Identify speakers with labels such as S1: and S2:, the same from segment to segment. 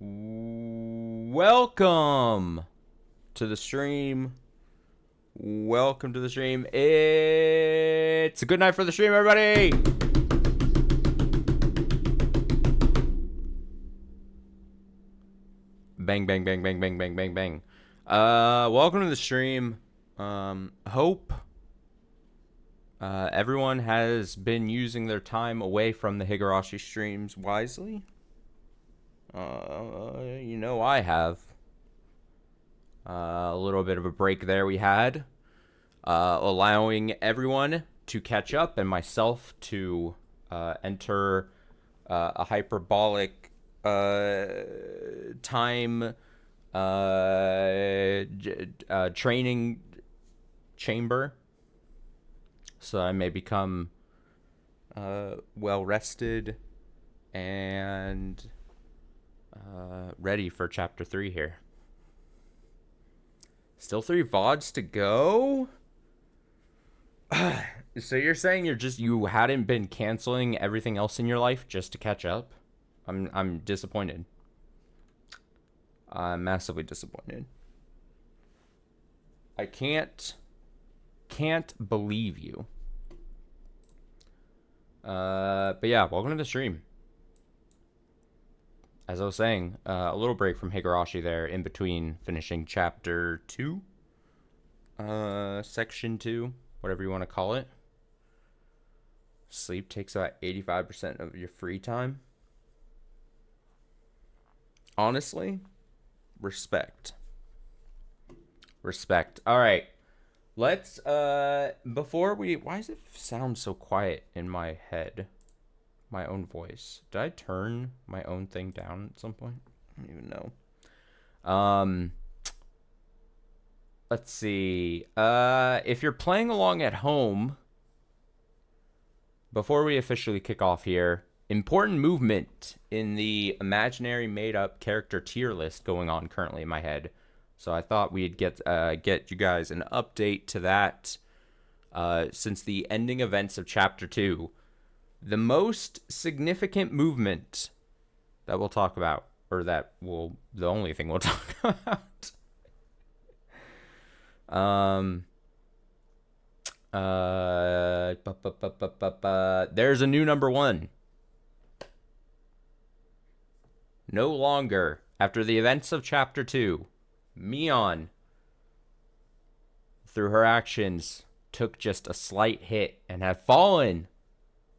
S1: Welcome to the stream. Welcome to the stream. It's a good night for the stream, everybody. Bang, bang, bang, bang, bang, bang, bang, bang. Welcome to the stream. Hope everyone has been using their time away from the Higurashi streams wisely. You know I have. A little bit of a break there we had, allowing everyone to catch up and myself to enter a hyperbolic time training chamber, so I may become well rested and ready for chapter 3 here. Still 3 VODs to go? So you're saying you hadn't been canceling everything else in your life just to catch up? I'm disappointed. I'm massively disappointed. I can't believe you. But yeah, welcome to the stream. As I was saying, a little break from Higurashi there in between finishing chapter 2, section 2, whatever you want to call it. Sleep takes about 85% of your free time. Honestly, respect. Respect. All right. Let's, why does it sound so quiet in my head? My own voice. Did I turn my own thing down at some point? I don't even know. Let's see. If you're playing along at home, before we officially kick off here, important movement in the imaginary made-up character tier list going on currently in my head. So I thought we'd get you guys an update to that since the ending events of chapter 2. The most significant movement that we'll talk about, or the only thing we'll talk about. There's a new number 1. No longer, after the events of chapter 2, Mion, through her actions, took just a slight hit and had fallen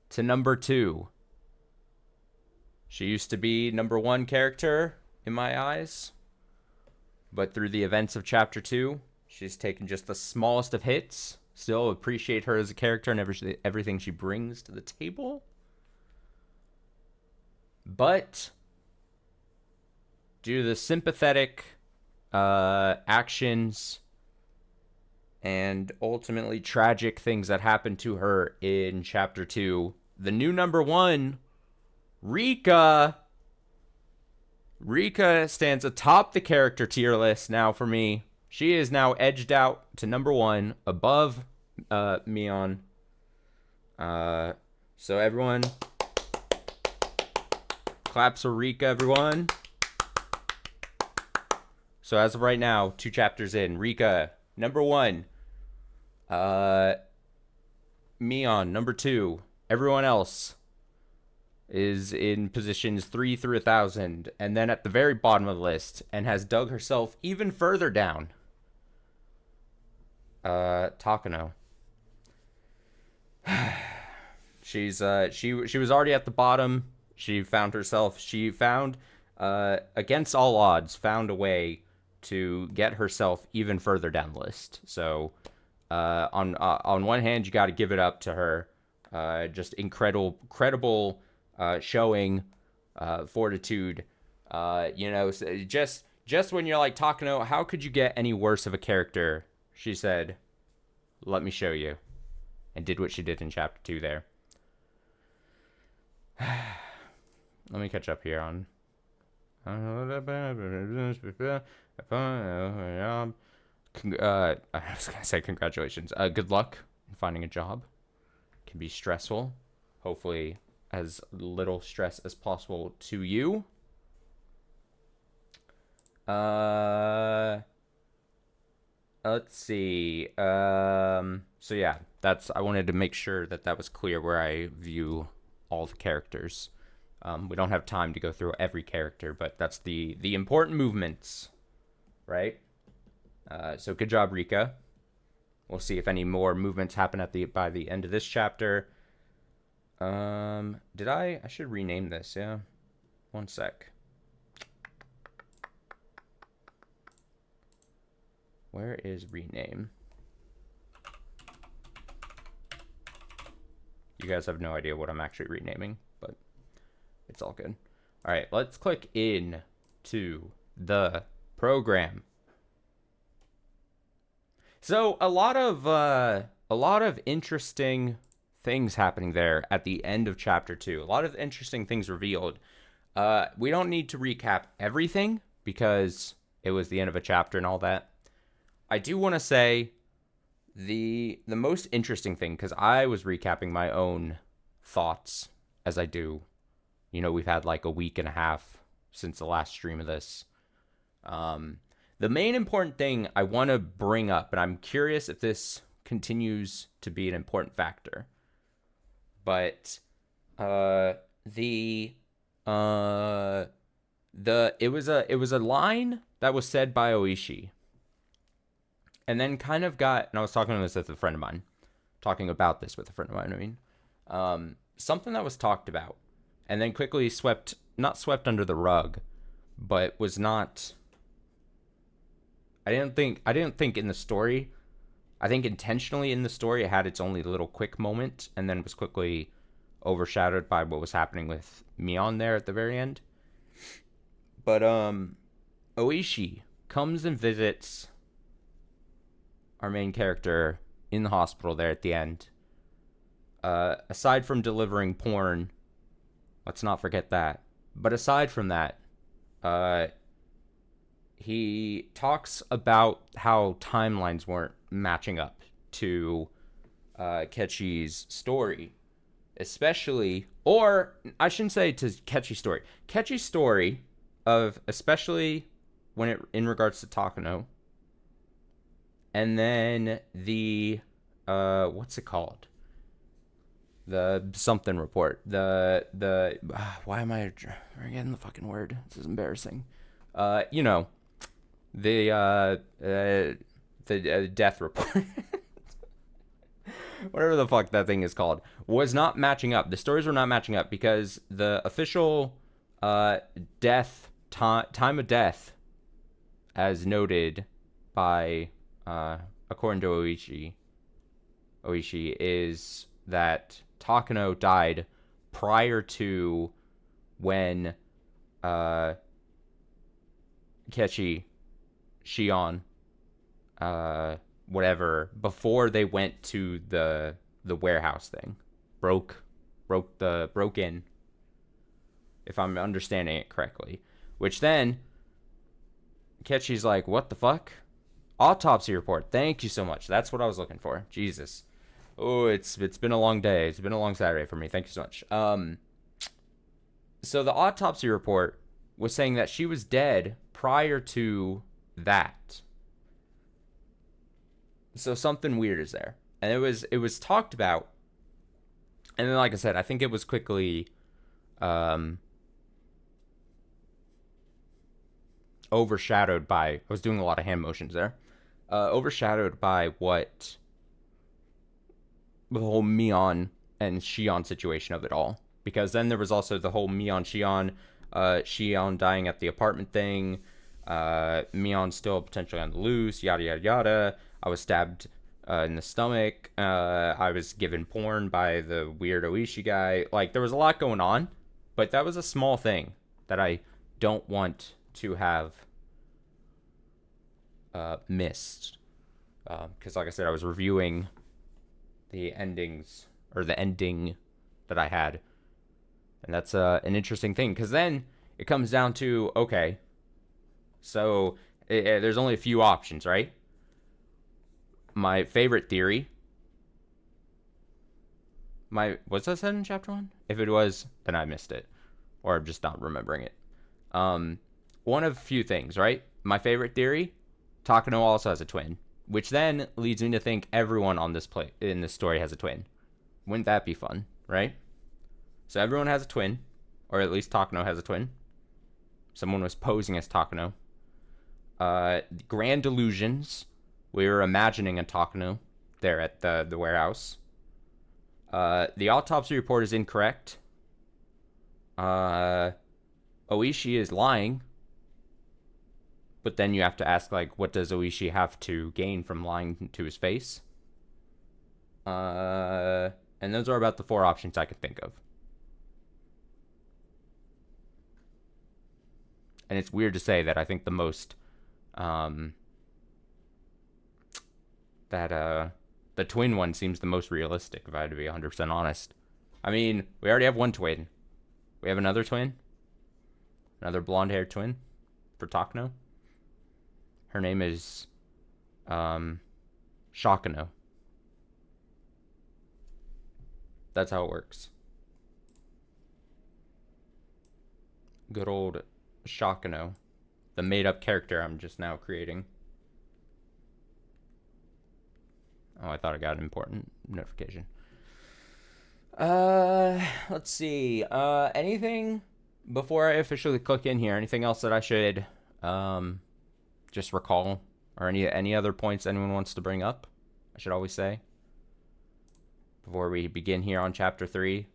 S1: to number 2. She used to be number 1 character in my eyes, but through the events of chapter 2, she's taken just the smallest of hits. Still appreciate her as a character and everything she brings to the table, but due to the sympathetic actions and ultimately tragic things that happened to her in chapter 2, the new number 1, Rika stands atop the character tier list now for me. She is now edged out to number 1 above Mion. So everyone, claps for Rika, everyone. So as of right now, 2 chapters in, Rika, number 1. Mion, number 2. Everyone else is in positions 3 through 1,000, and then at the very bottom of the list, and has dug herself even further down. Takano. She was already at the bottom. She found, against all odds, found a way to get herself even further down the list. So, on one hand, you got to give it up to her. Just credible showing, fortitude. Just when you're like, Takano, how could you get any worse of a character? She said, "Let me show you," and did what she did in chapter 2 there. Let me catch up here on. I was gonna say congratulations. Good luck in finding a job. It can be stressful. Hopefully, as little stress as possible to you. Uh, let's see. So yeah, that's. I wanted to make sure that that was clear where I view all the characters. We don't have time to go through every character, but that's the important movements, right? So good job, Rika. We'll see if any more movements happen at the by the end of this chapter. Did I should rename this, yeah. One sec. Where is rename? You guys have no idea what I'm actually renaming, but it's all good. All right, let's click in to the program. So a lot of interesting things happening there at the end of chapter 2. A lot of interesting things revealed. We don't need to recap everything because it was the end of a chapter and all that. I do want to say the most interesting thing, because I was recapping my own thoughts as I do. You know, we've had like a week and a half since the last stream of this. The main important thing I want to bring up, and I'm curious if this continues to be an important factor, but it was a line that was said by Oishi, and then kind of got, and I was talking about this with a friend of mine, something that was talked about, and then quickly not swept under the rug, but was not. I didn't think in the story. I think intentionally in the story it had its only little quick moment, and then was quickly overshadowed by what was happening with Mion there at the very end. But Oishi comes and visits our main character in the hospital there at the end. Aside from delivering porn, let's not forget that. But aside from that, he talks about how timelines weren't matching up to Ketchi's story. Especially, or I shouldn't say to Ketchi's story. Ketchi's story of, especially when it in regards to Takano. And then the what's it called? The something report. Why am I forgetting the fucking word? This is embarrassing. You know, the death report. Whatever the fuck that thing is called, was not matching up. The stories were not matching up because the official death time of death, as noted by according to Oishi, is that Takano died prior to when Ketchi, Shion, whatever, before they went to the warehouse thing, broke in, if I'm understanding it correctly. Which then Ketchi's like, what the fuck? Autopsy report. Thank you so much. That's what I was looking for. Jesus. Oh, it's been a long day. It's been a long Saturday for me. Thank you so much. So the autopsy report was saying that she was dead prior to that. So something weird is there. And it was talked about. And then, like I said, I think it was quickly overshadowed by, I was doing a lot of hand motions there. Overshadowed by what the whole Mion and Shion situation of it all. Because then there was also the whole Shion dying at the apartment thing. Mion still potentially on the loose, yada yada yada. I was stabbed in the stomach. I was given porn by the weird Oishi guy. Like, there was a lot going on, but that was a small thing that I don't want to have missed. Because, like I said, I was reviewing the endings, or the ending that I had. And that's an interesting thing, because then it comes down to, okay, so there's only a few options, right? My favorite theory. Was that said in chapter 1? If it was, then I missed it. Or I'm just not remembering it. One of few things, right? my favorite theory, Takano also has a twin, which then leads me to think everyone on this in this story has a twin. Wouldn't that be fun, right? So everyone has a twin, or at least Takano has a twin. Someone was posing as Takano. Grand Delusions. We were imagining a Takano there at the warehouse. The autopsy report is incorrect. Oishi is lying. But then you have to ask, like, what does Oishi have to gain from lying to his face? And those are about the 4 options I could think of. And it's weird to say that I think the most, the twin one seems the most realistic, if I had to be 100% honest. I mean, we already have one twin. We have another twin. Another blonde-haired twin for Takano. Her name is Shakano. That's how it works. Good old Shakano. The made-up character I'm just now creating. Oh, I thought I got an important notification. Let's see. Anything before I officially click in here? Anything else that I should just recall, or any other points anyone wants to bring up? I should always say before we begin here on chapter 3.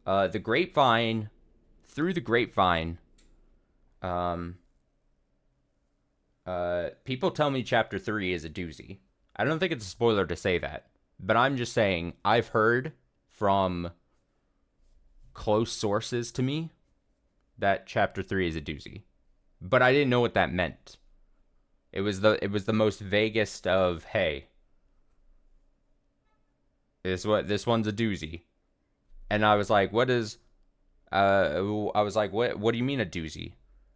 S1: The grapevine, through the grapevine. People tell me chapter 3 is a doozy. I don't think it's a spoiler to say that, but I'm just saying I've heard from close sources to me that chapter 3 is a doozy, but I didn't know what that meant. It was the most vaguest of, hey, this one's a doozy, and I was like, what do you mean a doozy?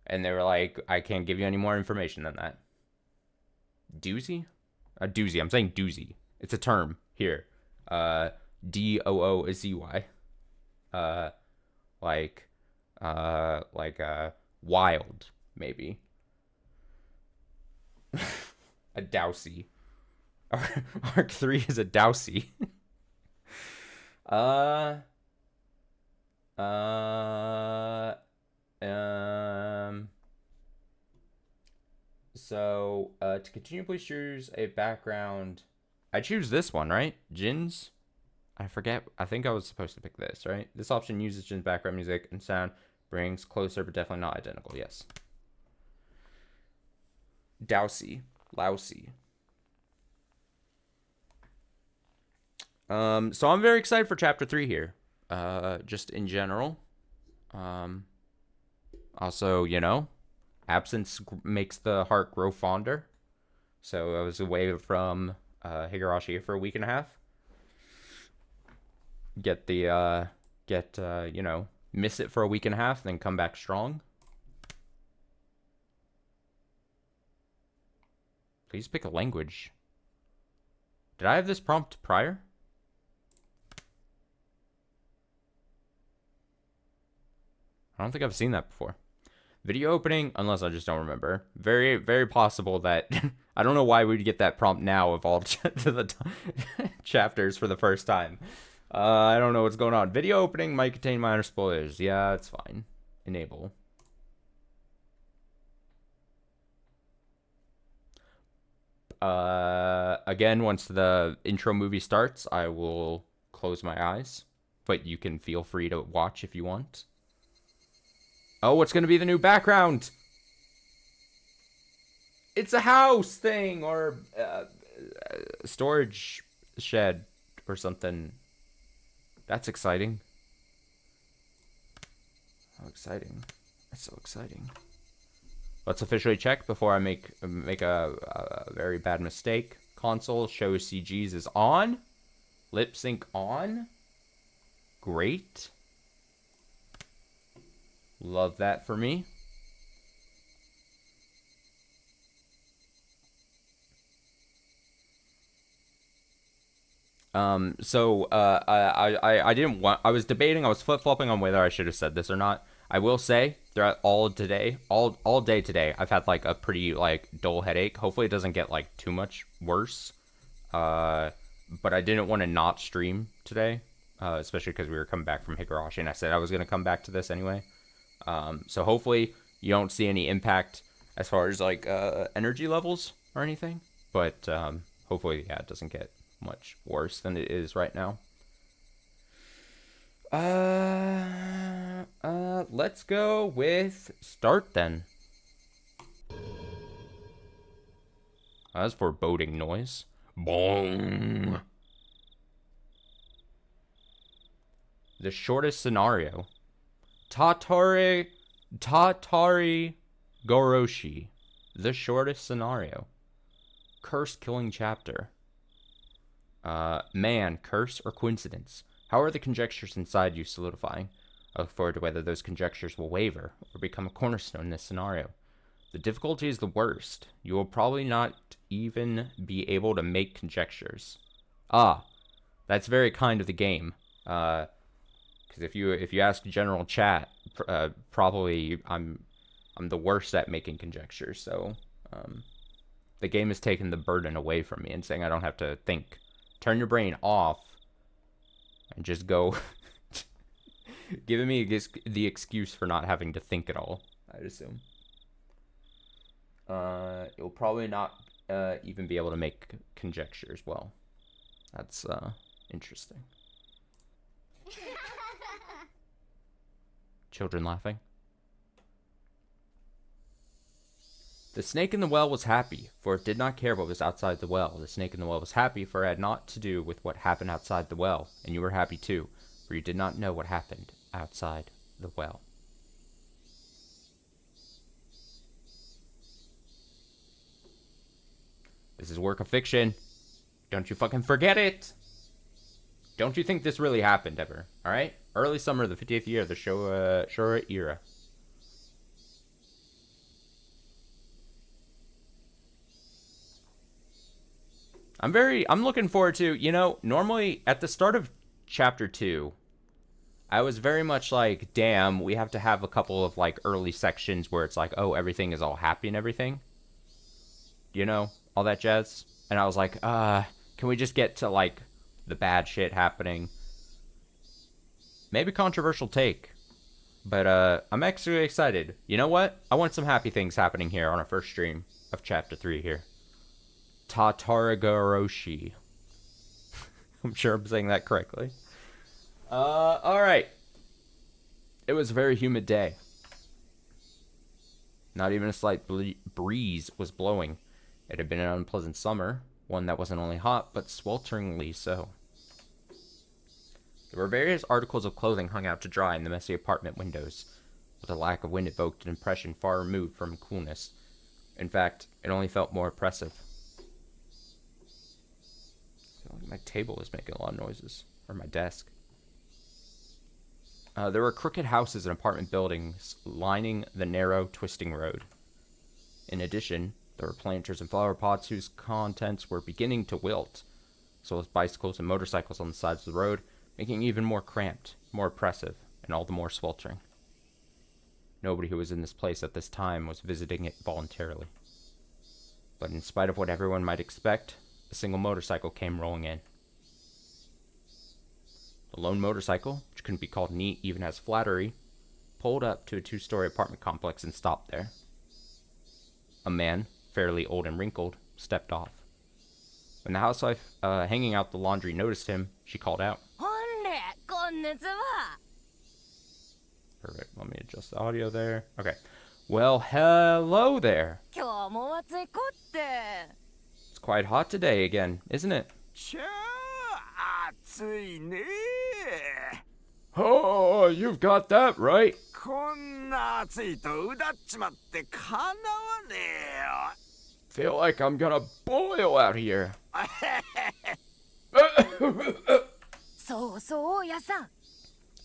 S1: And they were like, I can't give you any more information than that. Doozy? A doozy. I'm saying doozy. It's a term here. DOOZY. Like wild, maybe. A dousey. Arc 3 is a dousey. So, to continue, please choose a background. I choose this one, right? Jin's? I forget. I think I was supposed to pick this, right? This option uses Jin's background music and sound, brings closer, but definitely not identical. Yes. Dousey. Lousy. So I'm very excited for chapter 3 here. Just in general. Also, you know, absence makes the heart grow fonder. So I was away from Higurashi for a week and a half. Miss it for a week and a half, then come back strong. Please pick a language. Did I have this prompt prior? I don't think I've seen that before. Video opening, unless I just don't remember. Very, very possible that... I don't know why we'd get that prompt now of all the chapters for the first time. I don't know what's going on. Video opening might contain minor spoilers. Yeah, it's fine. Enable. Again, once the intro movie starts, I will close my eyes. But you can feel free to watch if you want. Oh, what's going to be the new background? It's a house thing or storage shed or something. That's exciting. How exciting. That's so exciting. Let's officially check before I make a very bad mistake. Console show CGs is on. Lip sync on. Great. Love that for me. I didn't want, I was debating, I was flip-flopping on whether I should have said this or not. I will say, throughout all today, all day today, I've had like a pretty like dull headache. Hopefully it doesn't get like too much worse. But I didn't want to not stream today, especially because we were coming back from Higurashi, and I said I was gonna come back to this anyway. So hopefully you don't see any impact as far as like energy levels or anything. But hopefully, yeah, it doesn't get much worse than it is right now. Let's go with start then. That's foreboding noise. Boom. The shortest scenario. Tatari Goroshi. The shortest scenario. Curse killing chapter. Man, curse, or coincidence? How are the conjectures inside you solidifying? I look forward to whether those conjectures will waver or become a cornerstone in this scenario. The difficulty is the worst. You will probably not even be able to make conjectures. Ah, that's very kind of the game. Because if you ask general chat, probably I'm the worst at making conjectures. So the game has taken the burden away from me and saying I don't have to think. Turn your brain off and just go. Giving me the excuse for not having to think at all, I'd assume. You'll probably not even be able to make conjectures. Well, that's interesting. Children laughing. The snake in the well was happy, for it did not care what was outside the well. The snake in the well was happy, for it had naught to do with what happened outside the well. And you were happy too, for you did not know what happened outside the well. This is work of fiction. Don't you fucking forget it. Don't you think this really happened ever? Alright? Early summer of the 50th year of the Showa era. I'm looking forward to, normally at the start of chapter 2, I was very much like, damn, we have to have a couple of like early sections where it's like, oh, everything is all happy and everything. All that jazz. And I was like, can we just get to like the bad shit happening? Maybe controversial take. But I'm actually excited. You know what? I want some happy things happening here on our first stream of chapter 3 here. Tataragoroshi. I'm sure I'm saying that correctly. Alright. It was a very humid day. Not even a slight breeze was blowing. It had been an unpleasant summer, one that wasn't only hot, but swelteringly so. There were various articles of clothing hung out to dry in the messy apartment windows, but the lack of wind evoked an impression far removed from coolness. In fact, it only felt more oppressive. My table is making a lot of noises. Or my desk. There were crooked houses and apartment buildings lining the narrow, twisting road. In addition, there were planters and flower pots whose contents were beginning to wilt, as well as bicycles and motorcycles on the sides of the road, making it even more cramped, more oppressive, and all the more sweltering. Nobody who was in this place at this time was visiting it voluntarily. But in spite of what everyone might expect, a single motorcycle came rolling in. The lone motorcycle, which couldn't be called neat even as flattery, pulled up to a 2-story apartment complex and stopped there. A man, fairly old and wrinkled, stepped off. When the housewife hanging out the laundry noticed him, she called out. Perfect. Let me adjust the audio there. Okay. Well, hello there. It's quite hot today again, isn't it? Oh, you've got that right. Feel like I'm gonna boil out here.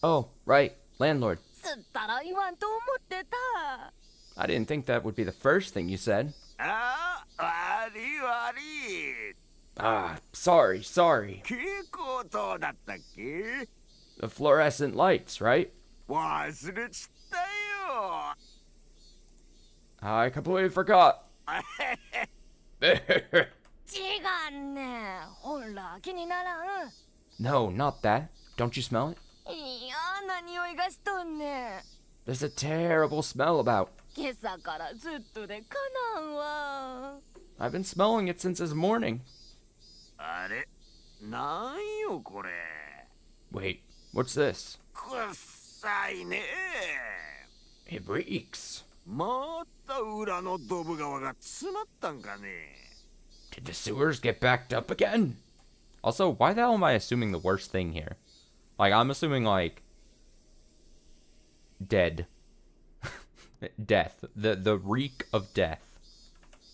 S1: Oh, right. Landlord. I didn't think that would be the first thing you said. Sorry. The fluorescent lights, right? I completely forgot.
S2: 違うね。ほら、気にならん。
S1: No, not that. Don't you smell it?
S2: 嫌な匂いがしとんね。
S1: There's a terrible smell about.
S2: 今朝からずっとでかなんわ。
S1: I've been smelling it since this morning.
S3: あれなんよこれ
S1: Wait, what's this?
S3: くっさいね
S1: It reeks.
S3: また裏のドブ川が詰まったんかね
S1: Did the sewers get backed up again? Also, why the hell am I assuming the worst thing here? Like, I'm assuming, like, dead. Death. The reek of death.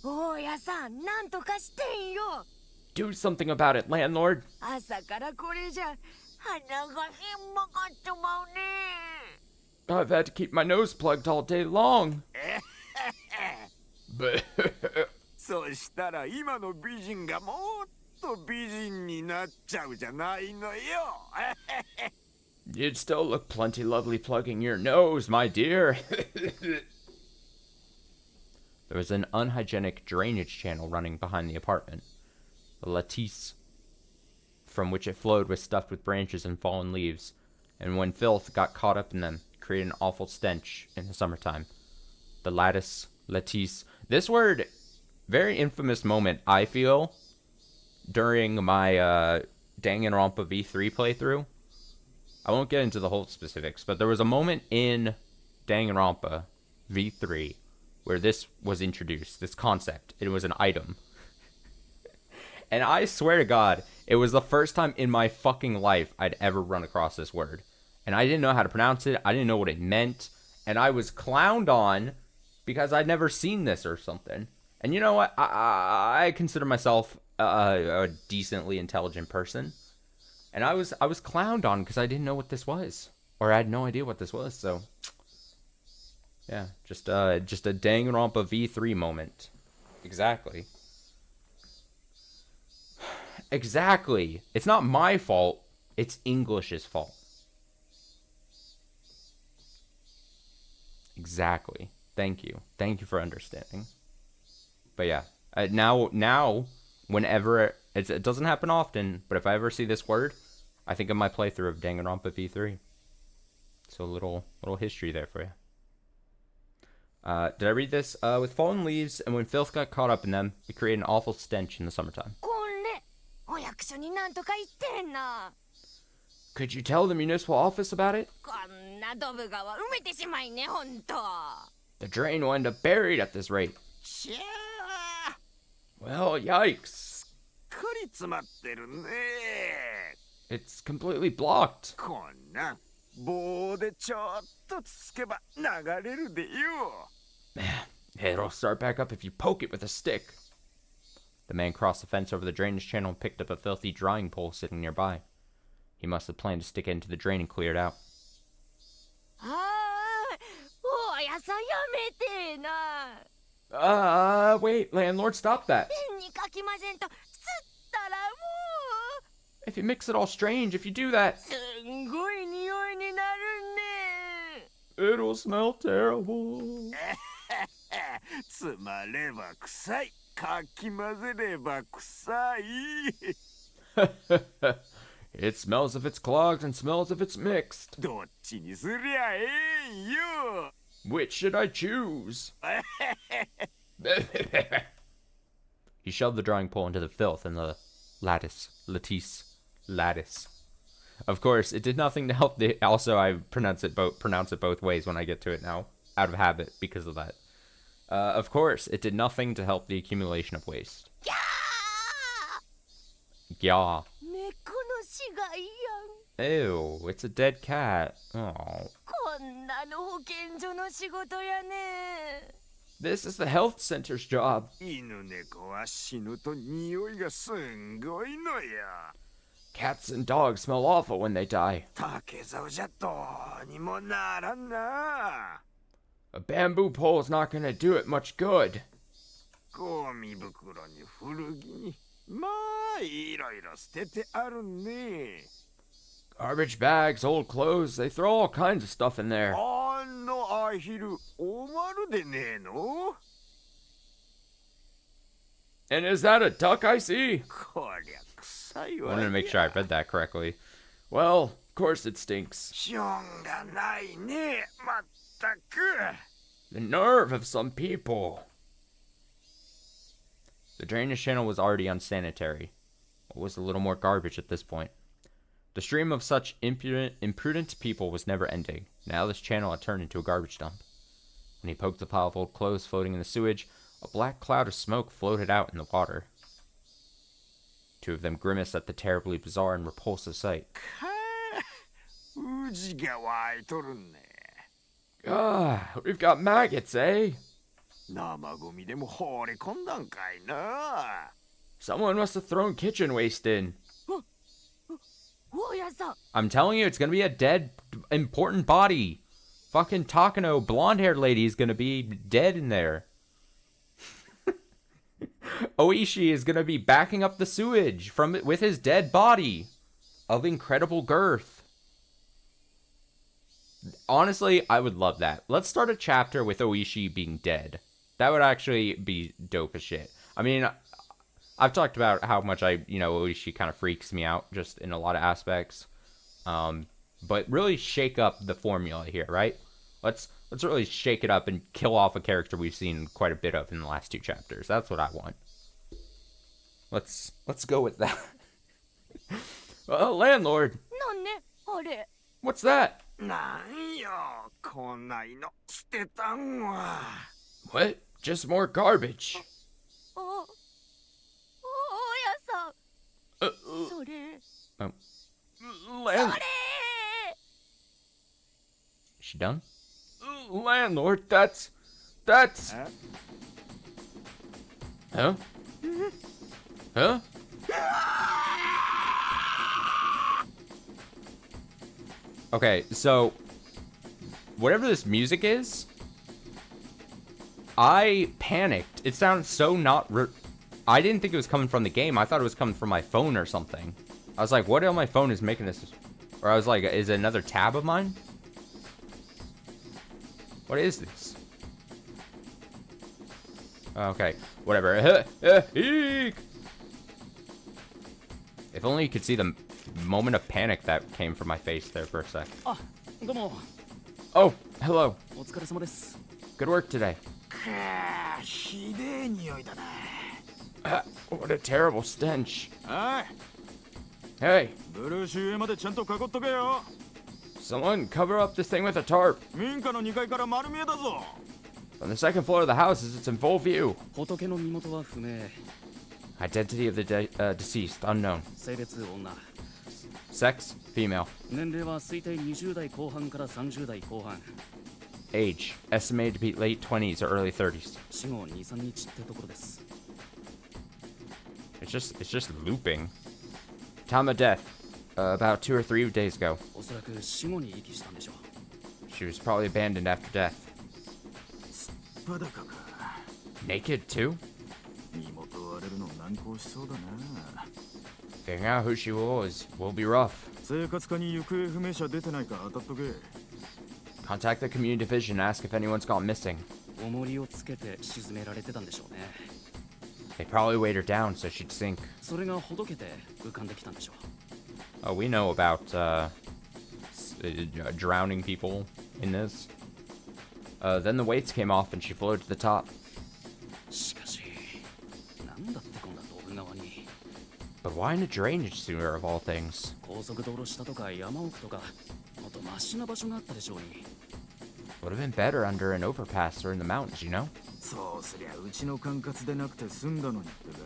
S2: 大家さん、なんとかしてんよ。
S1: Do something about it, landlord.
S2: 朝からこれじゃ鼻がひんまかっちまうね。
S1: I've had to keep my nose plugged all day long.
S3: そしたら今の美人がもっと美人になっちゃうじゃないのよ
S1: You'd still look plenty lovely plugging your nose, my dear. There was an unhygienic drainage channel running behind the apartment. The lattice from which it flowed was stuffed with branches and fallen leaves, and when filth got caught up in them, it created an awful stench in the summertime. The lattice, this word, very infamous moment, I feel, during my Danganronpa V3 playthrough. I won't get into the whole specifics, but there was a moment in Danganronpa V3 where this was introduced, this concept. It was an item. And I swear to God, it was the first time in my fucking life I'd ever run across this word. And I didn't know how to pronounce it. I didn't know what it meant. And I was clowned on because I'd never seen this or something. And you know what? I consider myself a decently intelligent person. And I was clowned on because I didn't know what this was. Or I had no idea what this was, so... Yeah, just a Danganronpa V3 moment. Exactly. Exactly. It's not my fault. It's English's fault. Exactly. Thank you. Thank you for understanding. But yeah, now, whenever it doesn't happen often, but if I ever see this word, I think of my playthrough of Danganronpa V3. So a little history there for you. Did I read this? With fallen leaves, and when filth got caught up in them, it created an awful stench in the summertime.
S2: これ、お役所になんとか言ってんな。
S1: Could you tell the municipal office about it?
S2: こんなドブ川埋めてしまいね、ほんと。
S1: The drain will end up buried at this rate.
S3: しゃあ
S1: Well, yikes.
S3: すっかり詰まってるね
S1: It's completely blocked.
S3: こんなん棒でちょっとつつけば流れるでよ
S1: It'll start back up if you poke it with a stick. The man crossed the fence over the drainage channel and picked up a filthy drying pole sitting nearby. He must have planned to stick it into the drain and clear it out.
S2: ああ、大家さんやめてな。
S1: Wait, landlord, stop that.
S2: ペンにかきませんと、吸ったらも
S1: If you mix it all strange, if you do that,
S2: う、すんごい匂いになるね。
S1: it'll smell terrible.
S3: つまれば臭いかき混ぜれば臭い
S1: It smells if it's clogged and smells if it's mixed.
S3: どっちにすりゃええんよ
S1: Which should I choose? He shoved the drying pole into the filth and the lattice. Of course, it did nothing to help the... Also, I pronounce it both ways when I get to it now. Out of habit because of that. Of course, it did nothing to help the accumulation of waste.
S2: ギャ
S1: Yeah.
S2: ー、猫の死骸やん。
S1: Ew, it's a dead cat. Oh.
S2: こんなの保健所の仕事やね。
S1: This is the health center's job.
S3: 犬猫は死ぬと匂いがすんごいのや
S1: Cats and dogs smell awful when they die.
S3: 竹竿じゃどうにもならんな
S1: A bamboo pole's not gonna do it much good.
S3: ゴミ袋に古着にまあいろいろ捨ててあるね
S1: Garbage bags, old clothes, they throw all kinds of stuff in there.
S3: あのアヒル、おまるでねえの？
S1: And is that a duck I see?
S3: こりゃ臭い
S1: I
S3: わ。
S1: wanted to make sure I read that correctly. Well, of course it stinks.
S3: しょうがないね、まったく。
S1: The nerve of some people. The drainage channel was already unsanitary. What was a little more garbage at this point? The stream of such imprudent people was never ending. Now this channel had turned into a garbage dump. When he poked the pile of old clothes floating in the sewage, a black cloud of smoke floated out in the water. Two of them grimaced at the terribly bizarre and repulsive sight.
S3: うじが湧いとるね。
S1: Ah, we've got maggots, eh?
S3: 生ゴミでも放り込んだんかいな。
S1: Someone must have thrown kitchen waste in.
S2: 大家さん
S1: I'm telling you, it's gonna be a dead, important body. Fucking Takano, blonde-haired lady, is gonna be dead in there. Oishi is gonna be backing up the sewage with his dead body of incredible girth. Honestly, I would love that. Let's start a chapter with Oishi being dead. That would actually be dope as shit. I mean, I've talked about how much Oishi kind of freaks me out just in a lot of aspects. But really shake up the formula here, right? Let's really shake it up and kill off a character we've seen quite a bit of in the last two chapters. That's what I want. Let's go with that. Landlord.
S2: なんねあれ
S1: What's that?
S3: なんよ、こんないの捨てたんわ。
S1: What? Just more garbage.
S2: お大家さん それ
S1: Land.
S2: それ
S1: Is she done? Landlord, that's. Huh? Huh? Okay, so whatever this music is, I panicked. It sounds so not. I didn't think it was coming from the game. I thought it was coming from my phone or something. I was like, what on my phone is making this? Or I was like, is it another tab of mine? What is this? Okay, whatever. Eek! If only you could see the moment of panic that came from my face there for a sec.
S4: あ、どうも。
S1: Oh, hello.
S4: お疲れ様です。
S1: Good work today.
S3: くー、ひでえ匂いだな。
S1: What a terrible stench.
S4: はい。
S1: Hey,
S4: ブルーシー上までちゃんと囲っとけよ。
S1: someone cover up this thing with a tarp.
S4: 民家の2階から丸見えだぞ。
S1: On the second floor of the house, it's in full view.
S4: 仏の身元は不明。
S1: Identity of the deceased unknown.
S4: 性別女。
S1: Sex female.
S4: 年齢は推定20代後半から30代後半。
S1: Age estimated to be late 20s or early 30s.
S4: 死後2、3日ってところです。
S1: It's just looping. Time of death. About 2 or 3 days ago.
S4: おそらく死後に遺棄したんでしょう。
S1: She was probably abandoned after death.
S3: 裸か。
S1: Naked too?
S3: 身元割れるの難航しそうだな。
S1: Figuring out who she was will be rough.
S3: 生活課に行方不明者出てないか当たっとけ。
S1: Contact the community division and ask if anyone's gone missing.
S4: 重りをつけて沈められてたんでしょうね。
S1: They probably weighed her down so she'd sink.
S4: それがほどけて浮かんできたんでしょう。
S1: Oh, we know about drowning people in this. Then the weights came off and she floated to the top.
S4: しかし、なんだってこんなドブ川に。
S1: But why in a drainage sewer of all things?
S4: 高速道路下とか山奥とか、もっとマシな場所があったでしょうに。
S1: Would have been better under an overpass or in the mountains, you know?
S3: そうすりゃうちの管轄でなくて済んだのにってか。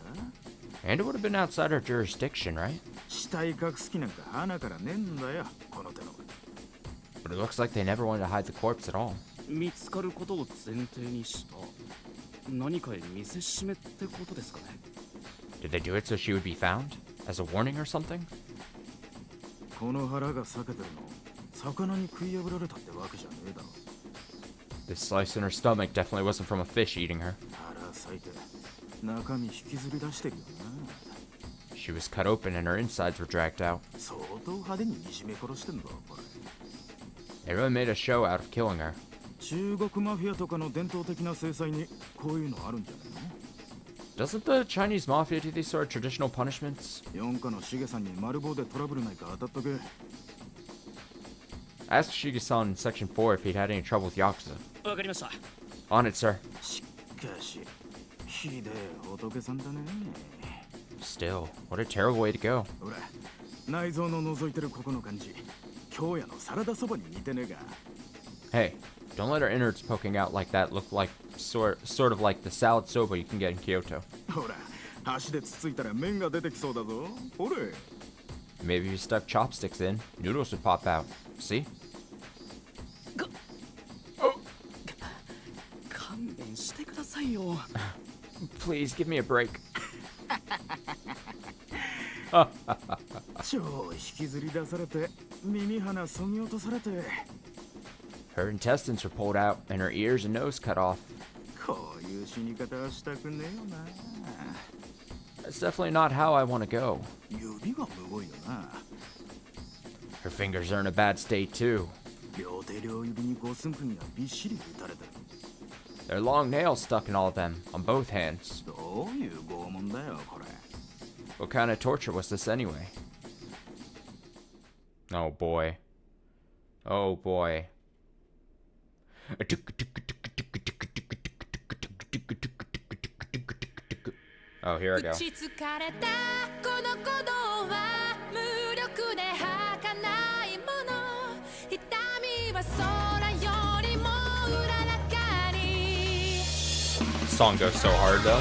S1: And it would have been outside our jurisdiction, right?
S3: 死体隠す気なんか鼻からねえんだよ、この手の。
S1: But it looks like they never wanted to hide the corpse at all.
S4: 見つかることを前提にした何かへ見せしめってことですかね。
S1: Did they do it so she would be found? As a warning or something?
S3: この腹が裂けてるの、魚に食い破られたってわけじゃねえだろ。
S1: This slice in her stomach definitely wasn't from a fish eating her.
S3: 腹裂いて中身引きずり出してるよな。
S1: She was cut open and her insides were dragged out.
S3: 相当
S5: 派手にいじめ殺してんだこれ。
S1: They really made a show out of killing her.
S5: 中国マフィアとかの伝統的な制裁にこういうのあるんじゃないの？
S1: Doesn't the Chinese mafia do these sort of traditional punishments?
S5: 四課のシゲさんに丸棒でトラブルないか当たっとけ。
S1: I asked Shige-san in Section 4 if he'd had any trouble with Yakuza.
S4: わかりました。
S1: On it, sir.
S5: しかしひでえ仏さんだね。
S1: Still, what a terrible way to go.
S5: ほら内臓の覗いてるここの感じ、京屋のサラダそばに似てねえが。
S1: Hey, don't let her innards poking out like that look like sort of like the salad soba you can get in Kyoto.
S5: ほら箸でつついたら麺が出てきそうだぞ。ほれ
S1: Maybe if you stuck chopsticks in, noodles would pop out. See?
S4: 勘弁してくださいよ。
S1: Please give me a break.
S5: 超引きずり出されて耳鼻そぎ落とされて。
S1: Her intestines were pulled out and her ears and nose cut off.
S5: こういう死に方はしたくねえよな。
S1: That's definitely not how I want to go.
S5: 指がむごいよな。
S1: Her fingers are in a bad state too.
S5: 両手両指に五寸釘がびっしり打たれてる。
S1: There are long nails stuck in all of them, on both hands.
S5: どういう拷問だよこれ。
S1: What kind of torture was this anyway? Oh boy. Oh boy. Oh, here I go.
S2: 打ちつかれたこの鼓動は無力で儚いもの痛みは空よりもうららかに
S1: Song goes so hard though.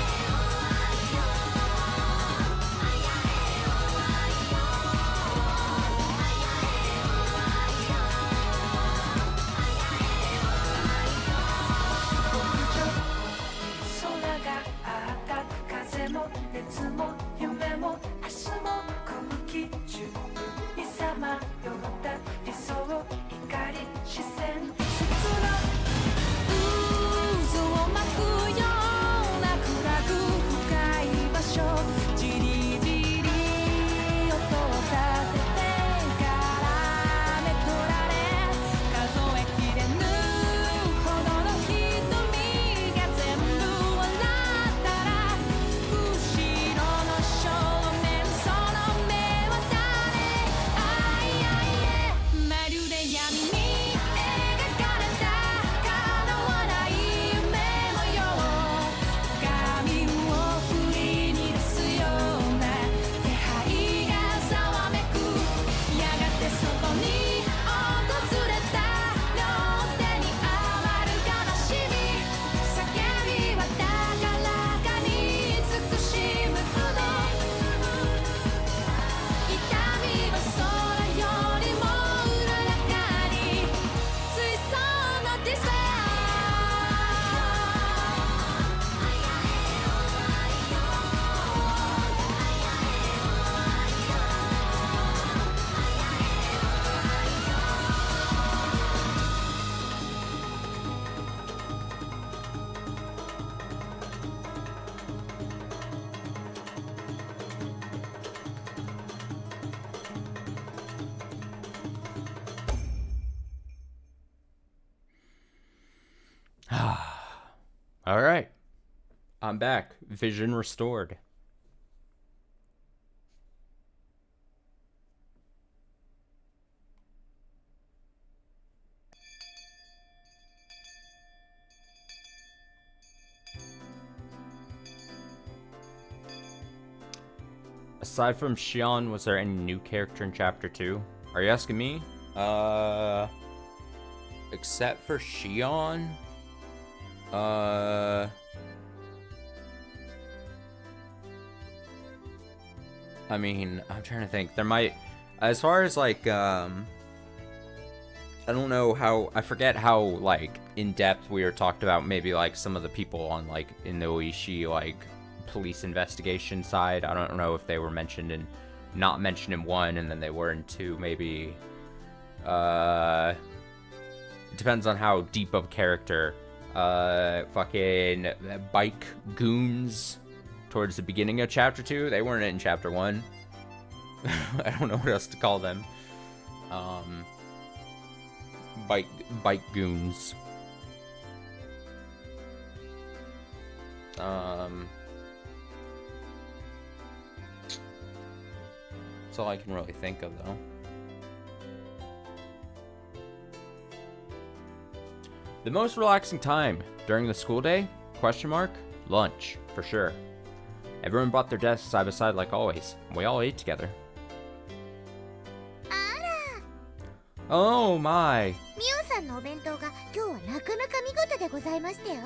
S1: All right. I'm back. Vision restored. Aside from Shion, was there any new character in Chapter 2? Are you asking me? Except for Shion? I mean, I'm trying to think. There might, as far as like, I don't know how, I forget how like in depth we were talked about maybe like some of the people on like in the Oishi like police investigation side. I don't know if they were mentioned in, not mentioned in 1 and then they were in 2 maybe. It depends on how deep of character fucking bike goons towards the beginning of Chapter 2. They weren't in Chapter 1. I don't know what else to call them. Bike goons. That's all I can really think of, though. The most relaxing time during the school day? Question mark? Lunch, for sure. Everyone brought their desks side by side like always. We all ate together.
S2: あら
S1: Oh my!
S2: ミオさんのお弁当が今日はなかなか見事でございましたよ。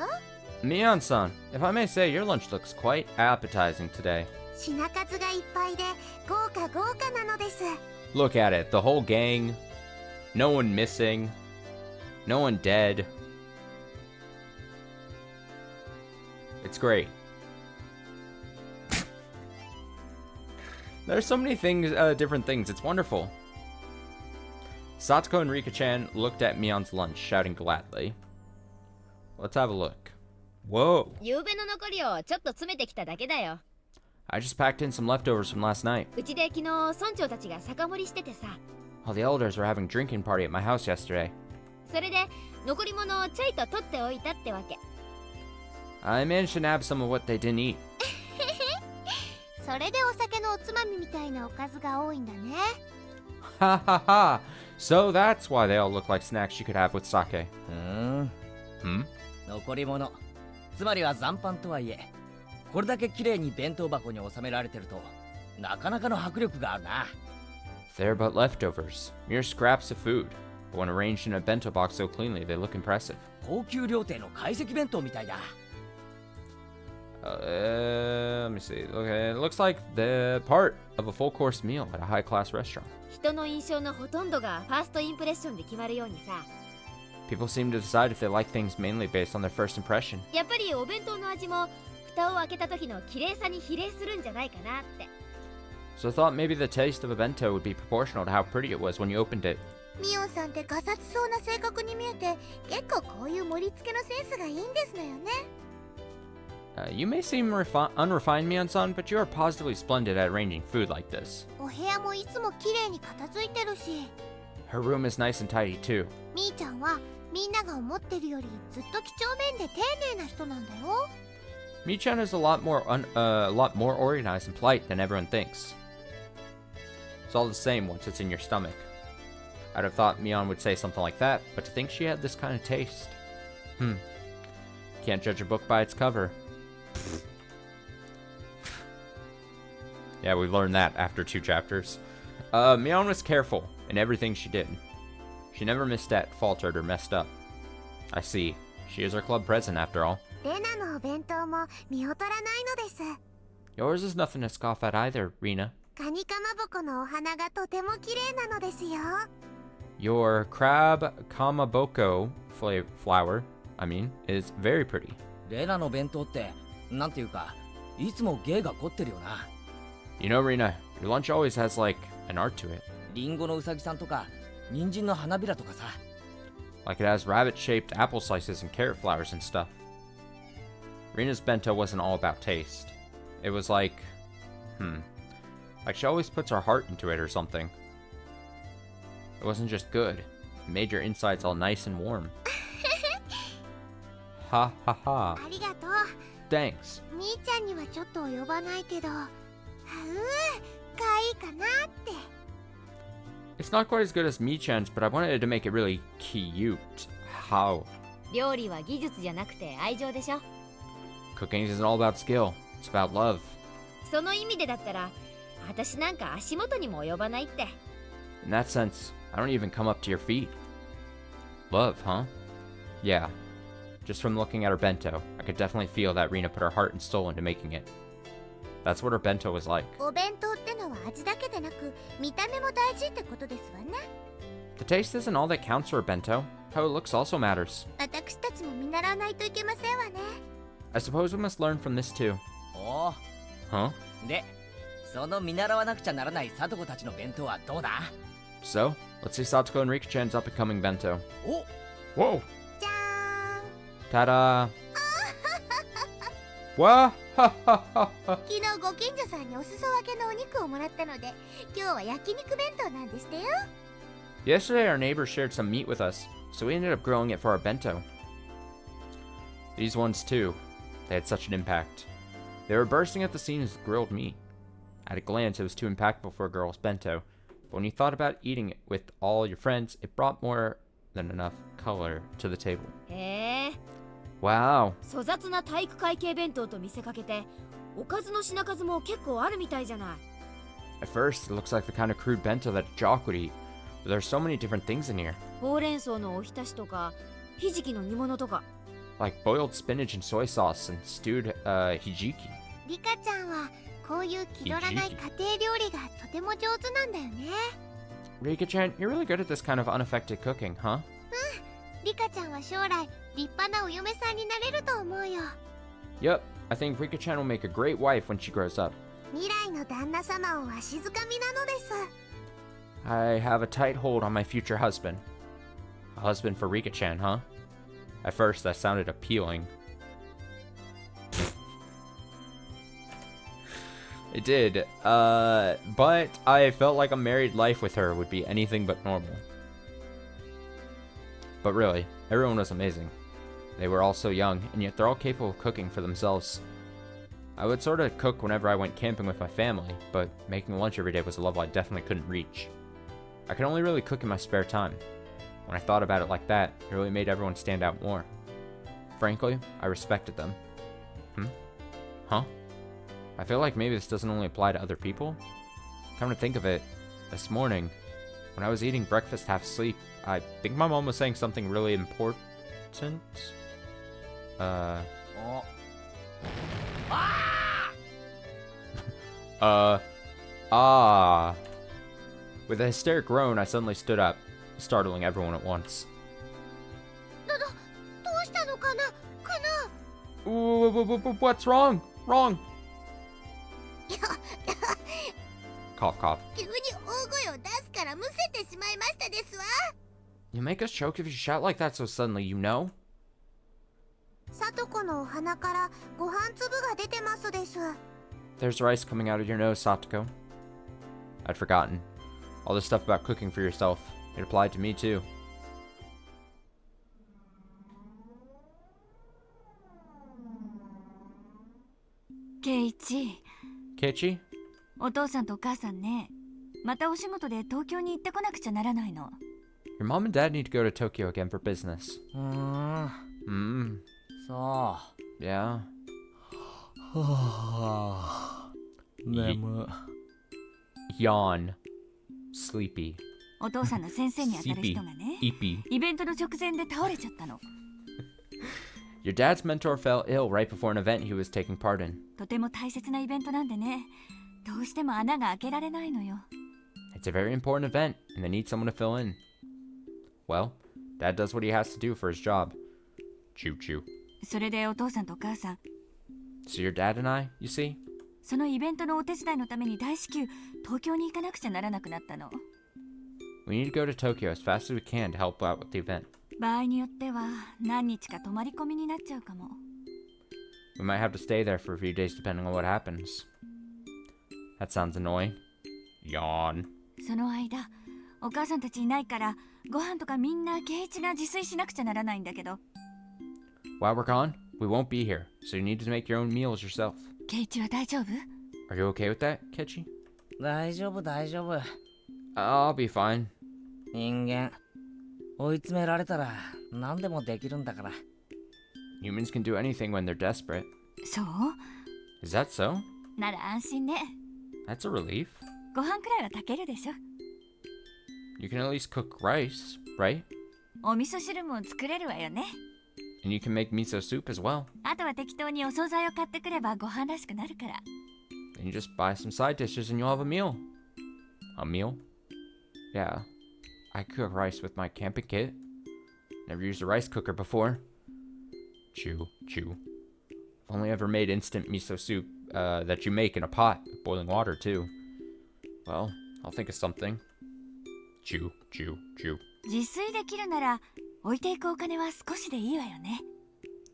S1: Mion-san, if I may say, your lunch looks quite appetizing today.
S2: 品数がいっぱいで豪華なのです。
S1: Look at it, the whole gang. No one missing. No one dead. It's great. There's so many things, different things. It's wonderful. Satoko and Rika-chan looked at Mion's lunch, shouting gladly. Let's have a look. Whoa.
S2: 夕べの残りをちょっと詰めてきただけだよ。
S1: I just packed in some leftovers from last night.
S2: うちで昨日村長たちが酒盛りしててさ。
S1: All the elders were having a drinking party at my house yesterday.
S2: それで残り物をちょいと取っておいたってわけ。
S1: I managed to nab some of what they didn't eat.
S2: それでお酒のおつまみみたいなおかずが多いんだね。
S1: Ha ha ha! So that's why they all look like snacks you could have with sake.
S6: 残り物、つまりは残飯とはいえ、これだけ綺麗に弁当箱に収められてるとなかなかの迫力があるな。
S1: They're but leftovers, mere scraps of food. But when arranged in a bento box so cleanly, they look impressive.
S6: 高級料亭の懐石弁当みたいだ。
S1: Let me see. Okay, it looks like the part of a full-course meal at a high-class restaurant.
S2: 人の印象のほとんどがファーストインプレッションで決まるようにさ。
S1: People seem to decide if they like things mainly based on their first impression.
S2: やっぱりお弁当の味も蓋を開けた時の綺麗さに比例するんじゃないかなって。
S1: So I thought maybe the taste of a bento would be proportional to how pretty it was when you opened it.
S2: ミオンさんってガサツそうな性格に見えて結構こういう盛り付けのセンスがいいんですのよね。
S1: You may seem unrefined, Mion-san, but you are positively splendid at arranging food like this.
S2: お部屋もいつも綺麗に片付いてるし、
S1: Her room is nice and tidy, too.
S2: みーちゃんはみんなが思ってるよりずっと几帳面で丁寧な人なんだよ。
S1: Mi-chan is a lot more organized and polite than everyone thinks. It's all the same once it's in your stomach. I'd have thought Mion would say something like that, but to think she had this kind of taste. Can't judge a book by its cover. Yeah, we learned that after 2 chapters. Mion was careful in everything she did. She never misstepped, faltered, or messed up. I see. She is our club president, after all.
S2: レナのお弁当も見劣らないのです。
S1: Yours is nothing to scoff at either, Rina.
S2: カニカマボコのお花がとても綺麗なのですよ。
S1: Your crab kamaboko flower, is very pretty.
S6: レナの弁当ってなんていうか、いつも芸が凝ってるよな。
S1: You know, Rina, your lunch always has, like, an art to it.
S6: リンゴのうさぎさんとか、人参の花びらとかさ。
S1: Like it has rabbit-shaped apple slices and carrot flowers and stuff. Rina's bento wasn't all about taste. It was like she always puts her heart into it or something. It wasn't just good. It made your insides all nice and warm. Ha ha ha.
S2: ありがとう。
S1: Thanks.
S2: みーちゃんにはちょっと及ばないけど、かわいいかなって。
S1: It's not quite as good as Mi-chan's, but I wanted to make it really cute. How?
S2: 料理は技術じゃなくて愛情でしょ。
S1: Cooking isn't all about skill. It's about love.
S2: その意味でだったら、私なんか足元にも及ばないって。
S1: In that sense, I don't even come up to your feet. Love, huh? Yeah. Just from looking at her bento, I could definitely feel that Rina put her heart and soul into making it. That's what her bento was like.
S2: お弁当ってのは味だけでなく、見た目も大事ってことですわね。
S1: The taste isn't all that counts for a bento. How it looks also matters.
S2: 私たちも見習わないといけませんわね。
S1: I suppose we must learn from this too.
S6: おお。
S1: Huh?
S6: で、その見習わなくちゃならない聡子たちの弁当はどうだ？
S1: So, let's see Satoko and Rika-chan's up-and-coming bento.
S6: お、
S1: Whoa!
S2: じゃーん。
S1: Ta-da! Wah! Ha ha ha ha.
S7: 昨日ご近所さんにお裾分けのお肉をもらったので、今日は焼肉弁当なんですってよ。
S1: Yesterday, our neighbors shared some meat with us, so we ended up grilling it for our bento. These ones, too. They had such an impact. They were bursting at the seams with grilled meat. At a glance, it was too impactful for a girl's bento, but when you thought about eating it with all your friends, it brought more than enough color to the table.
S8: へえ、
S1: Wow.
S8: 粗雑な体育会系弁当と見せかけて、おかずの品数も結構あるみたいじゃない。
S1: At first, it looks like the kind of crude bento that a jock would eat, but there's so many different things in here.
S8: ほうれん草のおひたしとか、ひじきの煮物とか。
S1: Like boiled spinach and soy sauce and stewed hijiki.
S7: リカちゃんはこういう気取らない家庭料理がとても上手なんだよね。
S1: Rika-chan, you're really good at this kind of unaffected cooking, huh?
S7: リカちゃんは将来立派なお嫁さんになれると思うよ。
S1: Yep, I think Rika-chan will make a great wife when she grows up.
S7: 未来の旦那様をわしづかみなのです。
S1: I have a tight hold on my future husband. A husband for Rika-chan, huh? At first, that sounded appealing. It did, but I felt like a married life with her would be anything but normal. But really, everyone was amazing. They were all so young, and yet they're all capable of cooking for themselves. I would sort of cook whenever I went camping with my family, but making lunch every day was a level I definitely couldn't reach. I could only really cook in my spare time. When I thought about it like that, it really made everyone stand out more. Frankly, I respected them. Huh? I feel like maybe this doesn't only apply to other people. Come to think of it, this morning, when I was eating breakfast half asleep, I think my mom was saying something really important.
S6: お
S1: With a hysteric groan, I suddenly stood up, startling everyone at once.
S7: どうしたのかなかな。
S1: What's wrong? Wrong! Cough, cough.
S7: 急に大声を出すからむせてしまいましたですわ。
S1: You make us choke if you shout like that so suddenly, you know?
S7: さとこのお鼻からご飯粒が出てますです。
S1: There's rice coming out of your nose, Satoko. I'd forgotten. All this stuff about cooking for yourself. It applied to me, too.
S8: ケイチ、
S1: Kichi?
S8: お父さんとお母さんね、またお仕事で東京に行ってこなくちゃならないの。
S1: Your mom and dad need to go to Tokyo again for business.
S6: そう
S1: Yeah.
S6: はあ眠
S1: Yawn. Sleepy.
S8: お父さんの先生に当たる人がね、
S1: Eepy.
S8: イベントの直前で倒れちゃったの。
S1: Your dad's mentor fell ill right before an event he was taking part in.
S8: とても大切なイベントなんでね、どうしても穴が開けられないのよ。
S1: It's a very important event, and they need someone to fill in. Well, Dad does what he has to do for his job. Choo choo.
S8: それでお父さんとお母さん、
S1: So your dad and I, you see?
S8: そのイベントのお手伝いのために大至急東京に行かなくちゃならなくなったの。
S1: We need to go to Tokyo as fast as we can to help out with the event.
S8: 場合によっては何日か泊まり込みになっちゃうかも。
S1: We might have to stay there for a few days depending on what happens. That sounds annoying. Yawn.
S8: その間、お母さんたちいないからご飯とかみんな圭一が自炊しなくちゃならないんだけど。
S1: While we're gone, we won't be here, so you need to make your own meals yourself.
S8: 圭一は大丈夫？
S1: Are you okay with that, Kichi?
S6: 大丈夫大丈夫
S1: I'll be fine.
S6: 人間追い詰められたら何でもできるんだから
S1: Humans can do anything when they're desperate.
S8: そう？
S1: Is that so?
S8: なら安心ね。
S1: That's a relief.
S8: ご飯くらいは炊けるでしょ。
S1: You can at least cook rice, right?
S8: お味噌汁も作れるわよね。
S1: And you can make miso soup as well.
S8: あとは適当にお惣菜を買ってくればご飯らしくなるから。
S1: Then you just buy some side dishes and you'll have a meal. A meal? Yeah. I cook rice with my camping kit. Never used a rice cooker before. Chew, chew. I've only ever made instant miso soup that you make in a pot with boiling water too. Well, I'll think of something. Chew, chew, chew.
S8: 自炊できるなら置いていくお金は少しでいいわよね。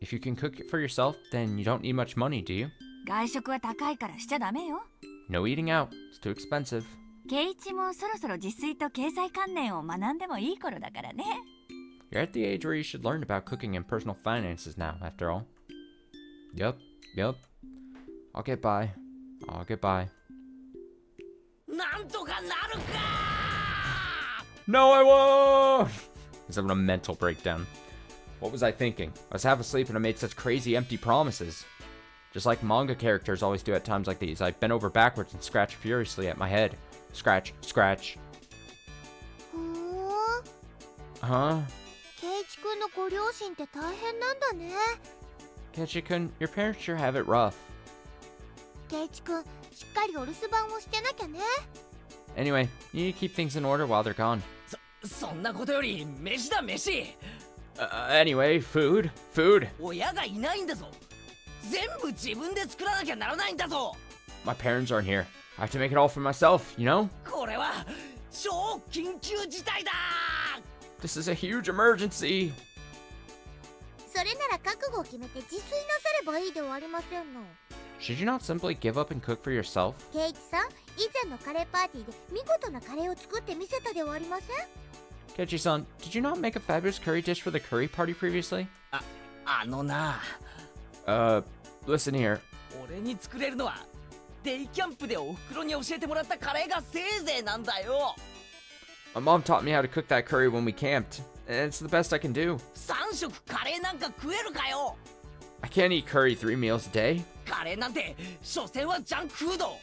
S1: If you can cook it for yourself, then you don't need much money, do you?
S8: 外食は高いからしちゃダメよ。
S1: No eating out. It's too expensive.
S8: 圭一もそろそろ自炊と経済観念を学んでもいい頃だからね。
S1: You're at the age where you should learn about cooking and personal finances now, after all. Yep. I'll get by.
S6: なんとかなるか
S1: No, I won't! He's having a mental breakdown. What was I thinking? I was half asleep and I made such crazy empty promises. Just like manga characters always do at times like these, I bent over backwards and scratched furiously at my head. Scratch, scratch.
S7: ふーん。
S1: Huh?
S7: 圭一くんのご両親って大変なんだね。
S1: Kechi-kun, your parents sure have it rough.
S7: 圭一くん、しっかりお留守番をしてなきゃね。
S1: Anyway, you need to keep things in order while they're gone.
S6: そんなことより飯だ飯
S1: Anyway, food.
S6: 親がいないんだぞ全部自分で作らなきゃならないんだぞ
S1: My parents aren't here. I have to make it all for myself, you know?
S6: これは超緊急事態だ
S1: This is a huge emergency.
S7: それなら覚悟を決めて自炊なさればいいではありませんの。
S1: Should you not simply give up and cook for yourself?
S7: 圭一さん、以前のカレーパーティーで見事なカレーを作ってみせたではありません？
S1: Kechi-san, did you not make a fabulous curry dish for the curry party previously?
S6: あのな
S1: Listen here.
S6: 俺に作れるのはデイキャンプでおふくろに教えてもらったカレーがせいぜいなんだよ
S1: My mom taught me how to cook that curry when we camped, and it's the best I can do.
S6: 3食カレーなんか食えるかよ
S1: I can't eat curry 3 meals a day.
S6: カレーなんて所詮はジャンクフード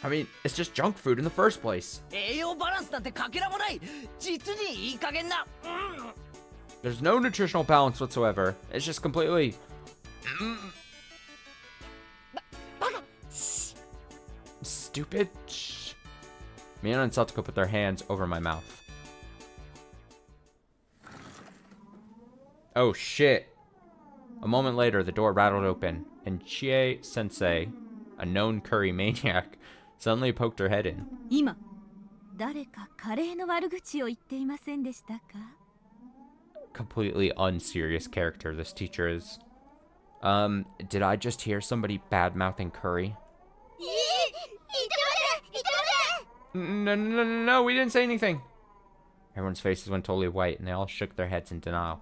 S1: I mean, it's just junk food in the first place.
S6: 栄養バランスなんてかけらもない実にいい加減な
S1: There's no nutritional balance whatsoever. It's just completely... Stupid. Shh. Mina and Satoko put their hands over my mouth. Oh shit. A moment later, the door rattled open, and Chie-sensei, a known curry maniac, suddenly poked her head in.
S8: 今誰かカレーの悪口を言っていませんでしたか？
S1: Completely unserious character this teacher is. Did I just hear somebody bad-mouthing curry?
S7: 言ってません
S1: No, we didn't say anything. Everyone's faces went totally white, and they all shook their heads in denial.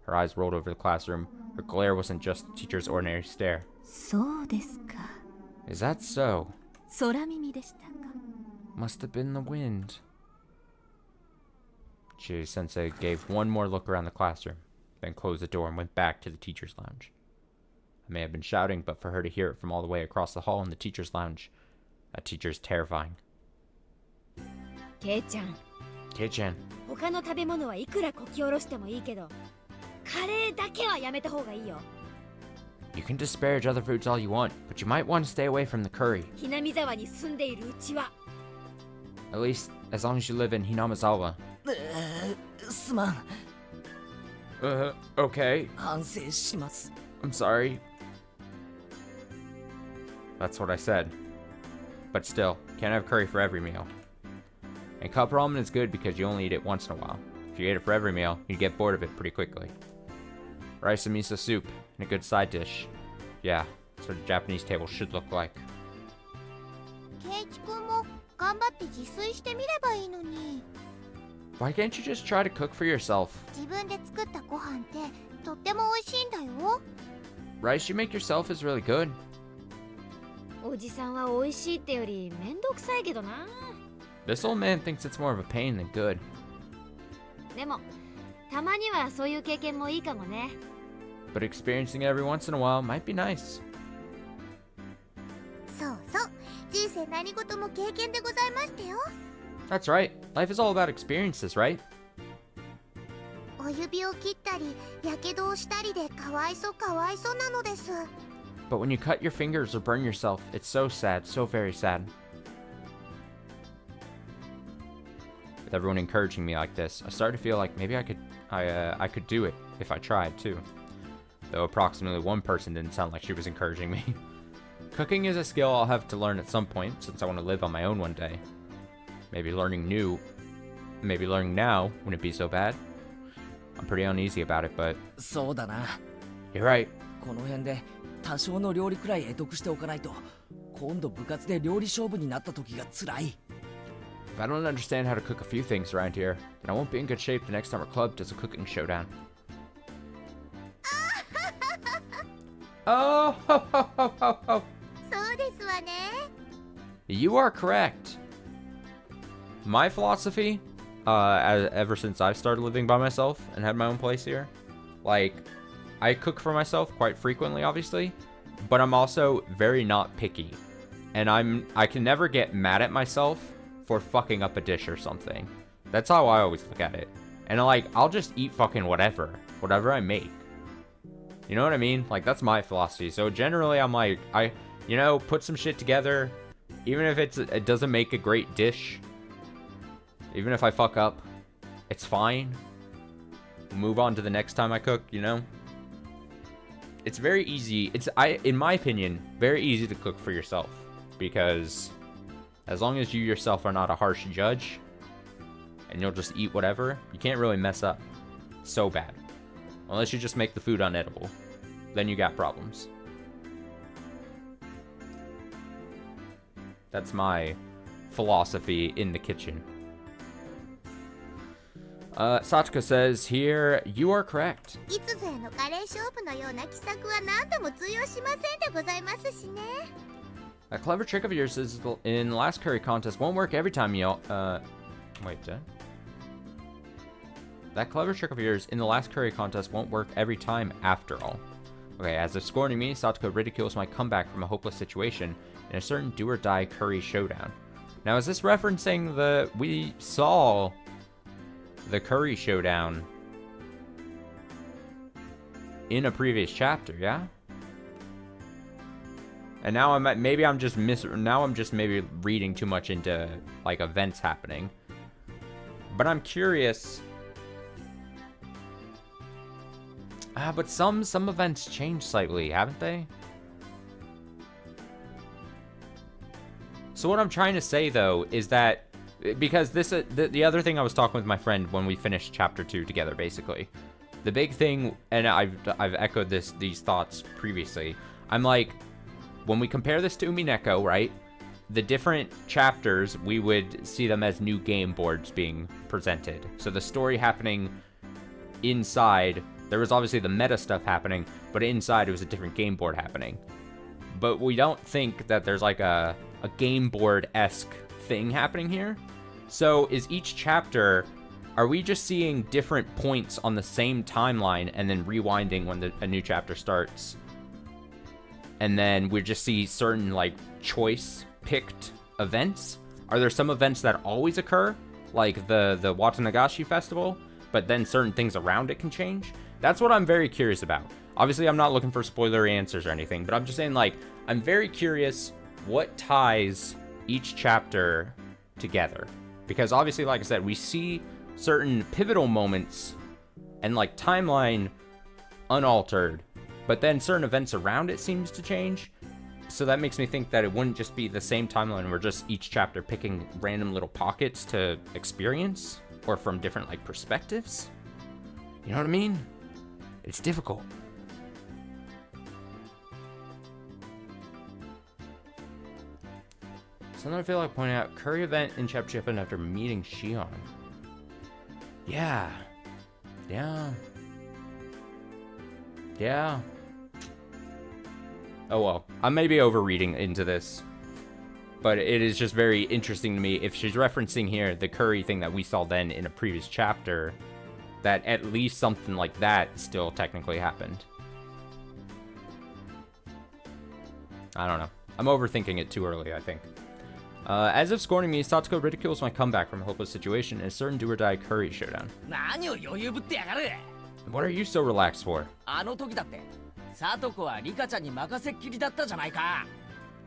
S1: Her eyes rolled over the classroom. Her glare wasn't just the teacher's ordinary stare.
S8: そうですか。
S1: Is that so?
S8: 空耳でしたか。
S1: Must have been the wind. Chie-sensei gave one more look around the classroom, then closed the door and went back to the teacher's lounge. I may have been shouting, but for her to hear it from all the way across the hall in the teacher's lounge, that teacher's terrifying.
S9: ケイちゃん
S1: Kei-chan,
S9: 他の食べ物はいくらこき下ろしてもいいけどカレーだけはやめた方がいいよ
S1: you can disparage other foods all you want, but you might want to stay away from the curry.
S9: ひなみ沢に住んでいるうちは
S1: At least, as long as you live in Hinamizawa.
S6: すまん
S1: Okay.
S6: 反省します
S1: I'm sorry. That's what I said. But still, can't have curry for every meal. And cup ramen is good because you only eat it once in a while. If you ate it for every meal, you'd get bored of it pretty quickly. Rice and miso soup, and a good side dish. Yeah, that's what a Japanese table should look like.
S7: 圭一くんも頑張って自炊してみればいいのに。
S1: Why can't you just try to cook for yourself?
S7: 自分で作ったご飯ってとっても美味しいんだよ。
S1: Rice you make yourself is really good.
S9: おじさんは美味しいってよりめんどくさいけどな
S1: This old man thinks it's more of a pain than good.
S9: でもたまにはそういう経験もいいかもね
S1: But experiencing it every once in a while might be nice.
S7: そうそう、人生何事も経験でございましたよ。
S1: That's right. Life is all about experiences, right?
S7: お指を切ったり、やけどをしたりでかわいそうなのです。
S1: But when you cut your fingers or burn yourself, it's so sad, so very sad. With everyone encouraging me like this, I started to feel like maybe I could do it if I tried too. Though approximately one person didn't sound like she was encouraging me. Cooking is a skill I'll have to learn at some point since I want to live on my own one day. Maybe learning now wouldn't be so bad. I'm pretty uneasy about it, but
S6: そうだな
S1: You're right.
S6: この辺で多少の料理くらい得得しておかないと今度部活で料理勝負になった時が辛い。
S1: If I don't understand how to cook a few things around here, then I won't be in good shape the next time our club does a cooking showdown. Oh, ho, ho, ho, ho, ho.
S7: そうですわね。
S1: You are correct. My philosophy, ever since I've started living by myself and had my own place here, like, I cook for myself quite frequently, obviously, but I'm also very not picky. And I can never get mad at myself for fucking up a dish or something. That's how I always look at it. And like, I'll just eat fucking whatever I make. You know what I mean? Like, that's my philosophy. So generally, I'm like, put some shit together, even if it doesn't make a great dish. Even if I fuck up, it's fine. Move on to the next time I cook, you know? It's very easy. In my opinion, very easy to cook for yourself. Because as long as you yourself are not a harsh judge, and you'll just eat whatever, you can't really mess up so bad. Unless you just make the food unedible. Then you got problems. That's my philosophy in the kitchen. Satsuka says here, you are correct.
S7: いつぞやのカレー勝負のような奇策は何度も通用しませんでございますしね。
S1: A clever trick of yours is in the last curry contest won't work every time you That clever trick of yours in the last curry contest won't work every time after all. Okay, as if scorning me, Satsuka ridicules my comeback from a hopeless situation in a certain do-or-die curry showdown. Now, is this referencing we saw the curry showdown in a previous chapter, yeah? And now I'm just maybe reading too much into like events happening. But I'm curious. But some events change slightly, haven't they? So what I'm trying to say though is that because the other thing I was talking with my friend when we finished chapter 2 together, basically, the big thing, and I've echoed these thoughts previously. I'm like, when we compare this to Umineko, right? The different chapters, we would see them as new game boards being presented. So the story happening inside, there was obviously the meta stuff happening, but inside it was a different game board happening. But we don't think that there's like a game board-esque thing happening here. So is each chapter, are we just seeing different points on the same timeline and then rewinding when a new chapter starts? And then we just see certain like choice-picked events? Are there some events that always occur, like the Watanagashi festival, but then certain things around it can change? That's what I'm very curious about. Obviously, I'm not looking for spoilery answers or anything, but I'm just saying, like, I'm very curious what ties each chapter together. Because obviously, like I said, we see certain pivotal moments and, like, timeline unaltered, but then certain events around it seems to change. So that makes me think that it wouldn't just be the same timeline, we're just each chapter picking random little pockets to experience, or from different, like, perspectives. You know what I mean? It's difficult. Something I feel like pointing out, curry event in chapter happened after meeting Shion. Yeah. Oh well, I may be overreading into this, but it is just very interesting to me if she's referencing here the curry thing that we saw then in a previous chapter, that at least something like that still technically happened. I don't know. I'm overthinking it too early, I think. As if scorning me, Satsuko ridicules my comeback from a hopeless situation in a certain do-or-die curry showdown. What are you so relaxed for?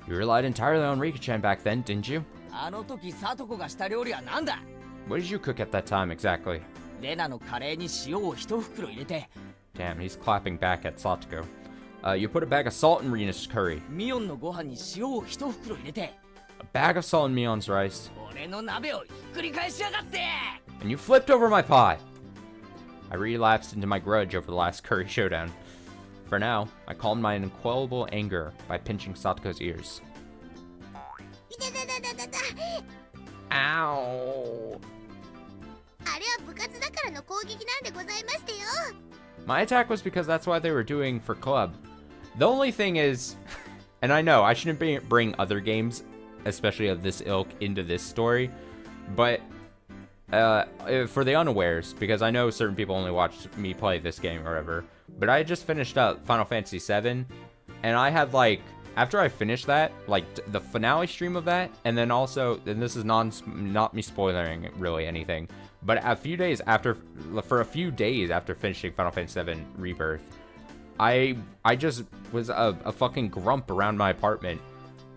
S1: You relied entirely on Rika-chan back then, didn't you? What did you cook at that time, exactly? Damn, he's clapping back at Satsuko. You put a bag of salt in Rina's curry. A bag of salt in Mion's rice. And you flipped over my pie. I relapsed into my grudge over the last curry showdown. For now, I calmed my unquellable anger by pinching Satoko's ears.
S7: いたたたたたた。
S1: Ow!
S7: あれは部活だからの攻撃なんでございましてよ。
S1: My attack was because that's what they were doing for club. The only thing is, and I know I shouldn't bring other games, especially of this ilk, into this story, but for the unawares, because I know certain people only watched me play this game or whatever, but I just finished up Final Fantasy VII, and I had like, after I finished that, like the finale stream of that, and then also, and this is not me spoiling really anything, but for a few days after finishing Final Fantasy VII Rebirth, I just was a fucking grump around my apartment,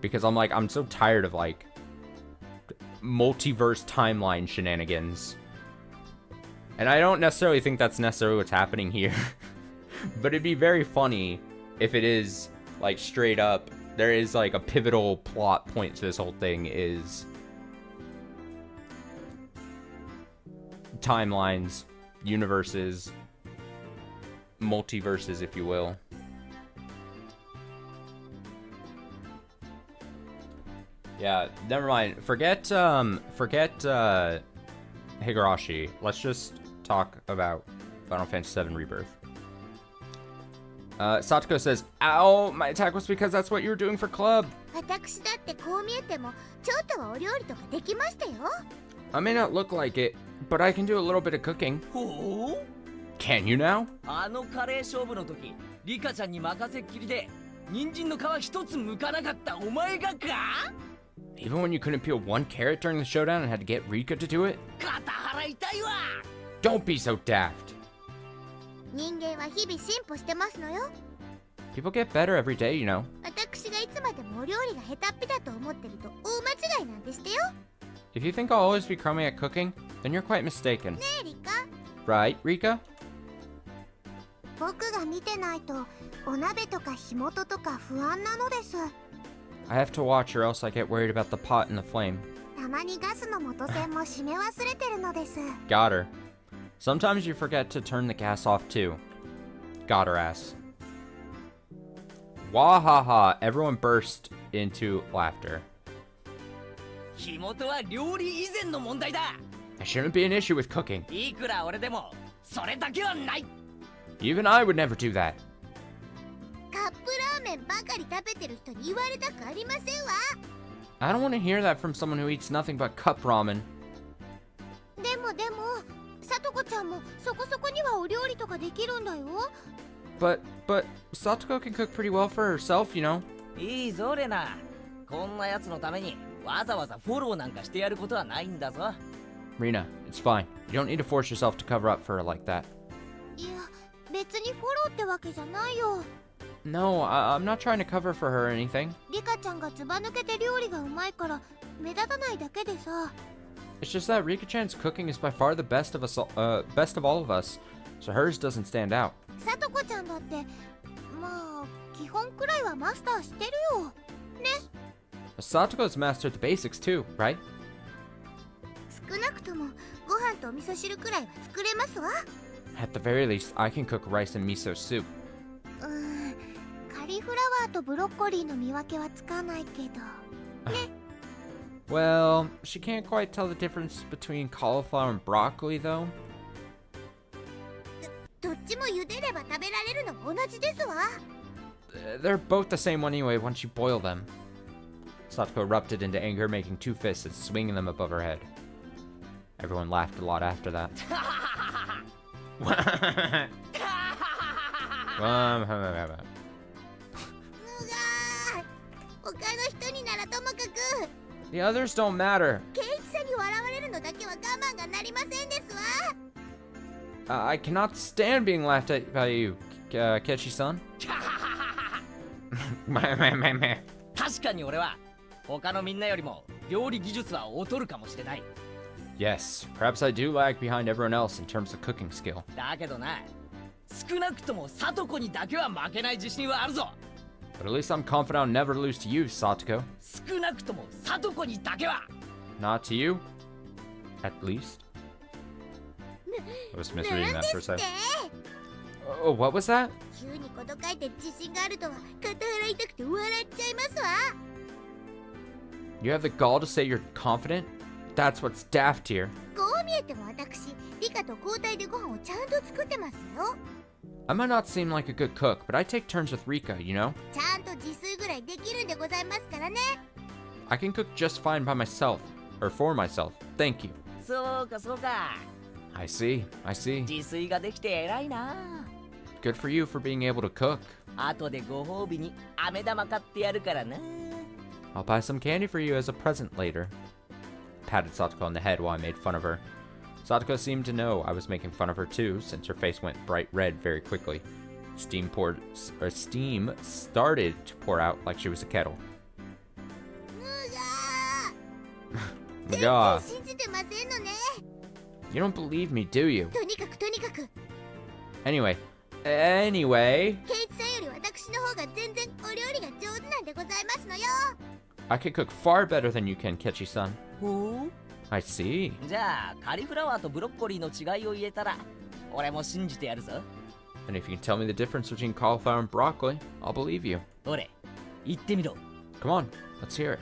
S1: because I'm so tired of like multiverse timeline shenanigans. And I don't necessarily think that's necessarily what's happening here. But it'd be very funny if it is like straight up, there is like a pivotal plot point to this whole thing is timelines, universes, multiverses, if you will. Yeah, never mind. Forget Higurashi. Let's just talk about Final Fantasy VII Rebirth. Satoko says, "Ow, my attack was because that's what you were doing for club."
S7: 私だってこう見えてもちょっとはお料理とかできましたよ。
S1: I may not look like it, but I can do a little bit of cooking.
S6: ほう
S1: Can you now?
S6: あのカレー勝負の時リカちゃんに任せっきりで人参の皮一つ剥かなかったお前がか
S1: Even when you couldn't peel one carrot during the showdown and had to get Rika to do it?
S6: 肩払いたいわ
S1: Don't be so daft.
S7: 人間は日々進歩してますのよ。
S1: People get better every day, you know.
S7: 私がいつまでもお料理が下手っぴだと思ってると大間違いなんですってよ。
S1: If you think I'll always be crummy at cooking, then you're quite mistaken.
S7: ねえリカ。
S1: Right, Rika?
S7: 僕が見てないとお鍋とか火元とか不安なのです。
S1: I have to watch or else I get worried about the pot and the flame.
S7: たまにガスの元栓も閉め忘れてるのです。
S1: Got her. Sometimes you forget to turn the gas off too. Got her ass. Wahaha, everyone burst into laughter.
S6: 火元は料理以前の問題だ
S1: There shouldn't be an issue with cooking.
S6: いくら俺でもそれだけはない
S1: Even I would never do that.
S7: カップラーメンばかり食べてる人に言われたくありませんわ。
S1: I don't want to hear that from someone who eats nothing but cup ramen.
S7: でもさとこちゃんもそこそこにはお料理とかできるんだよ。
S1: But Satoko can cook pretty well for herself, you know.
S6: いいぞレナこんなやつのためにわざわざフォローなんかしてやることはないんだぞ
S1: Rina, it's fine. You don't need to force yourself to cover up for her like that.
S7: いや別にフォローってわけじゃないよ。
S1: No, I'm not trying to cover for her or anything.
S7: リカちゃんがずば抜けて料理がうまいから目立たないだけでさ。
S1: It's just that Rika-chan's cooking is by far the best of all of us, so hers doesn't stand out.
S7: さとこちゃんだってまあ基本くらいはマスターしてるよ。ね。
S1: Satoko's mastered the basics too, right?
S7: 少なくともご飯とお味噌汁くらいは作れますわ。
S1: At the very least, I can cook rice and miso soup.
S7: カリフラワーとブロッコリーの見分けはつかないけど。ね。
S1: Well, she can't quite tell the difference between cauliflower and broccoli, though.
S7: どっちも茹でれば食べられるのも同じですわ。
S1: They're both the same one anyway once you boil them. Satoko erupted into anger, making two fists and swinging them above her head. Everyone laughed a lot after that.
S7: 他の人にならともかく
S1: The others don't matter.
S7: ケイチさんに笑われるのだけは我慢がなりませんですわ。
S1: I cannot stand being laughed at by you, Kechi-san.
S6: 確かに俺は他のみんなよりも料理技術は劣るかもしれない
S1: Yes, perhaps I do lag behind everyone else in terms of cooking skill.
S6: だけどな少なくともサトコにだけは負けない自信はあるぞ
S1: But at least I'm confident I'll never lose to you, Satoko.
S6: 少なくともサトコにだけは
S1: Not to you. At least. I was misreading that for a second. Oh, what was that?
S7: 急にこと書いて自信があるとは肩払いたくて笑っちゃいますわ。
S1: You have the gall to say you're confident? That's what's daft here.
S7: こう見えても私、リカと交代でご飯をちゃんと作ってますよ。
S1: I might not seem like a good cook, but I take turns with Rika, you know?
S7: ちゃんと自炊ぐらいできるんでございますからね。
S1: I can cook just fine by myself. Or for myself. Thank you.
S6: そうかそうか。
S1: I see. I see.
S6: 自炊ができて偉いな。
S1: Good for you for being able to cook.
S6: 後でご褒美に飴玉買ってやるからな。
S1: I'll buy some candy for you as a present later. Patted Satoko on the head while I made fun of her. Satoko seemed to know I was making fun of her too, since her face went bright red very quickly. Steam started to pour out like she was a kettle.
S7: 全
S1: God.
S7: 然信じてませんのね。
S1: You don't believe me, do you?
S7: とにかくとにかく、
S1: Anyway.
S7: ケイチさんより私の方が全然お料理が上手なんでございますのよ。
S1: I can cook far better than you can, Kechi-san.
S6: ほう。
S1: I see.
S6: じゃあカリフラワーとブロッコリーの違いを言えたら俺も信じてやるぞ。
S1: And if you can tell me the difference between cauliflower and broccoli, I'll believe you.
S6: ほれ、言ってみろ。
S1: Come on, let's hear it.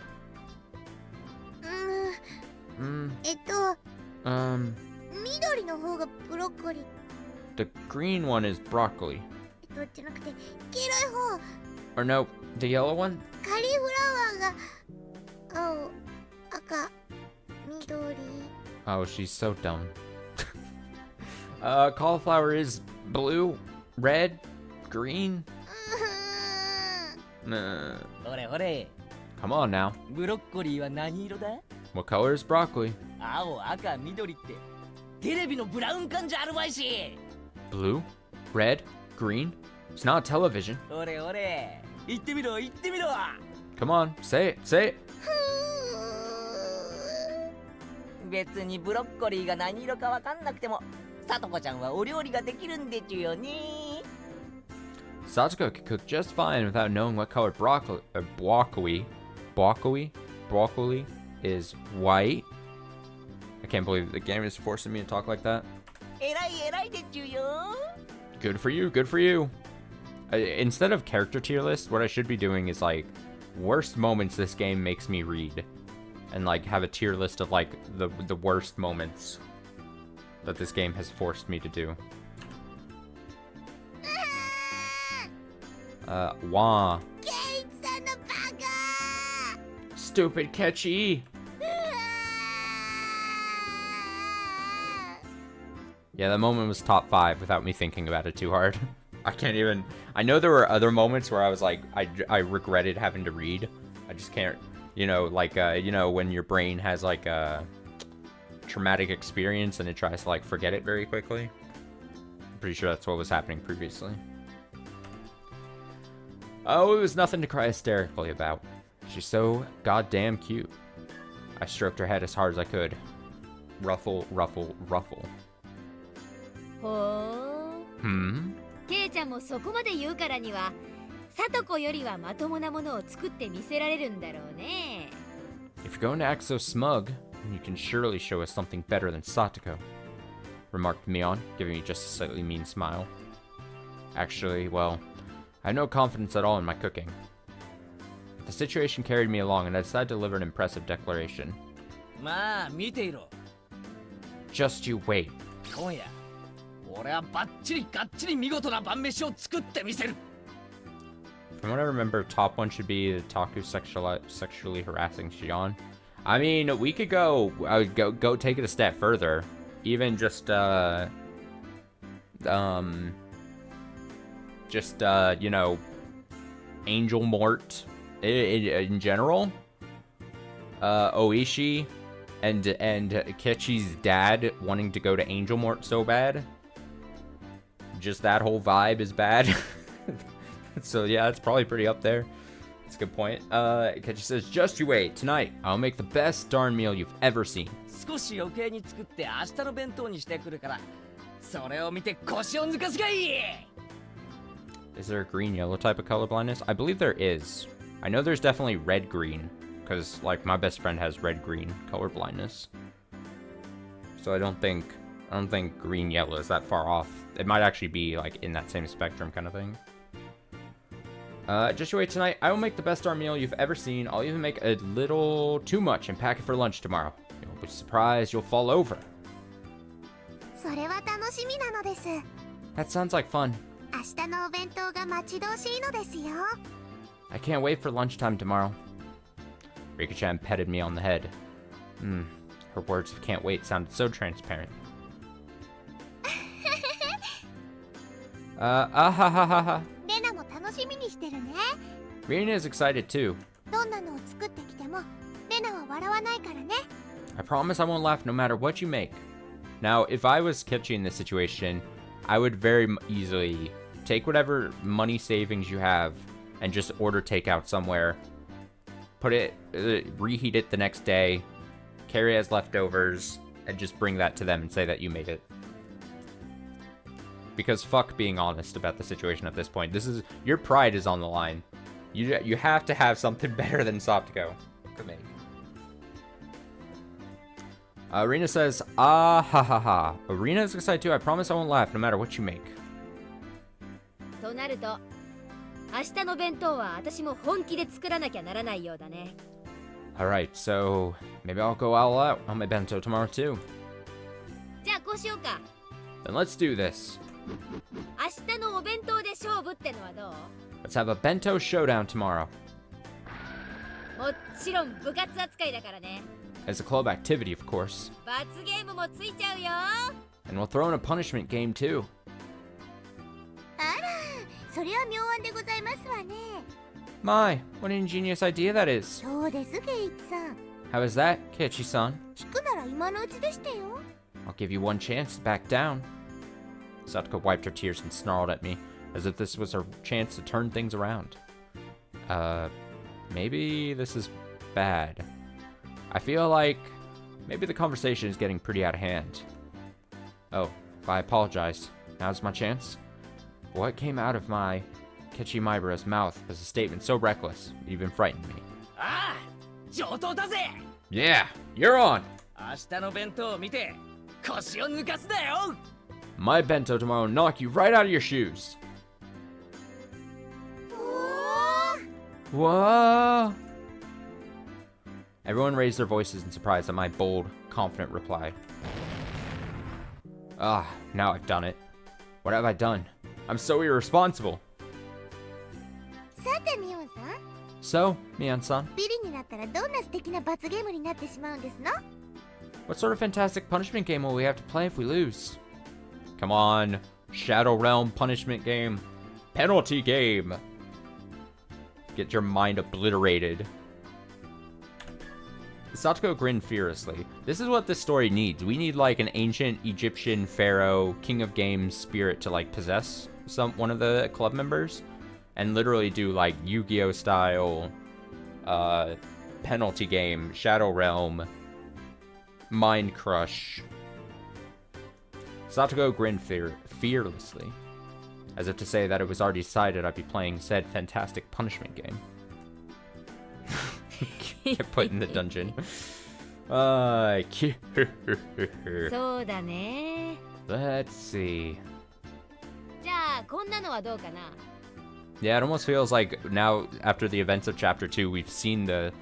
S7: 緑の方がブロッコリー。
S1: The green one is broccoli.
S7: じゃなくて黄色い方。
S1: Or no, the yellow one?
S7: カリフラワーが青、赤、緑。
S1: Oh, she's so dumb. Cauliflower is blue, red, green. Nah.
S6: ほれほれ、
S1: Come on now.
S6: ブロッコリーは何色だ？
S1: What color is broccoli?
S6: 青、赤、緑ってテレビのブラウン管じゃあるまいし。
S1: Blue, red, green. It's not television.
S6: ほれほれ、言ってみろ言ってみろ。
S1: Come on, say it, say it.
S6: 別にブロッコリーが何色かわかんなくてもさとこちゃんはお料理ができるんでちゅよね。
S1: Satoko can cook just fine without knowing what color broccoli is white. I can't believe the game is forcing me to talk like that.
S6: えらいえらいでちゅよ。
S1: Good for you, good for you. Instead of character tier list, what I should be doing is like worst moments this game makes me read, and like have a tier list of like the worst moments that this game has forced me to do. Wah.
S7: ケイチさんのバカ。
S1: Stupid Kechi. Yeah, that moment was top 5 without me thinking about it too hard. I can't even. I know there were other moments where I was like, I regretted having to read. I just can't, like, when your brain has like a traumatic experience and it tries to like forget it very quickly. I'm pretty sure that's what was happening previously. Oh, it was nothing to cry hysterically about. She's so goddamn cute. I stroked her head as hard as I could. Ruffle, ruffle, ruffle.
S9: ほう。
S1: Hmm?
S9: ケイちゃんもそこまで言うからにはサトコよりはまともなものを作ってみせられるんだろうね。
S1: If you're going to act so smug, then you can surely show us something better than Satoko, remarked Mion, giving me just a slightly mean smile. Actually, well, I had no confidence at all in my cooking. The situation carried me along, and I decided to deliver an impressive declaration.
S6: まあ見ていろ。
S1: Just you wait.
S6: 今夜俺はバッチリガッチリ見事な晩飯を作ってみせる。
S1: From what I remember, top 1 should be Taku sexually harassing Shion. I mean, we could go take it a step further. Even just Angel Mort in general. Oishi and Kechi's dad wanting to go to Angel Mort so bad. Just that whole vibe is bad. So yeah, it's probably pretty up there. That's a good point. Kechi says, just you wait. Tonight, I'll make the best darn meal you've ever seen.
S6: 少し余計に作って明日の弁当にしてくるからそれを見て腰を抜かすがいい。
S1: Is there a green-yellow type of color blindness? I believe there is. I know there's definitely red-green, because, like, my best friend has red-green color blindness. So I don't think I don't think green yellow is that far off. It might actually be like in that same spectrum kind of thing. Just you wait tonight. I will make the best star meal you've ever seen. I'll even make a little too much and pack it for lunch tomorrow. You'll be surprised you'll fall over.
S7: それは楽しみなのです。
S1: That sounds like fun.
S7: 明日のお弁当が待ち遠しいのですよ。
S1: I can't wait for lunchtime tomorrow. Rika-chan petted me on the head. Her words of can't wait sounded so transparent. Ha ha ha ha.
S7: レナも楽しみにしてるね。
S1: Rina is excited too.
S7: どんなのを作ってきても、レナは笑わないからね。
S1: I promise I won't laugh no matter what you make. Now, if I was Kichi in this situation, I would very easily take whatever money savings you have and just order takeout somewhere. Put it, reheat it the next day, carry it as leftovers, and just bring that to them and say that you made it. Because fuck being honest about the situation at this point. This is, your pride is on the line. You have to have something better than Satoko to make. Arena says, ah ha ha ha. Arena is excited too. I promise I won't laugh no matter what you make.
S9: となると、明日の弁当は私も本気で作らなきゃならないようだね。
S1: Alright, so maybe I'll go all out on my bento tomorrow too.
S9: じゃあこうしようか。
S1: Then let's do this.
S9: 明日のお弁当で勝負ってのはどう？
S1: Let's have a bento showdown tomorrow.
S9: もちろん部活扱いだからね。
S1: It's a club activity, of course.
S9: 罰ゲームもついちゃうよ。
S1: And we'll throw in a punishment game too.
S7: あら、それは妙案でございますわね。
S1: My, what an ingenious idea that is.
S7: そうです、ケイチさん。
S1: How is that, Kichi-san?
S7: 聞くなら今のうちでしてよ。
S1: I'll give you one chance to back down. Satoko wiped her tears and snarled at me, as if this was her chance to turn things around. Maybe this is bad. I feel like maybe the conversation is getting pretty out of hand. Oh, if I apologized, now's my chance? What came out of my Kichi Maibara's mouth was a statement so reckless, it even frightened me.
S6: ああ上等だぜ
S1: Yeah, you're on!
S6: 明日の弁当を見て腰を抜かすだよ
S1: My bento tomorrow will knock you right out of your shoes. Whoa! Everyone raised their voices in surprise at my bold, confident reply. Ah, now I've done it. What have I done? I'm so irresponsible.
S7: さて、ミオンさん。
S1: So, Mian-san,
S7: ビリになったらどんな素敵な罰ゲームになってしまうんですの？
S1: what sort of fantastic punishment game will we have to play if we lose? Come on, Shadow Realm punishment game. Penalty game. Get your mind obliterated. Satoko grinned furiously. This is what this story needs. We need like an ancient Egyptian pharaoh, king of games spirit to like possess one of the club members and literally do like Yu-Gi-Oh style penalty game, Shadow Realm, Mind Crush. Satoko grinned fearlessly, as if to say that it was already decided I'd be playing said fantastic punishment game. Get put in the dungeon.
S9: そうだね。
S1: Let's see.
S9: じゃあこんなのはどうかな。
S1: Yeah, it almost feels like now, after the events of Chapter 2, we've seen the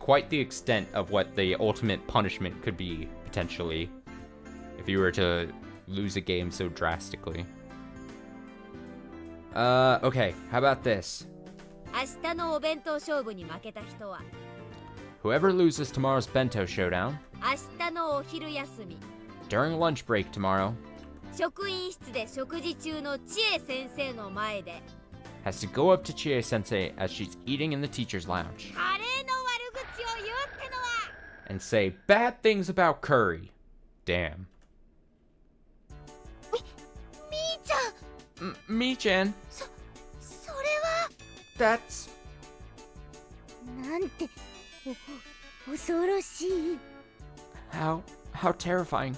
S1: quite the extent of what the ultimate punishment could be, potentially, if you were to lose a game so drastically. Okay, how about this?
S9: 明日のお弁当勝負に負けた人は
S1: Whoever loses tomorrow's bento showdown,
S9: 明日のお昼休み
S1: during lunch break tomorrow,
S9: 職員室で食事中の千恵先生の前で
S1: has to go up to Chie-sensei as she's eating in the teacher's lounge
S9: カレーの悪口を言うってのは
S1: and say bad things about curry. Damn.
S7: みーちゃん。
S1: Me-chan,
S7: それは。
S1: that's...
S7: なんて恐ろしい。
S1: How terrifying.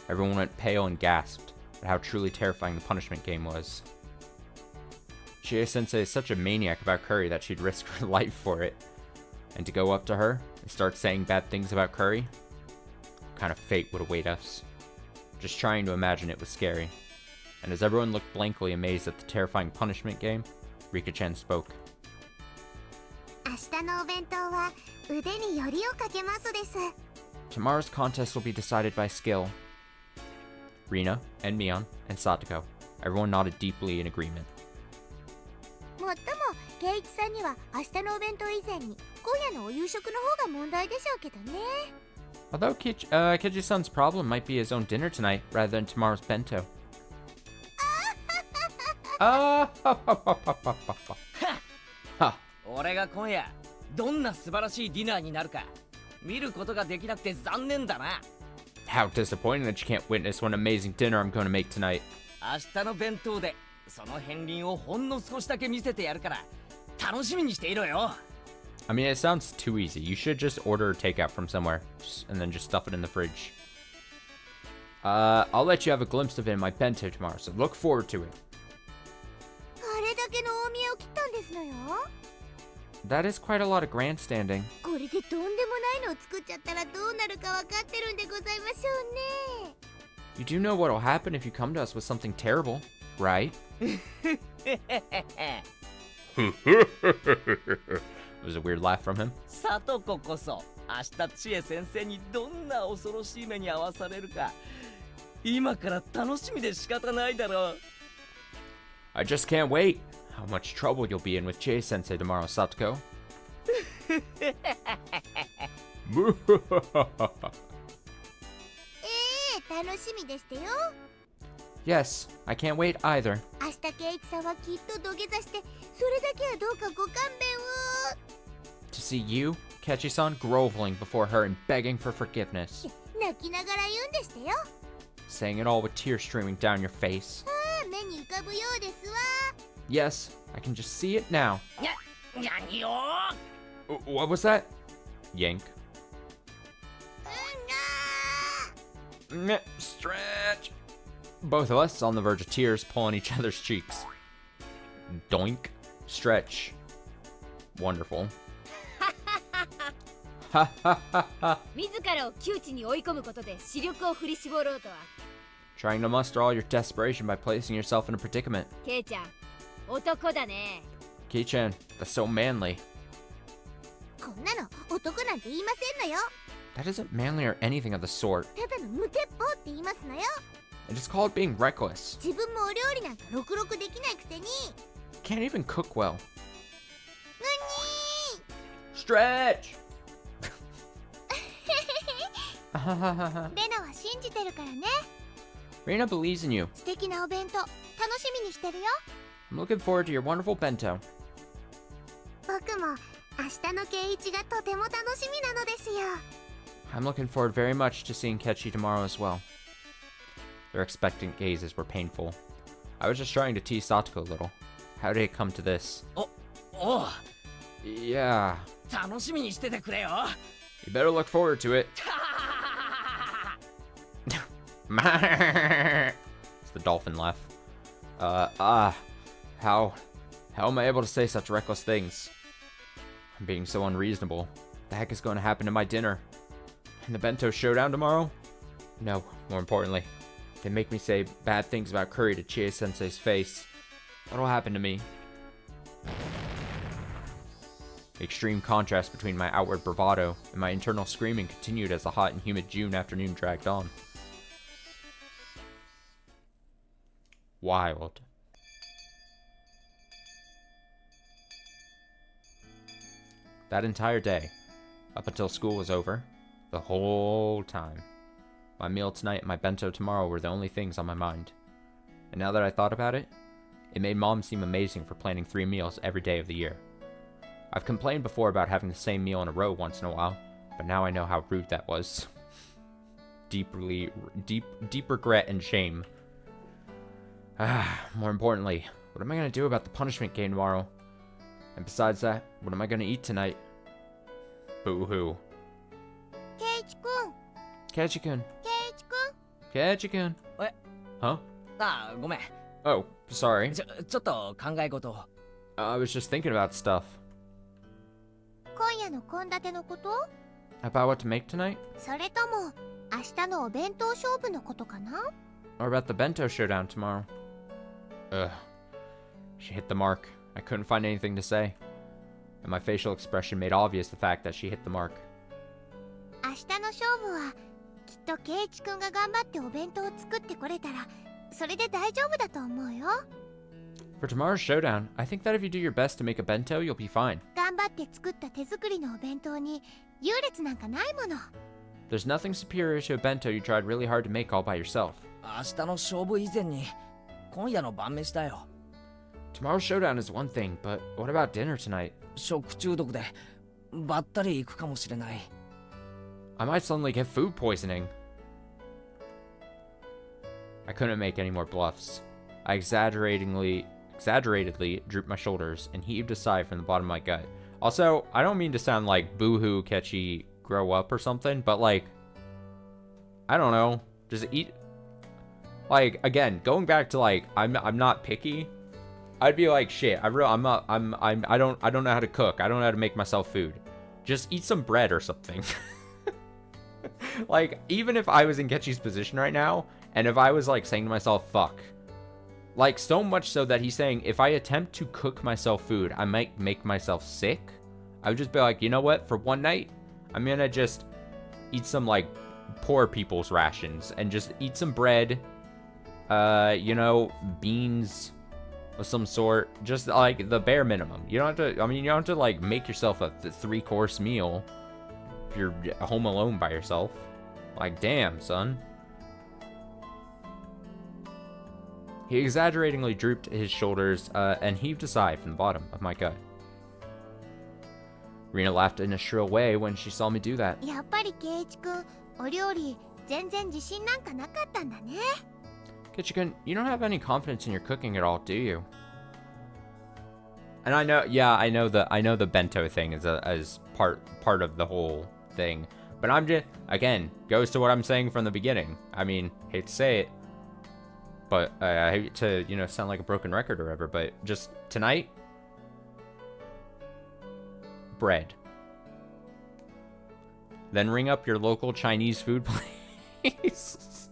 S1: Everyone went pale and gasped at how truly terrifying the punishment game was. Chie-sensei is such a maniac about curry that she'd risk her life for it. And to go up to her and start saying bad things about curry? What kind of fate would await us? just trying to imagine it was scary. And as everyone looked blankly amazed at the terrifying punishment game, Rika-chan spoke.
S7: 明日のお弁当は腕によりをかけますです。
S1: Tomorrow's contest will be decided by skill. Rina, and Mion, and Satoko. Everyone nodded deeply in agreement.
S7: もっとも圭一さんには明日のお弁当以前に今夜のお夕食の方が問題でしょうけどね。
S1: Although Keiji-san's problem might be his own dinner tonight rather than tomorrow's bento. Ha!
S6: 俺が今夜どんな素晴らしいディナーになるか見ることができなくて残念だな。
S1: How disappointing that you can't witness what an amazing dinner I'm going to make tonight.
S6: 明日の弁当でその片鱗をほんの少しだけ見せてやるから楽しみにしていろよ。
S1: I mean, it sounds too easy. You should just order takeout from somewhere, and then just stuff it in the fridge. I'll let you have a glimpse of it in my bento tomorrow, so look forward to it.
S7: あれだけの大見えを切ったんですのよ。
S1: That is quite a lot of grandstanding.
S7: これでとんでもないのを作っちゃったらどうなるかわかってるんでございましょうね。
S1: You do know what'll happen if you come to us with something terrible, right? It was a weird laugh from him.
S6: さとここそ明日千恵先生にどんな恐ろしい目に遭わされるか今から楽しみで仕方ないだろう。
S1: I just can't wait. How much trouble you'll be in with Chie-sensei tomorrow, Satoko.
S7: 楽しみでしたよ。
S1: Yes, I can't wait either.
S7: 明日圭一さんはきっと土下座してそれだけはどうかご勘弁を。
S1: To see you, Kechi-san, groveling before her and begging for forgiveness.
S7: 泣きながら言うんでしたよ。
S1: Saying it all with tears streaming down your face.
S7: 目に浮かぶようですわ。
S1: Yes, I can just see it now.
S6: 何を
S1: What was that? Yank. Meh, stretch. Both of us on the verge of tears, pulling each other's cheeks. Doink. Stretch. Wonderful.
S9: 自らを窮地に追い込むことで視力を振り絞ろうとは。
S1: Trying to muster all your desperation by placing yourself in a predicament.
S9: ケイちゃん、男だね。
S1: Kei-chan, that's so manly.
S7: こんなの男なんて言いませんのよ。
S1: That isn't manly or anything of the sort.
S7: ただの無鉄砲って言いますのよ。
S1: It is called being reckless.
S7: 自分もお料理なんかろくろくできないくせに。
S1: Can't even cook well.
S7: うに
S1: Stretch!
S7: ーレナは信じてるからね。
S1: Reina believes in you.
S7: 素敵なお弁当楽しみにしてるよ。
S1: I'm looking forward to your wonderful bento.
S7: 僕も明日の圭一がとても楽しみなのですよ。
S1: I'm looking forward very much to seeing Kechi tomorrow as well. Their expectant gazes were painful. I was just trying to tease Satoko a little. How did it come to this?
S6: おう
S1: Yeah.
S6: 楽しみにしててくれよ。
S1: You better look forward to it. It's the dolphin laugh. How am I able to say such reckless things? I'm being so unreasonable. The heck is going to happen to my dinner? In the bento showdown tomorrow? No, more importantly, if they make me say bad things about curry to Chie-sensei's face, what'll happen to me? The extreme contrast between my outward bravado and my internal screaming continued as the hot and humid June afternoon dragged on. Wild. That entire day, up until school was over, the whole time, my meal tonight and my bento tomorrow were the only things on my mind. And now that I thought about it, it made Mom seem amazing for planning 3 meals every day of the year. I've complained before about having the same meal in a row once in a while, but now I know how rude that was. Deep regret and shame. More importantly, what am I gonna do about the punishment game tomorrow? And besides that, what am I gonna eat tonight? Boo-hoo.
S7: 圭一くん、
S1: Kechi-kun.
S7: 圭一くん。
S1: Kechi-kun.
S6: What?
S1: Huh?
S6: ああごめん。
S1: Oh, sorry.
S6: ちょっと考え事を。
S1: I was just thinking about stuff.
S7: 今夜の献立のこと？
S1: About what to make tonight?
S7: それとも明日のお弁当勝負のことかな？
S1: Or about the Bento showdown tomorrow? Ugh. She hit the mark. I couldn't find anything to say. And my facial expression made obvious the fact that she hit the mark.
S7: 明日の勝負はきっと圭一くんが頑張ってお弁当を作ってこれたらそれで大丈夫だと思うよ。
S1: For tomorrow's showdown, I think that if you do your best to make a bento, you'll be fine.
S7: 頑張って作った手作りのお弁当に優劣なんかないもの。
S1: There's nothing superior to a bento you tried really hard to make all by yourself.
S6: 明日の勝負以前に今夜の晩飯だよ。
S1: Tomorrow's showdown is one thing, but what about dinner tonight?
S6: 食中毒でばったり行くかもしれない。
S1: I might suddenly get food poisoning. I couldn't make any more bluffs. I exaggeratedly drooped my shoulders and heaved a sigh from the bottom of my gut. Also, I don't mean to sound like boohoo catchy grow up or something, but like, I don't know, just eat. Like, again, going back to like, I'm not picky. I'd be like, shit, I don't know how to cook. I don't know how to make myself food. Just eat some bread or something. Like, even if I was in Ketchy's position right now, and if I was like saying to myself, fuck, like so much so that he's saying, if I attempt to cook myself food, I might make myself sick. I would just be like, you know what? For one night, I'm gonna just eat some like poor people's rations and just eat some bread, you know, beans of some sort, just like the bare minimum. You don't have to, I mean, you don't have to like make yourself a 3-course meal if you're home alone by yourself. Like, damn, son. He exaggeratingly drooped his shoulders and heaved a sigh from the bottom of my gut. Rena laughed in a shrill way when she saw me do that.
S7: やっぱり圭一くん、お料理全然自信なんかなかったんだね。
S1: Kitchikun, you don't have any confidence in your cooking at all, do you? And I know, yeah, I know the bento thing is part of the whole thing. But I'm just, again, goes to what I'm saying from the beginning. I mean, hate to say it, but I hate to, you know, sound like a broken record or whatever, but just tonight, bread. Then ring up your local Chinese food place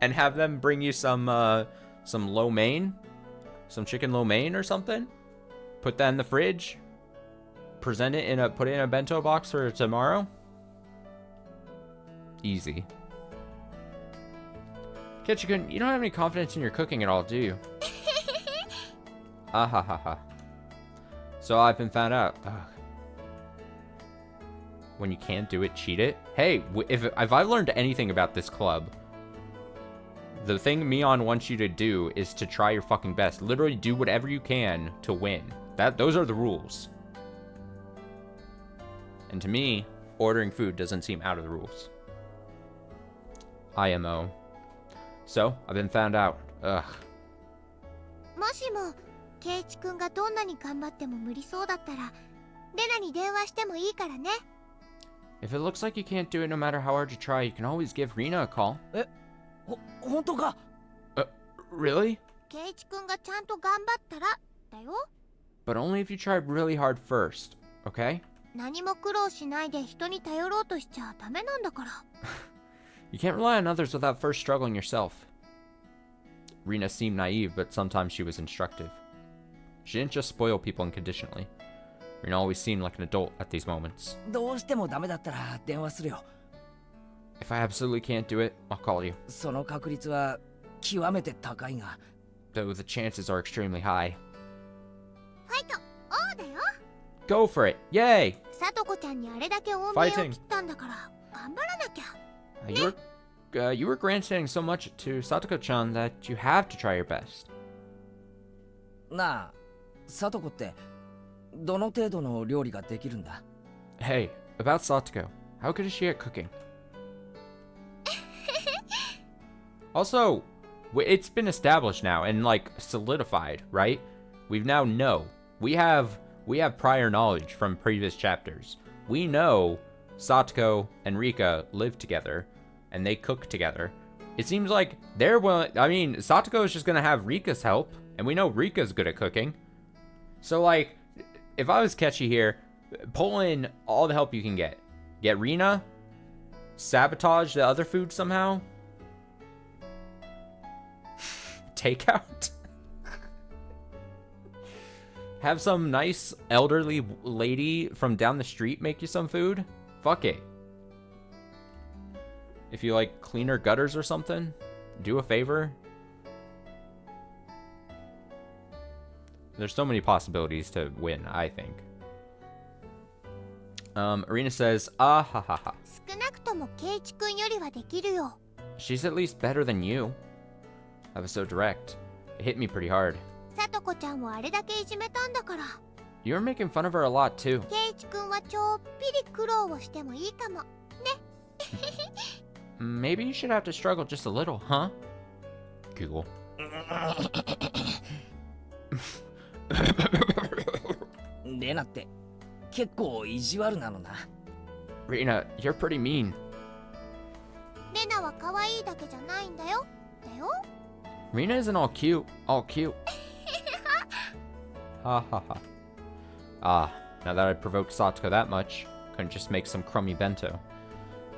S1: and have them bring you some lo mein, some chicken lo mein or something. Put that in the fridge. Put it in a bento box for tomorrow. Easy. Ketchikun, you don't have any confidence in your cooking at all, do you? Ah ha ha ha. So I've been found out. Ugh. When you can't do it, cheat it. Hey, if I've learned anything about this club, the thing Mion wants you to do is to try your fucking best. Literally do whatever you can to win. Those are the rules. And to me, ordering food doesn't seem out of the rules. IMO. So, I've been found out. Ugh.
S7: もしも圭一くんがどんなに頑張っても無理そうだったらレナに電話してもいいからね。
S1: If it looks like you can't do it no matter how hard you try, you can always give Rena a call.
S6: 本当か?
S1: Really?
S7: 圭一くんがちゃんと頑張ったらだよ。
S1: But only if you try really hard first, okay?
S7: 何も苦労しないで人に頼ろうとしちゃダメなんだから。
S1: You can't rely on others without first struggling yourself. Rena seemed naive, but sometimes she was instructive. She didn't just spoil people unconditionally. Rena always seemed like an adult at these moments.
S6: どうしてもダメだったら電話するよ。
S1: If I absolutely can't do it, I'll call you.
S6: その確率は極めて高いが。
S1: Though the chances are extremely high.
S7: ファイト、おうだよ。
S1: Go for it! Yay!
S7: さとこちゃんにあれだけ恩命を切ったんだから頑張らなきゃ。
S1: You were grandstanding so much to Satoko-chan that you have to try your best.
S6: なあ、さとこってどの程度の料理ができるんだ?
S1: Hey, about Satoko, how good is she at cooking? Also, it's been established now and like solidified, right? We now know. We have prior knowledge from previous chapters. We know Satoko and Rika live together and they cook together. It seems like they're willing. I mean, Satoko is just gonna have Rika's help, and we know Rika's good at cooking. So like, if I was Ketchy here, pull in all the help you can get. Get Rena, Sabotage the other food somehow? Takeout? Have some nice elderly lady from down the street make you some food? Fuck it. If you like clean her gutters or something, do a favor. There's so many possibilities to win, I think. Arena says, ah ha ha ha.
S7: 少なくともケイチ君よりはできるよ。
S1: She's at least better than you. I was so direct. It hit me pretty hard.
S7: さとこちゃんをあれだけいじめたんだから。
S1: You were making fun of her a lot too.
S7: ケイチ君はちょっぴり苦労をしてもいいかも。ね。
S1: Maybe you should have to struggle just a little, huh? Google.
S6: レナって結構意地悪なのな。
S1: Rena, you're pretty mean.
S7: レナは可愛いだけじゃないんだよ。だよ。
S1: Rena isn't all cute. All cute. Ha ha ha. Ah, now that I provoked Satoko that much, couldn't just make some crummy bento.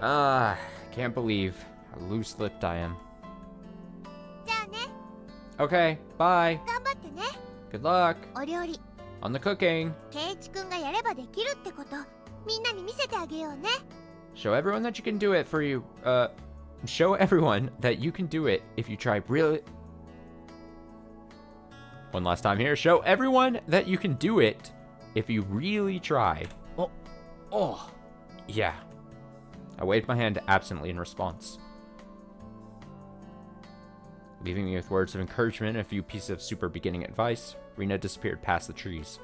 S1: Ah, can't believe how loose-lipped I am.
S7: じゃあね。
S1: Okay, bye.
S7: 頑張ってね。
S1: Good luck
S7: お料理、
S1: on the cooking.
S7: ケイチ君がやればできるってこと、みんなに見せてあげようね。
S1: Show everyone that you can do it for you. Show everyone that you can do it if you try really. One last time here. Show everyone that you can do it if you really try.
S6: Oh.
S1: Yeah. I waved my hand absently in response. Leaving me with words of encouragement and a few pieces of super beginning advice, Rena disappeared past the trees.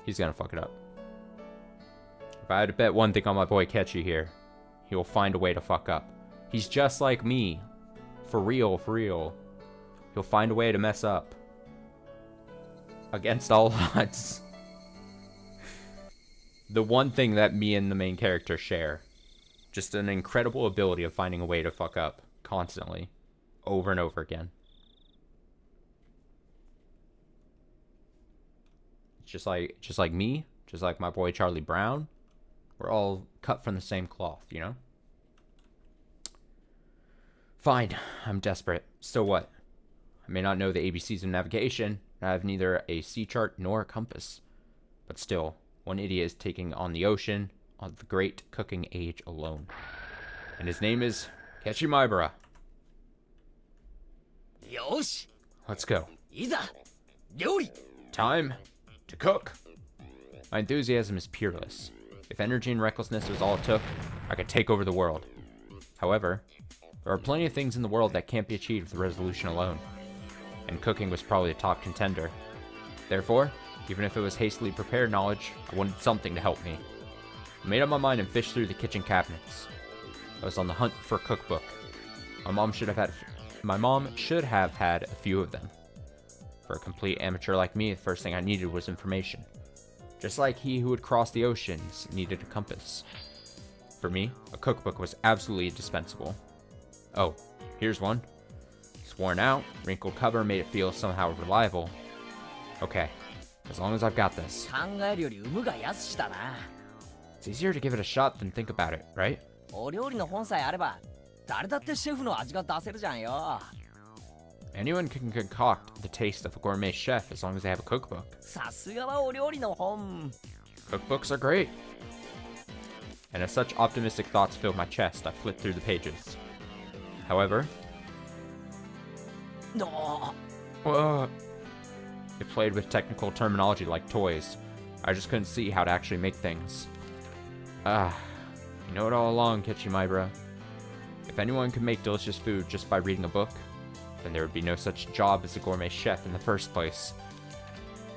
S1: He's gonna fuck it up. If I had to bet one thing on my boy Ketchy here, he will find a way to fuck up. He's just like me. For real, for real. He'll find a way to mess up. Against all odds. The one thing that me and the main character share. Just an incredible ability of finding a way to fuck up. Constantly. Over and over again. Just like me. Just like my boy Charlie Brown. We're all cut from the same cloth, you know? Fine. I'm desperate. So what? I may not know the ABCs of navigation. I have neither a sea chart nor a compass. But still, one idiot is taking on the ocean on the great cooking age alone. And his name is Kechi Maibara.
S6: よし、
S1: Let's go.
S6: いざ料理。
S1: Time to cook. My enthusiasm is peerless. If energy and recklessness was all it took, I could take over the world. However, there are plenty of things in the world that can't be achieved with resolution alone. And cooking was probably a top contender. Therefore, even if it was hastily prepared knowledge, I wanted something to help me. I made up my mind and fished through the kitchen cabinets. I was on the hunt for a cookbook. My mom should have had a few of them. For a complete amateur like me, the first thing I needed was information. Just like he who would cross the oceans needed a compass. For me, a cookbook was absolutely indispensable. Oh, here's one. It's worn out, wrinkled cover made it feel somehow reliable. Okay, as long as I've got this.
S6: 考えるより産むが安しだな。
S1: It's easier to give it a shot than think about it, right?
S6: お料理の本さえあれば、誰だってシェフの味が出せるじゃんよ。
S1: Anyone can concoct the taste of a gourmet chef as long as they have a cookbook.
S6: さすがはお料理の本。
S1: Cookbooks are great. And as such optimistic thoughts filled my chest, I flipped through the pages. However,
S6: No.
S1: It played with technical terminology like toys. I just couldn't see how to actually make things. You know it all along, Kechi Maibara. If anyone could make delicious food just by reading a book, then there would be no such job as a gourmet chef in the first place.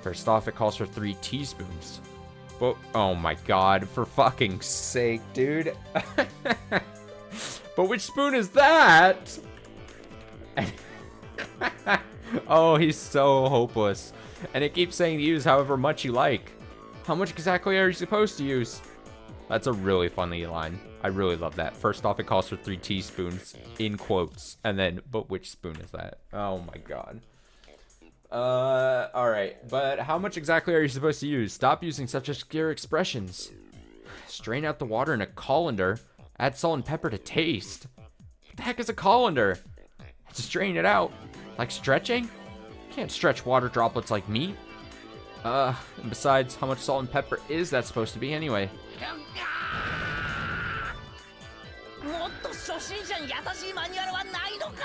S1: First off, it calls for 3 teaspoons. But, oh my god, for fucking sake, dude. But which spoon is that? Oh, he's so hopeless. And it keeps saying to use however much you like. How much exactly are you supposed to use? That's a really funny line. I really love that. First off, it calls for 3 teaspoons, in quotes. And then, but which spoon is that? Oh my god. Alright. But how much exactly are you supposed to use? Stop using such obscure expressions. Strain out the water in a colander. Add salt and pepper to taste. What the heck is a colander? To strain it out. Like stretching? Can't stretch water droplets like meat. And besides, how much salt and pepper is that supposed to be anyway?
S6: もっと初心者に優しいマニュアルはないのか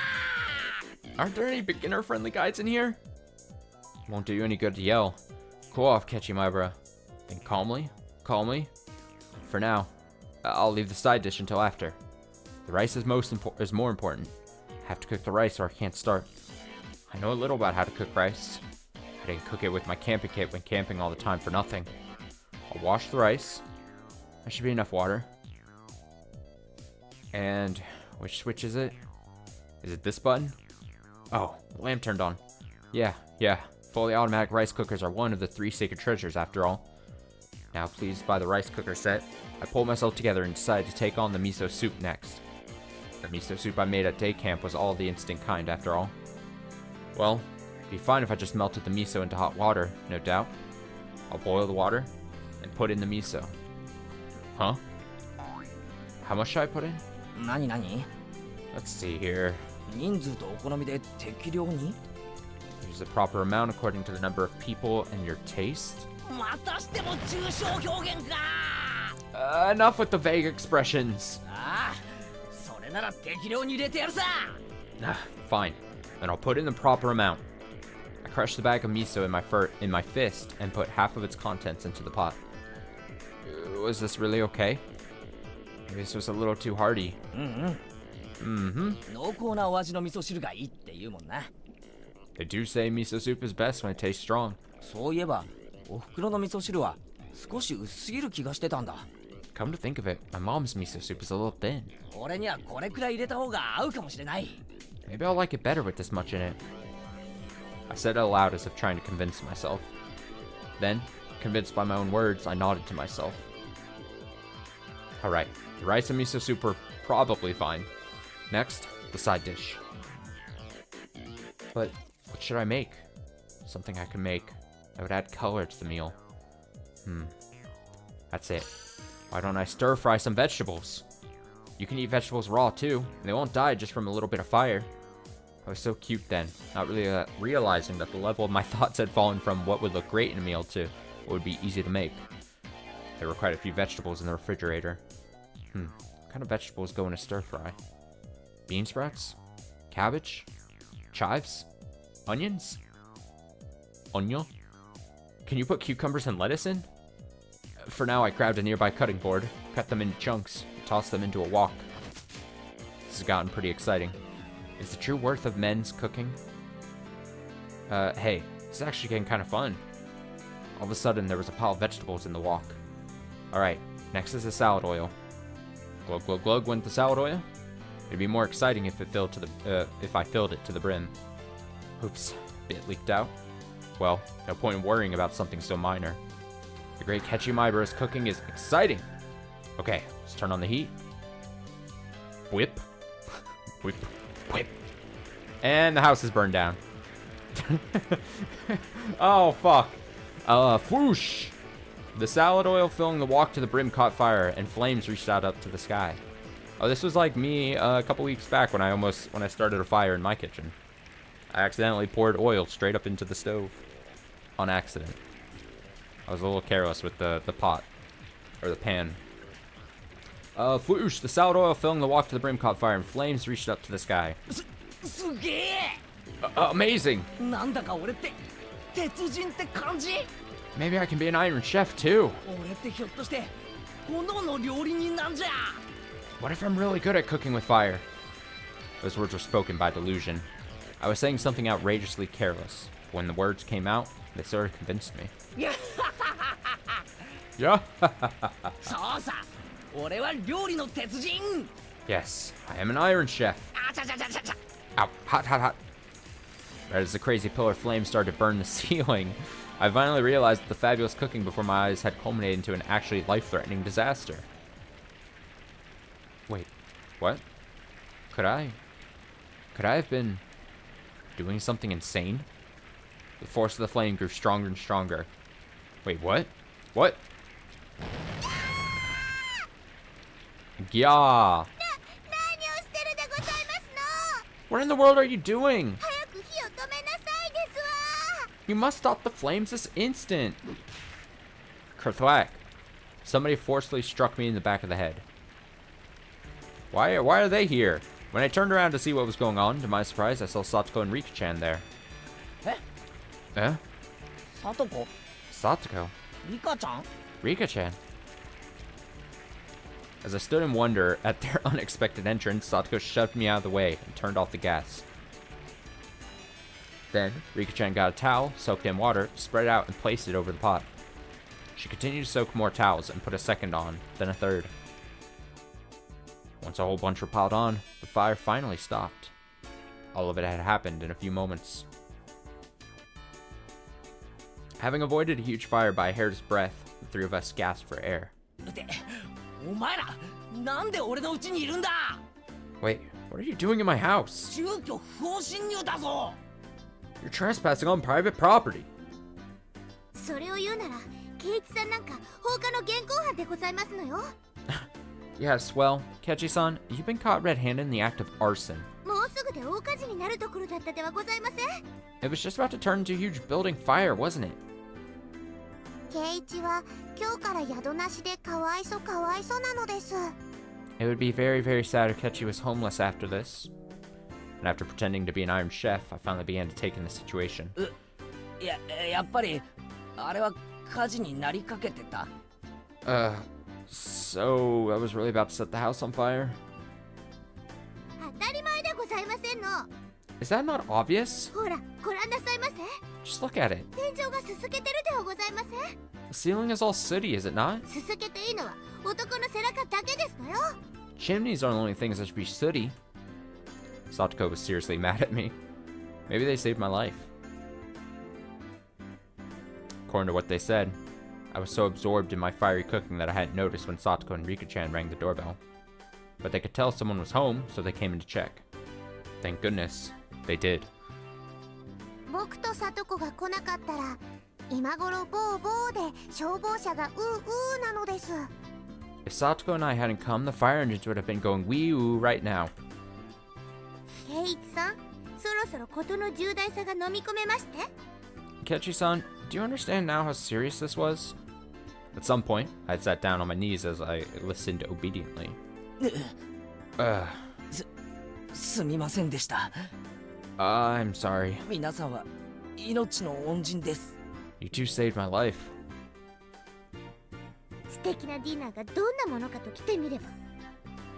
S1: Aren't there any beginner-friendly guides in here? Won't do you any good to yell. Cool off, Ketchimibra. Think calmly. Calmly. For now, I'll leave the side dish until after. The rice is more important. I have to cook the rice or I can't start. I know a little about how to cook rice. I didn't cook it with my camping kit when camping all the time for nothing. I'll wash the rice. That should be enough water. And which switch is it? Is it this button? Oh, the lamp turned on. Yeah. Fully automatic rice cookers are one of the 3 sacred treasures after all. Now pleased by the rice cooker set, I pulled myself together and decided to take on the miso soup next. The miso soup I made at day camp was all the instant kind after all. Well, it'd be fine if I just melted the miso into hot water, no doubt. I'll boil the water and put in the miso. Huh? How much should I put in?
S6: 何何
S1: Let's see here.
S6: 人数とお好みで適量に
S1: Use the proper amount according to the number of people and your taste.
S6: またしても抽象表現か
S1: Enough with the vague expressions.
S6: ああそれなら適量に入れてやるさ
S1: Fine. Then I'll put in the proper amount. I crushed the bag of miso in my fist and put half of its contents into the pot. Was this really okay? Maybe this was a little too hearty.
S6: 濃厚なお味の味噌汁がいいって言うもんな
S1: They do say miso soup is best when it tastes strong.
S6: そういえばお袋の味噌汁は少し薄すぎる気がしてたんだ
S1: Come to think of it, my mom's miso soup is a little thin.
S6: 俺にはこれくらい入れた方が合うかもしれない
S1: Maybe I'll like it better with this much in it. I said it aloud as if trying to convince myself. Then, convinced by my own words, I nodded to myself. Alright, the rice and miso soup are probably fine. Next, the side dish. But what should I make? Something I can make that would add color to the meal. That's it. Why don't I stir fry some vegetables? You can eat vegetables raw too, and they won't die just from a little bit of fire. I was so cute then, not really realizing that the level of my thoughts had fallen from what would look great in a meal to what would be easy to make. There were quite a few vegetables in the refrigerator. What kind of vegetables go in a stir fry? Bean sprouts? Cabbage? Chives? Onions? Onion? Can you put cucumbers and lettuce in? For now, I grabbed a nearby cutting board, cut them into chunks, and tossed them into a wok. This has gotten pretty exciting. Is the true worth of men's cooking? Hey, this is actually getting kind of fun. All of a sudden, there was a pile of vegetables in the wok. Alright, next is the salad oil. Glug glug glug went the salad oil. It'd be more exciting if if I filled it to the brim. Oops, a bit leaked out. Well, no point in worrying about something so minor. The great Ketchimibura's cooking is exciting! Okay, let's turn on the heat. Whip. Whip. Whip. And the house is burned down. Oh, fuck. Whoosh! The salad oil filling the wok to the brim caught fire, and flames reached out up to the sky. Oh, this was like me a couple weeks back when I started a fire in my kitchen. I accidentally poured oil straight up into the stove. On accident. I was a little careless with the pot. Or the pan. Whoosh! The salad oil filling the wok to the brim caught fire, and flames reached up to the sky.
S6: すげえ
S1: Amazing!
S6: なんだか俺って鉄人って感じ
S1: Maybe I can be an Iron Chef too.
S6: 俺ってひょっとして炎の料理人なんじゃ
S1: What if I'm really good at cooking with fire? Those words were spoken by delusion. I was saying something outrageously careless. But when the words came out, they sort of convinced me. Yeah.
S6: そうさ俺は料理の鉄人
S1: Yes, I am an Iron Chef.
S6: あちゃちゃちゃちゃちゃ
S1: Ow, hot, hot, hot. Right as the crazy pillar flame started to burn the ceiling, I finally realized that the fabulous cooking before my eyes had culminated into an actually life-threatening disaster. Wait, what? Could I have been doing something insane? The force of the flame grew stronger and stronger. Wait, what? What? Yeah.
S7: 何をしてるでございますの。
S1: What in the world are you doing?
S7: 早く火を止めなさいですわ。
S1: You must stop the flames this instant. Kerthwack. Somebody forcefully struck me in the back of the head. Why are they here? When I turned around to see what was going on, to my surprise, I saw Satoko and Rika-chan there. Eh?
S6: サトコ
S1: Satoko?
S6: リカちゃん
S1: Rika-chan. As I stood in wonder at their unexpected entrance, Satoko shoved me out of the way and turned off the gas. Then, Rika-chan got a towel, soaked it in water, spread it out, and placed it over the pot. She continued to soak more towels and put a second on, then a third. Once a whole bunch were piled on, the fire finally stopped. All of it had happened in a few moments. Having avoided a huge fire by a hair's breadth, the three of us gasped for air.
S6: ってお前らなんで俺の家にいるんだ
S1: Wait, what are you doing in my house?
S6: 住居不法侵入だぞ
S1: You're trespassing on private property.
S7: それを言うなら、ケイチさんなんか放火の現行犯でございますのよ。
S1: Yes, well, Kechi-san, you've been caught red-handed in the act of arson.
S7: もうすぐで大火事になるところだったではございません。
S1: It was just about to turn into a huge building fire, wasn't it?
S7: ケイチは今日から宿なしでかわいそなのです。
S1: It would be very, very sad if Kechi was homeless after this. And after pretending to be an Iron Chef, I finally began to take in the situation.
S6: やっぱりあれは火事になりかけてた
S1: So I was really about to set the house on fire?
S7: 当たり前でございませんの。
S1: Is that not obvious?
S7: ほら、ご覧なさいませ。
S1: Just look at it.
S7: 天井がすすけてるではございません。
S1: The ceiling is all sooty, is it not?
S7: すすけていいのは男の背中だけですのよ。
S1: Chimneys are the only things that should be sooty. Satoko was seriously mad at me. Maybe they saved my life. According to what they said, I was so absorbed in my fiery cooking that I hadn't noticed when Satoko and Rika-chan rang the doorbell. But they could tell someone was home, so they came in to check. Thank goodness, they did.
S7: 僕とサトコが来なかったら、今頃ボーボーで消防車がなのです。
S1: If Satoko and I hadn't come, the fire engines would have been going wee-oo right now.
S7: ケイチさん、そろそろ事の重大さが飲み込めまして。
S1: Kechi-san, do you understand now how serious this was? At some point, I sat down on my knees as I listened obediently.
S6: すみませんでした
S1: I'm sorry.
S6: 皆さんは命の恩人です
S1: You two saved my life.
S7: 素敵なディナーがどんなものかと来てみれば、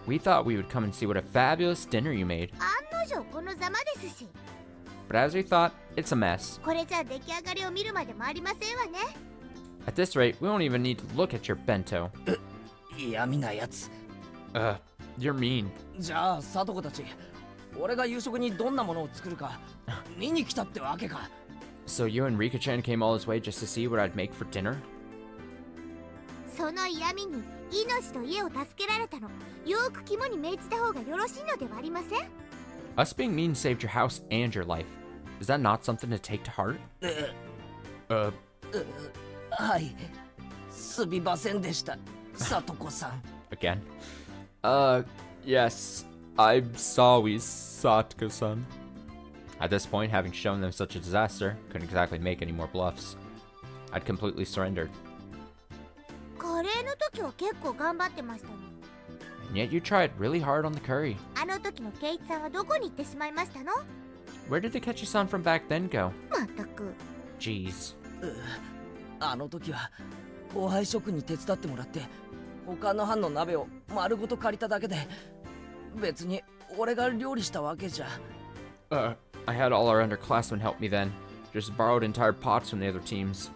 S1: We thought we would come and see what a fabulous dinner you made.
S7: 案の定このざまですし、
S1: But as we thought, it's a mess.
S7: これじゃ出来上がりを見るまでもありませんわね。
S1: At this rate, we won't even need to look at your bento.
S6: 嫌味なやつ
S1: You're mean.
S6: じゃあサトコたち俺が夕食にどんなものを作るか見に来たってわけか
S1: So you and Rika-chan came all this way just to see what I'd make for dinner?
S7: その嫌味に命と家を助けられたの、よく肝に銘じた方がよろしいのではありません？
S1: Us being mean saved your house and your life. Is that not something to take to heart?
S6: はいすみませんでしたサトコさん
S1: Again. Yes. I'm sorry, Satoko-san. At this point, having shown them such a disaster, couldn't exactly make any more bluffs. I'd completely surrendered.
S7: カレーの時は結構頑張ってましたの。
S1: And yet you tried really hard on the curry.
S7: あの時のケイチさんはどこに行ってしまいましたの？
S1: Where did the Kechi-san from back then go?
S7: まったく。
S1: Jeez.
S6: あの時は後輩職に手伝ってもらって他の班の鍋を丸ごと借りただけで別に俺が料理したわけじゃ
S1: I had all our underclassmen help me then. Just borrowed entire pots from the other teams.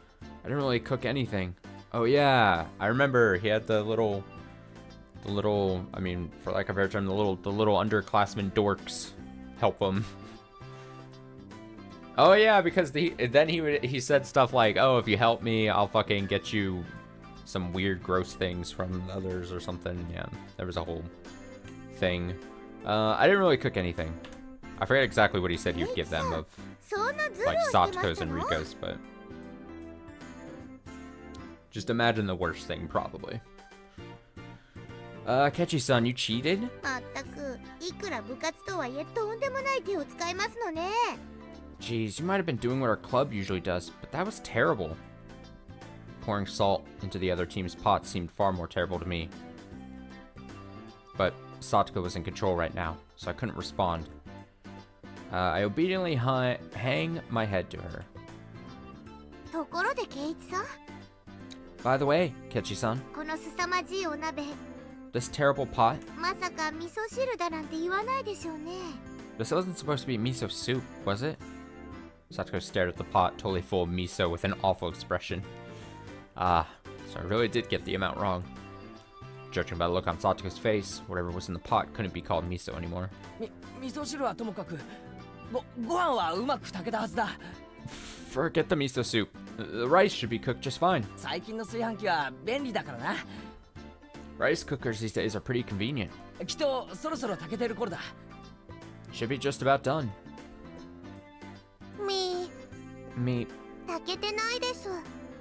S1: I didn't really cook anything. Oh yeah, I remember he had the little, I mean, for lack of a better term, the little underclassmen dorks help him. Oh yeah, because he said stuff like, oh, if you help me, I'll fucking get you some weird gross things from others or something. Yeah, there was a whole thing. I didn't really cook anything. I forget exactly what he said he would give them of.
S7: そんなズル
S1: like
S7: をしてまし
S1: Satoko's
S7: た
S1: and
S7: の？
S1: Riko's, but just imagine the worst thing, probably. Kechi-san, you cheated?
S7: まったくいくら部活とはいえとんでもない手を使いますのね。
S1: Jeez, you might have been doing what our club usually does, but that was terrible. Pouring salt into the other team's pot seemed far more terrible to me. But Satoko was in control right now, so I couldn't respond. I obediently hang my head to her.
S7: ところで圭一さん、
S1: By the way, Kechi-san,
S7: この凄まじいお鍋、
S1: this terrible pot,
S7: まさか味噌汁だなんて言わないでしょうね。
S1: this wasn't supposed to be miso soup, was it? Satoko stared at the pot, totally full of miso with an awful expression. Ah, so I really did get the amount wrong. Judging by the look on Satoko's face, whatever was in the pot couldn't be called miso anymore.
S6: 味噌汁はともかく、ご飯はうまく炊けたはずだ。
S1: Forget the miso soup. The rice should be cooked just fine.
S6: 最近の炊飯器は便利だからな。
S1: Rice cookers these days are pretty convenient.
S6: きっとそろそろ炊けてる頃だ。
S1: Should be just about done.
S7: み
S1: Meat,
S7: 炊けてないです。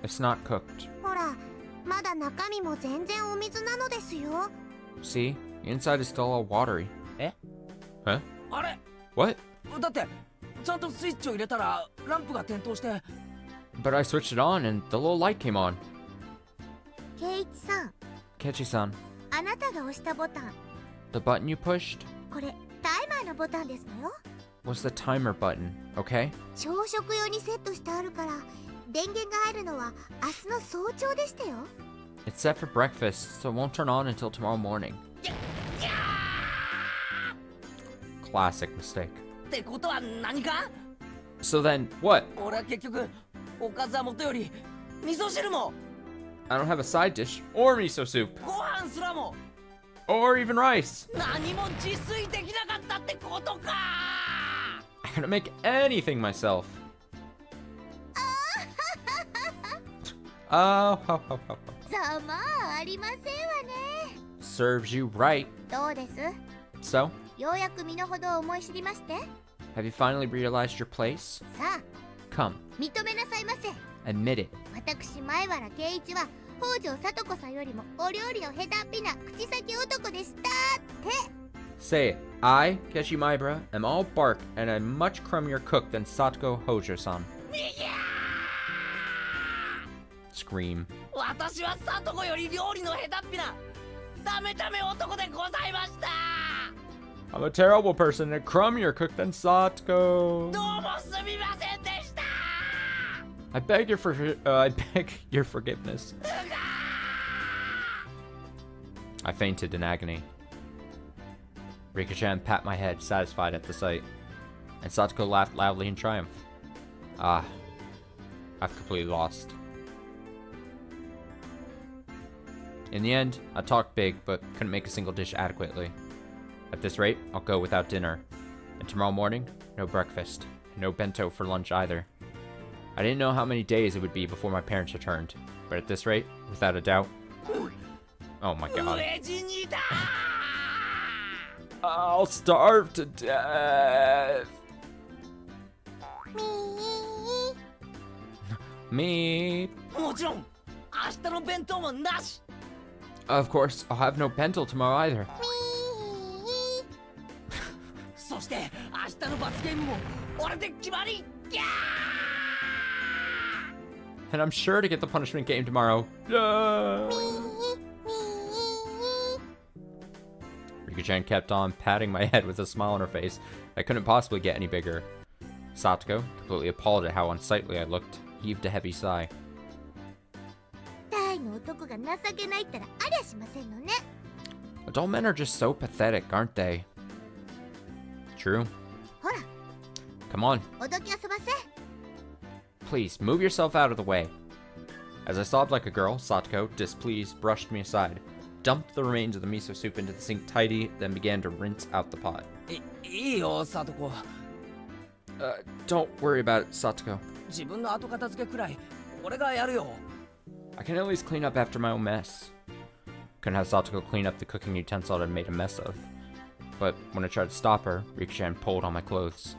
S1: it's not cooked.
S7: ほら、まだ中身も全然お水なのですよ。
S1: See? The inside is still all watery.
S6: え？
S1: Huh?
S6: あれ？
S1: What?
S6: だってちゃんとスイッチを入れたらランプが点灯して。
S1: But I switched it on and the little light came on.
S7: 圭一さん、
S1: Kechi-san,
S7: あなたが押したボタン、
S1: the button you pushed
S7: これタイマーのボタンですのよ。
S1: was the timer button, okay?
S7: 朝食用にセットしてあるから、電源が入るのは明日の早朝でしたよ。
S1: It's set for breakfast, so it won't turn on until tomorrow morning. Classic mistake.
S6: ってことは何か？
S1: So then, what?
S6: 俺は結局おかずは元より味噌汁も
S1: I don't have a side dish or miso soup
S6: ご飯すらも
S1: or even rice.
S6: 何も自炊できなかったってことか。
S1: I couldn't make anything myself. Oh, ho, ho, ho.
S7: ざまあありませんわね。
S1: Serves you right.
S7: どうです？
S1: So,
S7: ようやく身の程を思い知りまして。
S1: have you finally realized your place?
S7: さあ、
S1: Come,
S7: 認めなさいませ。
S1: admit it.
S7: 私前原圭一は北条聡子さんよりもお料理の下手っぴな口先男でしたって。
S1: Say it. I, Keshi Maibara, am all bark and a much crummier cook than Satoko Hojo-san. Scream.
S6: 私は里子より料理の下手っぴなダメダメ男でございました。
S1: I'm a terrible person and a crummier cook than Satoko.
S6: どうもすみませんでした。
S1: I beg your forgiveness. I fainted in agony. Rika-chan pat my head, satisfied at the sight, and Satoko laughed loudly in triumph. Ah, I've completely lost. In the end, I talked big, but couldn't make a single dish adequately. At this rate, I'll go without dinner. And tomorrow morning, no breakfast. No bento for lunch either. I didn't know how many days it would be before my parents returned, but at this rate, without a doubt... Oh my god.
S6: 飢え死にだ。
S1: I'll starve to death.
S7: みー
S1: Me.
S6: もちろん明日の弁当もなし。
S1: Of course, I'll have no bento tomorrow either.
S6: そして明日の罰ゲームも俺で決まり。ギャー
S1: And I'm sure to get the punishment game tomorrow. No. Rika-chan kept on patting my head with a smile on her face that couldn't possibly get any bigger. Satoko, completely appalled at how unsightly I looked, heaved a heavy sigh.
S7: 大の男が情けないったらありゃしませんのね。
S1: Adult men are just so pathetic, aren't they? True.
S7: ほら、
S1: Come on,
S7: おどき遊ばせ。
S1: please, move yourself out of the way. As I sobbed like a girl, Satoko, displeased, brushed me aside, dumped the remains of the miso soup into the sink tidy, then began to rinse out the pot.
S6: いいよ里子。
S1: Don't worry about it, Satoko.
S6: 自分の後片付けくらい俺がやるよ。
S1: I can at least clean up after my own mess. Couldn't have Satoko clean up the cooking utensil I'd made a mess of. But when I tried to stop her, Rika-chan pulled on my clothes.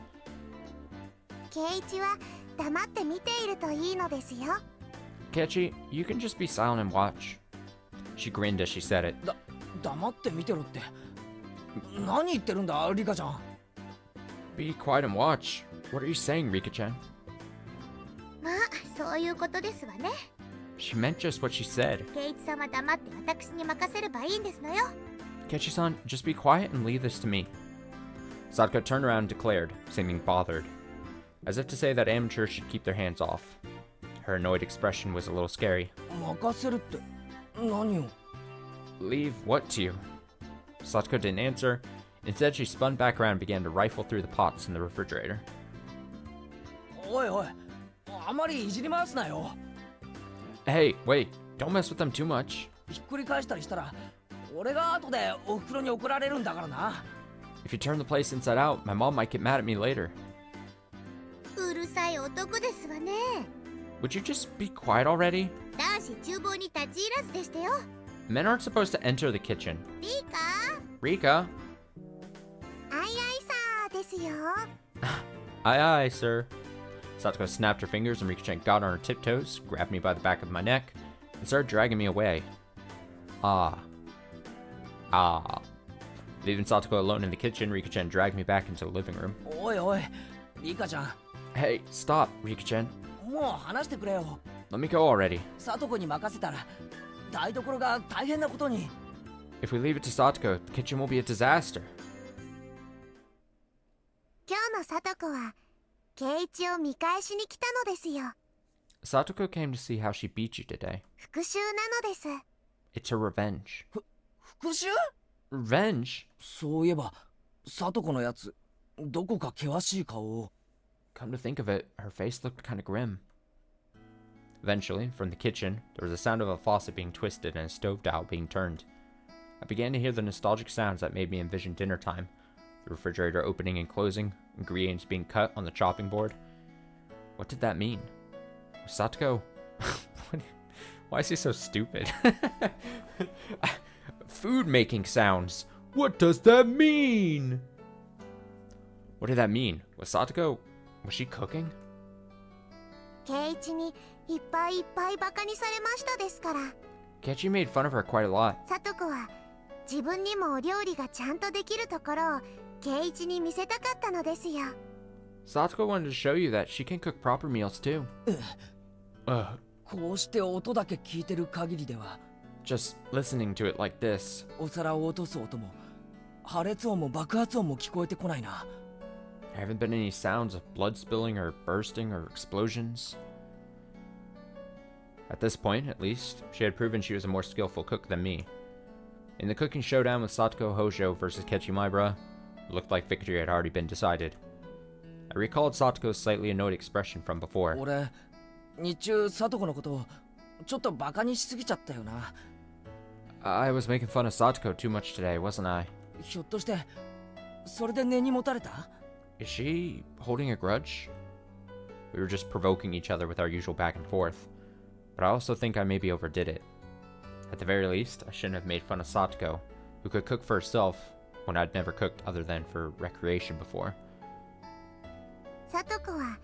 S7: 圭一は黙って見ているといいのですよ。
S1: Keiichi, you can just be silent and watch. She grinned as she said it.
S6: 黙って見てろって。何言ってるんだ、リカちゃん。
S1: Be quiet and watch. What are you saying, Rika-chan?
S7: まあそういうことですわね。
S1: She meant just what she said.
S7: 圭一さんは黙って私に任せればいいんですのよ。
S1: Keiichi-san, just be quiet and leave this to me. Satoko turned around and declared, seeming bothered, as if to say that amateurs should keep their hands off. Her annoyed expression was a little scary.
S6: 任せるって何を。
S1: Leave what to you? Satoko didn't answer. Instead, she spun back around and began to rifle through the pots in the refrigerator.
S6: おいおい、あまりいじり回すなよ。
S1: Hey, wait, don't mess with them too much.
S6: ひっくり返したりしたら俺が後でお袋に怒られるんだからな。
S1: If you turn the place inside out, my mom might get mad at me later.
S7: うるさい男ですわね。
S1: Would you just be quiet already?
S7: 男子厨房に立ち入らずでしたよ。
S1: Men aren't supposed to enter the kitchen.
S7: リーカ
S1: Rika?
S7: あいあいさですよ。
S1: Aye aye, sir. Satoko snapped her fingers and Rika-chan got on her tiptoes, grabbed me by the back of my neck, and started dragging me away. Ah. Leaving Satoko alone in the kitchen, Rika-chan dragged me back into the living room.
S6: おいおい、リカちゃん、
S1: Hey, stop, Rika-chan.
S6: もう話してくれよ。
S1: Let me go already.
S6: サトコに任せたら台所が大変なことに。
S1: If we leave it to Satoko, the kitchen will be a disaster.
S7: 今日のサトコは圭一を見返しに来たのですよ。
S1: Satoko came to see how she beat you today.
S7: 復讐なのです。
S1: It's her revenge.
S6: 復讐？
S1: Revenge?
S6: そういえばサトコのやつどこか険しい顔を。
S1: Come to think of it, her face looked kind of grim. Eventually, from the kitchen, there was the sound of a faucet being twisted and a stove dial being turned. I began to hear the nostalgic sounds that made me envision dinner time. The refrigerator opening and closing, ingredients being cut on the chopping board. What did that mean? Was Satoko... Why is he so stupid? Food making sounds. What does that mean? What did that mean? Was Satoko... Was she cooking?
S7: 圭一にいっぱいいっぱいバカにされましたですから。
S1: Keiichi made fun of her quite a lot.
S7: サトコは自分にもお料理がちゃんとできるところを圭一に見せたかったのですよ。
S1: Satoko wanted to show you that she can cook proper meals too.
S6: こうして音だけ聞いてる限りでは。
S1: Just listening to it like this.
S6: お皿を落とす音も破裂音も爆発音も聞こえてこないな。
S1: There haven't been any sounds of blood spilling or bursting or explosions. At this point, at least, she had proven she was a more skillful cook than me. In the cooking showdown with Satoko Hojo versus Keiichi Maibara, it looked like victory had already been decided. I recalled Satoko's slightly annoyed expression from before.
S6: 俺、日中サトコのことをちょっとバカにしすぎちゃったよな。
S1: I was making fun of Satoko too much today, wasn't I?
S6: ひょっとしてそれで根に持たれた？
S1: Is she holding a grudge? We were just provoking each other with our usual back and forth, but I also think I maybe overdid it. At the very least, I shouldn't have made fun of Satoko, who could cook for herself when I'd never cooked other than for recreation before.
S7: サトコは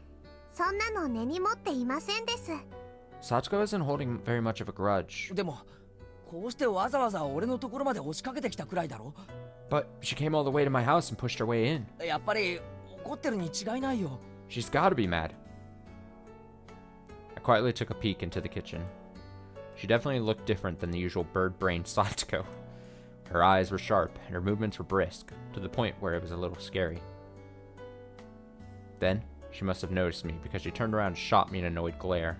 S7: そんなの根に持っていませんです。
S1: Satoko isn't holding very much of a grudge.
S6: でもこうしてわざわざ俺のところまで押しかけてきたくらいだろ。
S1: But she came all the way to my house and pushed her way in.
S6: やっぱり怒ってるに違いないよ。
S1: She's gotta be mad. I quietly took a peek into the kitchen. She definitely looked different than the usual bird-brained Satoko. Her eyes were sharp, and her movements were brisk, to the point where it was a little scary. Then, she must have noticed me because she turned around and shot me an annoyed glare.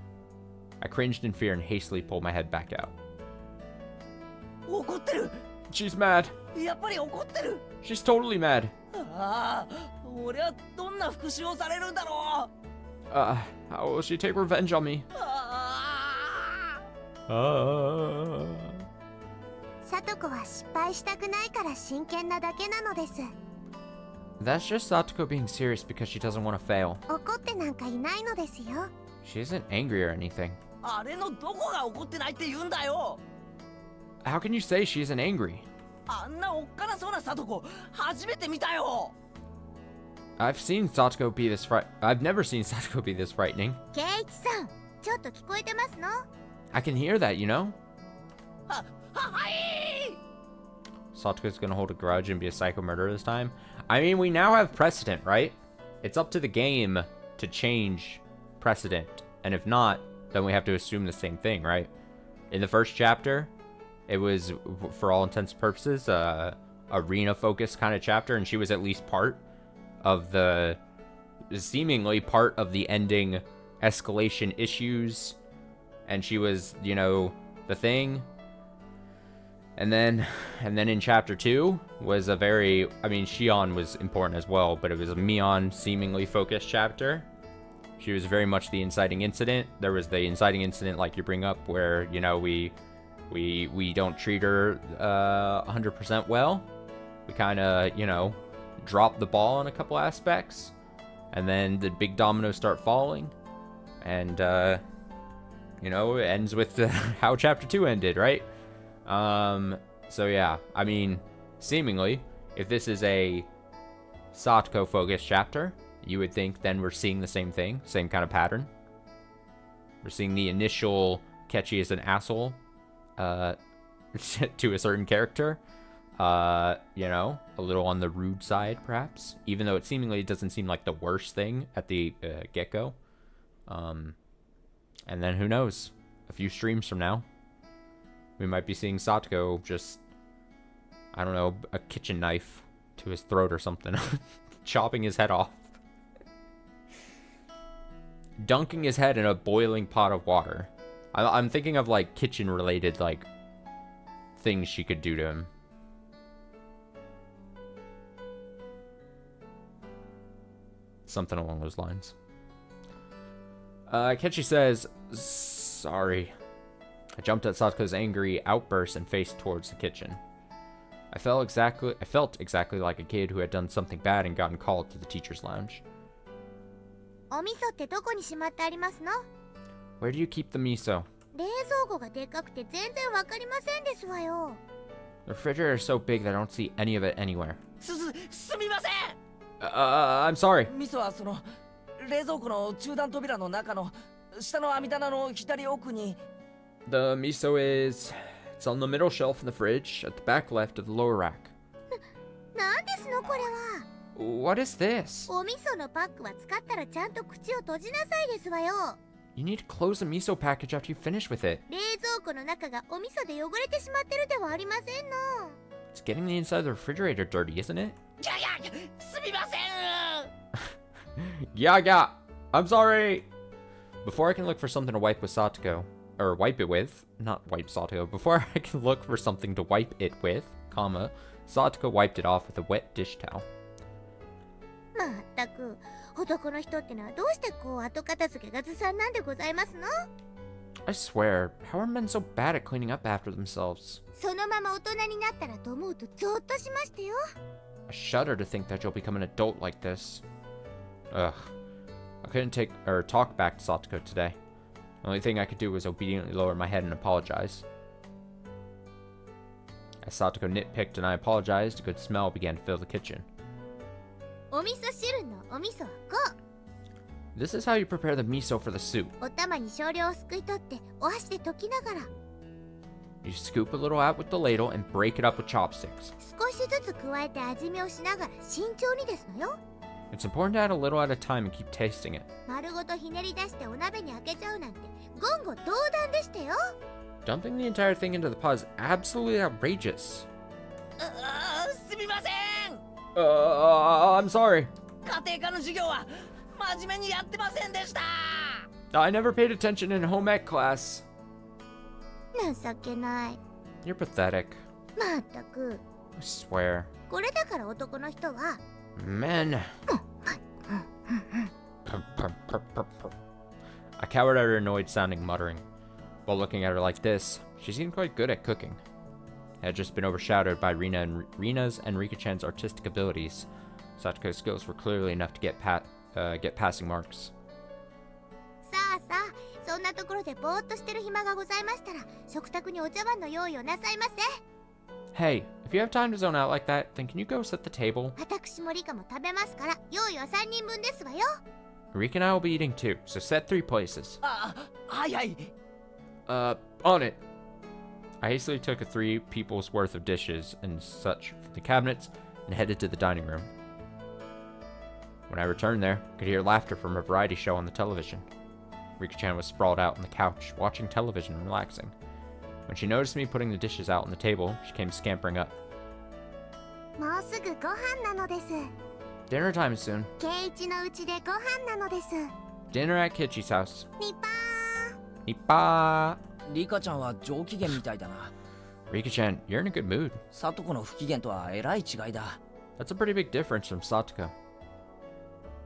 S1: I cringed in fear and hastily pulled my head back out.
S6: 怒ってる。
S1: She's mad.
S6: やっぱり怒ってる。
S1: She's totally mad.
S6: ああ、俺はどんな復讐をされるんだろう。
S1: How will she take revenge on me?
S7: サトコは失敗したくないから真剣なだけなのです。
S1: That's just Satoko being serious because she doesn't want to fail.
S7: 怒ってなんかいないのですよ。
S1: She isn't angry or anything.
S6: あれのどこが怒ってないって言うんだよ。
S1: How can you say she isn't angry?
S6: あんなおっかなそうなサトコ初めて見たよ。
S1: I've seen Satoko be this I've never seen Satoko be this frightening.
S7: 圭一さん、ちょっと聞こえてますの？
S1: I can hear that, you know?
S6: はい。
S1: Satoko's gonna hold a grudge and be a psycho murderer this time. I mean, we now have precedent, right? It's up to the game to change precedent. And if not, then we have to assume the same thing, right? In the first chapter, it was, for all intents and purposes, arena-focused kind of chapter, and she was at least part of the, seemingly part of the ending escalation issues, and she was, you know, the thing. And then in chapter 2 was a very, I mean, Shion was important as well, but it was a Mion seemingly focused chapter. She was very much the inciting incident. There was the inciting incident, like you bring up, where, you know, we don't treat her 100% well. We kind of, you know, drop the ball in a couple aspects, and then the big dominoes start falling, and you know, it ends with how chapter 2 ended, right? So yeah, I mean, seemingly, if this is a Satoko focused chapter, you would think then we're seeing the same thing, same kind of pattern. We're seeing the initial Kechi as an asshole to a certain character. You know, a little on the rude side, perhaps, even though it seemingly doesn't seem like the worst thing at the get-go. And then who knows, a few streams from now, we might be seeing Satoko just, I don't know, a kitchen knife to his throat or something, chopping his head off, dunking his head in a boiling pot of water. I'm thinking of like kitchen related like things she could do to him. Something along those lines. Kechi says, sorry. I jumped at Satoko's angry outburst and faced towards the kitchen. I felt exactly like a kid who had done something bad and gotten called to the teacher's lounge.
S7: お味噌ってどこにしまってありますの？
S1: Where do you keep the miso?
S7: 冷蔵庫がでかくて全然わかりませんですわよ。
S1: The refrigerator is so big that I don't see any of it anywhere.
S6: すみません。
S1: I'm sorry.
S6: 味噌はその冷蔵庫の中段扉の中の下の網棚の左奥に。
S1: The miso it's on the middle shelf in the fridge at the back left of the lower rack.
S7: なんですのこれは。
S1: What is this?
S7: お味噌のパックは使ったらちゃんと口を閉じなさいですわよ。
S1: You need to close the miso package after you finish with it.
S7: 冷蔵庫の中がお味噌で汚れてしまってるではありませんの。
S1: It's getting the inside of the refrigerator dirty, isn't it?
S6: すみません。
S1: Yeah. I'm sorry. Before I can look for something to wipe with Satoko, or wipe it with, not wipe Satoko, before I can look for something to wipe it with, comma, Satoko wiped it off with a wet dish towel.
S7: まったく、男の人ってのはどうしてこう後片付けがずさんなんでございますの？
S1: I swear, how are men so bad at cleaning up after themselves?
S7: そのまま大人になったらと思うとゾッとしましたよ。
S1: I shudder to think that you'll become an adult like this. Ugh. I couldn't talk back to Satoko today. The only thing I could do was obediently lower my head and apologize. As Satoko nitpicked and I apologized, a good smell began to fill the kitchen.
S7: お味噌汁のお味噌はこう。
S1: This is how you prepare the miso for the soup.
S7: お玉に少量をすくい取ってお箸で溶きながら。
S1: You scoop a little out with the ladle and break it up with chopsticks.
S7: 少しずつ加えて味見をしながら慎重にですのよ。
S1: It's important to add a little at a time and keep tasting it.
S7: 丸ごとひねり出してお鍋に開けちゃうなんて言語道断でしたよ。
S1: Dumping the entire thing into the pot is absolutely outrageous.
S6: すみません。
S1: I'm sorry.
S6: 家庭科の授業は真面目にやってませんでした。
S1: I never paid attention in home ec class.
S7: 情けない。
S1: You're pathetic.
S7: まったく。
S1: I swear.
S7: これだから男の人は。
S1: Men. I cowered at her annoyed sounding muttering. While looking at her like this, she seemed quite good at cooking. It had just been overshadowed by Rina's and Rika-chan's artistic abilities. Satoko's skills were clearly enough to get passing marks.
S7: さあさあ、そんなところでぼーっとしてる暇がございましたら、食卓にお茶碗の用意をなさいませ。
S1: Hey, If you have time to zone out like that, then can you go set the table?
S7: 私もリカも食べますから用意は3人分ですわよ。
S1: Rika and I will be eating too, so set 3 places.
S6: はいはい。
S1: On it. I hastily took a 3 people's worth of dishes and such from the cabinets and headed to the dining room. When I returned there, I could hear laughter from a variety show on the television. Rika-chan was sprawled out on the couch, watching television and relaxing. When she noticed me putting the dishes out on the table, she came scampering up.
S7: もうすぐご飯なのです。
S1: Dinner time is soon.
S7: 圭一の家でご飯なのです。
S1: Dinner at Kichi's house.
S7: ニパ
S1: Nippa!
S6: リカちゃんは上機嫌みたいだな。
S1: Rika-chan, you're in a good mood.
S6: サトコの不機嫌とはえらい違いだ。
S1: That's a pretty big difference from Satoko.
S7: ー。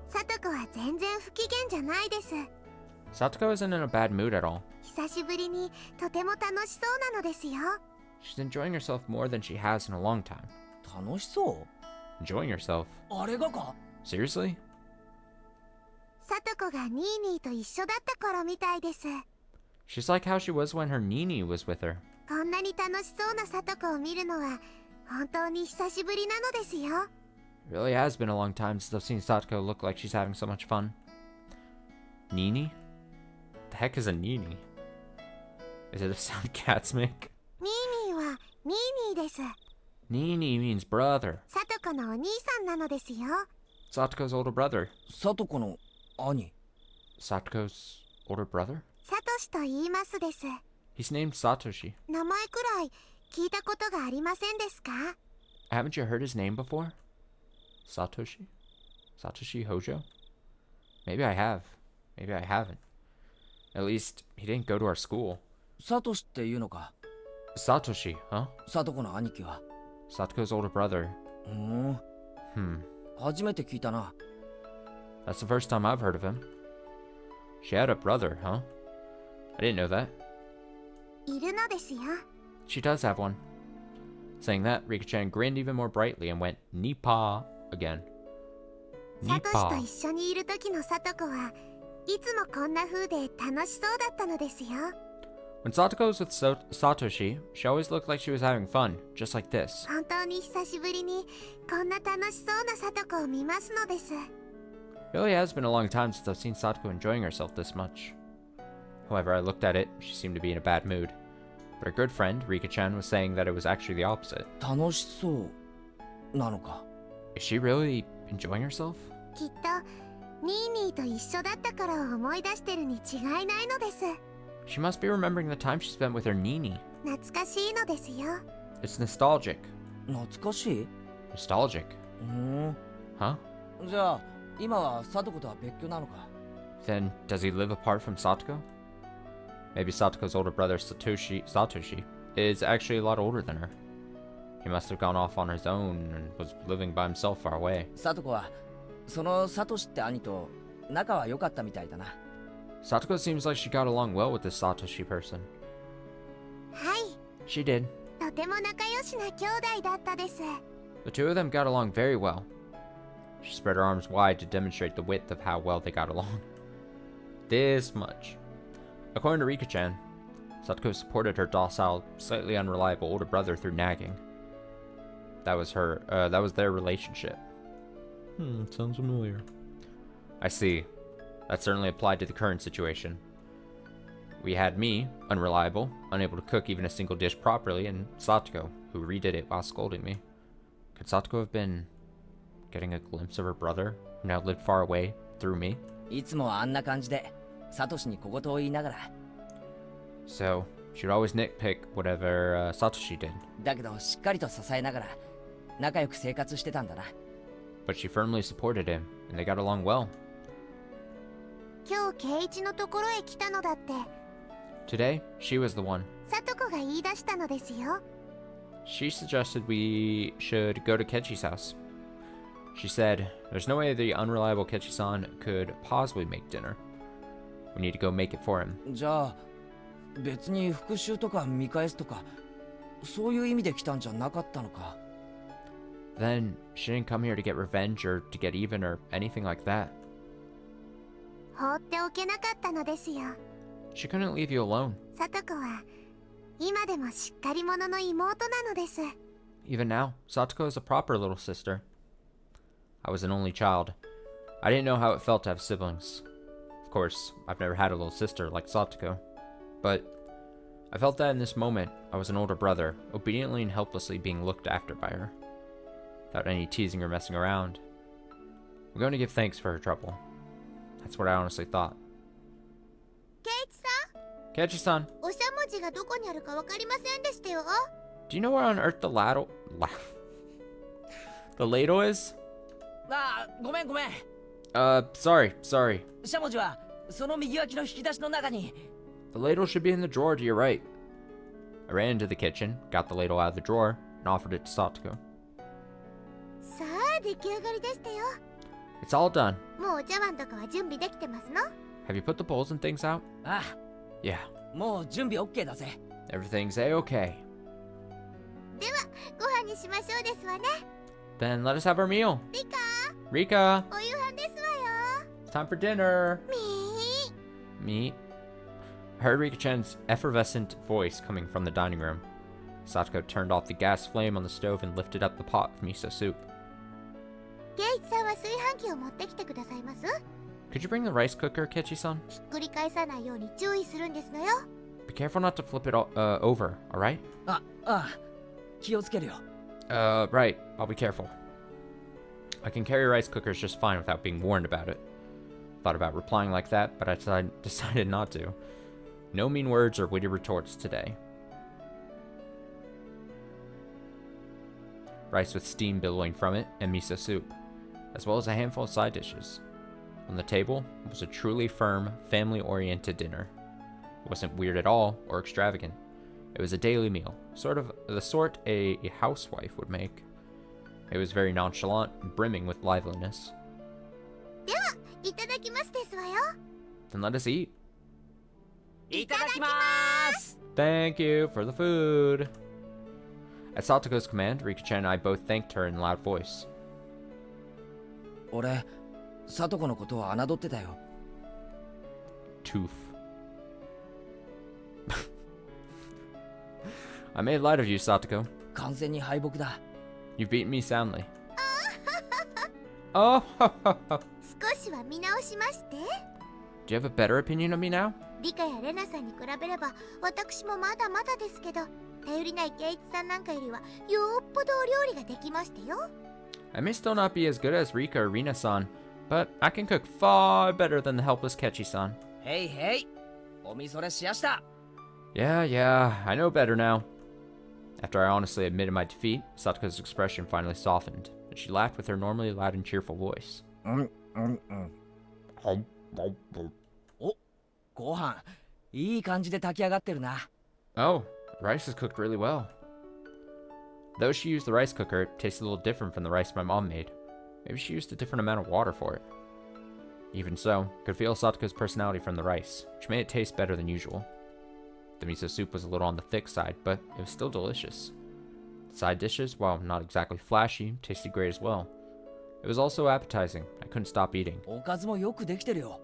S7: サトコは全然不機嫌じゃないです。
S1: Satoko isn't in a bad mood at all.
S7: 久しぶりにとても楽しそうなのですよ。
S1: She's enjoying herself more than she has in a long time.
S6: 楽しそう
S1: Enjoying herself?
S6: あれがか
S1: Seriously?
S7: サトコがニーニーと一緒だった頃みたいです。
S1: She's like how she was when her Nini was with her.
S7: こんなに楽しそうなサトコを見るのは本当に久しぶりなのですよ。
S1: It really has been a long time since I've seen Satoko look like she's having so much fun. Nini? The heck is a Nini? Is it a sound cats make?
S7: ニーニーはニーニーです。
S1: Nini means brother.
S7: サトコのお兄さんなのですよ。
S1: Satoko's older brother.
S6: サトコの兄。
S1: Satoko's older brother?
S7: サトシと言いますです。
S1: He's named Satoshi.
S7: 名前くらい聞いたことがありませんですか？
S1: Haven't you heard his name before? Satoshi? Satoshi Hojo? Maybe I have. Maybe I haven't. At least, he didn't go to our school.
S6: サトシっていうのか。
S1: Satoshi, huh?
S6: サトコの兄貴は。
S1: Satoko's older brother.
S6: うん。初めて聞いたな。
S1: That's the first time I've heard of him. She had a brother, huh? I didn't know that.
S7: いるのですよ。
S1: She does have one. Saying that, Rika-chan grinned even more brightly and went, Nippa again.
S7: サトシと
S1: Nippa.
S7: 一緒にいる時のサトコはいつもこんな風で楽しそうだったのですよ。
S1: When Satoko was with Satoshi, she always looked like she was having fun, just like this.
S7: 本当に久しぶりにこんな楽しそうなサトコを見ますのです。
S1: It really has been a long time since I've seen Satoko enjoying herself this much. However, I looked at it, she seemed to be in a bad mood. But her good friend, Rika-chan, was saying that it was actually the opposite.
S6: 楽しそうなのか。
S1: Is she really enjoying herself?
S7: きっとニーニーと一緒だった頃を思い出してるに違いないのです。
S1: She must be remembering the time she spent with her Nini.
S7: 懐かしいのですよ。
S1: It's nostalgic.
S6: 懐かしい
S1: Nostalgic. Huh?
S6: じゃあ、今はサトコとは別居なのか。
S1: Then, does he live apart from Satoko? Maybe Satoko's older brother Satoshi is actually a lot older than her. He must have gone off on his own and was living by himself far away.
S6: サトコは、そのサトシって兄と仲は良かったみたいだな。
S1: Satoko seems like she got along well with this Satoshi person.
S7: はい、
S1: She did.
S7: とても仲良しな兄弟だったです。
S1: The two of them got along very well. She spread her arms wide to demonstrate the width of how well they got along. This much. According to Rika-chan, Satoko supported her docile, slightly unreliable older brother through nagging. That was their relationship. Sounds familiar. I see. That certainly applied to the current situation. We had me, unreliable, unable to cook even a single dish properly, and Satoko, who redid it while scolding me. Could Satoko have been getting a glimpse of her brother, who now lived far away, through me?
S6: いつもあんな感じで、サトシに小言を言いながら。
S1: So, she'd always nitpick whatever Satoshi did.
S6: だけど、しっかりと支えながら、仲良く生活してたんだな。
S1: But she firmly supported him, and they got along well.
S7: 今日圭一のところへ来たのだって
S1: Today, she was the one.
S7: サトコが言い出したのですよ。
S1: She suggested we should go to Kechi's house. She said, there's no way the unreliable Kechi-san could possibly make dinner. We need to go make it for him.
S6: じゃあ、別に復讐とか見返すとか、そういう意味で来たんじゃなかったのか。
S1: Then, she didn't come here to get revenge or to get even or anything like that.
S7: 放っておけなかったのですよ。
S1: She couldn't leave you alone.
S7: サトコは今でもしっかり者の妹なのです。
S1: even now, Satoko is a proper little sister. I was an only child. I didn't know how it felt to have siblings. Of course, I've never had a little sister like Satoko. But I felt that in this moment, I was an older brother, obediently and helplessly being looked after by her. Without any teasing or messing around. I'm going to give thanks for her trouble. That's what I honestly thought.
S7: ケイチさん
S1: Kechi-san,
S7: おしゃもじがどこにあるかわかりませんでしたよ。
S1: do you know where on earth the ladle... the ladle is?
S6: ああ、ごめんごめん。
S1: Sorry.
S6: しゃもじはその右脇の引き出しの中に。
S1: The ladle should be in the drawer to your right. I ran into the kitchen, got the ladle out of the drawer, and offered it to Satoko.
S7: さあ出来上がりでしたよ。
S1: It's all done.
S7: もうお茶碗とかは準備できてますの？
S1: Have you put the bowls and things out?
S6: あ
S1: Yeah.
S6: あ、もう準備 OK だぜ。
S1: Everything's a-okay.
S7: ではご飯にしましょうですわね。
S1: Then let us have our meal.
S7: リカ、
S1: Rika,
S7: お夕飯ですわよ。
S1: it's time for dinner.
S7: みー。
S1: Me? I heard Rika-chan's effervescent voice coming from the dining room. Satoko turned off the gas flame on the stove and lifted up the pot of miso soup.
S7: ケイチさんは炊飯器を持ってきてくださいます？
S1: Could you bring the rice cooker, Kechi-san?
S7: ひっくり返さないように注意するんですのよ。
S1: Be careful not to flip it over, alright?
S6: ああ、気をつけるよ。
S1: Right. I'll be careful. I can carry rice cookers just fine without being warned about it. Thought about replying like that, but I decided not to. No mean words or witty retorts today. Rice with steam billowing from it, and miso soup, as well as a handful of side dishes. On the table was a truly firm, family-oriented dinner. It wasn't weird at all, or extravagant. It was a daily meal, sort of the sort a housewife would make. It was very nonchalant and brimming with liveliness.
S7: ではいただきますですわよ。
S1: Then let us eat.
S6: いただきまーす。
S1: Thank you for the food. At Satoko's command, Rika-chan and I both thanked her in a loud voice.
S6: 俺、サトコのことは侮ってたよ。
S1: Tooth. I made light of you, Satoko.
S6: 完全に敗北だ。
S1: You've beaten me soundly. Oh, do
S7: 少しは見直しまして。
S1: you have a better opinion of me now?
S7: リカやレナさんに比べれば私もまだまだですけど、頼りないケイチさんなんかよりはよっぽどお料理ができましたよ。
S1: I may still not be as good as Rika or Rina-san, but I can cook far better than the helpless Kechi-san.
S6: へいへい、おみそれしやした。
S1: Yeah, I know better now. After I honestly admitted my defeat, Satoko's expression finally softened, and she laughed with her normally loud and cheerful voice.
S6: お、ご飯いい感じで炊き上がってるな。
S1: Oh, rice is cooked really well. Though she used the rice cooker, it tasted a little different from the rice my mom made. Maybe she used a different amount of water for it. Even so, I could feel Satoko's personality from the rice, which made it taste better than usual. The miso soup was a little on the thick side, but it was still delicious. The side dishes, while not exactly flashy, tasted great as well. It was also appetizing. I couldn't stop eating.
S6: おかずもよくできてるよ。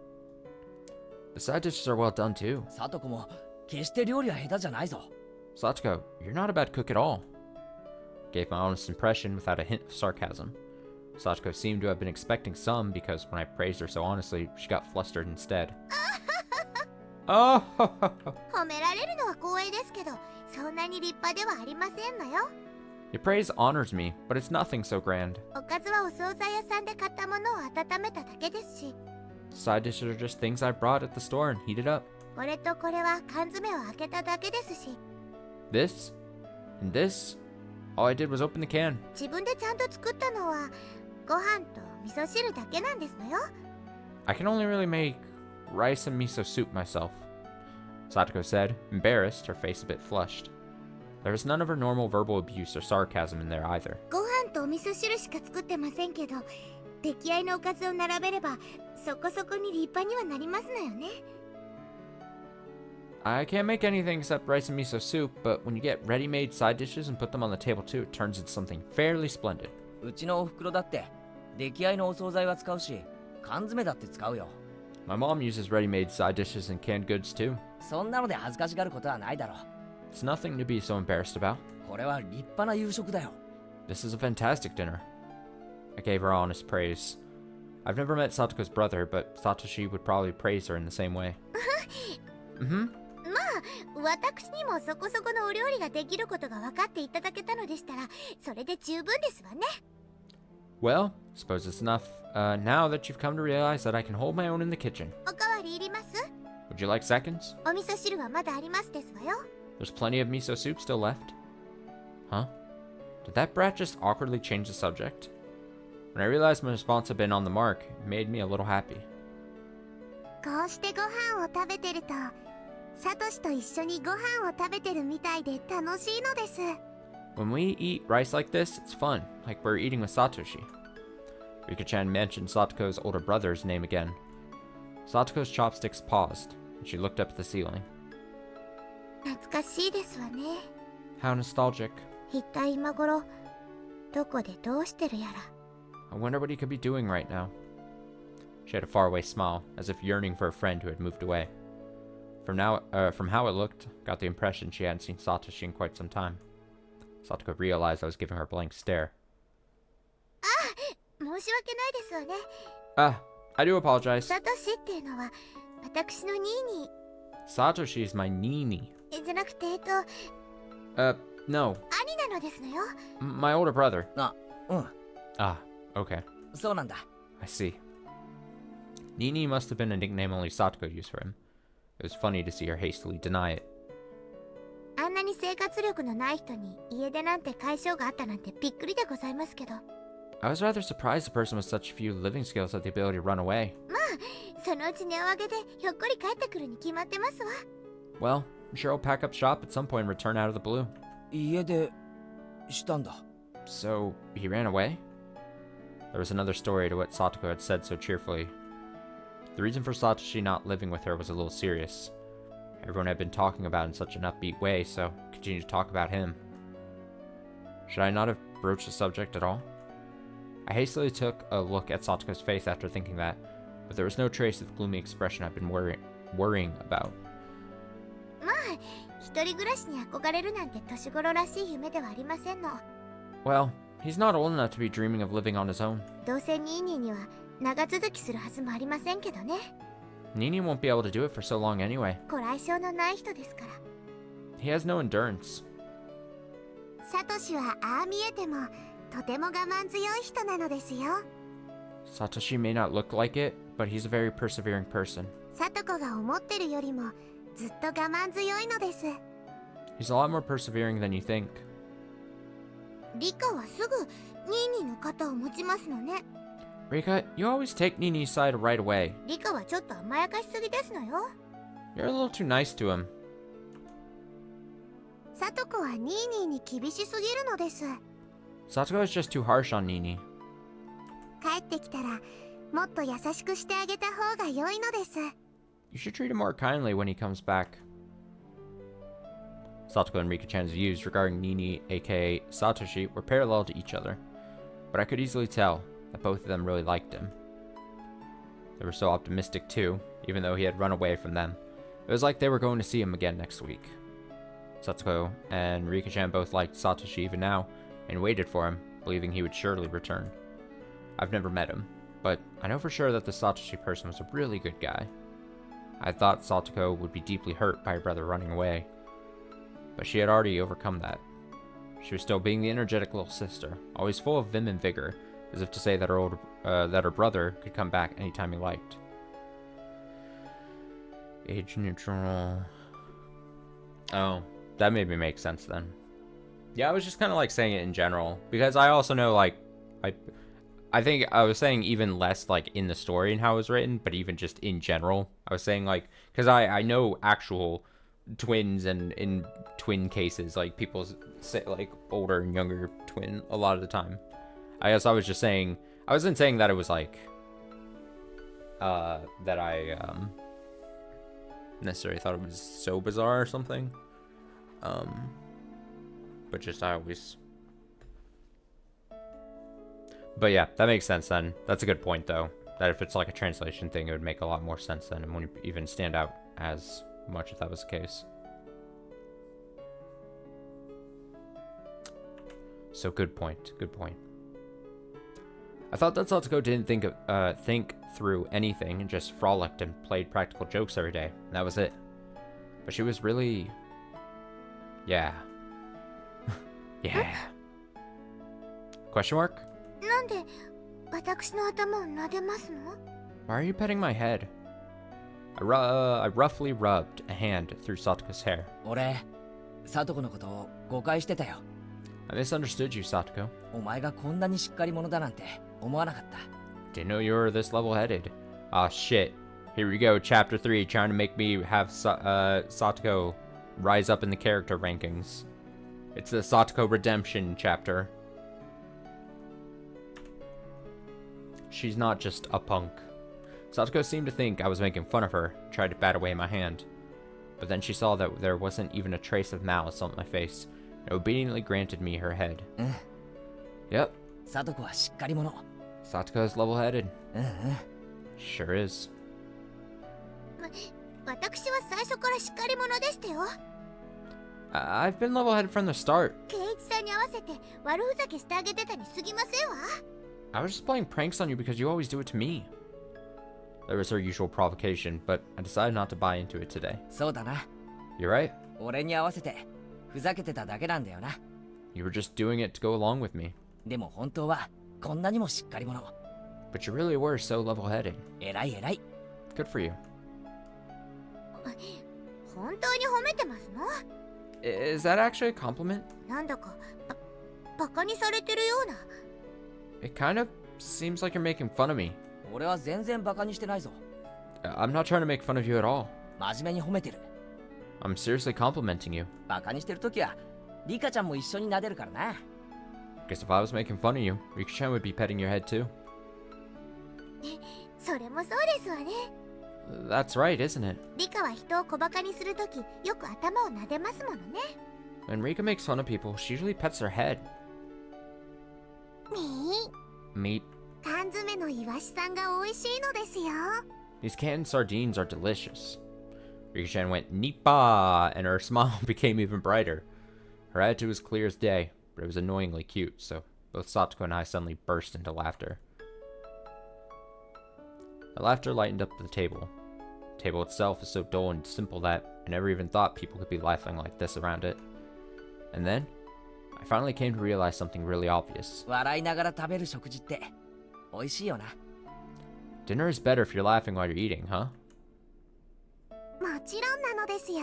S1: The side dishes are well done too.
S6: サトコも決して料理は下手じゃないぞ。
S1: Satoko, you're not a bad cook at all. Gave my honest impression without a hint of sarcasm. Satoko seemed to have been expecting some because when I praised her so honestly, she got flustered instead. Oh!
S7: 褒められるのは光栄ですけど、そんなに立派ではありませんのよ。
S1: Your praise honors me, but it's nothing so grand.
S7: おかずはお惣菜屋さんで買ったものを温めただけですし、
S1: Side dishes are just things I brought at the store and heated up.
S7: これとこれは缶詰を開けただけですし、
S1: This and this, all I did was open the can.
S7: 自分でちゃんと作ったのはご飯と味噌汁だけなんですのよ。
S1: I can only really make rice and miso soup myself, Satoko said, embarrassed, her face a bit flushed. There was none of her normal verbal abuse or sarcasm in there either.
S7: ご飯とお味噌汁しか作ってませんけど、出来合いのおかずを並べればそこそこに立派にはなりますのよね。
S1: I can't make anything except rice and miso soup, but when you get ready-made side dishes and put them on the table too, it turns into something fairly splendid.
S6: うちのお袋だって出来合いのお惣菜は使うし、缶詰だって使うよ。
S1: My mom uses ready-made side dishes and canned goods too.
S6: そんなので恥ずかしがることはないだろう。
S1: It's nothing to be so embarrassed about.
S6: これは立派な夕食だよ。
S1: This is a fantastic dinner. I gave her honest praise. I've never met Satoko's brother, but Satoshi would probably praise her in the same way. Mm-hmm.
S7: まあ私にもそこそこのお料理ができることが分かっていただけたのでしたらそれで十分ですわね。
S1: Well, suppose it's enough, now that you've come to realize that I can hold my own in the kitchen.
S7: おかわりいります？
S1: Would you like seconds?
S7: お味噌汁はまだありますですわよ。
S1: There's plenty of miso soup still left. Huh? Did that brat just awkwardly change the subject? When I realized my response had been on the mark, it made me a little happy.
S7: こうしてご飯を食べてるとサトシと一緒にご飯を食べてるみたいで楽しいのです。
S1: When we eat rice like this, it's fun, like we're eating with Satoshi. Rika-chan mentioned Satoko's older brother's name again. Satoko's chopsticks paused, and she looked up at the ceiling.
S7: 懐かしいですわね。
S1: How nostalgic.
S7: 一体今頃どこでどうしてるやら。
S1: I wonder what he could be doing right now. She had a faraway smile, as if yearning for a friend who had moved away. From how it looked, got the impression she hadn't seen Satoshi in quite some time. Satoko realized I was giving her a blank stare.
S7: 申し訳ないですわね。
S1: Ah, I do apologize.
S7: サトシっていうのは私のニーニ
S1: Satoshi is my Nini.
S7: ーじゃなくて
S1: No.
S7: 兄なのですのよ。
S1: My older brother.
S6: うん、
S1: Ah, okay.
S6: そうなんだ。
S1: I see. Nini must have been a nickname only Satoko used for him. It was funny to see her hastily deny it.
S7: あんなに生活力のない人に家出なんて解消があったなんてびっくりでございますけど。
S1: I was rather surprised a person with such few living skills had the ability to run away.
S7: そのうち値を上げでひょっこり帰ってくるに決まってますわ。
S1: Well, I'm sure he'll pack up shop at some point and return out of the blue.
S6: 家出したんだ。
S1: So, he ran away? There was another story to what Satoko had said so cheerfully. The reason for Satoshi not living with her was a little serious. Everyone had been talking about it in such an upbeat way, so I continued to talk about him. Should I not have broached the subject at all? I hastily took a look at Satoko's face after thinking that, but there was no trace of the gloomy expression I'd been worrying about.
S7: まあ一人暮らしに憧れるなんて年頃らしい夢ではありませんの。
S1: Well, he's not old enough to be dreaming of living on his own.
S7: どうせニーニーには長続きするはずもありませんけどね。
S1: Nini won't be able to do it for so long anyway.
S7: こらえ性のない人ですから。
S1: He has no endurance.
S7: サトシはああ見えてもとても我慢強い人なのですよ。
S1: Satoshi may not look like it, but he's a very persevering person.
S7: サトコが思ってるよりもずっと我慢強いのです。
S1: He's a lot more persevering than you think.
S7: リカはすぐニーニーの肩を持ちますのね。
S1: Rika, you always take Nini's side right away.
S7: リカはちょっと甘やかしすぎですのよ。
S1: You're a little too nice to him.
S7: サトコはニーニーに厳しすぎるのです。
S1: Satoko is just too harsh on Nini.
S7: 帰ってきたらもっと優しくしてあげた方が良いのです。
S1: You should treat him more kindly when he comes back. Satoko and Rika-chan's views regarding Nini, aka Satoshi, were parallel to each other, but I could easily tell that both of them really liked him. They were so optimistic too, even though he had run away from them. It was like they were going to see him again next week. Satoko and Rika-chan both liked Satoshi even now, and waited for him, believing he would surely return. I've never met him, but I know for sure that the Satoshi person was a really good guy. I thought Satoko would be deeply hurt by her brother running away, but she had already overcome that. She was still being the energetic little sister, always full of vim and vigor, as if to say that her brother could come back anytime he liked. Age neutral. Oh, that made me make sense then. Yeah, I was just kind of like saying it in general, because I also know, like, I think I was saying even less like in the story and how it was written, but even just in general, I was saying like, because I know actual twins, and in twin cases, like people say like older and younger twin a lot of the time. I guess I was just saying, I wasn't saying that it was like that I necessarily thought it was so bizarre or something, but just I always, but yeah, that makes sense then. That's a good point though, that if it's like a translation thing, it would make a lot more sense then, and wouldn't even stand out as much if that was the case. So good point. Good point. I thought that Satsuko didn't think through anything and just frolicked and played practical jokes every day. And that was it. But she was really... Yeah. Yeah. Question mark?
S7: なんで私の頭を撫でますの？
S1: Why are you petting my head? I roughly rubbed a hand through Satoko's hair.
S6: 俺サトコのことを誤解してたよ。
S1: I misunderstood you, Satoko.
S6: お前がこんなにしっかり者だなんて思わなかった。
S1: Didn't know you were this level-headed. Ah, shit. Here we go, Chapter 3, trying to make me have Satoko rise up in the character rankings. It's the Satoko Redemption chapter. She's not just a punk. Satoko seemed to think I was making fun of her, tried to bat away my hand. But then she saw that there wasn't even a trace of malice on my face, and obediently granted me her head. Yep.
S6: サトコはしっかり者。
S1: Satoko's level-headed. Sure is.
S7: 私は最初からしっかり者でしたよ。
S1: I've been level-headed from the start.
S7: 圭一さんに合わせて悪ふざけしてあげてたに過ぎませんわ。
S1: I was just playing pranks on you because you always do it to me. There was her usual provocation, but I decided not to buy into it today.
S6: そうだな。
S1: You're right.
S6: 俺に合わせてふざけてただけなんだよな。
S1: You were just doing it to go along with me.
S6: でも本当はこんなにもしっかり者。
S1: But you really were so level-headed.
S6: 偉い偉い。
S1: Good for you.
S7: 本当に褒めてますの？
S1: Is that actually a compliment?
S7: なんだかバカにされてるような。
S1: It kind of seems like you're making fun of me.
S6: 俺は全然バカにしてないぞ。
S1: I'm not trying to make fun of you at all.
S6: 真面目に褒めてる。
S1: I'm seriously complimenting you.
S6: バカにしてるときはリカちゃんも一緒に撫でるからな。
S1: Guess if I was making fun of you, Rika-chan would be petting your head too.
S7: それもそうですわね。
S1: That's right, isn't it?
S7: リカは人を小バカにするときよく頭を撫でますものね。
S1: When Rika makes fun of people, she usually pets their head.
S7: み
S1: Meat.
S7: 缶詰のイワシさんが美味しいのですよ。
S1: These canned sardines are delicious. Rika-chan went Nippa, and her smile became even brighter. Her attitude was clear as day, but it was annoyingly cute, so both Satoko and I suddenly burst into laughter. The laughter lightened up the table. The table itself is so dull and simple that I never even thought people could be laughing like this around it. And then, I finally came to realize something really obvious.
S6: 笑いながら食べる食事って美味しいよな。
S1: Dinner is better if you're laughing while you're eating, huh?
S7: もちろんなのですよ。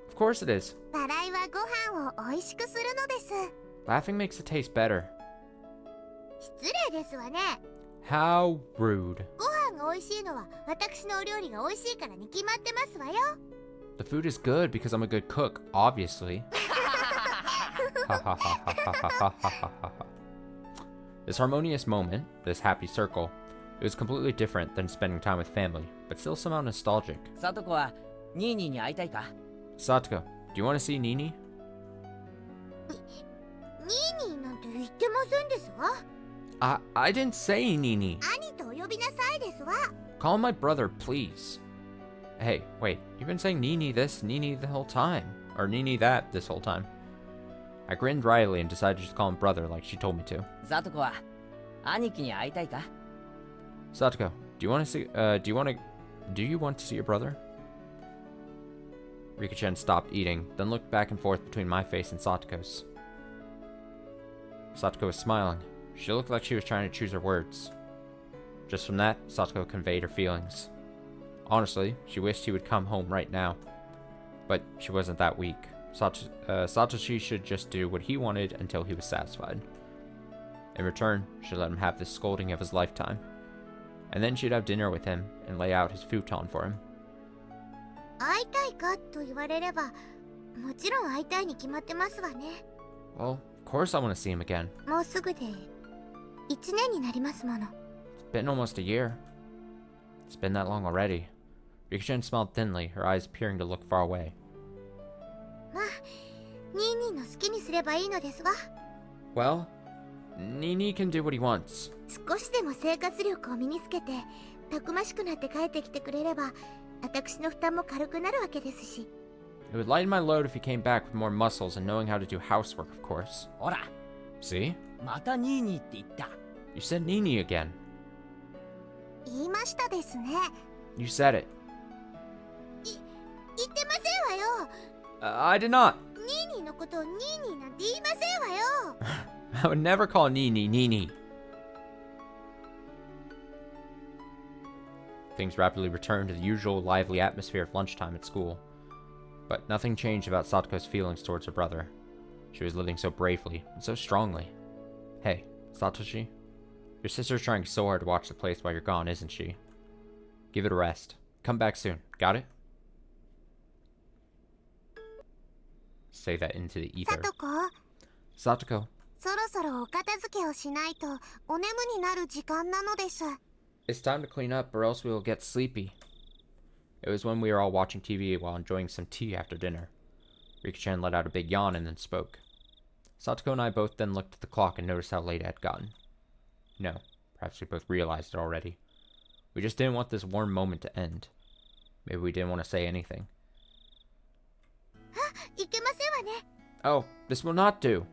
S1: Of course it is.
S7: 笑いはご飯を美味しくするのです。
S1: Laughing makes it taste better.
S7: 失礼ですわね。
S1: How rude.
S7: ご飯が美味しいのは私のお料理が美味しいからに決まってますわよ。
S1: The food is good because I'm a good cook, obviously. This harmonious moment, this happy circle, it was completely different than spending time with family, but still somehow nostalgic.
S6: サトコはニーニーに会いたいか？
S1: Satoko, do you want to see Nini?
S7: ニーニーなんて言ってませんですわ。
S1: I didn't say Nini.
S7: 兄とお呼びなさいですわ。
S1: Call him my brother, please. Hey, wait, you've been saying Nini this, Nini the whole time. Or Nini that this whole time. I grinned wryly and decided to just call him brother like she told me to.
S6: サトコは兄貴に会いたいか？
S1: Satoko, do you want to see, do you want to see your brother? Rika-chan stopped eating, then looked back and forth between my face and Satoko's. Satoko was smiling. She looked like she was trying to choose her words. Just from that, Satoko conveyed her feelings. Honestly, she wished he would come home right now. But she wasn't that weak. Satoshi should just do what he wanted until he was satisfied. In return, she'd let him have the scolding of his lifetime. And then she'd have dinner with him and lay out his futon for him.
S7: 会いたいかと言われれば、もちろん会いたいに決まってますわね。
S1: Well, of course I want to see him again.
S7: もうすぐで1年になりますもの。
S1: It's been almost a year. It's been that long already. Rika-chan smiled thinly, her eyes appearing to look far away.
S7: まあ、ニーニーの好きにすればいいのですわ。
S1: Well, Nini can do what he wants.
S7: 少しでも生活力を身につけて、たくましくなって帰ってきてくれれば、私の負担も軽くなるわけですし。
S1: It would lighten my load if he came back with more muscles and knowing how to do housework, of course.
S6: ほら、
S1: See?
S6: またニーニーって言った。
S1: You said Nini again.
S7: 言いましたですね。
S1: You said it.
S7: 言ってませんわよ。
S1: I did not.
S7: ニーニーのことをニーニーなんて言いませんわよ。
S1: I would never call Nini Nini. Things rapidly returned to the usual lively atmosphere of lunchtime at school. But nothing changed about Satoko's feelings towards her brother. She was living so bravely and so strongly. Hey, Satoshi, your sister's trying so hard to watch the place while you're gone, isn't she? Give it a rest. Come back soon. Got it? Say that into the ether.
S7: さとこ、
S1: Satoko,
S7: そろそろお片付けをしないとお眠になる時間なのです。
S1: it's time to clean up or else we will get sleepy. It was when we were all watching TV while enjoying some tea after dinner. Rika-chan let out a big yawn and then spoke. Satoko and I both then looked at the clock and noticed how late it had gotten. No, perhaps we both realized it already. We just didn't want this warm moment to end. Maybe we didn't want to say anything.
S7: いけませんわね。
S1: Oh, this will not do.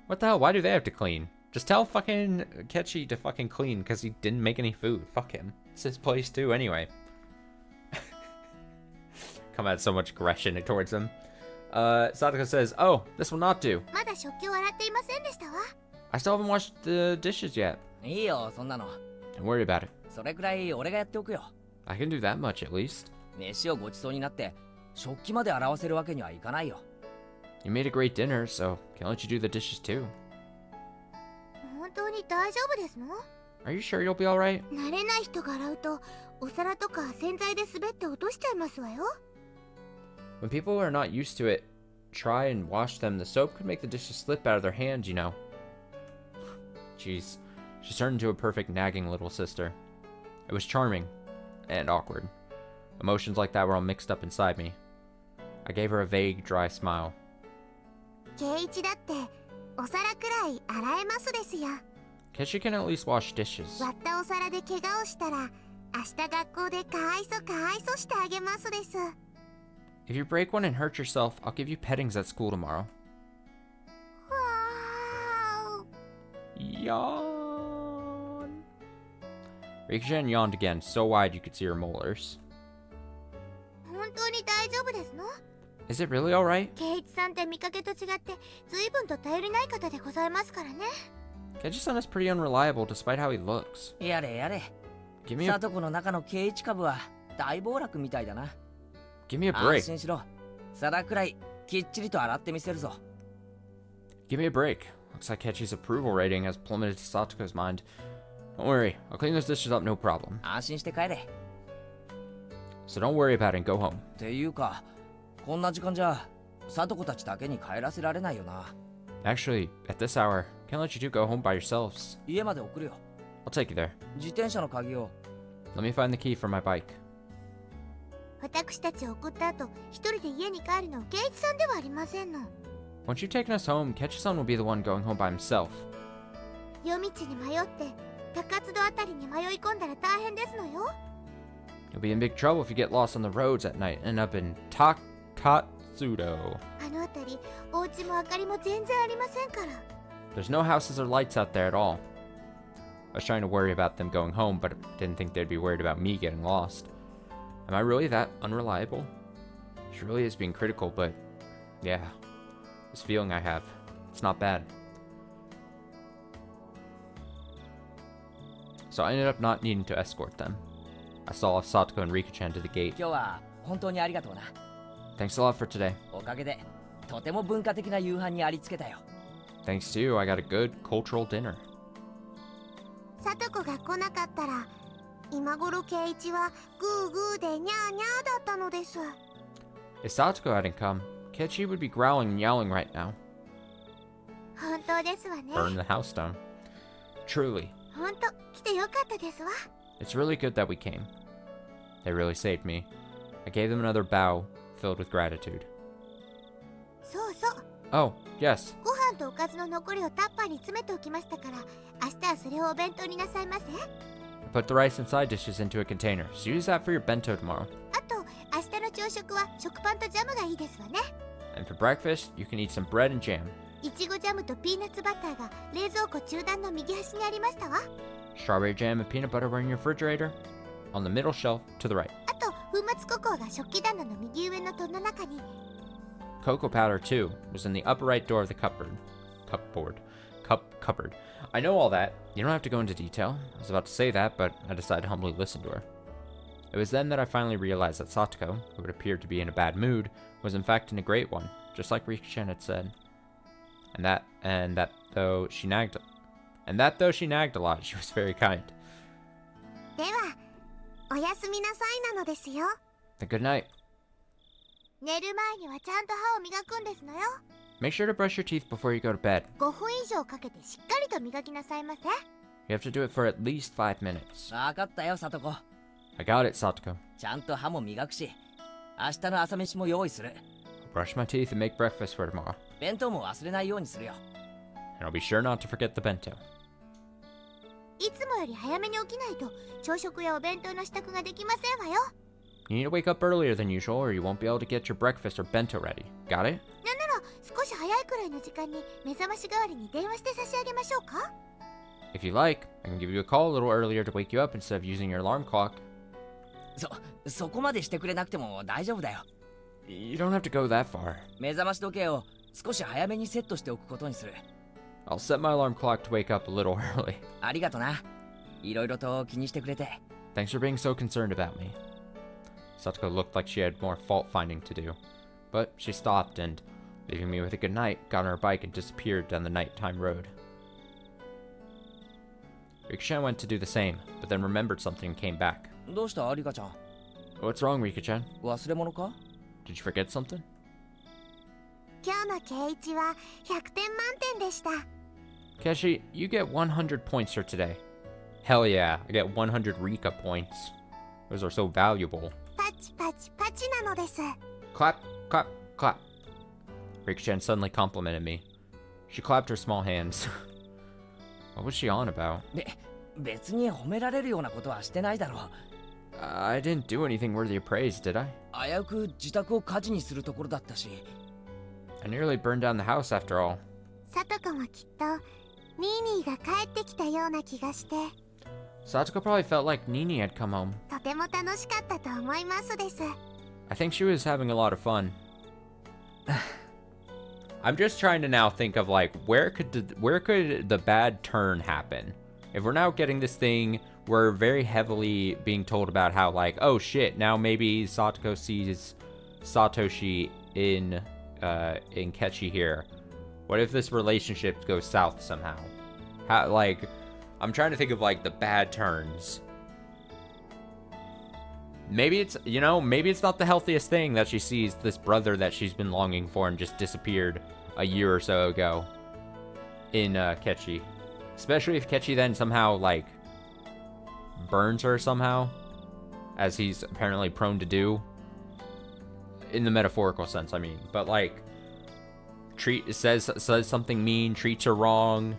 S1: What the hell? Why do they have to clean? Just tell fucking Kechi to fucking clean because he didn't make any food. Fuck him. It's his place too anyway. Come at so much aggression towards him. Satoko says, oh, this will not do.
S7: まだ食器を洗っていませんでしたわ。
S1: I still haven't washed the dishes yet.
S6: いいよ、そんなの。
S1: Don't worry about it.
S6: それくらい俺がやっておくよ。
S1: I can do that much at least.
S6: 飯をごちそうになって食器まで洗わせるわけにはいかないよ。
S1: You made a great dinner, so can't let you do the dishes too.
S7: 本当に大丈夫ですの？
S1: Are you sure you'll be alright?
S7: 慣れない人が洗うとお皿とか洗剤で滑って落としちゃいますわよ。
S1: When people are not used to it, try and wash them. The soap could make the dishes slip out of their hands, you know. Jeez. She turned into a perfect nagging little sister. It was charming and awkward. Emotions like that were all mixed up inside me. I gave her a vague, dry smile.
S7: 圭一だってお皿くらい洗えますですよ。
S1: Keshi can at least wash dishes.
S7: 割ったお皿で怪我をしたら明日学校でかわいそしてあげますです。
S1: If you break one and hurt yourself, I'll give you pettings at school tomorrow.
S7: わー
S1: Yawn. Rika-chan yawned again, so wide you could see her molars.
S7: 本当に大丈夫ですの？
S1: Is it really alright?
S7: 圭一さんって見かけと違って随分と頼りない方でございますからね。
S1: Keiji-san is pretty unreliable despite how he looks.
S6: やれやれ。
S1: Give me a
S6: さとこの中の圭一株は大暴落みたいだな。
S1: give me a
S6: 安
S1: break.
S6: 心しろ。皿くらいきっちりと洗ってみせるぞ。
S1: Give me a break. Looks like Kechi's approval rating has plummeted to Satoko's mind. Don't worry, I'll clean those dishes up no problem.
S6: 安心して帰れ。
S1: So don't worry about it and go home.
S6: っていうか、こんな時間じゃさとこたちだけに帰らせられないよな。
S1: Actually, at this hour, can't let you two go home by yourselves.
S6: 家まで送るよ。
S1: I'll take you there.
S6: 自転車の鍵を。
S1: Let me find the key for my bike.
S7: 私たちを送った後一人で家に帰るの圭一さんではありませんの。
S1: Once you've taken us home, Kechi-san will be the one going home by himself.
S7: 夜道に迷って高津戸あたりに迷い込んだら大変ですのよ。
S1: You'll be in big trouble if you get lost on the roads at night and end up in Takatsudo.
S7: あのあたりお家も明かりも全然ありませんから。
S1: There's no houses or lights out there at all. I was trying to worry about them going home, but didn't think they'd be worried about me getting lost. Am I really that unreliable? She really is being critical, but yeah, this feeling I have, it's not bad. So I ended up not needing to escort them. I saw off Satoko and Rika-chan to the gate.
S6: 今日は本当にありがとうな。
S1: Thanks a lot for today.
S6: おかげでとても文化的な夕飯にありつけたよ。
S1: Thanks to you, I got a good cultural dinner.
S7: さとこが来なかったら今頃圭一はグーグーでニャーニャーだったのです。
S1: If Satoko hadn't come, Kechi would be growling and yowling right now.
S7: 本当ですわね。
S1: Burn the house down. Truly,
S7: 本当来てよかったですわ。
S1: it's really good that we came. They really saved me. I gave them another bow, filled with gratitude.
S7: そうそう。
S1: Oh, yes.
S7: ご飯とおかずの残りをタッパーに詰めておきましたから明日はそれをお弁当になさいませ。
S1: I put the rice and side dishes into a container, so use that for your bento tomorrow.
S7: あと明日の朝食は食パンとジャムがいいですわね。
S1: And for breakfast, you can eat some bread and jam.
S7: いちごジャムとピーナッツバターが冷蔵庫中段の右端にありましたわ。
S1: Strawberry jam and peanut butter were in your refrigerator? On the middle shelf to the right.
S7: あと粉末ココアが食器棚の右上の戸の中に。
S1: Cocoa powder, too, was in the upper right door of the cupboard. Cupboard. I know all that. You don't have to go into detail. I was about to say that, but I decided to humbly listen to her. It was then that I finally realized that Satoko, who had appeared to be in a bad mood, was in fact in a great one, just like Rika-chan had said. And that though she nagged a lot, she was very kind.
S7: ではおやすみなさいなのですよ。
S1: Then good night.
S7: 寝る前にはちゃんと歯を磨くんですのよ。
S1: Make sure to brush your teeth before you go to bed.
S7: 5分以上かけてしっかりと磨きなさいませ。
S1: You have to do it for at least 5 minutes.
S6: 分かったよ、サトコ。
S1: I got it, Satoko.
S6: ちゃんと歯も磨くし、明日の朝飯も用意する。
S1: I'll brush my teeth and make breakfast for tomorrow.
S6: 弁当も忘れないようにするよ。
S1: And I'll be sure not to forget the bento.
S7: いつもより早めに起きないと朝食やお弁当の支度ができませんわよ。
S1: You need to wake up earlier than usual or you won't be able to get your breakfast or bento ready. Got it?
S7: なんなら少し早いくらいの時間に目覚まし代わりに電話して差し上げましょうか。
S1: If you like, I can give you a call a little earlier to wake you up instead of using your alarm clock.
S6: そこまでしてくれなくても大丈夫だよ。
S1: You don't have to go that far.
S6: 目覚まし時計を少し早めにセットしておくことにする。
S1: I'll set my alarm clock to wake up a little early.
S6: ありがとな。いろいろと気にしてくれて。
S1: Thanks for being so concerned about me. Satoko looked like she had more fault-finding to do, but she stopped and, leaving me with a good night, got on her bike and disappeared down the nighttime road. Rika-chan went to do the same, but then remembered something and came back.
S6: どうしたリカちゃん。
S1: What's wrong, Rika-chan?
S6: 忘れ物か？
S1: Did you forget something?
S7: 今日の圭一は100点満点でした。
S1: Keshi, you get 100 points for today. Hell yeah, I get 100 Rika points. Those are so valuable.
S7: パチパチパチなのです。
S1: Clap, clap, clap. Rika-chan suddenly complimented me. She clapped her small hands. What was she on about?
S6: 別に褒められるようなことはしてないだろう。
S1: I didn't do anything worthy of praise, did I?
S6: 危うく自宅を火事にするところだったし。
S1: I nearly burned down the house after all.
S7: サトコもきっとニーニーが帰ってきたような気がして。
S1: Satoko probably felt like Nini had come home.
S7: とても楽しかったと思いますです。
S1: I think she was having a lot of fun. I'm just trying to now think of like where could the bad turn happen? If we're now getting this thing, we're very heavily being told about how like, oh shit, now maybe Satoko sees Satoshi in Kechi here. What if this relationship goes south somehow? How, like, I'm trying to think of like the bad turns. Maybe it's, you know, maybe it's not the healthiest thing that she sees this brother that she's been longing for and just disappeared a year or so ago in Kechi. Especially if Kechi then somehow, like, burns her somehow, as he's apparently prone to do. In the metaphorical sense, I mean. But, like, says something mean, treats her wrong,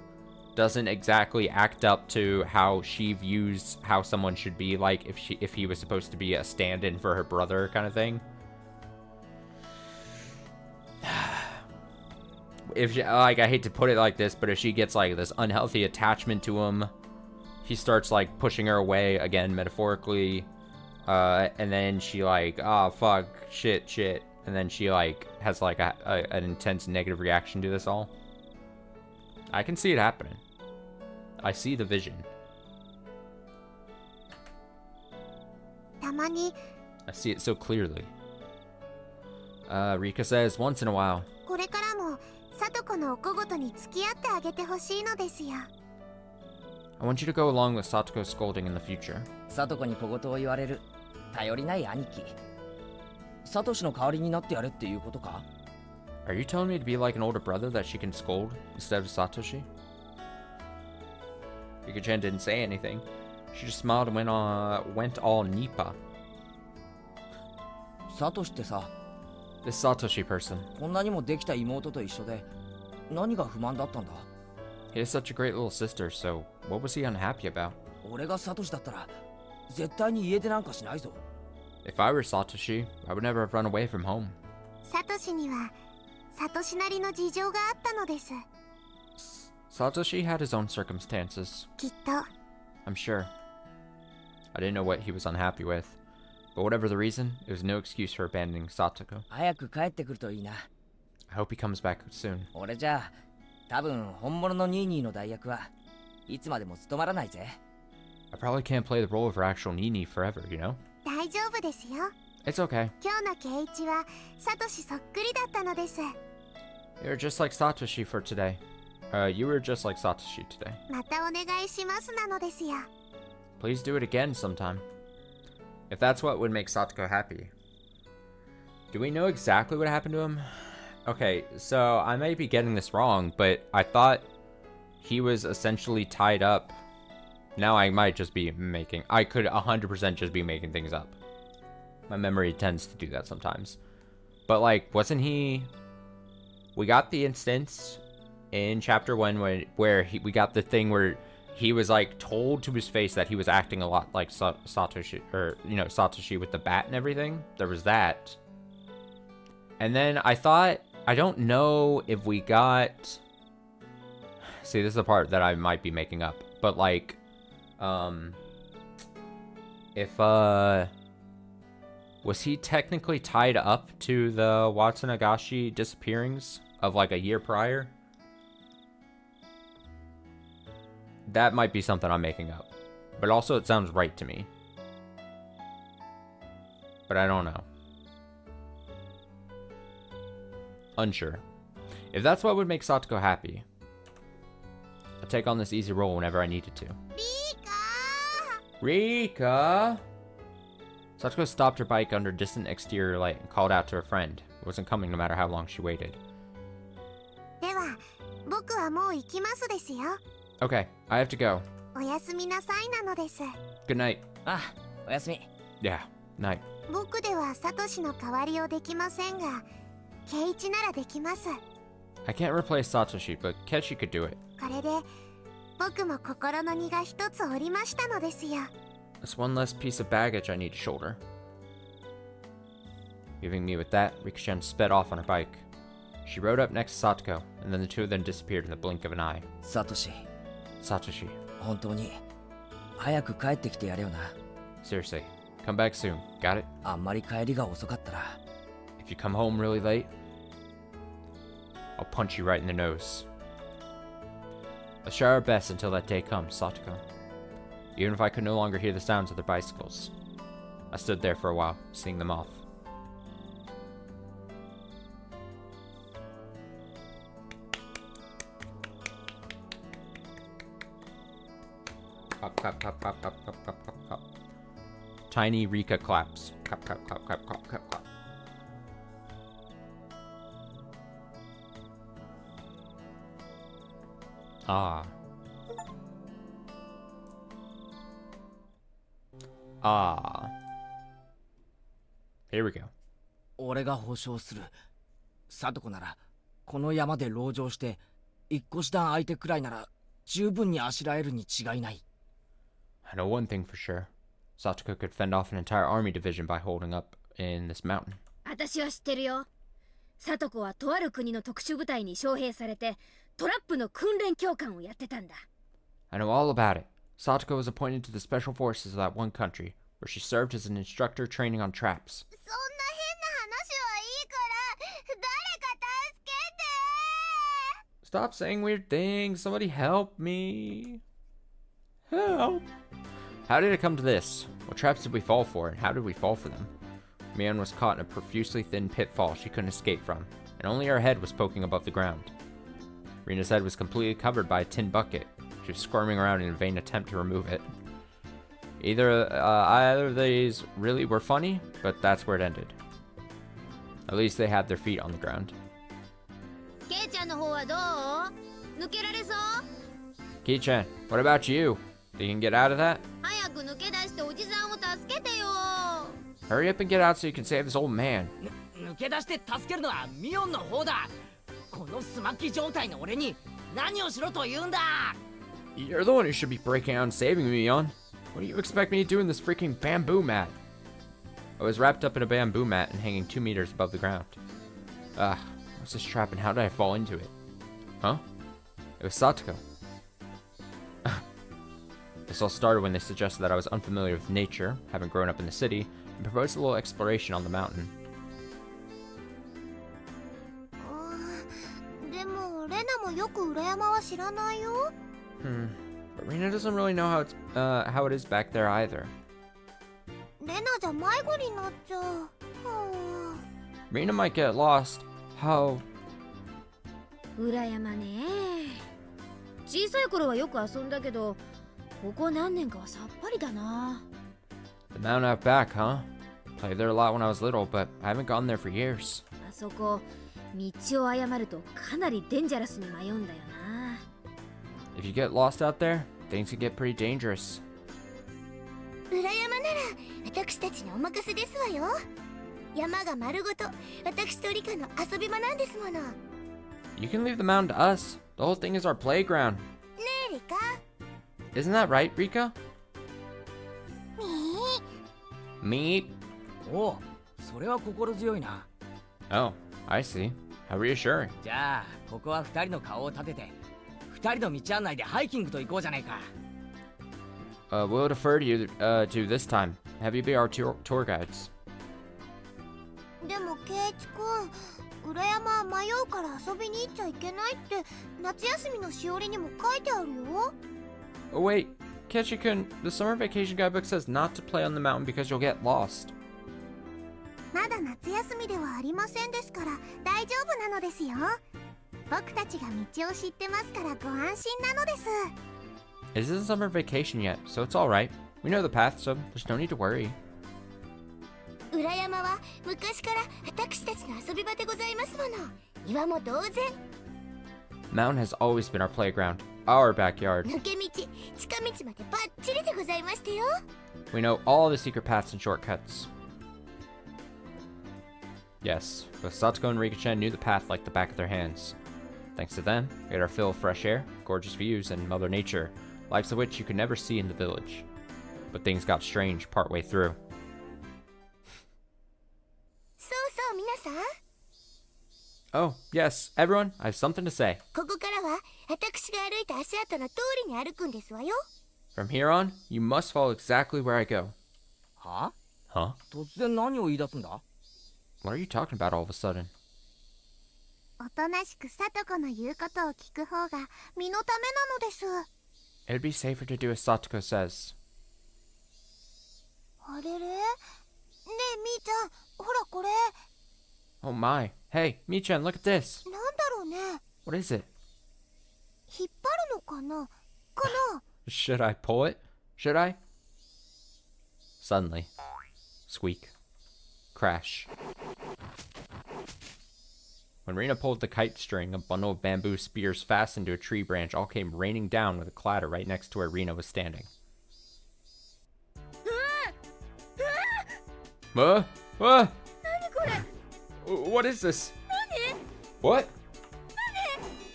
S1: doesn't exactly act up to how she views how someone should be, like if he was supposed to be a stand-in for her brother kind of thing. If she, like, I hate to put it like this, but if she gets like this unhealthy attachment to him, he starts like pushing her away again, metaphorically, and then she like, oh fuck, shit, and then she like has like an intense negative reaction to this all. I can see it happening. I see the vision.
S7: たまに
S1: I see it so clearly. Rika says, once in a while.
S7: これからもサトコのお小言に付き合ってあげてほしいのですよ。
S1: I want you to go along with Satoko's scolding in the future.
S6: サトコに小言を言われる頼りない兄貴。サトシの代わりになってやれっていうことか？
S1: Are you telling me to be like an older brother that she can scold instead of Satoshi? Rika-chan didn't say anything. She just smiled and went all Nipa.
S6: サトシってさ、
S1: This Satoshi person.
S6: こんなにもできた妹と一緒で何が不満だったんだ？
S1: He has such a great little sister, so what was he unhappy about?
S6: 俺がサトシだったら絶対に家出なんかしないぞ。
S1: If I were Satoshi, I would never have run away from home.
S7: サトシにはサトシなりの事情があったのです。
S1: Satoshi had his own circumstances.
S7: きっと。
S1: I'm sure. I didn't know what he was unhappy with. But whatever the reason, it was no excuse for abandoning Satoko.
S6: 早く帰ってくるといいな。
S1: I hope he comes back soon.
S6: 俺じゃ多分本物のニーニーの代役はいつまでも務まらないぜ。
S1: I probably can't play the role of her actual Nini forever, you know?
S7: 大丈夫ですよ。
S1: It's okay.
S7: 今日のケイイチはサトシそっくりだったのです。
S1: You're just like Satoshi for today. You were just like Satoshi today.
S7: またお願いしますなのですよ。
S1: Please do it again sometime. If that's what would make Satoko happy. Do we know exactly what happened to him? Okay, so I might be getting this wrong, but I thought he was essentially tied up. Now I might just be making... I could 100% just be making things up. My memory tends to do that sometimes. But, like, wasn't he... We got the instance in Chapter 1 where we got the thing where he was, like, told to his face that he was acting a lot like Satoshi... Or, you know, Satoshi with the bat and everything. There was that. And then I thought... I don't know if we got... See, this is the part that I might be making up. But, like... Was he technically tied up to the Watsunagashi disappearings of like a year prior? That might be something I'm making up. But also it sounds right to me. But I don't know. Unsure. If that's what would make Satoko happy, I'd take on this easy role whenever I needed to. Rika! Satoko stopped her bike under a distant exterior light and called out to her friend, who wasn't coming no matter how long she waited.
S7: では、僕はもう行きますですよ。
S1: Okay, I have to go.
S7: おやすみなさいなのです。
S1: Good night.
S6: あ、おやすみ。
S1: Yeah, night.
S7: 僕ではサトシの代わりをできませんが、ケイイチならできます。
S1: I can't replace Satoshi, but Kechi could do it.
S7: これで、僕も心の荷が一つ下りましたのですよ。
S1: That's one less piece of baggage I need to shoulder. Leaving me with that, Rika-chan sped off on her bike. She rode up next to Satoko, and then the two of them disappeared in the blink of an eye.
S6: サトシ、
S1: Satoshi,
S6: 本当に早く帰ってきてやれよな。
S1: seriously, come back soon, got it?
S6: あんまり帰りが遅かったら。
S1: If you come home really late, I'll punch you right in the nose. Let's try our best until that day comes, Satoko. Even if I could no longer hear the sounds of their bicycles. I stood there for a while, seeing them off. Clap, clap, clap, clap, clap, clap, clap, clap, clap. Tiny Rika claps. Clap, clap, clap, clap, clap, clap, clap. Ah. Ah. Here we go.
S6: 俺が保証する。サトコならこの山で籠城して一個師団相手くらいなら十分にあしらえるに違いない。
S1: I know one thing for sure. Satoko could fend off an entire army division by holding up in this mountain.
S9: 私は知ってるよ。サトコはとある国の特殊部隊に招聘されてトラップの訓練教官をやってたんだ。
S1: I know all about it. Satoko was appointed to the special forces of that one country, where she served as an instructor training on traps.
S7: そんな変な話はいいから、誰か助けて。
S1: Stop saying weird things. Somebody help me. Help. How did it come to this? What traps did we fall for, and how did we fall for them? Mion was caught in a profusely thin pitfall she couldn't escape from, and only her head was poking above the ground. Rina's head was completely covered by a tin bucket. She was squirming around in a vain attempt to remove it. Either of these really were funny, but that's where it ended. At least they had their feet on the ground.
S9: ケイちゃんの方はどう？抜けられそう？
S1: Ki-chan, what about you? Think you can get out of that?
S9: 早く抜け出しておじさんを助けてよ。
S1: Hurry up and get out so you can save this old man.
S6: 抜け出して助けるのはミオンの方だ。このスマッキ状態の俺に何をしろと言うんだ。
S1: You're the one who should be breaking out and saving me, Mion. What do you expect me to do in this freaking bamboo mat? I was wrapped up in a bamboo mat and hanging 2 meters above the ground. I was this trap and how did I fall into it? Huh? It was Satoko. This all started when they suggested that I was unfamiliar with nature, having grown up in the city, and proposed a little exploration on the mountain.
S7: でもレナもよく裏山は知らないよ。
S1: But Rina doesn't really know how it is back there either.
S7: レナじゃ迷子になっちゃう。はあ
S1: Rina might get lost. How?
S9: 裏山ね。小さい頃はよく遊んだけど、ここ何年かはさっぱりだな。
S1: The mountain out back, huh? Played there a lot when I was little, but I haven't gone there for years.
S9: あそこ、道を誤るとかなりデンジャラスに迷うんだよな。
S1: If you get lost out there, things can get pretty dangerous.
S7: 裏山なら私たちにお任せですわよ。山が丸ごと私とリカの遊び場なんですもの。ね
S1: You can leave the mountain to us. The whole thing is our playground.
S7: えリカ。
S1: Isn't that right, Rika?
S7: ね
S1: Me?
S6: おう、それは心強いな。
S1: Oh, I see. How reassuring.
S6: じゃあここは2人の顔を立てて2人の道案内でハイキングと行こうじゃないか。
S1: We'll defer to you to this time. Have you be our tour guides.
S7: え。でもケイチ君、裏山は迷うから遊びに行っちゃいけないって夏休みのしおりにも書いてあるよ。
S1: Oh wait, Kechi-kun, the summer vacation guidebook says not to play on the mountain because you'll get lost.
S7: まだ夏休みではありませんですから大丈夫なのですよ。僕たちが道を知ってますからご安心なのです。
S1: It isn't summer vacation yet, so it's alright. We know the path, so there's no need to worry.
S7: 裏山は昔から私たちの遊び場でございますもの。岩も同然。
S1: Mountain has always been our playground, our backyard.
S7: 抜け道、近道までバッチリでございましたよ。
S1: We know all the secret paths and shortcuts. Yes, both Satoko and Rika-chan knew the path like the back of their hands. Thanks to them, we had our fill of fresh air, gorgeous views, and Mother Nature, likes of which you could never see in the village. But things got strange partway through.
S7: そうそう皆さん、
S1: Oh, yes, everyone, I have something to say.
S7: ここからは私が歩いた足跡の通りに歩くんですわよ。
S1: From here on, you must follow exactly where I go.
S6: は？
S1: Huh?
S6: 突然何を言い出すんだ？
S1: What are you talking about all of a sudden?
S7: おとなしくさとこの言うことを聞く方が身のためなのです。
S1: It would be safer to do as Satoko says.
S7: あれれ？ねえみーちゃん、ほらこれ。
S1: Oh my. Hey, Mii-chan, look at this.
S7: なんだろうね。
S1: What is it?
S7: 引っ張るのかな？かな？
S1: Should I pull it? Should I? Suddenly. Squeak. Crash. When Rina pulled the kite string, a bundle of bamboo spears fastened to a tree branch all came raining down with a clatter right next to where Rina was standing. What? What is this? What?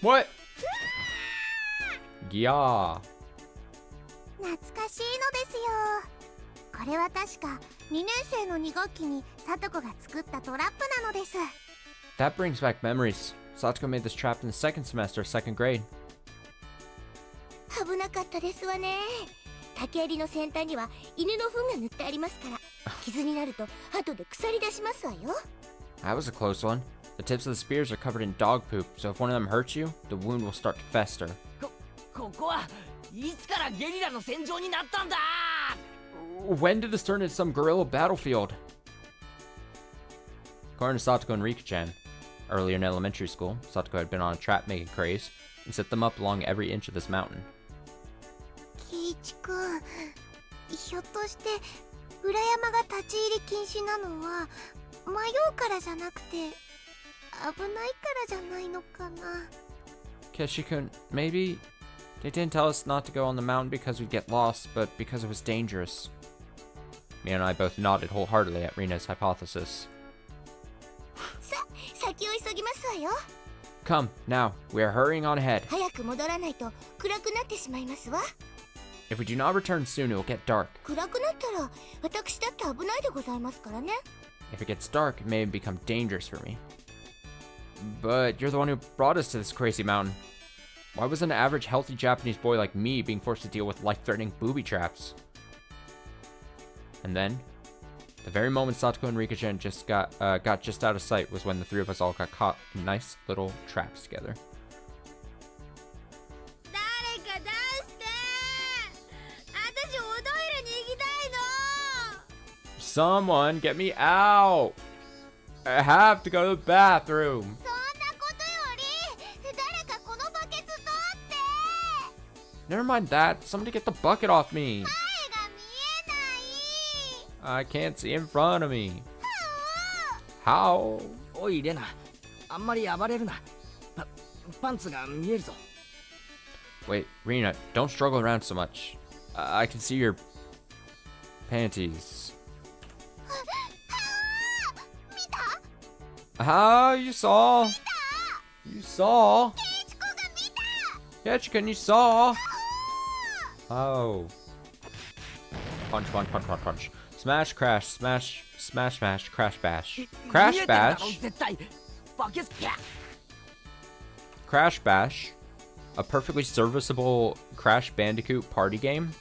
S1: What? Yeah.
S7: 懐かしいのですよ。これは確か2年生の2学期にさとこが作ったトラップなのです。
S1: That brings back memories. Satoko made this trap in the second semester of second grade.
S7: 危なかったですわね。竹槍の先端には犬の糞が塗ってありますから傷になると後で腐り出しますわよ。
S1: That was a close one. The tips of the spears are covered in dog poop, so if one of them hurts you, the wound will start to fester.
S6: ここはいつからゲリラの戦場になったんだ？
S1: When did this turn into some guerrilla battlefield? According to Satoko and Rika-chan, earlier in elementary school, Satoko had been on a trap-making craze and set them up along every inch of this mountain.
S7: ケイチ君、ひょっとして裏山が立ち入り禁止なのは迷うからじゃなくて危ないからじゃないのかな。
S1: Keshi-kun, maybe they didn't tell us not to go on the mountain because we'd get lost, but because it was dangerous. Mia and I both nodded wholeheartedly at Rina's hypothesis.
S7: さ、先を急ぎますわよ。
S1: Come, now, we are hurrying on ahead.
S7: 早く戻らないと暗くなってしまいますわ。
S1: If we do not return soon, it will get dark.
S7: 暗くなったら私だって危ないでございますからね。
S1: If it gets dark, it may become dangerous for me. But you're the one who brought us to this crazy mountain. Why was an average healthy Japanese boy like me being forced to deal with life-threatening booby traps? And then, the very moment Satoko and Rika-chan just got just out of sight was when the three of us all got caught in nice little traps together.
S9: 誰か出して私おトイレに行きたいの
S1: Someone get me out! I have to go to the bathroom!
S7: そんなことより誰かこのバケツ取って
S1: Never mind that. Somebody get the bucket off me.
S7: 前が見えない
S1: I can't see in front of me. How?
S6: おいレナ、あんまり暴れるな。パンツが見えるぞ。
S1: Wait, Rena, don't struggle around so much. I can see your panties.
S7: 見た
S1: How? You saw? You saw?
S7: ケイチコが見た
S1: Ketchikan, you saw? Oh. Punch, punch, punch, punch, punch. Smash, crash, smash, smash, smash, crash, bash.
S6: 見え
S1: Crash
S6: てるだろ
S1: bash?
S6: 絶対。バケツキャ
S1: Crash bash? A perfectly serviceable Crash Bandicoot party game?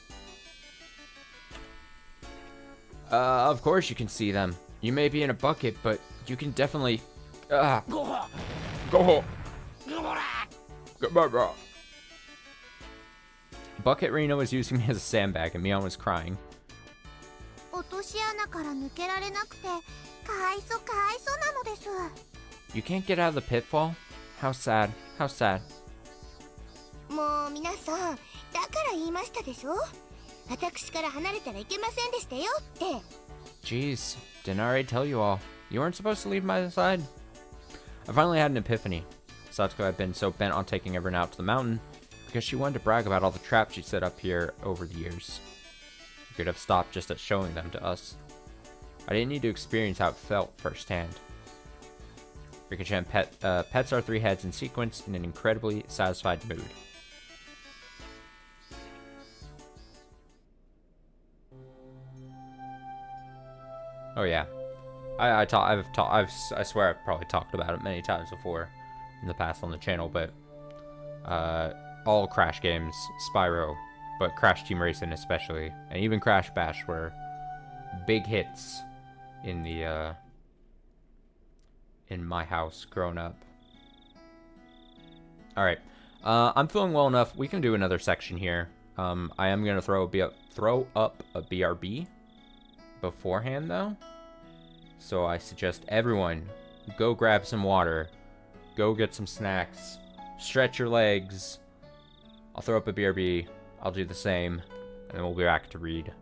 S1: Of course you can see them. You may be in a bucket, but you can definitely... Go. Bucket Reno was using me as a sandbag, and Mion was crying.
S7: 落とし穴から抜けられなくてかわいそなのです
S1: You can't get out of the pitfall? How sad. How sad.
S7: もう皆さんだから言いましたでしょ私から離れたらいけませんでしたよって
S1: Jeez, didn't I already tell you all? You weren't supposed to leave my side? I finally had an epiphany. Satsuko had been so bent on taking everyone out to the mountain because she wanted to brag about all the traps she'd set up here over the years. She could have stopped just at showing them to us. I didn't need to experience how it felt firsthand. Rika-chan pets our three heads in sequence in an incredibly satisfied mood. Oh yeah, I swear I've probably talked about it many times before in the past on the channel, but all Crash games, Spyro, but Crash Team Racing especially, and even Crash Bash were big hits in the in my house growing up. All right, I'm feeling well enough. We can do another section here. I am gonna throw up a BRB. Beforehand though, so I suggest everyone go grab some water, go get some snacks, stretch your legs. I'll throw up a BRB, I'll do the same, and then we'll be back to read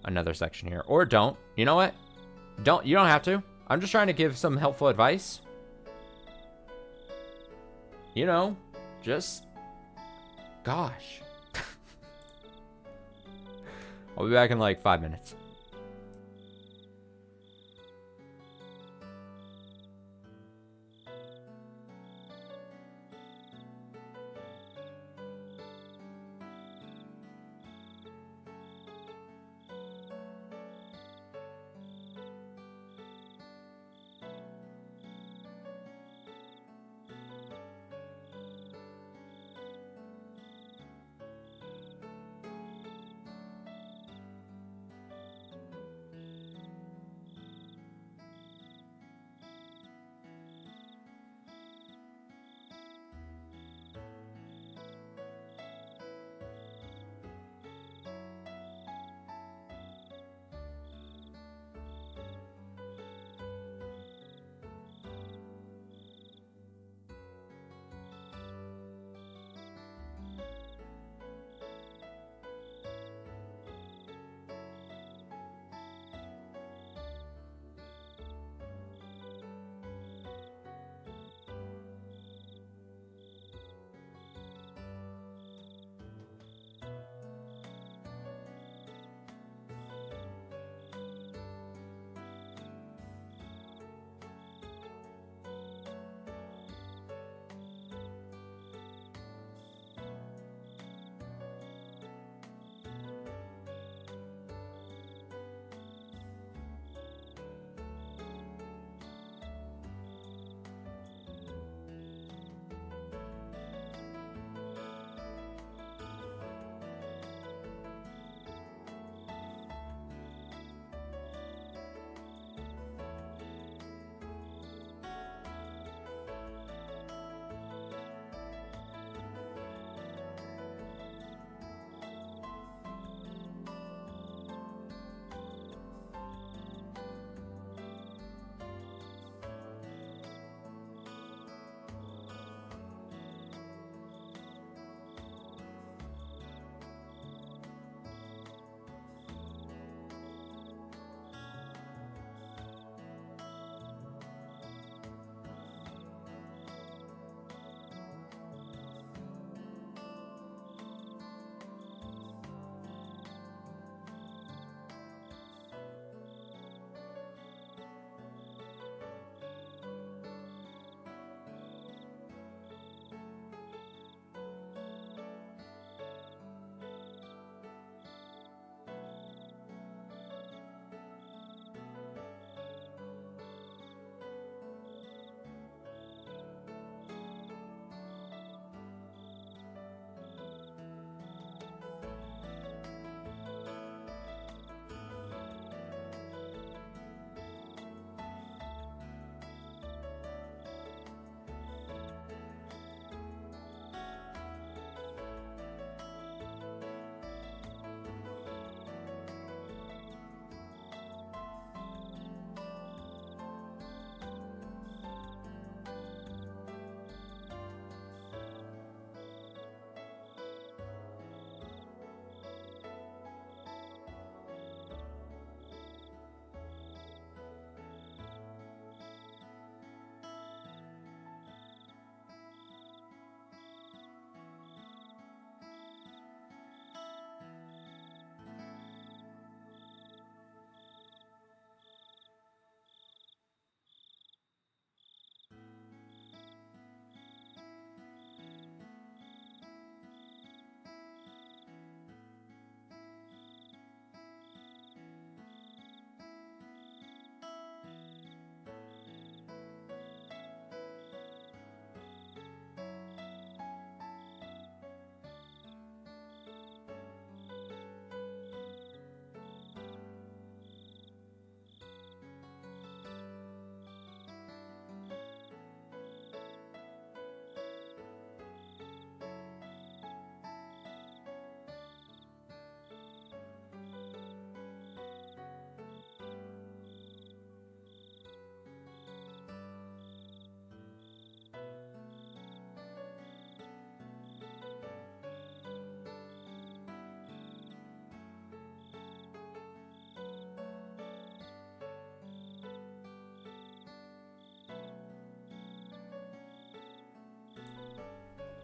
S1: another section here. Or don't. You know what? You don't have to. I'm just trying to give some helpful advice. You know, just gosh. I'll be back in like 5 minutes.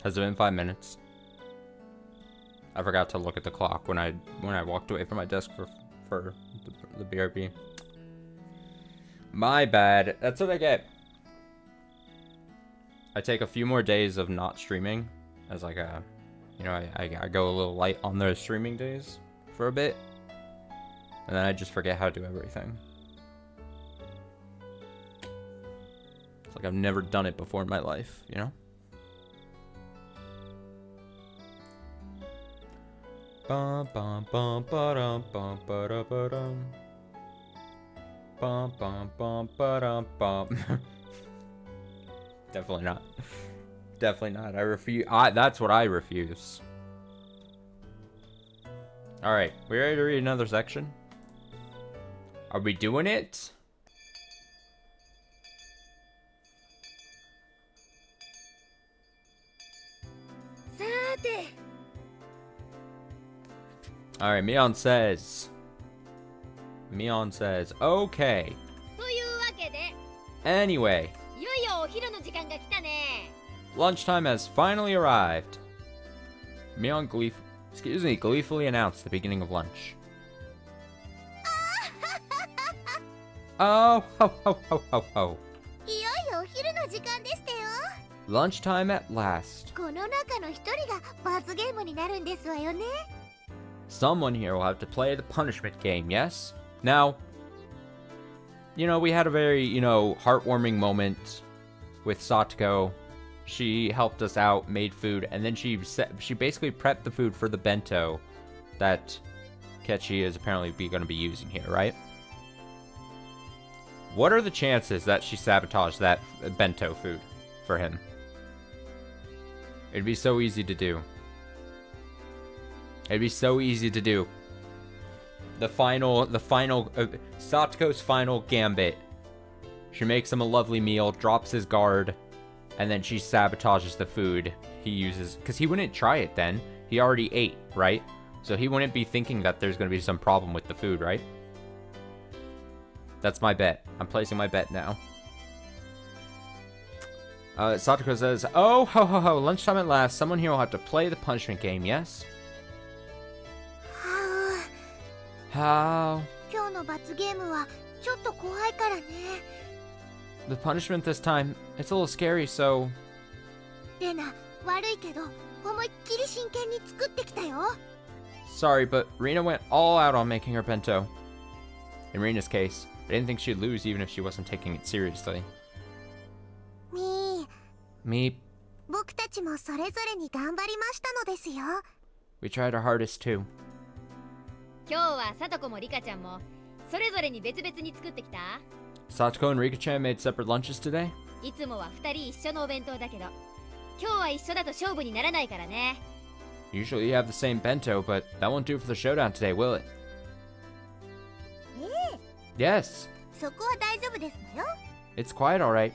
S1: Has it been 5 minutes? I forgot to look at the clock when I walked away from my desk for the BRB. My bad. That's what I get. I take a few more days of not streaming as like a, you know, I go a little light on those streaming days for a bit, and then I just forget how to do everything. It's like I've never done it before in my life, you know? Bum bum bum ba-dum bum ba-da-ba-dum. Bum bum bum ba-dum bum. Definitely not. Definitely not. I refuse. That's what I refuse. Alright, we ready to read another section? Are we doing it? Alright, Mion says, okay. Anyway, lunchtime has finally arrived. Mion gleefully announced the beginning of lunch. Oh, ho, ho, ho, ho, ho. Lunchtime at last. Someone here will have to play the punishment game, yes? Now, you know, we had a very, you know, heartwarming moment with Satoko. She helped us out, made food, and then she basically prepped the food for the bento that Kechi is apparently going to be using here, right? What are the chances that she sabotaged that bento food for him? It'd be so easy to do. It'd be so easy to do. The final, Satoko's final gambit. She makes him a lovely meal, drops his guard, and then she sabotages the food he uses. Because he wouldn't try it then. He already ate, right? So he wouldn't be thinking that there's going to be some problem with the food, right? That's my bet. I'm placing my bet now. Satoko says, oh, ho, ho, ho, lunchtime at last. Someone here will have to play the punishment game, yes? How? The punishment this time, it's a little scary, so... Sorry, but Rina went all out on making her bento. In Rina's case, I didn't think she'd lose even if she wasn't taking it seriously. Me. We tried our hardest too. Satoko and Rika-chan made separate lunches today? Usually you have the same bento, but that won't do for the showdown today, will it? Yes. It's quite alright.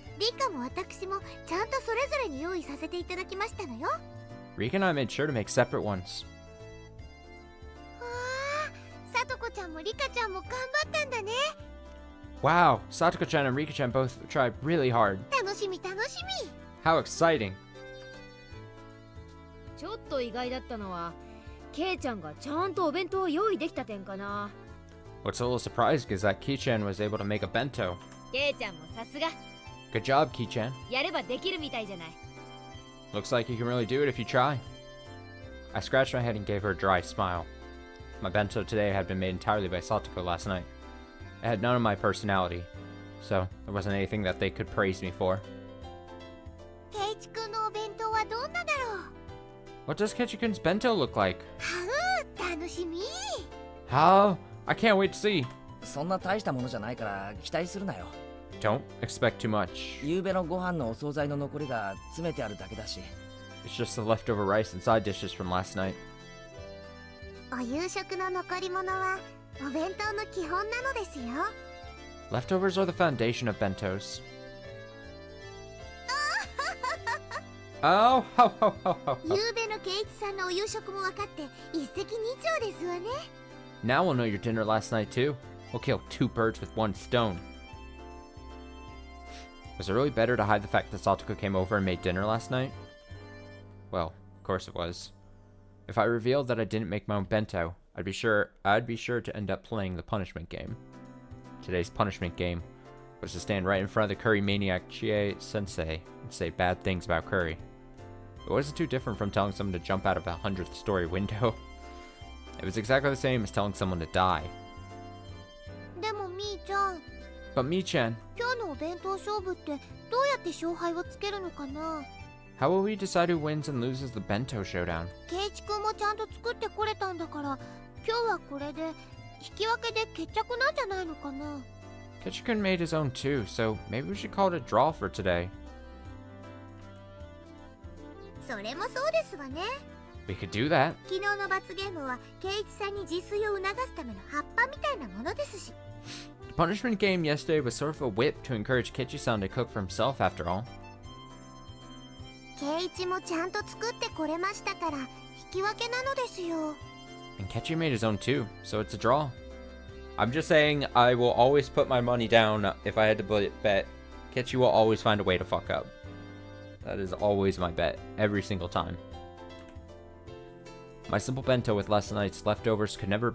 S1: Rika and I made sure to make separate ones. Wow, Satoko-chan and Rika-chan both tried really hard. How exciting. What's a little surprising is that Ki-chan was able to make a bento. Good job, Ki-chan. Looks like you can really do it if you try. I scratched my head and gave her a dry smile. My bento today had been made entirely by Satoko last night. It had none of my personality, so there wasn't anything that they could praise me for. What does Keiichi-kun's bento look like? How? I can't wait to see. Don't expect too much. It's just the leftover rice and side dishes from last night. Leftovers are the foundation of bentos. Oh, ho, ho, ho, ho, ho. Now we'll know your dinner last night too. We'll kill 2 birds with 1 stone. Was it really better to hide the fact that Satoko came over and made dinner last night? Well, of course it was. If I revealed that I didn't make my own bento, I'd be sure to end up playing the punishment game. Today's punishment game was to stand right in front of the curry maniac Chie-sensei and say bad things about curry. It wasn't too different from telling someone to jump out of a 100th story window. It was exactly the same as telling someone to die.
S7: でもみーちゃん、
S1: But Mi-chan,
S7: 今日のお弁当勝負ってどうやって勝敗をつけるのかな。
S1: how will we decide who wins and loses the bento showdown?
S7: ケイチくんもちゃんと作ってこれたんだから、今日はこれで引き分けで決着なんじゃないのかな。
S1: Ketchikun made his own too, so maybe we should call it a draw for today.
S7: それもそうですわね。
S1: We could do that.
S7: 昨日の罰ゲームはケイチさんに自炊を促すための葉っぱみたいなものですし。
S1: The punishment game yesterday was sort of a whip to encourage Kechi-san to cook for himself after all.
S7: ケイチもちゃんと作ってこれましたから引き分けなのですよ。
S1: And Kechi made his own too, so it's a draw. I'm just saying I will always put my money down if I had to bet. Kechi will always find a way to fuck up. That is always my bet, every single time. My simple bento with last night's leftovers could never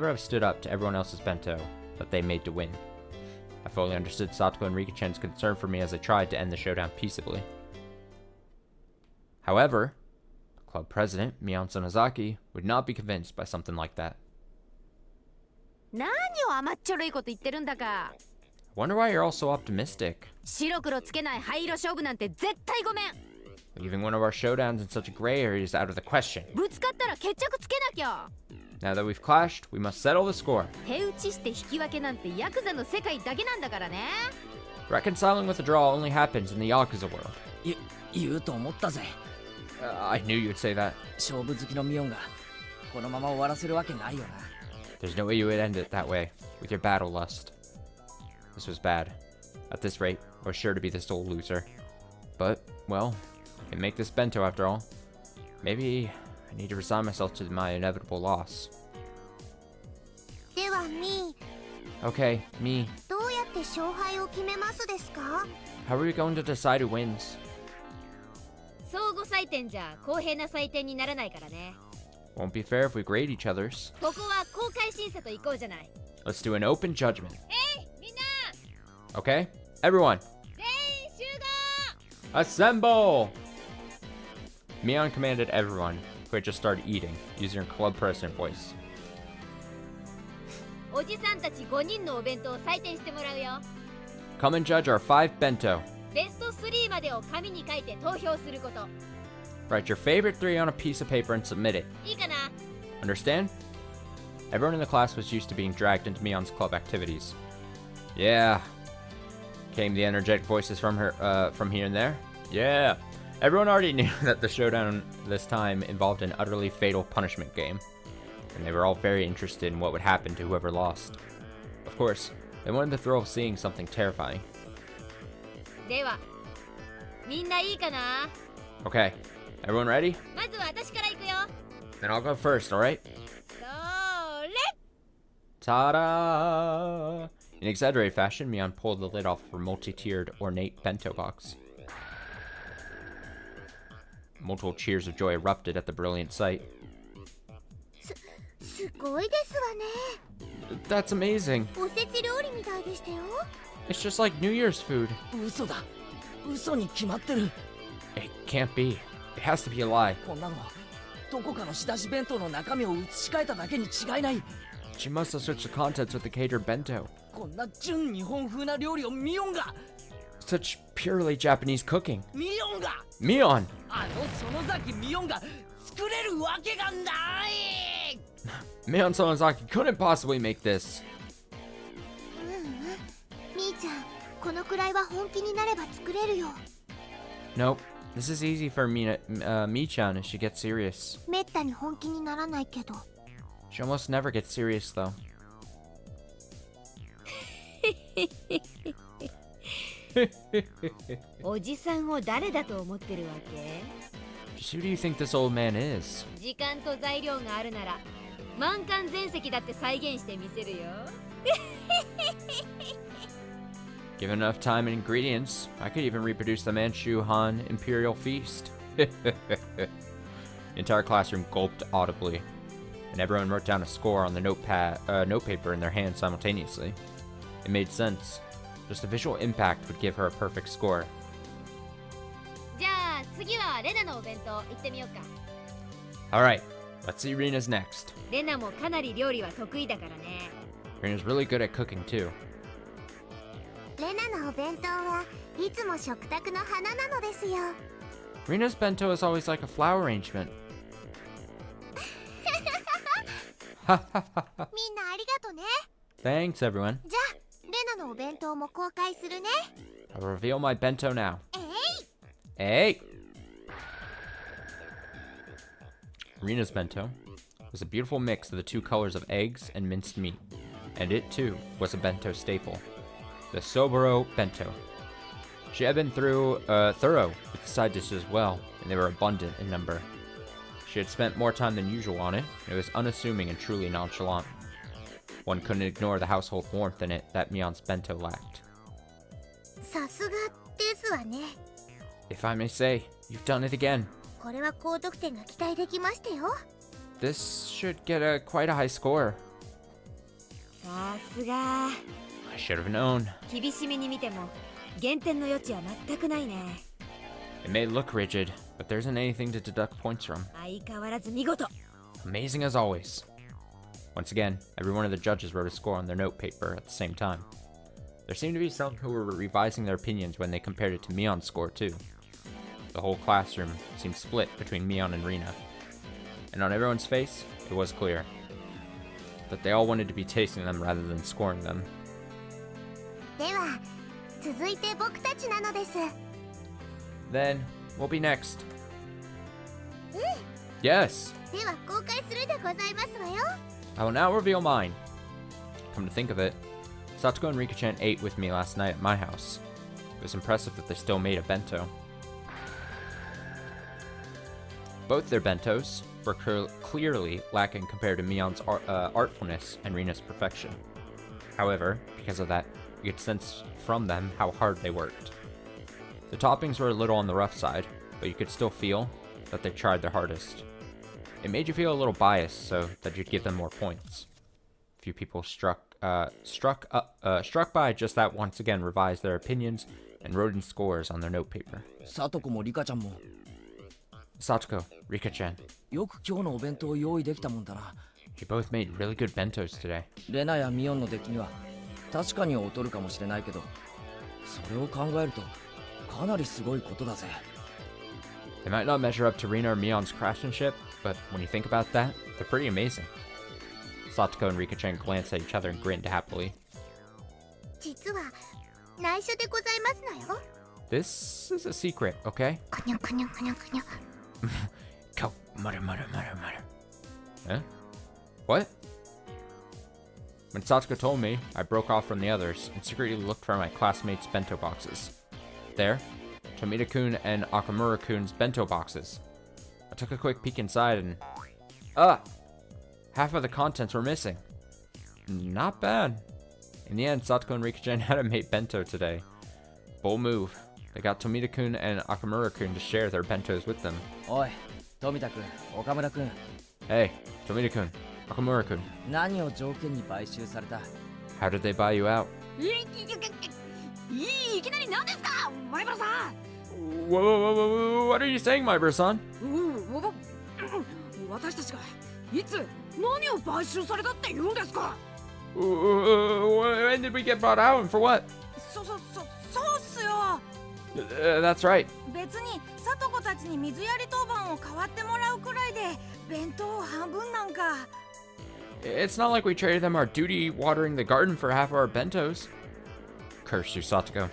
S1: have stood up to everyone else's bento that they made to win. I fully understood Satoko and Rika-chan's concern for me as I tried to end the showdown peaceably. However, club president Mion Sonozaki would not be convinced by something like that.
S9: 何を甘っちょろいこと言ってるんだか。
S1: I wonder why you're all so optimistic.
S9: 白黒つけない灰色勝負なんて絶対ごめん。
S1: Leaving one of our showdowns in such a gray area is out of the question.
S9: ぶつかったら決着つけなきゃ。
S1: Now that we've clashed, we must settle the score.
S9: 手打ちして引き分けなんてヤクザの世界だけなんだからね。
S1: Reconciling with a draw only happens in the Yakuza world.
S6: 言うと思ったぜ。
S1: I knew you'd say that.
S6: 勝負好きのミオンがこのまま終わらせるわけないよな。
S1: There's no way you would end it that way, with your battle lust. This was bad. At this rate, I was sure to be the sole loser. But, well, I can make this bento after all. Maybe I need to resign myself to my inevitable loss.
S7: ではみー、
S1: Okay, me.
S7: どうやって勝敗を決めますですか？
S1: How are we going to decide who wins?
S9: 相互採点じゃ公平な採点にならないからね。
S1: Won't be fair if we grade each other's.
S9: ここは公開審査と行こうじゃない。
S1: Let's do an open judgment.
S9: みんな
S1: Okay? Everyone,
S9: 全員集合。
S1: assemble! Mion commanded everyone, who had just started eating, using her club president voice.
S9: おじさんたち5人のお弁当を採点してもらうよ。
S1: Come and judge our 5 bento.
S9: ベスト3までを紙に書いて投票すること。
S1: Write your favorite 3 on a piece of paper and submit it.
S9: いいかな？
S1: Understand? Everyone in the class was used to being dragged into Mion's club activities. Yeah. Came the energetic voices from here and there. Yeah. Everyone already knew that the showdown this time involved an utterly fatal punishment game, and they were all very interested in what would happen to whoever lost. Of course, they wanted the thrill of seeing something terrifying.
S9: では、みんないいかな？
S1: Okay, everyone ready?
S9: まずは私から行くよ。
S1: Then I'll go first, alright?
S9: そーれ！
S1: Ta-da! In exaggerated fashion, Mion pulled the lid off her multi-tiered, ornate bento box. Multiple cheers of joy erupted at the brilliant sight.
S7: すごいですわね。
S1: That's amazing.
S7: おせち料理みたいでしたよ。
S1: It's just like New Year's food.
S6: 嘘だ。嘘に決まってる。
S1: It can't be. It has to be a lie.
S6: こんなのどこかの仕出し弁当の中身を移し替えただけに違いない。
S1: She must have switched the contents with the catered bento.
S6: こんな純日本風な料理をミオンが
S1: Such purely Japanese cooking.
S6: ミオンが
S1: Mion!
S6: あの園崎ミオンが作れるわけがない。
S1: Mion Sonozaki couldn't possibly make this.
S7: みーちゃん、このくらいは本気になれば作れるよ。
S1: Nope. This is easy for Mi-chan if she gets serious.
S7: めったに本気にならないけど。
S1: She almost never gets serious though.
S9: おじさんを誰だと思ってるわけ？
S1: Just who do you think this old man is?
S9: 時間と材料があるなら満館全席だって再現してみせるよ。
S1: Given enough time and ingredients, I could even reproduce the Manchu Han Imperial Feast. The entire classroom gulped audibly, and everyone wrote down a score on the note paper in their hands simultaneously. It made sense. Just the visual impact would give her a perfect score.
S9: じゃあ次はレナのお弁当行ってみようか。
S1: Alright, let's see Rina's next.
S9: レナもかなり料理は得意だからね。
S1: Rina's really good at cooking too.
S7: レナのお弁当はいつも食卓の花なのですよ。
S1: Rina's bento is always like a flower arrangement.
S7: みんなありがとね。
S1: Thanks, everyone.
S7: じゃあレナのお弁当も公開するね。
S1: I'll reveal my bento now.
S7: えい
S1: Hey! Rina's bento was a beautiful mix of the two colors of eggs and minced meat, and it too was a bento staple, the Soboro bento. She had been thorough with the side dishes as well, and they were abundant in number. She had spent more time than usual on it, and it was unassuming and truly nonchalant. One couldn't ignore the household warmth in it that Mion's bento lacked.
S7: さすがですわね。
S1: If I may say, you've done it again.
S7: これは高得点が期待できましたよ。
S1: This should get quite a high score.
S9: さすが。
S1: I should have known.
S9: 厳しめに見ても減点の余地は全くないね。
S1: It may look rigid, but there isn't anything to deduct points from.
S9: 相変わらず見事。
S1: Amazing as always. Once again, every one of the judges wrote a score on their note paper at the same time. There seemed to be some who were revising their opinions when they compared it to Mion's score too. The whole classroom seemed split between Mion and Rina. And on everyone's face, it was clear that they all wanted to be tasting them rather than scoring them.
S7: では続いて僕たちなのです。
S1: Then, we'll be next. Yes!
S7: では公開するでございますわよ。
S1: I will now reveal mine. Come to think of it, Satsuko and Rika-chan ate with me last night at my house. It was impressive that they still made a bento. Both their bentos were clearly lacking compared to Mion's artfulness and Rina's perfection. However, because of that, you could sense from them how hard they worked. The toppings were a little on the rough side, but you could still feel that they tried their hardest. It made you feel a little biased, so that you'd give them more points. A few people struck by just that once again revised their opinions and wrote in scores on their note paper.
S6: さとこもリカちゃんも
S1: Satsuko, Rika-chan,
S6: よく今日のお弁当を用意できたもんだな。
S1: you both made really good bentos today.
S6: レナやミオンの出来には確かに劣るかもしれないけど、それを考えるとかなりすごいことだぜ。
S1: They might not measure up to Rina or Mion's craftsmanship, but when you think about that, they're pretty amazing. Satsuko and Rika-chan glanced at each other and grinned happily.
S7: 実は内緒でございますのよ。
S1: This is a secret, okay?
S7: くにょくにょくにょくにょ。
S1: Go, mutter, mutter, mutter, mutter. Huh? What? When Satsuko told me, I broke off from the others and secretly looked for my classmates' bento boxes. There, Tomita-kun and Akamura-kun's bento boxes. I took a quick peek inside and... half of the contents were missing. Not bad. In the end, Satsuko and Rika-chan had a made bento today. Bold move. They got Tomita-kun and Akamura-kun to share their bentos with them.
S6: おい、富田君、岡村君、
S1: Hey, Tomita-kun, Akamura-kun,
S6: 何を条件に買収された？
S1: how did they buy you out?
S9: いきなり何ですか前原さん。
S1: Whoa, what are you saying, my son?
S9: 私たちがいつ何を買収されたって言うんですか。
S1: When did we get brought out and for what?
S9: そうっすよ。
S1: That's right.
S9: 別にさとこたちに水やり当番を代わってもらうくらいで弁当を半分なんか。
S1: It's not like we traded them our duty watering the garden for half of our bentos. Cursed you, Satsuko.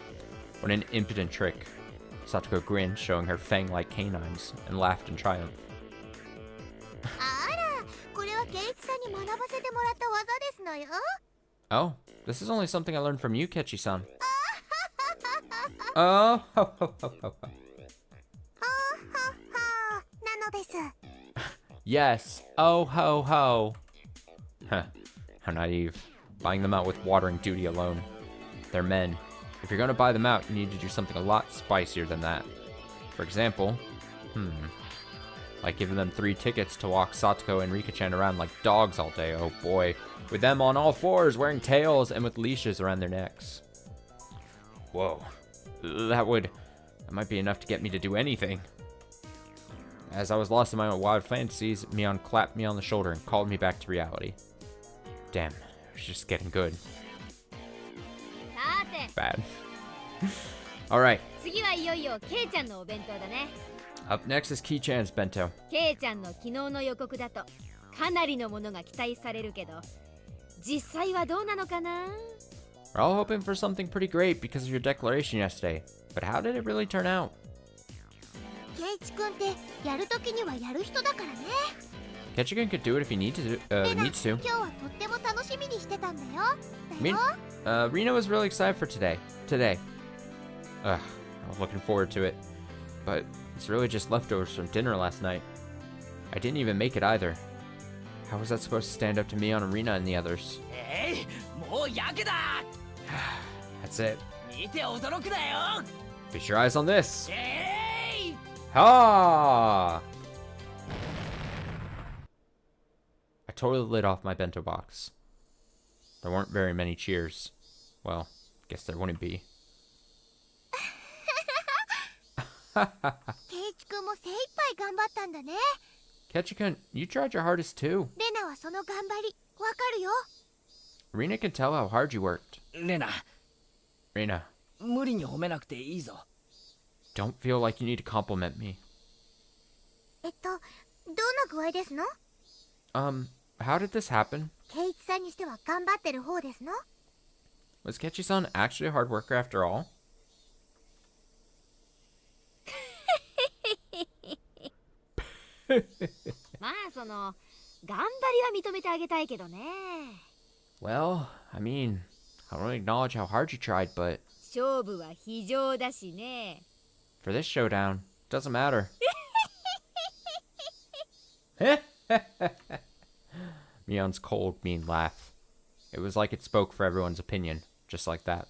S1: What an impudent trick. Satsuko grinned, showing her fang-like canines, and laughed in triumph.
S7: あら、これはケイチさんに学ばせてもらった技ですのよ。
S1: Oh, this is only something I learned from you, Kechi-san. Oh, ho, ho, ho, ho, ho.
S7: なのです。
S1: Yes, oh ho ho. Huh, how naive. Buying them out with watering duty alone. They're men. If you're gonna buy them out, you need to do something a lot spicier than that. For example, Like giving them 3 tickets to walk Satoko and Rika-chan around like dogs all day. Oh boy. With them on all fours, wearing tails, and with leashes around their necks. Whoa. That might be enough to get me to do anything. As I was lost in my own wild fantasies, Mion clapped me on the shoulder and called me back to reality. Damn, it was just getting good. Bad. Alright.
S9: 次はいよいよケイちゃんのお弁当だね。
S1: Up next is Ki-chan's bento.
S9: ケイちゃんの昨日の予告だとかなりのものが期待されるけど、実際はどうなのかな?
S1: We're all hoping for something pretty great because of your declaration yesterday. But how did it really turn out?
S7: ケイチ君ってやるときにはやる人だからね。
S1: Ketchikan could do it if he needs to.
S7: 今日はとっても楽しみにしてたんだよ。だよ。
S1: Rena was really excited for today. I was looking forward to it. But it's really just leftovers from dinner last night. I didn't even make it either. How was that supposed to stand up to Mion and Rena and the others?
S6: もう焼けだ。
S1: That's it.
S6: 見て驚くなよ。
S1: Feast your eyes on this. Ha! I totally lit off my bento box. There weren't very many cheers. Well, guess there wouldn't be.
S7: ケイチ君も精一杯頑張ったんだね。
S1: Ketchikan, you tried your hardest too.
S7: レナはその頑張りわかるよ。
S1: Rena can tell how hard you worked.
S6: レナ、
S1: Rena,
S6: 無理に褒めなくていいぞ。
S1: don't feel like you need to compliment me.
S7: どんな具合ですの？
S1: How did this happen?
S7: ケイチさんにしては頑張ってる方ですの？
S1: Was Ketchi-san actually a hard worker after all?
S9: まあその頑張りは認めてあげたいけどね。
S1: Well, I mean, I don't acknowledge how hard you tried, but
S9: 勝負は非常だしね。
S1: for this showdown, doesn't matter. Mion's cold, mean laugh. It was like it spoke for everyone's opinion, just like that.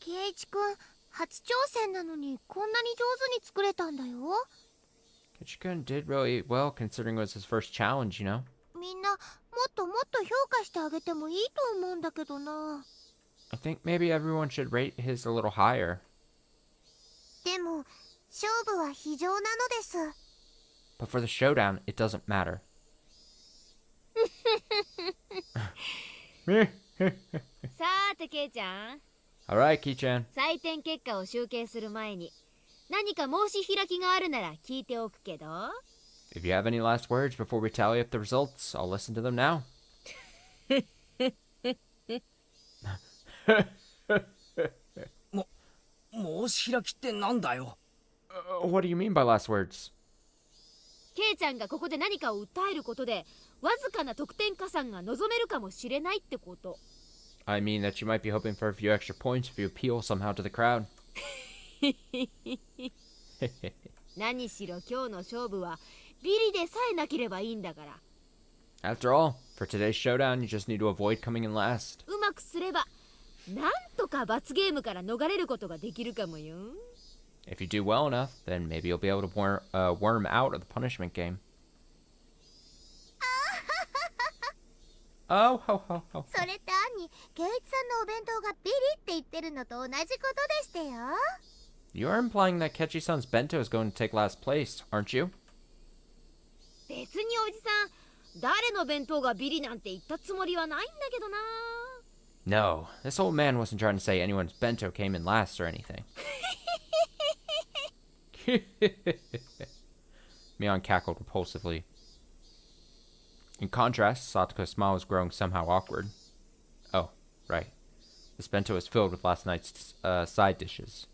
S7: ケイチ君初挑戦なのにこんなに上手に作れたんだよ。
S1: Ketchikan did really well considering it was his first challenge, you know?
S7: みんなもっともっと評価してあげてもいいと思うんだけどな。
S1: I think maybe everyone should rate his a little higher.
S7: でも勝負は非常なのです。
S1: But for the showdown, it doesn't matter.
S9: さーてケイちゃん、
S1: Alright, Ki-chan.
S9: 採点結果を集計する前に何か申し開きがあるなら聞いておくけど。
S1: If you have any last words before we tally up the results, I'll listen to them now.
S6: 申し開きってなんだよ。
S1: What do you mean by last words?
S9: ケイちゃんがここで何かを訴えることでわずかな得点加算が望めるかもしれないってこと。
S1: I mean that you might be hoping for a few extra points if you appeal somehow to the crowd.
S9: 何しろ今日の勝負はビリでさえなければいいんだから。
S1: After all, for today's showdown, you just need to avoid coming in last.
S9: うまくすればなんとか罰ゲームから逃れることができるかもよ。
S1: If you do well enough, then maybe you'll be able to worm out of the punishment game. Oh, ho, ho, ho.
S7: それって暗にケイチさんのお弁当がビリって言ってるのと同じことでしたよ。
S1: You're implying that Ketchi-san's bento is going to take last place, aren't you?
S9: 別におじさん誰の弁当がビリなんて言ったつもりはないんだけどな。
S1: No, this old man wasn't trying to say anyone's bento came in last or anything. Mion cackled repulsively. In contrast, Satoko's smile was growing somehow awkward. Oh, right. This bento was filled with last night's side dishes.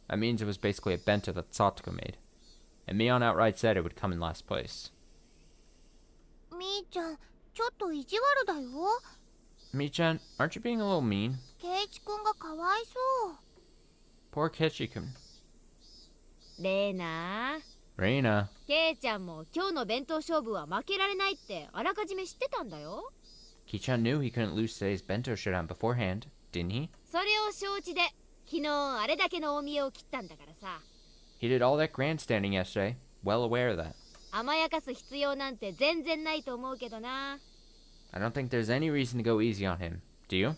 S1: That means it was basically a bento that Satoko made. And Mion outright said it would come in last place.
S7: みーちゃんちょっと意地悪だよ。
S1: Mi-chan, aren't you being a little mean?
S7: ケイチ君がかわいそう。
S1: Poor Ketchi-kun.
S9: レーナー、
S1: Reina.
S9: ケイちゃんも今日の弁当勝負は負けられないってあらかじめ知ってたんだよ。
S1: Ki-chan knew he couldn't lose today's bento showdown beforehand. didn't he?
S9: それを承知で昨日あれだけのお見栄を切ったんだからさ。
S1: He did all that grandstanding yesterday. Well aware of that.
S9: 甘やかす必要なんて全然ないと思うけどな。
S1: I don't think there's any reason to go easy on him. Do you?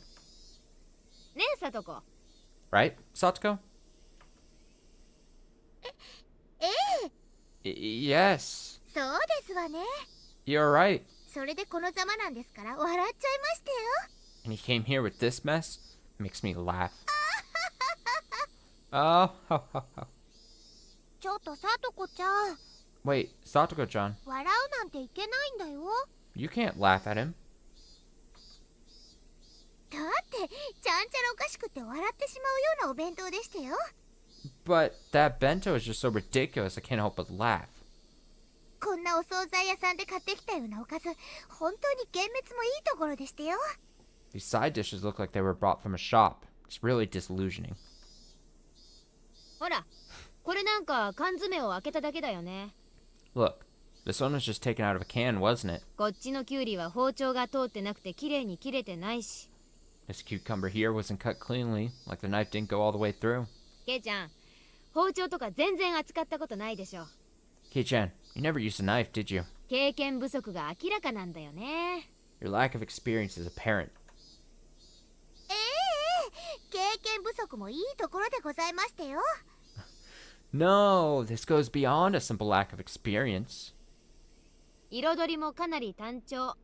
S9: ねえさとこ。
S1: Right, Satoko?
S7: ええ
S1: Yes.
S7: そうですわね。
S1: You're right.
S7: それでこのざまなんですから笑っちゃいましたよ。
S1: And he came here with this mess? Makes me laugh. Oh, ho.
S7: ちょっとさとこちゃん、
S1: Wait, Satoko-chan,
S7: 笑うなんていけないんだよ。
S1: you can't laugh at him.
S7: だってちゃんちゃらおかしくて笑ってしまうようなお弁当でしたよ。
S1: But that bento is just so ridiculous I can't help but laugh.
S7: こんなお惣菜屋さんで買ってきたようなおかず、本当に幻滅もいいところでしたよ。
S1: These side dishes look like they were brought from a shop. It's really disillusioning.
S9: ほら、これなんか缶詰を開けただけだよね。
S1: Look, this one was just taken out of a can, wasn't it?
S9: こっちのキュウリは包丁が通ってなくて綺麗に切れてないし。
S1: This cucumber here wasn't cut cleanly, like the knife didn't go all the way through.
S9: ケイちゃん、包丁とか全然扱ったことないでしょ。
S1: Kei-chan, you never used a knife, did you?
S9: 経験不足が明らかなんだよね。
S1: Your lack of experience is apparent.
S7: 経験不足もいいところでございましたよ。
S1: No, this goes beyond a simple lack of experience.
S9: 彩りもかなり単調。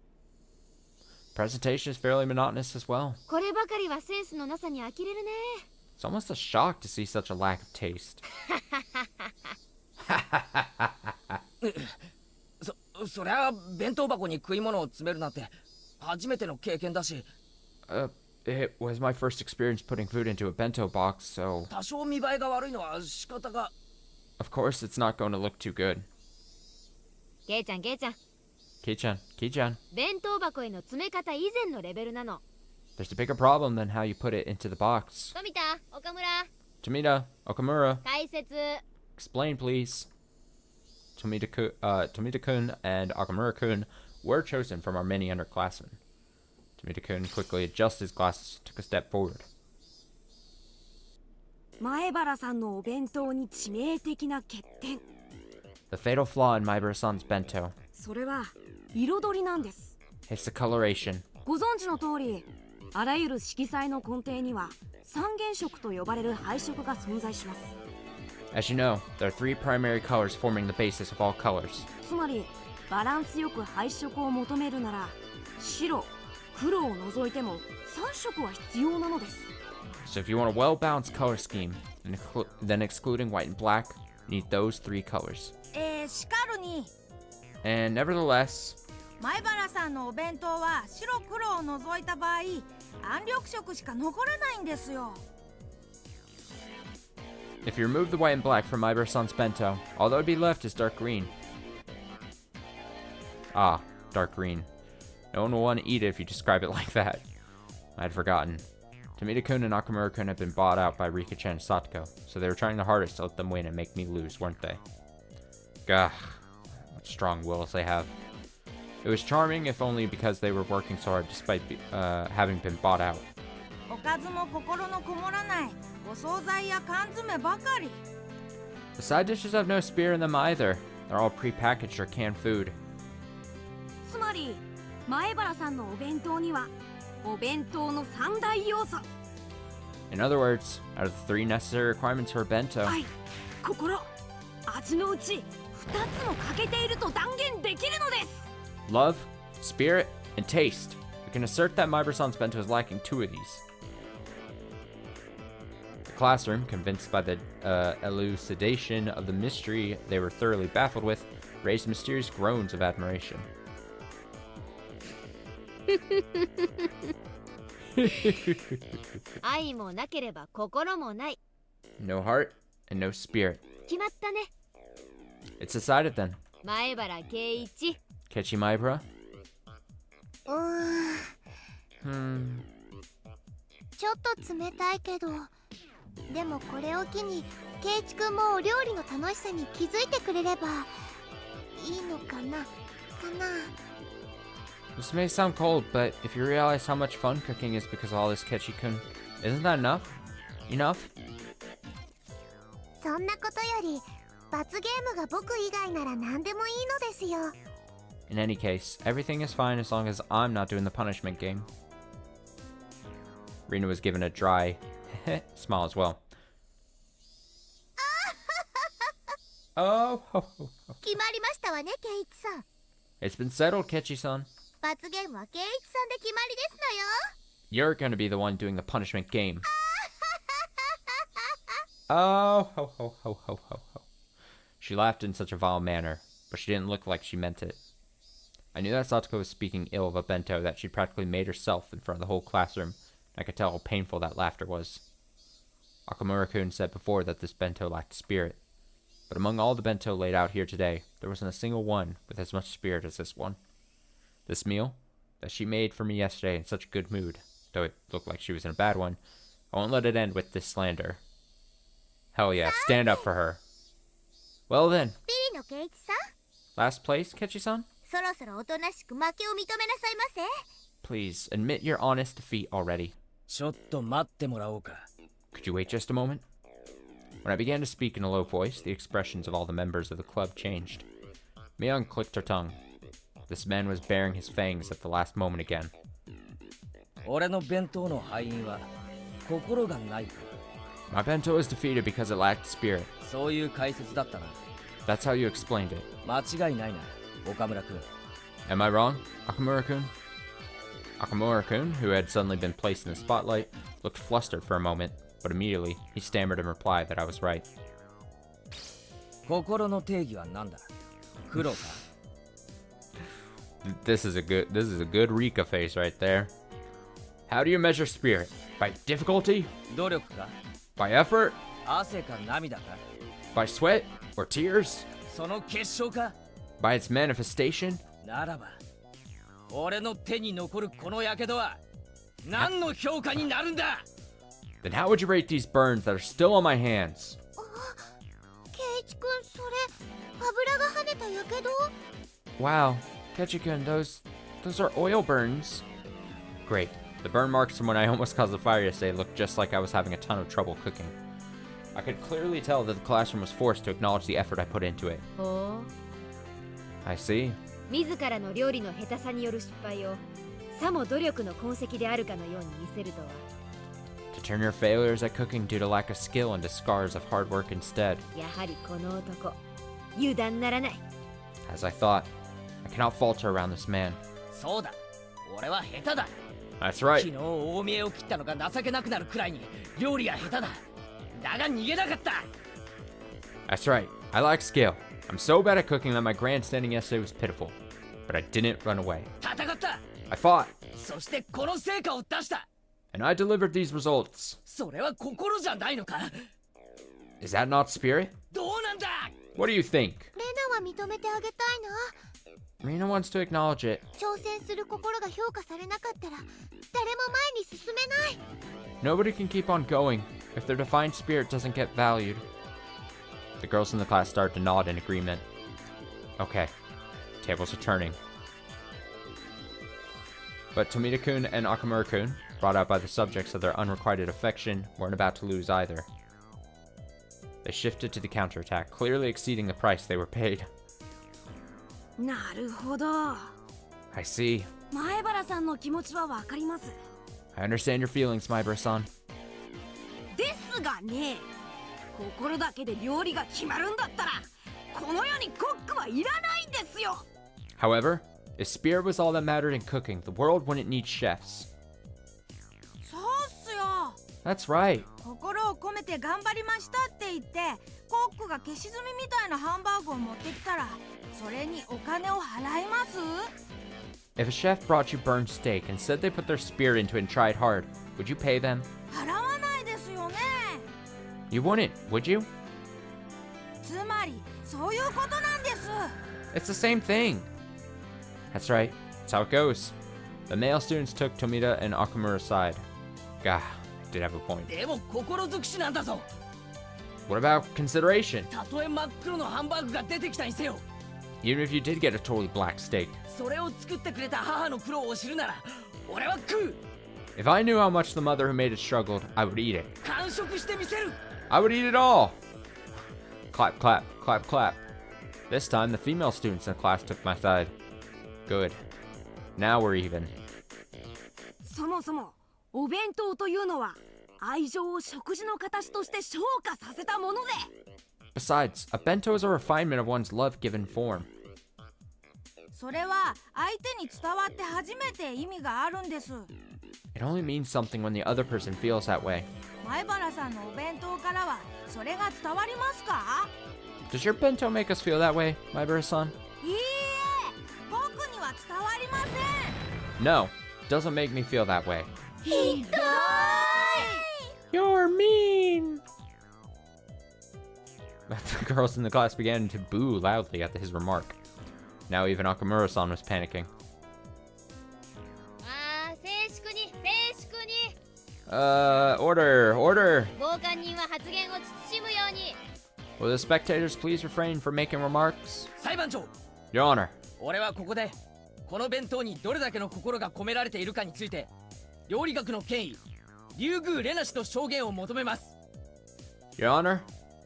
S1: Presentation is fairly monotonous as well.
S9: こればかりはセンスのなさに呆れるね。
S1: It's almost a shock to see such a lack of taste.
S6: そりゃ弁当箱に食い物を詰めるなんて初めての経験だし、
S1: It was my first experience putting food into a bento box, so
S6: 多少見栄えが悪いのは仕方が。
S1: of course it's not going to look too good.
S9: ケイちゃん、ケイちゃん、
S1: Kei-chan,
S9: 弁当箱への詰め方以前のレベルなの。
S1: there's a bigger problem than how you put it into the box.
S9: 富田、岡村、
S1: Tomita, Okamura,
S9: 解説。
S1: explain please. Tomita-kun and Okamura-kun were chosen from our many underclassmen. Tomita-kun quickly adjusted his glasses and took a step forward.
S8: 前原さんのお弁当に致命的な欠点。
S1: The fatal flaw in Maibara-san's bento.
S8: それは彩りなんです。
S1: It's the coloration.
S8: ご存知の通り、あらゆる色彩の根底には三原色と呼ばれる配色が存在します。
S1: As you know, there are three primary colors forming the basis of all colors.
S8: つまりバランスよく配色を求めるなら白、黒を除いても3色は必要なのです。
S1: So if you want a well-balanced color scheme, then excluding white and black, you need those three colors.
S10: しかるに
S1: And nevertheless,
S10: 前原さんのお弁当は白黒を除いた場合暗緑色しか残らないんですよ。
S1: if you remove the white and black from Maibara-san's bento, all that would be left is dark green. Ah, dark green. No one will want to eat it if you describe it like that. I'd forgotten. Tomita-kun and Nakamura-kun had been bought out by Rika-chan and Satoko, so they were trying their hardest to let them win and make me lose, weren't they? Gah, what strong wills they have. It was charming, if only because they were working so hard despite having been bought out.
S10: おかずも心のこもらないお惣菜や缶詰ばかり。
S1: The side dishes have no spirit in them either. They're all prepackaged or canned food.
S8: つまり前原さんのお弁当にはお弁当の三大要素。
S1: In other words, out of the three necessary requirements for a bento,
S8: 愛、心、味のうち2つも欠けていると断言できるのです。
S1: love, spirit, and taste. We can assert that Maibara-san's bento is lacking two of these. The classroom, convinced by the elucidation of the mystery they were thoroughly baffled with, raised mysterious groans of admiration.
S9: 愛もなければ心もない。
S1: No heart and no spirit.
S9: 決まったね。
S1: It's decided then.
S9: 前原圭一。
S1: Kechi Maibara?
S7: ちょっと冷たいけど、でもこれを機に圭一くんもお料理の楽しさに気づいてくれればいいのかな。
S1: This may sound cold, but if you realize how much fun cooking is because of all this Kechi-kun, Isn't that enough? Enough?
S7: そんなことより罰ゲームが僕以外なら何でもいいのですよ。
S1: In any case, everything is fine as long as I'm not doing the punishment game. Rena was given a dry smile as well. Oh, ho, ho, ho.
S7: 決まりましたわね、ケイイチさん。
S1: It's been settled, Kechi-san.
S7: 罰ゲームはケイイチさんで決まりですのよ。
S1: You're gonna be the one doing the punishment game. Oh, ho, ho, ho, ho, ho, ho. She laughed in such a vile manner, but she didn't look like she meant it. I knew that Satoko was speaking ill of a bento that she'd practically made herself in front of the whole classroom. I could tell how painful that laughter was. Akamura-kun said before that this bento lacked spirit. But among all the bento laid out here today, there wasn't a single one with as much spirit as this one. This meal that she made for me yesterday in such a good mood, though it looked like she was in a bad one, I won't let it end with this slander. Hell yeah, stand up for her. Well then,
S7: ビリのケイイチさん、
S1: last place, Kechi-san?
S7: そろそろおとなしく負けを認めなさいませ。
S1: Please, admit your honest defeat already.
S6: ちょっと待ってもらおうか。
S1: Could you wait just a moment? When I began to speak in a low voice, the expressions of all the members of the club changed. Mion clicked her tongue. This man was baring his fangs at the last moment again.
S6: 俺の弁当の敗因は心がないか
S1: My bento was defeated because it lacked spirit.
S6: ら。そういう解説だったな。
S1: That's how you explained it.
S6: 間違いないな、岡村君。
S1: Am I wrong, Akamura-kun? Akamura-kun, who had suddenly been placed in the spotlight, looked flustered for a moment, but immediately he stammered in reply that I was right.
S6: 心の定義は何だ？黒か。
S1: This is a good Rika face right there. How do you measure spirit? By difficulty?
S6: 努力か？
S1: By effort?
S6: 汗か涙か？
S1: By sweat? Or tears?
S6: その結晶か？
S1: By its manifestation?
S6: ならば、俺の手に残るこの火傷は何の評価になるんだ？
S1: Then how would you rate these burns that are still on my hands?
S7: ケイイチ君、それ油が跳ねたやけど？
S1: Wow, Kechi-kun, those are oil burns. Great. The burn marks from when I almost caused the fire yesterday looked just like I was having a ton of trouble cooking. I could clearly tell that the classroom was forced to acknowledge the effort I put into it.
S9: ほう、
S1: I see.
S9: 自らの料理の下手さによる失敗をさも努力の痕跡であるかのように見せるとは。
S1: To turn your failures at cooking due to lack of skill into scars of hard work instead.
S9: やはりこの男、油断ならない。
S1: As I thought, I cannot falter around this man.
S6: そうだ、俺は下手だ。
S1: That's
S6: 昨
S1: right.
S6: 日大見えを切ったのが情けなくなるくらいに料理が下手だ。だが逃げなかった。
S1: That's right. I lack skill. I'm so bad at cooking that my grandstanding yesterday was pitiful. But I didn't run away.
S6: 戦った。
S1: I fought,
S6: そしてこの成果を出した。
S1: and I delivered these results.
S6: それは心じゃないのか？
S1: Is that not spirit?
S6: どうなんだ？
S1: What do you think?
S7: レナは認めてあげたいな。
S1: Rena wants to acknowledge it.
S7: 挑戦する心が評価されなかったら誰も前に進めない。
S1: Nobody can keep on going if their defined spirit doesn't get valued. The girls in the class started to nod in agreement. Okay, tables are turning. But Tomita-kun and Akamura-kun, brought out by the subjects of their unrequited affection, weren't about to lose either. They shifted to the counterattack, clearly exceeding the price they were paid.
S8: なるほど。
S1: I see.
S8: 前原さんの気持ちはわかります。
S1: I understand your feelings, Maibara-san.
S8: ですがね、心だけで料理が決まるんだったら、この世にコックはいらないんですよ。
S1: However, if spirit was all that mattered in cooking, the world wouldn't need chefs.
S10: そうっすよ。
S1: That's right.
S10: 心を込めて頑張りましたって言ってコックが消し炭みたいなハンバーグを持ってきたらそれにお金を払います？
S1: If a chef brought you burned steak and said they put their spirit into it and tried hard, would you pay them?
S10: 払わないですよね。
S1: You wouldn't, would you?
S10: つまりそういうことなんです。
S1: It's the same thing. That's right. That's how it goes. The male students took Tomita and Akamura aside. Gah, I did have a point.
S6: でも心尽くしなんだぞ。
S1: What about consideration?
S6: たとえ真っ黒のハンバーグが出てきたにせよ。
S1: Even if you did get a totally black steak.
S6: それを作ってくれた母の苦労を知るなら俺は食う。
S1: If I knew how much the mother who made it struggled, I would eat it.
S6: 完食してみせる
S1: I would eat it all! Clap, clap, clap, clap. This time, the female students in the class took my side. Good. Now we're even.
S8: そもそもお弁当というのは愛情を食事の形として昇華させたもので
S1: Besides, a bento is a refinement of one's love-given form.
S10: それは相手に伝わって初めて意味があるんです。
S1: It only means something when the other person feels that way.
S10: 前原さんのお弁当からはそれが伝わりますか？
S1: Does your bento make us feel that way, Maibara-san?
S10: いいえ、僕には伝わりません。
S1: No, doesn't make me feel that way.
S10: ひどい。
S1: You're mean! The girls in the class began to boo loudly at his remark. Now even Akamura-san was panicking.
S9: あー、静粛に静粛に
S1: Order, order!
S9: 傍観人は発言を慎むように
S1: Will the spectators please refrain from making remarks?
S6: 裁判長
S1: Your Honor.
S6: 俺はここでこの弁当にどれだけの心が込められているかについて料理学の権威竜宮レナ氏の証言を求めます
S1: Your Honor,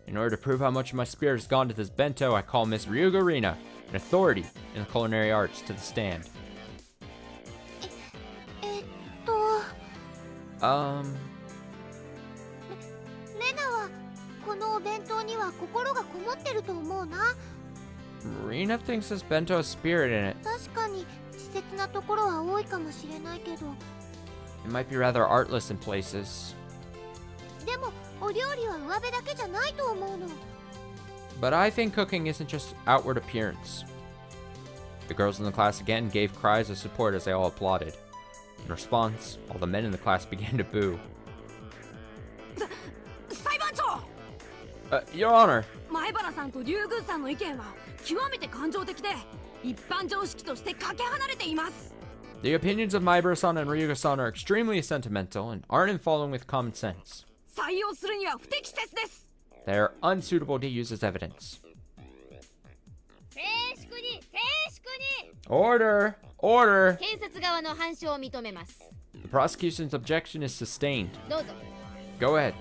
S1: in order to prove how much of my spirit has gone to this bento, I call Miss Ryuga Rina, an authority in the culinary arts, to the stand.
S7: レナはこのお弁当には心がこもってると思うな。
S1: Rina thinks this bento has spirit in it.
S7: 確かに稚拙なところは多いかもしれないけど、
S1: It might be rather artless in places.
S7: でもお料理は上辺だけじゃないと思うの。
S1: But I think cooking isn't just outward appearance. The girls in the class again gave cries of support as they all applauded. In response, all the men in the class began to boo.
S8: 裁判長
S1: Your Honor!
S8: 前原さんと竜宮さんの意見は極めて感情的で一般常識としてかけ離れています
S1: The opinions of Maibara-san and Ryuga-san are extremely sentimental and aren't in following with common sense.
S8: 採用するには不適切です
S1: They are unsuitable to use as evidence.
S9: 静粛に静粛に
S1: Order! Order!
S9: 検察側の反証を認めます
S1: The prosecution's objection is sustained.
S9: どうぞ
S1: Go ahead.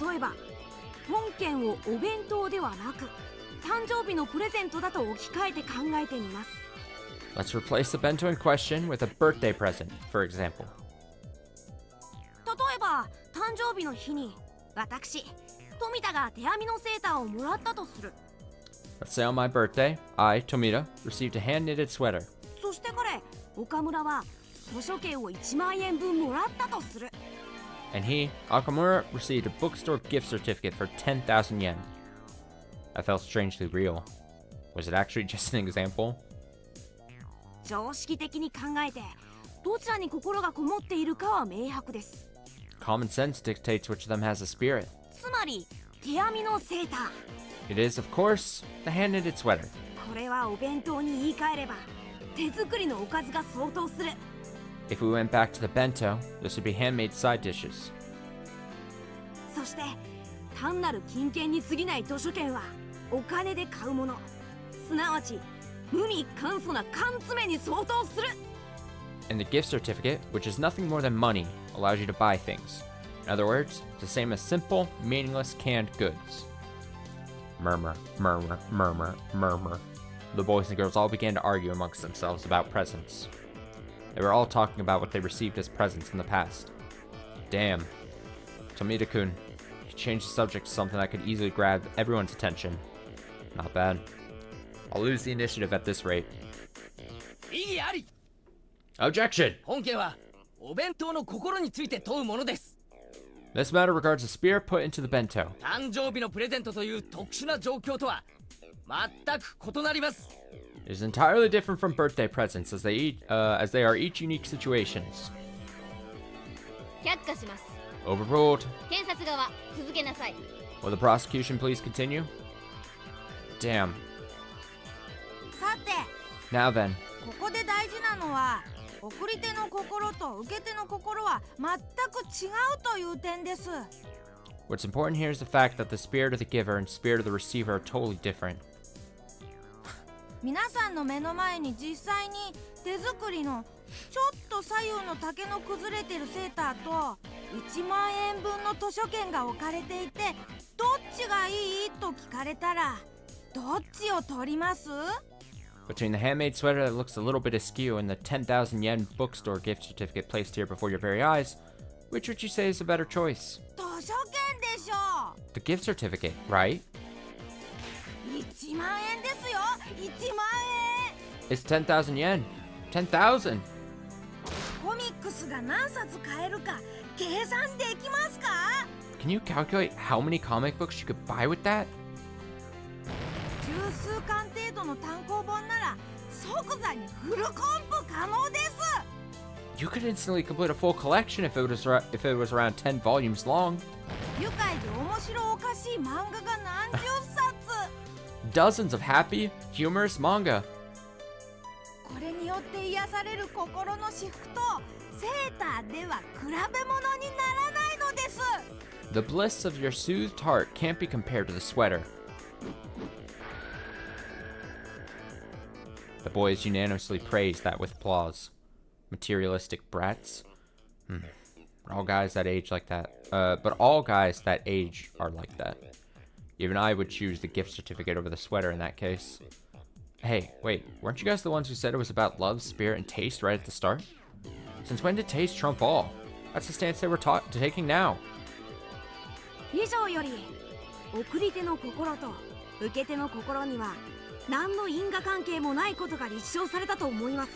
S8: 例えば本件をお弁当ではなく誕生日のプレゼントだと置き換えて考えてみます
S1: Let's replace the bento in question with a birthday present, for example.
S8: 例えば誕生日の日に私富田が手編みのセーターをもらったとする
S1: Let's say on my birthday, I, Tomita, received a hand-knitted sweater.
S8: そして彼岡村は図書券を1万円分もらったとする
S1: And he, Akamura, received a bookstore gift certificate for 10,000 yen. That felt strangely real. Was it actually just an example?
S8: 常識的に考えてどちらに心がこもっているかは明白です
S1: Common sense dictates which of them has a spirit.
S8: つまり手編みのセーター
S1: It is, of course, the hand-knitted sweater.
S8: これはお弁当に言い換えれば手作りのおかずが相当する
S1: If we went back to the bento, this would be handmade side dishes.
S8: そして単なる金券に過ぎない図書券はお金で買うものすなわち無味簡素な缶詰に相当する
S1: And the gift certificate, which is nothing more than money, allows you to buy things. In other words, it's the same as simple, meaningless canned goods. Murmur, murmur, murmur, murmur. The boys and girls all began to argue amongst themselves about presents. They were all talking about what they received as presents in the past. Damn. Tomita-kun, you changed the subject to something that could easily grab everyone's attention. Not bad. I'll lose the initiative at this rate.
S6: 異議あり
S1: Objection!
S6: 本件はお弁当の心について問うものです
S1: This matter regards the spirit put into the bento.
S6: 誕生日のプレゼントという特殊な状況とは全く異なります
S1: It is entirely different from birthday presents, as they are each unique situations.
S9: 却下します
S1: Overruled.
S9: 検察側続けなさい
S1: Will the prosecution please continue? Damn.
S10: さて
S1: Now then,
S10: ここで大事なのは送り手の心と受け手の心は全く違うという点です
S1: what's important here is the fact that the spirit of the giver and spirit of the receiver are totally different.
S10: 皆さんの目の前に実際に手作りのちょっと左右の竹の崩れてるセーターと1万円分の図書券が置かれていて、どっちがいいと聞かれたらどっちを取ります？
S1: Between the handmade sweater that looks a little bit askew and the 10,000 yen bookstore gift certificate placed here before your very eyes, which would you say is a better choice?
S10: 図書券でしょ。
S1: The gift certificate, right?
S10: 1万円ですよ、1万
S1: It's 10,000 yen. 10,000!
S10: 円。コミックスが何冊買えるか計算できますか？
S1: Can you calculate how many comic books you could buy with that?
S10: 十数巻程度の単行本なら即座にフルコンプ可能です。
S1: You could instantly complete a full collection if it was around 10 volumes long.
S10: 愉快で面白おかしい漫画が何十冊。
S1: Dozens of happy, humorous manga.
S10: これによって癒される心の至福とセーターでは比べ物にならないのです。
S1: The bliss of your soothed heart can't be compared to the sweater. The boys unanimously praised that with applause. Materialistic brats. All guys that age like that. But all guys that age are like that. Even I would choose the gift certificate over the sweater in that case. Hey, wait, weren't you guys the ones who said it was about love, spirit, and taste right at the start? Since when did taste trump all? That's the stance they were taking now.
S8: 以上より送り手の心と受け手の心には何の因果関係もないことが立証されたと思います。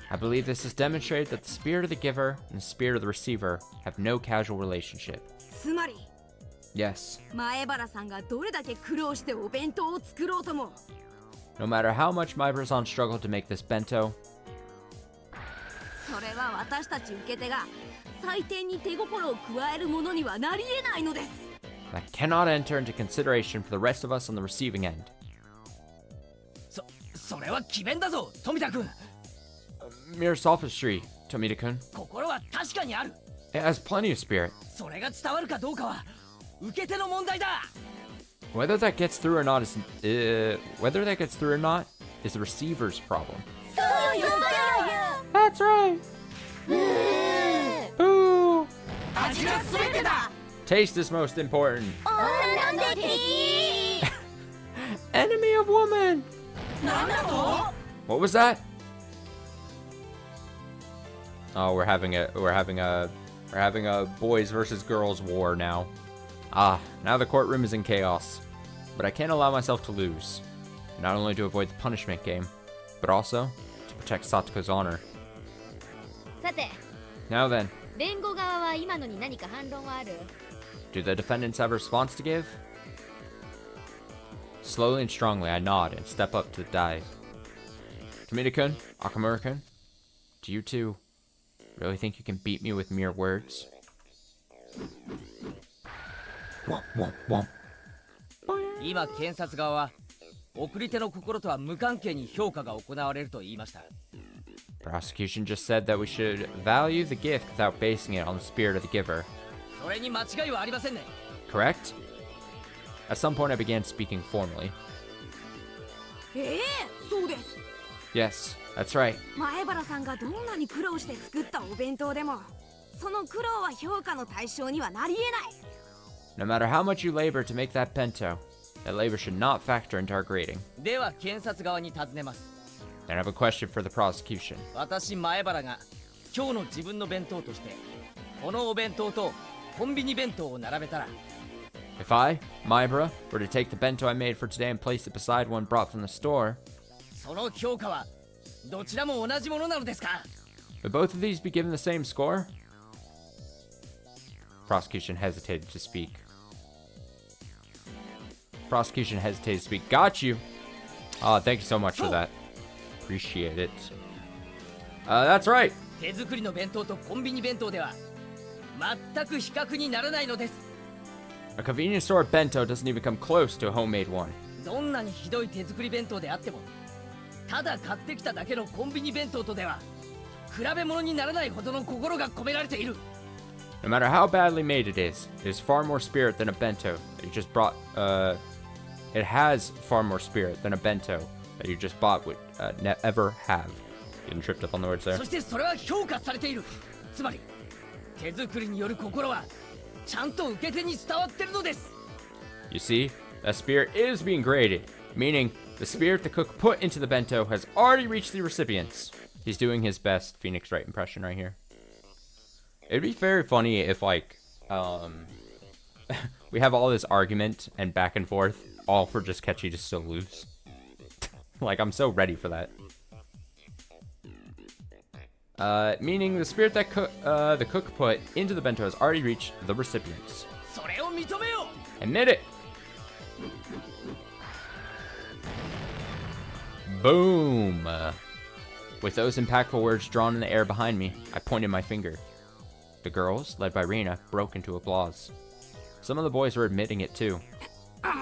S1: I believe this has demonstrated that the spirit of the giver and the spirit of the receiver have no casual relationship.
S8: つまり
S1: Yes,
S8: 前原さんがどれだけ苦労してお弁当を作ろうとも
S1: no matter how much Maibara-san struggled to make this bento,
S8: それは私たち受け手が採点に手心を加えるものにはなり得ないのです。
S1: that cannot enter into consideration for the rest of us on the receiving end.
S6: それは詭弁だぞ、富田君。
S1: Mere sophistry, Tomita-kun.
S6: 心は確かにある。
S1: It has plenty of spirit.
S6: それが伝わるかどうかは受け手の問題だ。
S1: Whether that gets through or not is the receiver's problem.
S10: そうよ。
S1: That's right. Boo.
S10: 味が全てだ。
S1: Taste is most important.
S10: なんで敵？
S1: Enemy of woman.
S10: なんだと？
S1: What was that? Oh, we're having a boys versus girls war now. Now the courtroom is in chaos. But I can't allow myself to lose. Not only to avoid the punishment game, but also to protect Satoko's honor.
S9: さて、
S1: Now then,
S9: 弁護側は今のに何か反論はある？
S1: do the defendants have a response to give? Slowly and strongly, I nod and step up to the dais. Tomita-kun, Akamura-kun, do you two really think you can beat me with mere words? Womp, womp, womp.
S6: 今検察側は送り手の心とは無関係に評価が行われると言いました。
S1: Prosecution just said that we should value the gift without basing it on the spirit of the giver.
S6: それに間違いはありませんね。
S1: Correct? At some point I began speaking formally.
S8: そうです。
S1: Yes, that's right.
S8: 前原さんがどんなに苦労して作ったお弁当でもその苦労は評価の対象にはなり得ない。
S1: No matter how much you labor to make that bento, that labor should not factor into our grading.
S6: では検察側に尋ねます。
S1: Then I have a question for the prosecution.
S6: 私前原が今日の自分の弁当としてこのお弁当とコンビニ弁当を並べたら
S1: If I, Maibara, were to take the bento I made for today and place it beside one brought from the store,
S6: その評価はどちらも同じものなのですか？
S1: would both of these be given the same score? Prosecution hesitated to speak. Prosecution hesitated to speak. Got you! Thank you so much for that. Appreciate it. That's right!
S6: 手作りの弁当とコンビニ弁当では全く比較にならないのです。
S1: A convenience store bento doesn't even come close to a homemade one.
S6: どんなにひどい手作り弁当であってもただ買ってきただけのコンビニ弁当とでは比べ物にならないほどの心が込められている。
S1: No matter how badly made it is far more spirit than a bento that you just brought. It has far more spirit than a bento that you just bought would ever have. Getting tripped up on the words there.
S6: そしてそれは評価されている。つまり手作りによる心はちゃんと受け手に伝わってるのです。
S1: You see, that spirit is being graded, meaning the spirit the cook put into the bento has already reached the recipients. He's doing his best Phoenix Wright impression right here. It'd be very funny if, like, we have all this argument and back and forth, all for just Kechi to still lose. Like, I'm so ready for that. Meaning the spirit that the cook put into the bento has already reached the recipients.
S6: それを認めよう。
S1: Admit it! Boom! With those impactful words drawn in the air behind me, I pointed my finger. The girls, led by Rina, broke into applause. Some of the boys were admitting it too. I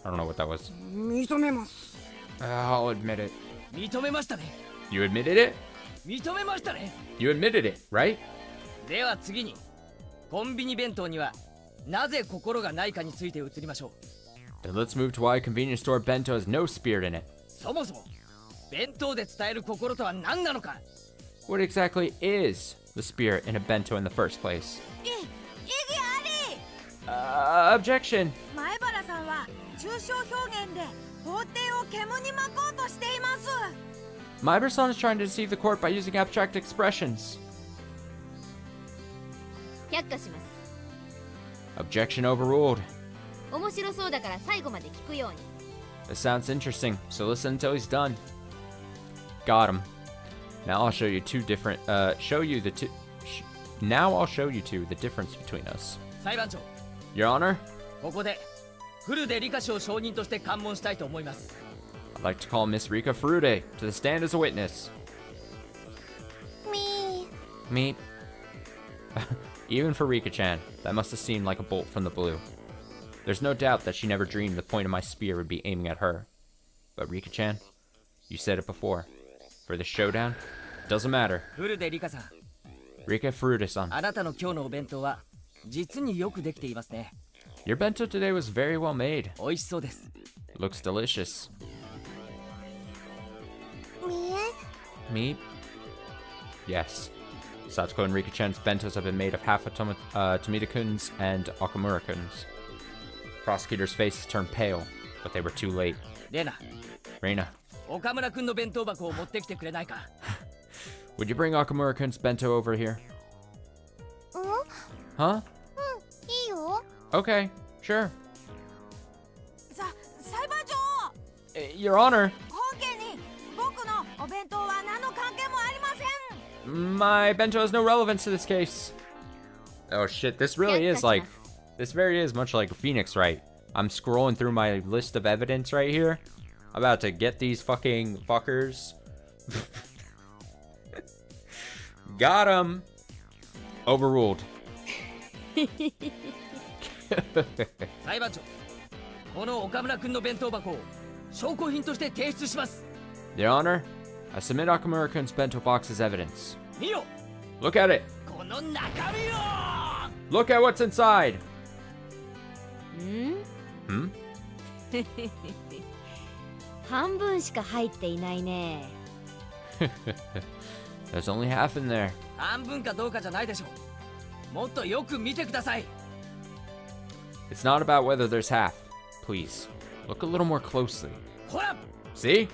S1: don't know what that was.
S10: 認めます。
S1: I'll admit it.
S6: 認めましたね。
S1: You admitted it?
S6: 認めましたね。
S1: You admitted it, right?
S6: では次にコンビニ弁当にはなぜ心がないかについて移りましょう。
S1: Then let's move to why a convenience store bento has no spirit in it.
S6: そもそも弁当で伝える心とは何なのか。
S1: What exactly is the spirit in a bento in the first place?
S10: 異議あり。
S1: Objection!
S10: 前原さんは抽象表現で法廷を煙に巻こうとしています。
S1: Myberson is trying to deceive the court by using abstract expressions.
S9: 却下します。
S1: Objection overruled.
S9: 面白そうだから最後まで聞くように。
S1: This sounds interesting, so listen until he's done. Got him. Now I'll show you two different, now I'll show you two the difference between us.
S6: 裁判長、
S1: Your Honor,
S6: ここでフルで理科賞証人として喚問したいと思います。
S1: I'd like to call Miss Rika Furude to the stand as a witness. Me. Even for Rika-chan, that must have seemed like a bolt from the blue. There's no doubt that she never dreamed the point of my spear would be aiming at her. But Rika-chan, you said it before. For this showdown, doesn't matter.
S6: フルで理科さん、
S1: Rika Furude-san,
S6: あなたの今日のお弁当は実によくできていますね。
S1: your bento today was very well made.
S6: 美味しそうです。
S1: Looks delicious.
S7: 見え
S1: Me? Yes. Satoko and Rika-chan's bentos have been made of half of Tomita-kun's and Okamura-kun's. Prosecutor's faces turned pale, but they were too late.
S6: レナ、
S1: Reina,
S6: 岡村くんの弁当箱を持ってきてくれないか。
S1: would you bring Okamura-kun's bento over here?
S7: うん
S1: Huh?
S7: いいよ。
S1: Okay, sure.
S10: 裁判長、
S1: Your Honor,
S10: 本件に僕のお弁当は何の関係もありません。
S1: my bento has no relevance to this case. Oh shit, this really is like... This very is much like Phoenix Wright. I'm scrolling through my list of evidence right here. I'm about to get these fucking fuckers. Got him. Overruled.
S6: 裁判長、この岡村くんの弁当箱を証拠品として提出します。
S1: Your Honor, I submit Okamura-kun's bento box as evidence.
S6: 見よ、
S1: Look at it.
S6: この中身を。
S1: Look at what's inside.
S9: ん
S1: Hmm?
S9: 半分しか入っていないね。
S1: There's only half in there.
S6: 半分かどうかじゃないでしょう。もっとよく見てください。
S1: It's not about whether there's half. Please, look a little more closely.
S6: ほら、
S1: See?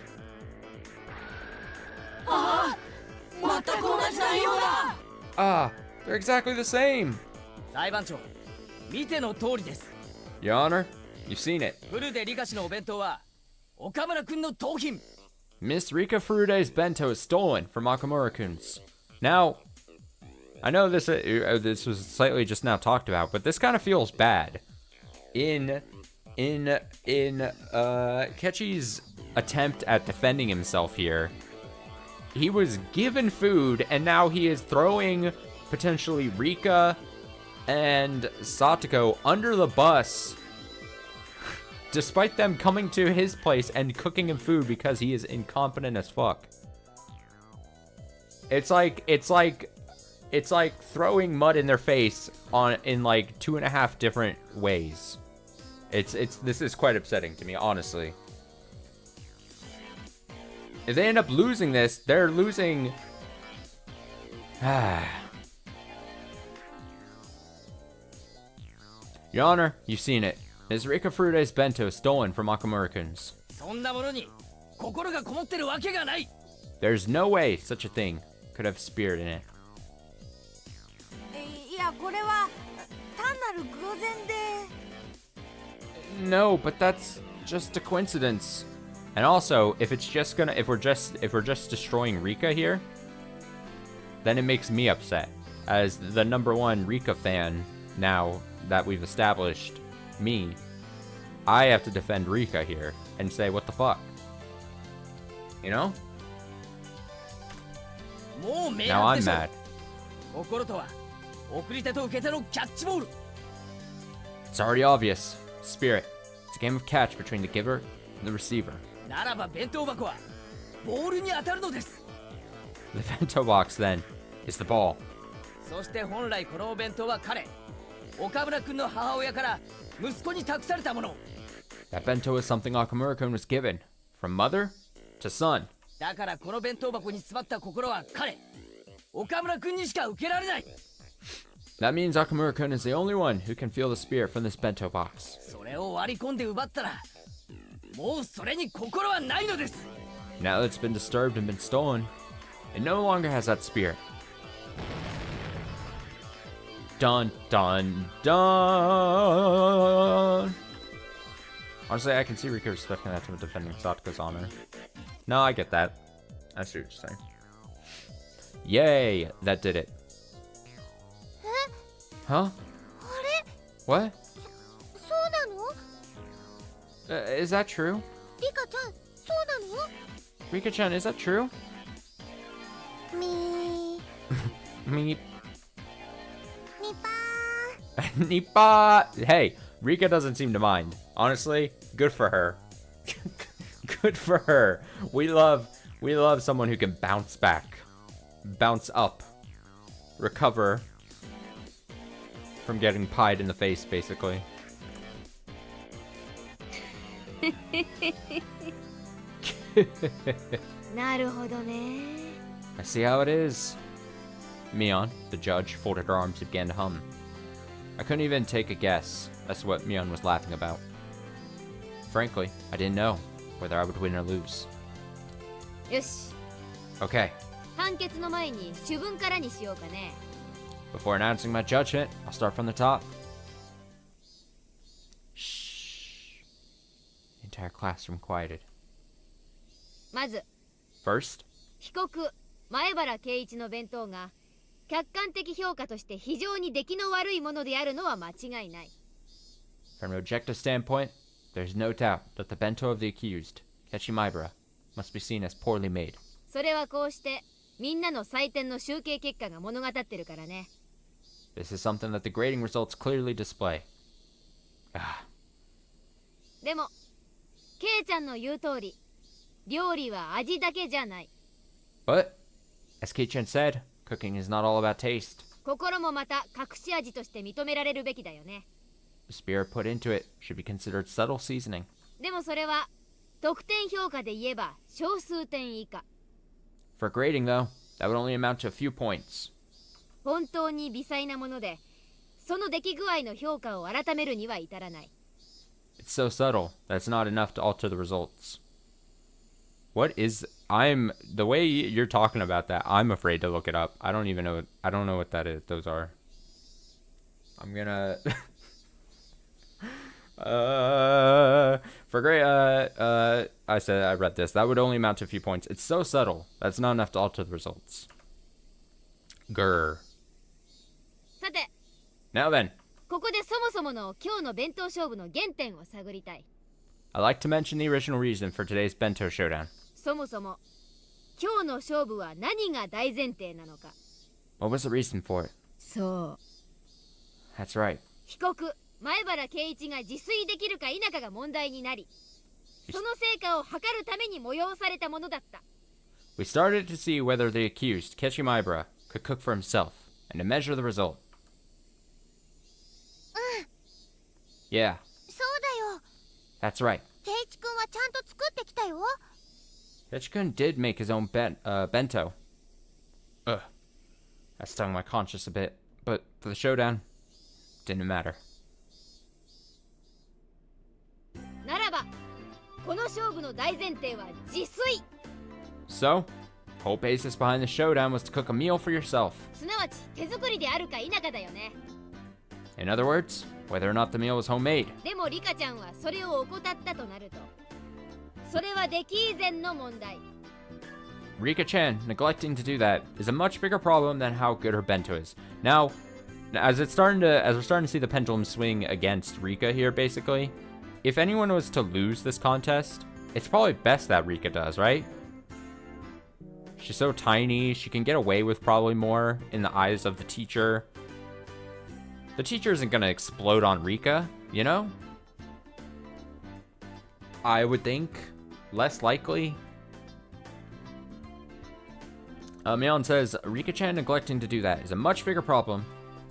S6: 全く同じ内容だ。
S1: Ah, they're exactly the same.
S6: 裁判長、見ての通りです。
S1: Your Honor, you've seen it.
S6: フルで理科士のお弁当は岡村くんの盗品。
S1: Miss Rika Furude's bento is stolen from Okamura-kun's. Now, I know this was slightly just now talked about, but this kind of feels bad. In Kechi's attempt at defending himself here, he was given food, and now he is throwing potentially Rika and Satoko under the bus, despite them coming to his place and cooking him food because he is incompetent as fuck. It's like throwing mud in their face in like 2.5 different ways. This is quite upsetting to me, honestly. If they end up losing this, they're losing. Your Honor, you've seen it. Ms. Rika Furude's bento stolen from Akamura-kun's.
S6: そんなものに心がこもってるわけがない。
S1: There's no way such a thing could have spirit in it.
S10: いやこれは単なる偶然で。
S1: No, but that's just a coincidence. And also, if we're just destroying Rika here, then it makes me upset. As the #1 Rika fan now that we've established, me, I have to defend Rika here and say, what the fuck? You know?
S6: もう明
S1: Now
S6: 白で
S1: I'm
S6: しょ。
S1: mad.
S6: 心とは送り手と受け手のキャッチボール。
S1: It's already obvious. Spirit. It's a game of catch between the giver and the receiver.
S6: ならば弁当箱はボールに当たるのです。
S1: The bento box, then, is the ball.
S6: そして本来このお弁当は彼、岡村君の母親から息子に託されたもの。
S1: That bento is something Akamura-kun was given. From mother to son.
S6: だからこの弁当箱に詰まった心は彼、岡村君にしか受けられない。
S1: That means Akamura-kun is the only one who can feel the spirit from this bento box.
S6: それを割り込んで奪ったら、もうそれに心はないのです。
S1: Now that it's been disturbed and been stolen, it no longer has that spirit. Dun dun dun! Honestly, I can see Rika respecting that to defending Sataka's honor. No, I get that. I see what you're saying. Yay! That did it. Huh? What?
S7: そうなの？
S1: Is that true?
S7: リカちゃん、そうなの？
S1: Rika-chan, is that true?
S7: みー
S1: Meep.
S7: みぱ
S1: Nipa! Hey, Rika doesn't seem to mind. Honestly, good for her. Good for her. We love someone who can bounce back, bounce up, recover from getting pied in the face, basically. I see how it is. Mion, the judge, folded her arms and began to hum. I couldn't even take a guess as to what Mion was laughing about. Frankly, I didn't know whether I would win or lose.
S9: よし、
S1: Okay,
S9: 判決の前に主文からにしようかね。
S1: before announcing my judgment, I'll start from the top. Shh. The entire classroom quieted.
S9: まず
S1: First,
S9: 被告前原圭一の弁当が客観的評価として非常に出来の悪いものであるのは間違いない。
S1: from an objective standpoint, there's no doubt that the bento of the accused, Kechimaibara, must be seen as poorly made.
S9: それはこうしてみんなの採点の集計結果が物語ってるからね。
S1: This is something that the grading results clearly display.
S9: でもケイちゃんの言う通り、料理は味だけじゃない。
S1: But, as Kei-chan said, cooking is not all about taste.
S9: 心もまた隠し味として認められるべきだよね。
S1: The spirit put into it should be considered subtle seasoning.
S9: でもそれは得点評価で言えば小数点以下。
S1: For grading, though, that would only amount to a few points.
S9: 本当に微細なもので、その出来具合の評価を改めるには至らない。
S1: It's so subtle that it's not enough to alter the results. The way you're talking about that, I'm afraid to look it up. I don't know what that is. Those are. I'm gonna. For grade, I read this. That would only amount to a few points. It's so subtle that's not enough to alter the results. Grr.
S9: さて、
S1: Now then,
S9: ここでそもそもの今日の弁当勝負の原点を探りたい。
S1: I'd like to mention the original reason for today's bento showdown.
S9: そもそも今日の勝負は何が大前提なのか。
S1: What was the reason for it?
S9: そう。
S1: That's right.
S9: 被告前原圭一が自炊できるか否かが問題になり、その成果を測るために催されたものだった。
S1: We started to see whether the accused, Kechimaibara, could cook for himself, and to measure the result. Yeah.
S7: そうだよ。
S1: That's right.
S7: ケイチくんはちゃんと作ってきたよ。
S1: Keiichi-kun did make his own bento. Ugh. That stung my conscience a bit, but for the showdown, didn't matter.
S9: ならばこの勝負の大前提は自炊。
S1: So, whole basis behind the showdown was to cook a meal for yourself.
S9: すなわち手作りであるか否かだよね。
S1: In other words, whether or not the meal was homemade.
S9: でもリカちゃんはそれを怠ったとなると、それは出来以前の問題。
S1: Rika-chan neglecting to do that is a much bigger problem than how good her bento is. Now, as we're starting to see the pendulum swing against Rika here, basically, if anyone was to lose this contest, it's probably best that Rika does, right? She's so tiny, she can get away with probably more in the eyes of the teacher. The teacher isn't gonna explode on Rika, you know? I would think. Less likely. Mion says, Rika-chan neglecting to do that is a much bigger problem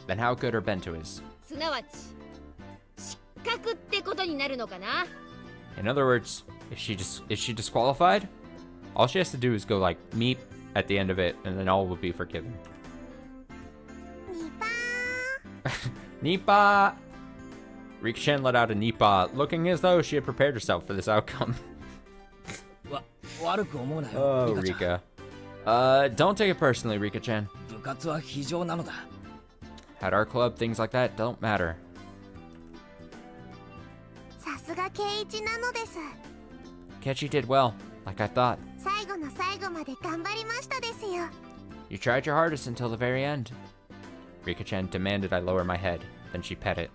S1: than how good her bento is.
S9: すなわち失格ってことになるのかな。
S1: In other words, is she disqualified? All she has to do is go like meep at the end of it, and then all will be forgiven.
S7: ニパ
S1: Nipa! Rika-chan let out a nipa, looking as though she had prepared herself for this outcome.
S6: 悪く思うなよ、
S1: Oh,
S6: リカちゃん。
S1: Rika. Don't take it personally, Rika-chan.
S6: 部活は非常なのだ。
S1: At our club, things like that don't matter.
S7: さすがケイイチなのです。
S1: Kechi did well, like I thought.
S7: 最後の最後まで頑張りましたですよ。
S1: You tried your hardest until the very end. Rika-chan demanded I lower my head, then she pet it.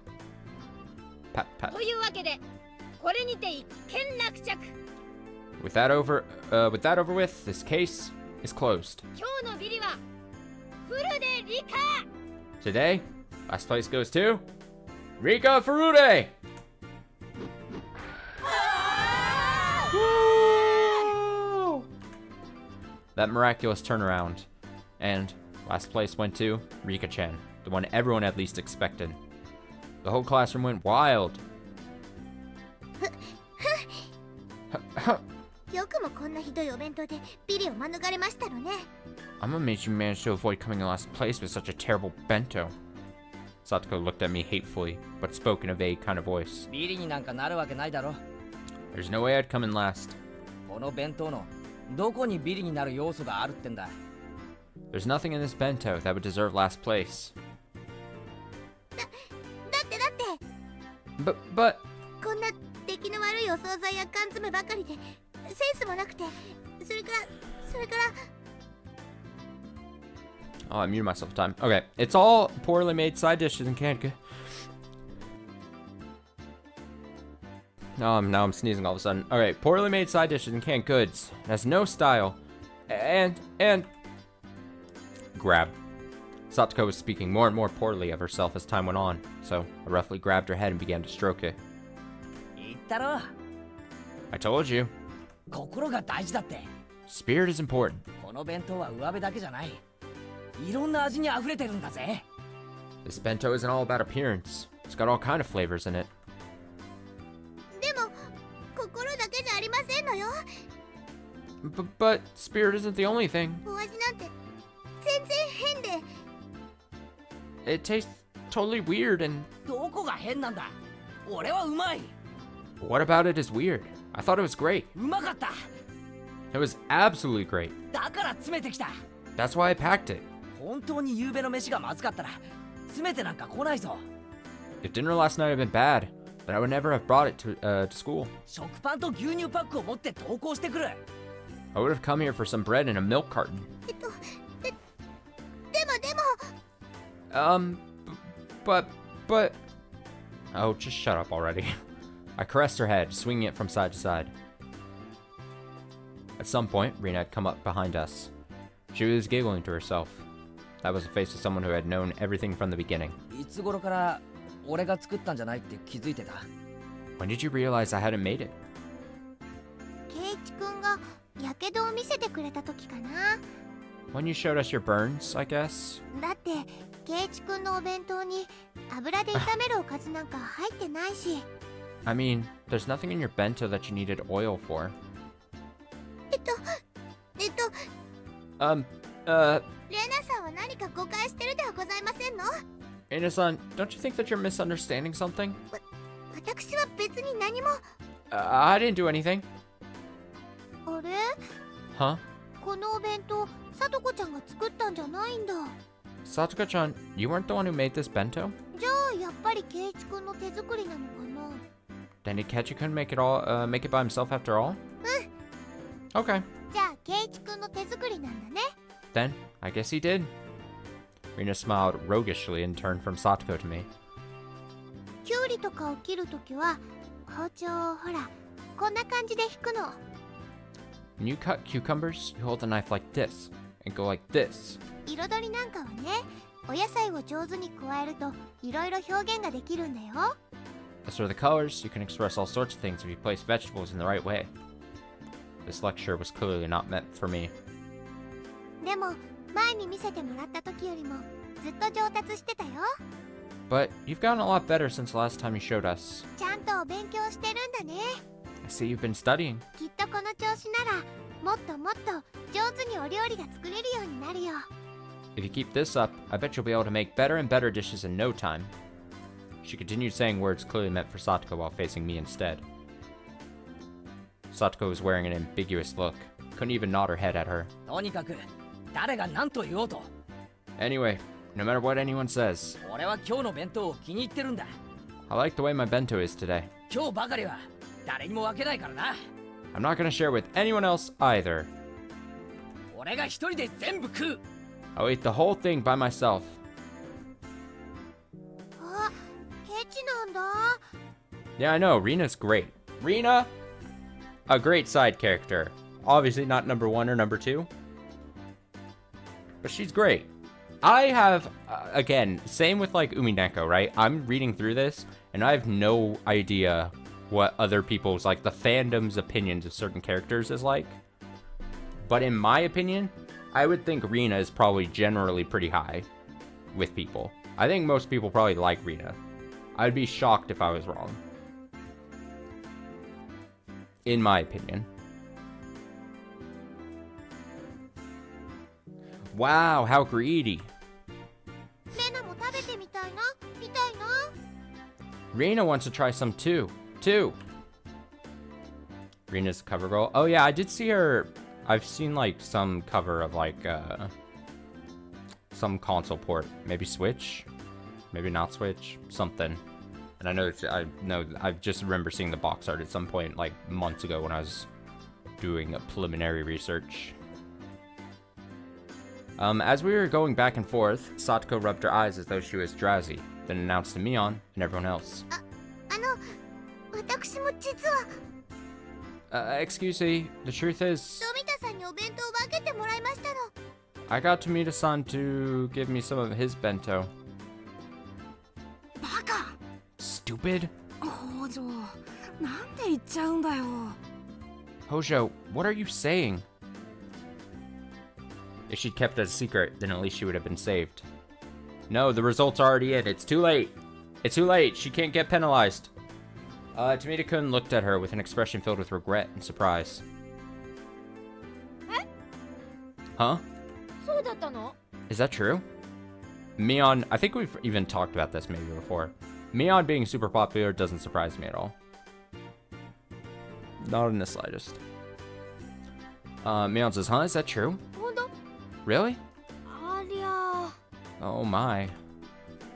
S1: Pat, pat.
S9: というわけでこれにて一件落着。
S1: With that over with, this case is closed.
S9: 今日のビリはフルでリカ。
S1: Today, last place goes to Rika Furude! Woo! That miraculous turnaround. And last place went to Rika-chan, the one everyone at least expected. The whole classroom went wild.
S7: よくもこんなひどいお弁当でビリを免れましたのね。
S1: I'm amazed you managed to avoid coming in last place with such a terrible bento. Satoko looked at me hatefully, but spoke in a vague kind of voice.
S6: ビリになんかなるわけないだろ。
S1: There's no way I'd come in last.
S6: この弁当のどこにビリになる要素があるってんだ。
S1: There's nothing in this bento that would deserve last place.
S7: だって
S1: But
S7: こんな出来の悪いお惣菜や缶詰ばかりでセンスもなくて、それから
S1: oh, I muted myself time. Okay, it's all poorly made side dishes and canned goods. Now I'm sneezing all of a sudden. Okay, poorly made side dishes and canned goods. It has no style. And grab. Satoko was speaking more and more poorly of herself as time went on, so I roughly grabbed her head and began to stroke it.
S6: 言ったろ。
S1: I told you,
S6: 心が大事だって。
S1: spirit is important.
S6: この弁当は上辺だけじゃない。いろんな味に溢れてるんだぜ。
S1: This bento isn't all about appearance. It's got all kind of flavors in it.
S7: でも心だけじゃありませんのよ。
S1: But spirit isn't the only thing.
S7: お味なんて全然変で。
S1: It tastes totally weird and...
S6: どこが変なんだ。俺はうまい。
S1: What about it is weird? I thought it was great.
S6: うまかった。
S1: It was absolutely great.
S6: だから詰めてきた。
S1: That's why I packed it.
S6: 本当に夕べの飯がまずかったら詰めてなんか来ないぞ。
S1: If dinner last night had been bad, then I would never have brought it to school.
S6: 食パンと牛乳パックを持って登校してくる。
S1: I would have come here for some bread and a milk carton.
S7: でも
S1: But... Oh, just shut up already. I caressed her head, swinging it from side to side. At some point, Rina had come up behind us. She was giggling to herself. That was the face of someone who had known everything from the beginning.
S6: いつ頃から俺が作ったんじゃないって気づいてた。
S1: When did you realize I hadn't made it?
S7: ケイチくんがやけどを見せてくれた時かな。
S1: When you showed us your burns, I guess?
S7: だってケイチくんのお弁当に油で炒めるおかずなんか入ってないし、
S1: I mean, there's nothing in your bento that you needed oil for.
S7: レナさんは何か誤解してるではございませんの？
S1: Ina-san, don't you think that you're misunderstanding something?
S7: 私は別に何も。
S1: I didn't do anything.
S7: あれ？
S1: Huh?
S7: このお弁当、さとこちゃんが作ったんじゃないんだ。
S1: Satsuka-chan, you weren't the one who made this bento?
S7: じゃあやっぱり圭一くんの手作りなのかな。
S1: Then did Kechi-kun make it by himself after all? Okay.
S7: じゃあ圭一くんの手作りなんだね。
S1: Then, I guess he did. Rina smiled roguishly and turned from Satoko to me.
S7: キュウリとかを切るときは包丁をほらこんな感じで引くの。
S1: When you cut cucumbers, you hold the knife like this, and go like this.
S7: 彩りなんかはね、お野菜を上手に加えるといろいろ表現ができるんだよ。
S1: As for the colors, you can express all sorts of things if you place vegetables in the right way. This lecture was clearly not meant for me.
S7: でも前に見せてもらった時よりもずっと上達してたよ。
S1: But you've gotten a lot better since the last time you showed us.
S7: ちゃんとお勉強してるんだね。
S1: I see you've been studying.
S7: きっとこの調子ならもっともっと上手にお料理が作れるようになるよ。
S1: If you keep this up, I bet you'll be able to make better and better dishes in no time. She continued saying words clearly meant for Satoko while facing me instead. Satoko was wearing an ambiguous look. Couldn't even nod her head at her.
S6: とにかく誰が何と言おうと
S1: Anyway, no matter what anyone says,
S6: 俺は今日の弁当を気に入ってるんだ。
S1: I like the way my bento is today.
S6: 今日ばかりは誰にも分けないからな。
S1: I'm not gonna share with anyone else either.
S6: 俺が一人で全部食う。
S1: I'll eat the whole thing by myself.
S7: あ、ケチなんだ。
S1: Yeah, I know, Rina's great. Rina? A great side character. Obviously not number 1 or number 2. But she's great. I have, again, same with like Umineko, right? I'm reading through this, and I have no idea what other people's, like, the fandom's opinions of certain characters is like. But in my opinion, I would think Rina is probably generally pretty high with people. I think most people probably like Rina. I'd be shocked if I was wrong. In my opinion. Wow, how greedy.
S7: レナも食べてみたいな、みたいな。
S1: Rina wants to try some too. Rina's the cover girl. Oh yeah, I did see her. I've seen like some cover of like some console port. Maybe Switch, maybe not Switch, something. And I just remember seeing the box art at some point like months ago when I was doing a preliminary research. As we were going back and forth, Satoko rubbed her eyes as though she was drowsy, then announced to Mion and everyone else.
S7: 私も実は
S1: Excuse me, the truth is,
S7: 富田さんにお弁当を分けてもらいましたの。
S1: I got Tomita-san to give me some of his bento.
S8: バカ。
S1: Stupid?
S8: 北条、なんで言っちゃうんだよ。
S1: Hojo, what are you saying? If she'd kept it a secret, then at least she would have been saved. No, the results are already in. It's too late. It's too late. She can't get penalized. Tomita-kun looked at her with an expression filled with regret and surprise. Huh?
S9: そうだったの?
S1: Is that true? Mion, I think we've even talked about this maybe before. Mion being super popular doesn't surprise me at all. Not in the slightest. Mion says, huh? Is that true?
S9: ほんと?
S1: Really?
S9: ありゃ。
S1: Oh my.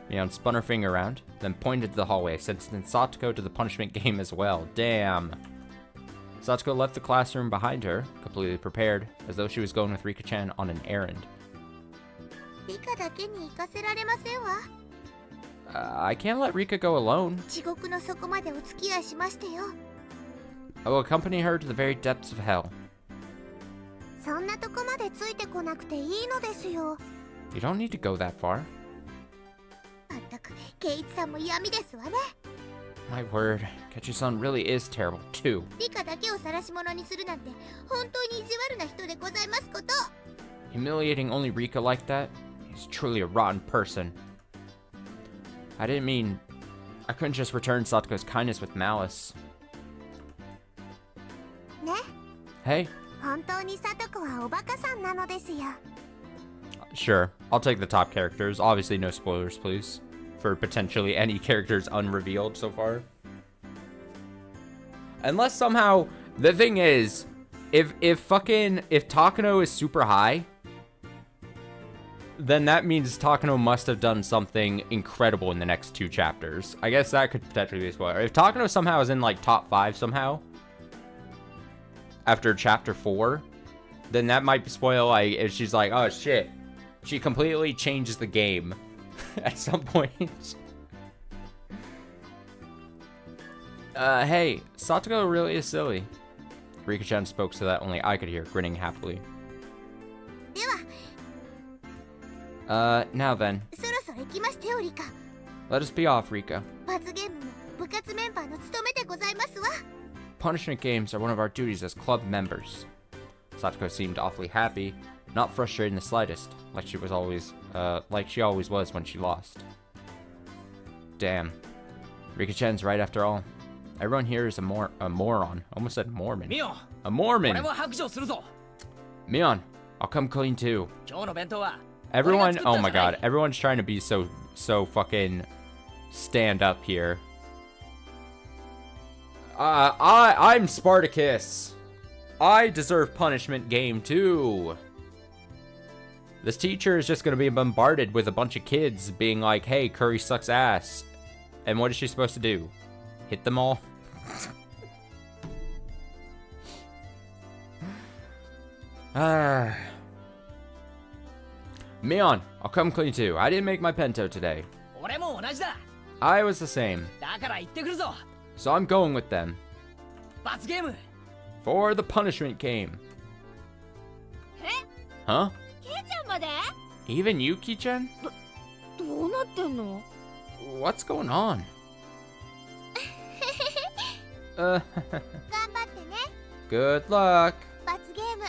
S1: Mion spun her finger around, then pointed to the hallway, sentencing Satoko to the punishment game as well. Damn. Satoko left the classroom behind her, completely prepared, as though she was going with Rika-chan on an errand.
S7: リカだけに行かせられませんわ。
S1: I can't let Rika go alone.
S7: 地獄の底までお付き合いしましてよ。
S1: I will accompany her to the very depths of hell.
S7: そんなとこまでついてこなくていいのですよ。
S1: You don't need to go that far.
S7: まったく、ケイイチさんも闇ですわね。
S1: My word, Kechi-san really is terrible, too.
S7: リカだけを晒し者にするなんて本当に意地悪な人でございますこと。
S1: Humiliating only Rika like that? He's truly a rotten person. I didn't mean I couldn't just return Satoko's kindness with malice.
S7: ね
S1: Hey,
S7: 本当にサトコはおバカさんなのですよ
S1: sure. I'll take the top characters. Obviously, no spoilers, please. For potentially any characters unrevealed so far. Unless somehow, the thing is, if Takano is super high, then that means Takano must have done something incredible in the next 2 chapters. I guess that could potentially be a spoiler. If Takano somehow is in like top 5 somehow, after chapter 4, then that might spoil, like, if she's like, oh shit, she completely changes the game at some point. Hey, Satoko really is silly. Rika-chan spoke so that only I could hear, grinning happily.
S7: では
S1: Now then,
S7: そろそろ行きましてよリカ
S1: let us be off, Rika.
S7: 罰ゲームも部活メンバーの務めでございますわ
S1: Punishment games are one of our duties as club members. Satoko seemed awfully happy, not frustrated in the slightest, like she always was when she lost. Damn. Rika-chan's right after all. Everyone here is a moron. Almost said Mormon.
S6: Mion!
S1: A Mormon!
S6: 俺も白状するぞ
S1: Mion, I'll come clean too.
S6: 今日の弁当は
S1: Everyone, oh my god, everyone's trying to be so fucking stand up here. I'm Spartacus. I deserve punishment game too. This teacher is just gonna be bombarded with a bunch of kids being like, hey, Curry sucks ass. And what is she supposed to do? Hit them all? Mion, I'll come clean too. I didn't make my Bento today.
S6: 俺も同じだ
S1: I was the same.
S6: だから行ってくるぞ
S1: So I'm going with them.
S6: 罰ゲーム
S1: For the punishment game. Huh?
S9: ケイちゃんまで
S1: Even you, Ki-chan?
S9: どうなってんの
S1: What's going on?
S7: 頑張ってね
S1: Good luck.
S7: 罰ゲーム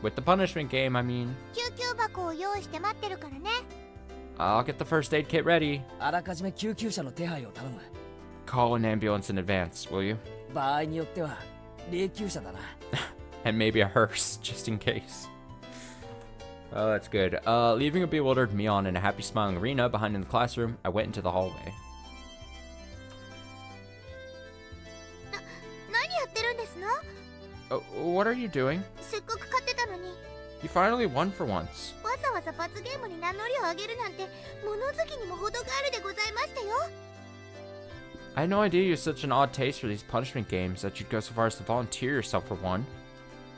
S1: With the punishment game, I mean.
S7: 救急箱を用意して待ってるからね
S1: I'll get the first aid kit ready.
S6: あらかじめ救急車の手配を頼む
S1: Call an ambulance in advance, will you?
S6: 場合によっては霊柩車だな
S1: And maybe a hearse, just in case. Oh, that's good. Leaving a bewildered Mion and a happy smiling Rina behind in the classroom, I went into the hallway.
S7: 何やってるんですの
S1: What are you doing?
S7: せっかく勝ってたのに
S1: You finally won for once.
S7: わざわざ罰ゲームに名乗りを上げるなんて物好きにも程があるでございましたよ
S1: I had no idea you had such an odd taste for these punishment games that you'd go so far as to volunteer yourself for one.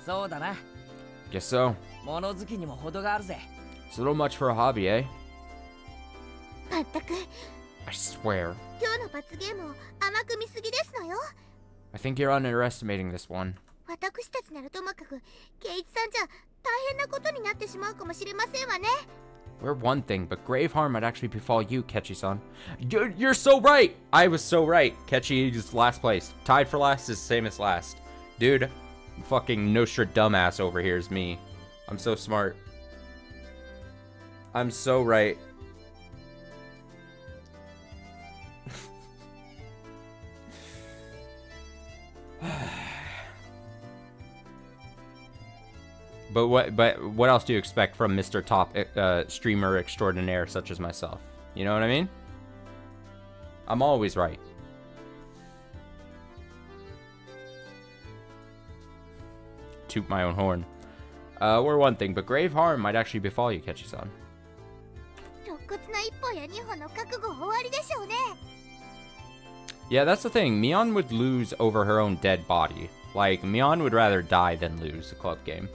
S6: そうだな
S1: Guess so.
S6: 物好きにも程があるぜ
S1: It's a little much for a hobby, eh?
S7: まったく
S1: I swear.
S7: 今日の罰ゲームを甘く見すぎですのよ
S1: I think you're underestimating this one.
S7: 私たちならともかくケイイチさんじゃ大変なことになってしまうかもしれませんわね
S1: We're one thing, but grave harm might actually befall you, Kechi-san. You're so right! I was so right. Kechi is last place. Tied for last is the same as last. Dude, fucking Nostra dumbass over here is me. I'm so smart. I'm so right. But what else do you expect from Mr. Top streamer extraordinaire such as myself? You know what I mean? I'm always right. Toot my own horn. We're one thing, but grave harm might actually befall you, Kechi-san.
S7: 肋骨の1本や2本の覚悟は終わりでしょうね
S1: Yeah, that's the thing. Mion would lose over her own dead body. Like, Mion would rather die than lose the club game.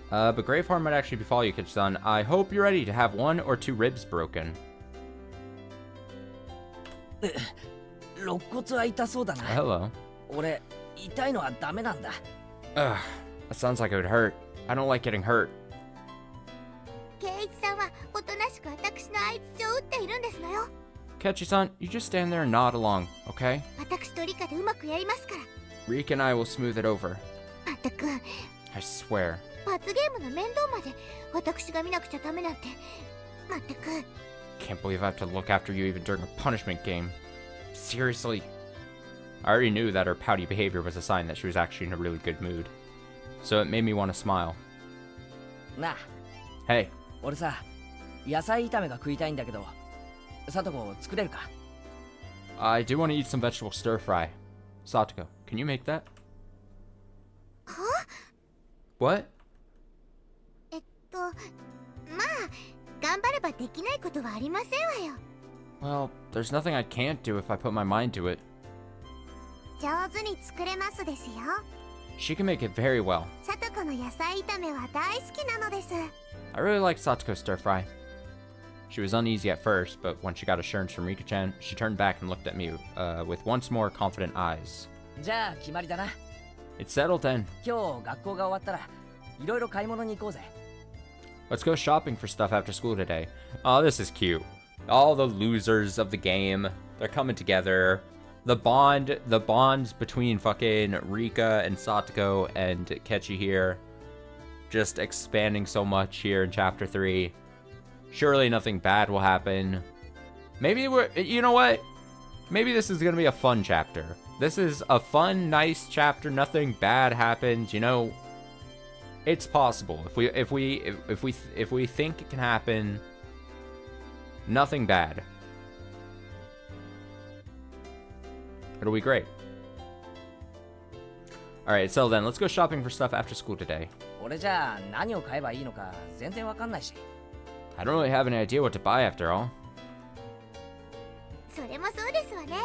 S1: But grave harm might actually befall you, Kechi-san. I hope you're ready to have 1 or 2 ribs broken.
S6: 肋骨は痛そうだな
S1: Hello.
S6: 俺痛いのはダメなんだ
S1: Ugh, that sounds like it would hurt. I don't like getting hurt.
S7: ケイイチさんはおとなしく私の相槌を打っているんですのよ
S1: Kechi-san, you just stand there and nod along, okay?
S7: 私とリカでうまくやりますから
S1: Reek and I will smooth it over.
S7: まったく
S1: I swear.
S7: 罰ゲームの面倒まで私が見なくちゃダメなんてまったく
S1: Can't believe I have to look after you even during a punishment game. Seriously? I already knew that her pouty behavior was a sign that she was actually in a really good mood. So it made me want to smile.
S6: なあ
S1: Hey,
S6: 俺さ野菜炒めが食いたいんだけど里子作れるか
S1: I do want to eat some vegetable stir fry. Satoko, can you make that? What?
S7: まあ頑張ればできないことはありませんわよ
S1: Well, there's nothing I can't do if I put my mind to it.
S7: 上手に作れますですよ
S1: She can make it very well.
S7: 里子の野菜炒めは大好きなのです
S1: I really like Satoko's stir fry. She was uneasy at first, but when she got assurance from Rika-chan, she turned back and looked at me with once more confident eyes.
S6: じゃあ決まりだな
S1: It's settled then.
S6: 今日学校が終わったらいろいろ買い物に行こうぜ
S1: Let's go shopping for stuff after school today. Oh, this is cute. All the losers of the game, they're coming together. The bonds between fucking Rika and Satoko and Kechi here, just expanding so much here in chapter 3. Surely nothing bad will happen. Maybe you know what? Maybe this is gonna be a fun chapter. This is a fun, nice chapter. Nothing bad happens. You know, it's possible. If we think it can happen, nothing bad. It'll be great. Alright, so then, let's go shopping for stuff after school today.
S6: 俺じゃあ何を買えばいいのか全然わかんないし
S1: I don't really have any idea what to buy after all.
S7: それもそうですわね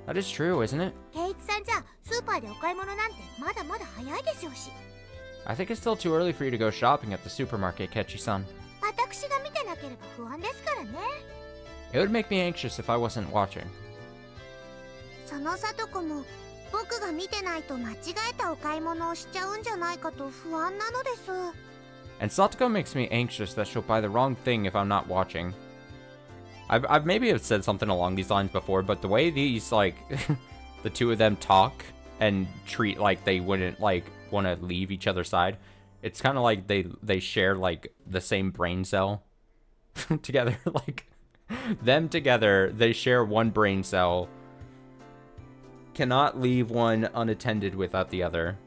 S1: That is true, isn't it?
S7: 圭一さんじゃスーパーでお買い物なんてまだまだ早いでしょうし
S1: I think it's still too early for you to go shopping at the supermarket, Kechi-san.
S7: 私が見てなければ不安ですからね
S1: It would make me anxious if I wasn't watching.
S7: その里子も僕が見てないと間違えたお買い物をしちゃうんじゃないかと不安なのです
S1: And Satoko makes me anxious that she'll buy the wrong thing if I'm not watching. I've maybe have said something along these lines before, but the way these, like, the two of them talk and treat like they wouldn't, like, want to leave each other's side, it's kind of like they share, like, the same brain cell together. Like, them together, they share one brain cell. Cannot leave one unattended without the other.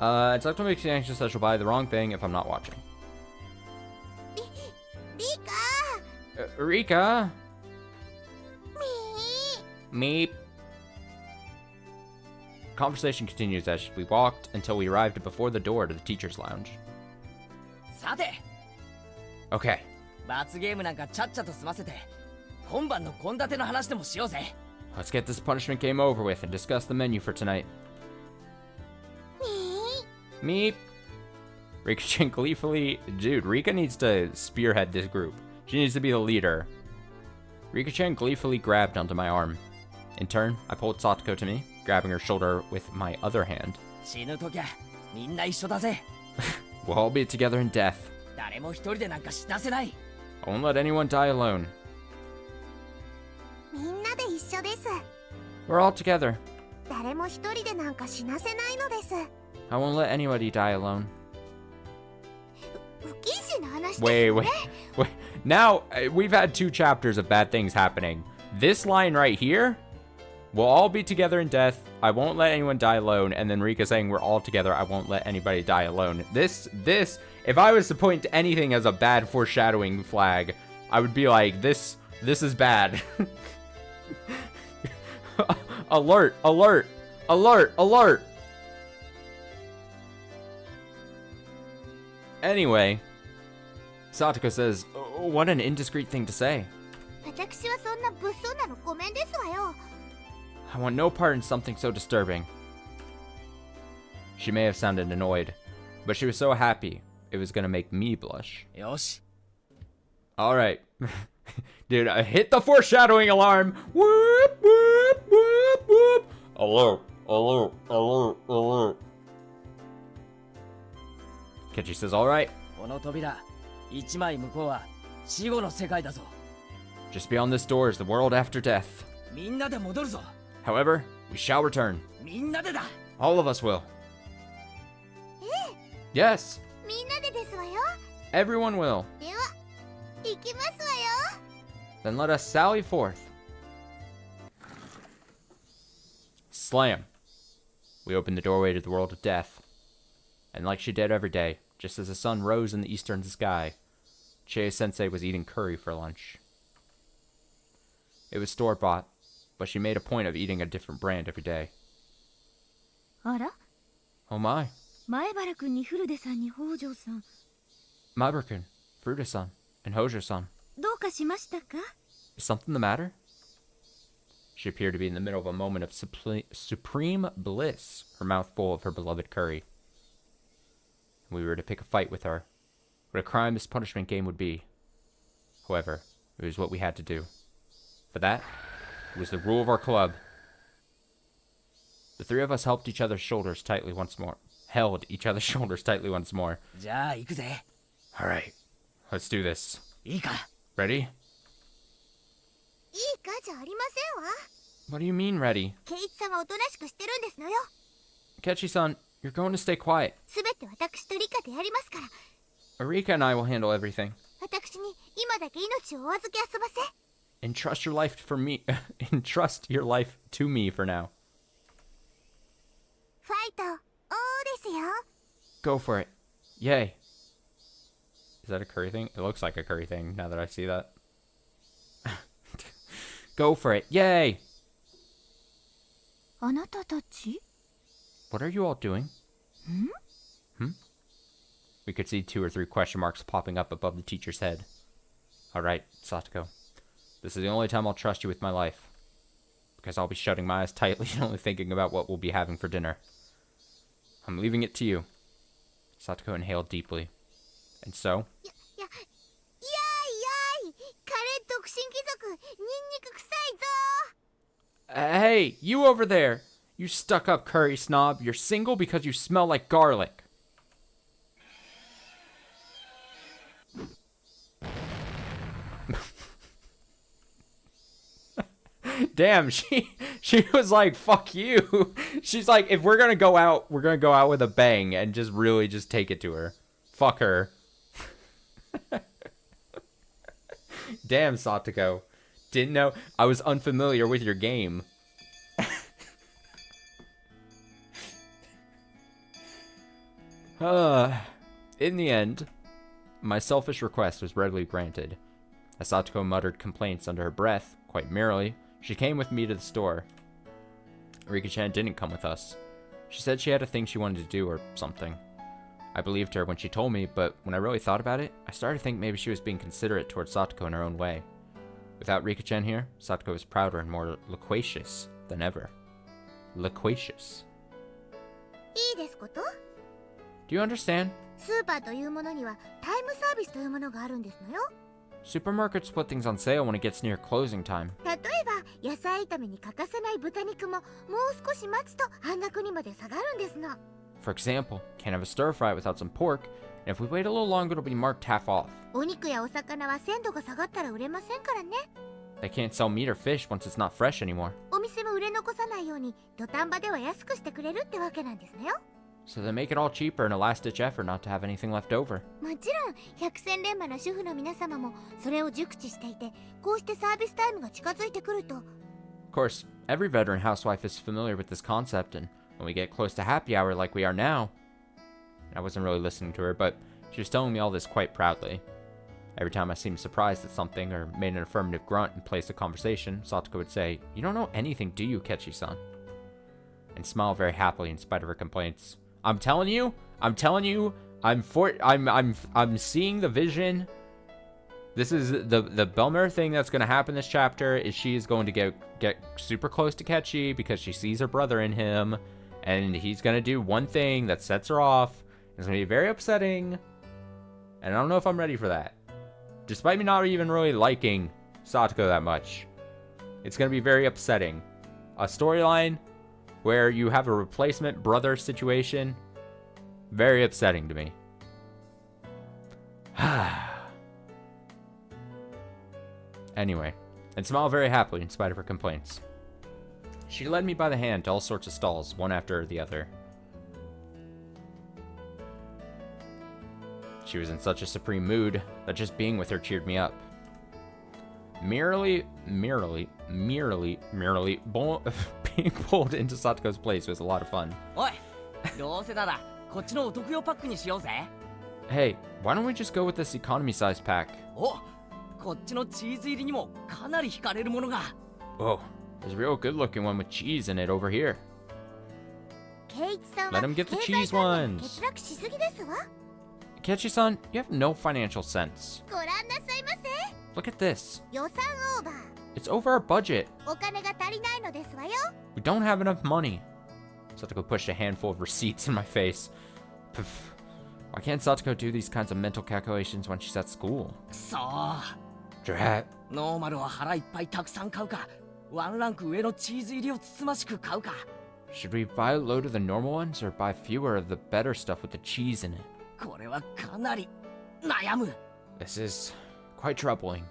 S1: It's like to make me anxious that she'll buy the wrong thing if I'm not watching.
S7: Rika!
S1: Rika?
S7: Me?
S1: Meep. Conversation continues as we walked until we arrived before the door to the teacher's lounge.
S6: さて
S1: Okay.
S6: 罰ゲームなんかちゃっちゃと済ませて今晩の献立の話でもしようぜ
S1: Let's get this punishment game over with and discuss the menu for tonight. Meep. Rika-chan gleefully... Dude, Rika needs to spearhead this group. She needs to be the leader. Rika-chan gleefully grabbed onto my arm. In turn, I pulled Satoko to me, grabbing her shoulder with my other hand.
S6: 死ぬときゃみんな一緒だぜ
S1: We'll all be together in death.
S6: 誰も一人でなんか死なせない
S1: I won't let anyone die alone.
S7: みんなで一緒です
S1: We're all together.
S7: 誰も一人でなんか死なせないのです
S1: I won't let anybody die alone.
S7: 不謹慎な話です
S1: Wait. Now, we've had 2 chapters of bad things happening. This line right here, we'll all be together in death. I won't let anyone die alone. And then Rika saying we're all together. I won't let anybody die alone. This, if I was to point to anything as a bad foreshadowing flag, I would be like, this is bad. Alert, alert, alert, alert. Anyway, Satoko says, oh, what an indiscreet thing to say.
S7: 私はそんな物騒なのごめんですわよ
S1: I want no part in something so disturbing. She may have sounded annoyed, but she was so happy it was gonna make me blush.
S6: よし
S1: Alright. Dude, I hit the foreshadowing alarm! Whoop, whoop, whoop, whoop! Alert, alert, alert, alert. Kechi says, alright.
S6: この扉一枚向こうは死後の世界だぞ
S1: Just beyond this door is the world after death.
S6: みんなで戻るぞ
S1: However, we shall return.
S6: みんなでだ
S1: All of us will. Yes,
S7: みんなでですわよ
S1: everyone will.
S7: では行きますわよ。
S1: Then let us sally forth. Slam. We opened the doorway to the world of death. And like she did every day, just as the sun rose in the eastern sky, Chie-sensei was eating curry for lunch. It was store-bought, but she made a point of eating a different brand every day.
S8: あら
S1: Oh my.
S8: 前原君に古出さんに北条さん
S1: Maber-kun, Fruta-san, and Hojo-san.
S8: どうかしましたか
S1: Is something the matter? She appeared to be in the middle of a moment of supreme bliss, her mouth full of her beloved curry. We were to pick a fight with her. What a crime this punishment game would be. However, it was what we had to do. For that, it was the rule of our club. The three of us helped each other's shoulders tightly once more. Held each other's shoulders tightly once more.
S6: じゃあ行くぜ。
S1: Alright, let's do this.
S6: いいか。
S1: Ready?
S7: いいかじゃありませんわ。
S1: What do you mean, ready?
S7: 圭一さんはおとなしくしてるんですのよ。
S1: Kechi-san, you're going to stay quiet.
S7: すべて私とリカでやりますから。
S1: Arika and I will handle everything.
S7: 私に今だけ命をお預け遊ばせ。
S1: Entrust your life for me. Entrust your life to me for now.
S7: ファイト、おーですよ。
S1: Go for it. Yay. Is that a curry thing? It looks like a curry thing now that I see that. Go for it. Yay!
S10: あなたたち
S1: What are you all doing? Hmm? We could see 2 or 3 question marks popping up above the teacher's head. Alright, Satoko. This is the only time I'll trust you with my life. Because I'll be shutting my eyes tightly and only thinking about what we'll be having for dinner. I'm leaving it to you. Satoko inhaled deeply. And so?
S7: やいやーい。カレー独身貴族、ニンニク臭いぞ。
S1: Hey, you over there! You stuck-up curry snob. You're single because you smell like garlic. Damn, she was like, fuck you. She's like, if we're gonna go out, we're gonna go out with a bang and just really just take it to her. Fuck her. Damn, Satoko. Didn't know. I was unfamiliar with your game. In the end, my selfish request was readily granted. As Satoko muttered complaints under her breath, quite merrily, she came with me to the store. Rika-chan didn't come with us. She said she had a thing she wanted to do or something. I believed her when she told me, but when I really thought about it, I started to think maybe she was being considerate towards Satoko in her own way. Without Rika-chan here, Satoko was prouder and more loquacious than ever. Loquacious.
S7: いいですこと？
S1: Do you understand?
S7: スーパーというものにはタイムサービスというものがあるんですのよ。
S1: Supermarkets put things on sale when it gets near closing time.
S7: 例えば野菜炒めに欠かせない豚肉ももう少し待つと半額にまで下がるんですの。
S1: For example, can't have a stir fry without some pork, and if we wait a little longer, it'll be marked half off.
S7: お肉やお魚は鮮度が下がったら売れませんからね。
S1: They can't sell meat or fish once it's not fresh anymore.
S7: お店も売れ残さないように土壇場では安くしてくれるってわけなんですねよ。
S1: So they make it all cheaper in a last-ditch effort not to have anything left over.
S7: もちろん百戦錬磨の主婦の皆様もそれを熟知していて、こうしてサービスタイムが近づいてくると。
S1: Of course, every veteran housewife is familiar with this concept, and when we get close to happy hour like we are now... I wasn't really listening to her, but she was telling me all this quite proudly. Every time I seemed surprised at something or made an affirmative grunt in place of conversation, Satoko would say, "You don't know anything, do you, Kechi-san?" And smile very happily in spite of her complaints. I'm telling you, I'm seeing the vision. This is the bummer thing that's going to happen this chapter is she is going to get super close to Kechi because she sees her brother in him, and he's going to do one thing that sets her off. It's going to be very upsetting, and I don't know if I'm ready for that. Despite me not even really liking Satoko that much, it's going to be very upsetting. A storyline where you have a replacement brother situation, very upsetting to me. Anyway, and smiled very happily in spite of her complaints. She led me by the hand to all sorts of stalls, one after the other. She was in such a supreme mood that just being with her cheered me up. Merely being pulled into Satoko's place was a lot of fun.
S6: おい、どうせならこっちのお得用パックにしようぜ。
S1: Hey, why don't we just go with this economy size pack?
S6: お、こっちのチーズ入りにもかなり惹かれるものが。
S1: Whoa, there's a real good looking one with cheese in it over here.
S7: ケイイチさん
S1: Let
S7: は
S1: him get the
S7: 経
S1: cheese
S7: 済関連
S1: ones.
S7: 欠落しすぎですわ。
S1: Kechi-san, you have no financial sense.
S7: ご覧なさいませ。
S1: Look at this.
S7: 予算オーバー。
S1: It's over our budget.
S7: お金が足りないのですわよ。
S1: We don't have enough money. Satoko pushed a handful of receipts in my face. Pff. Why can't Satoko do these kinds of mental calculations when she's at school?
S6: くそー。
S1: Drat.
S6: ノーマルは腹いっぱいたくさん買うか、ワンランク上のチーズ入りをつつましく買うか。
S1: Should we buy a load of the normal ones or buy fewer of the better stuff with the cheese in it?
S6: これはかなり悩む。
S1: This is quite troubling.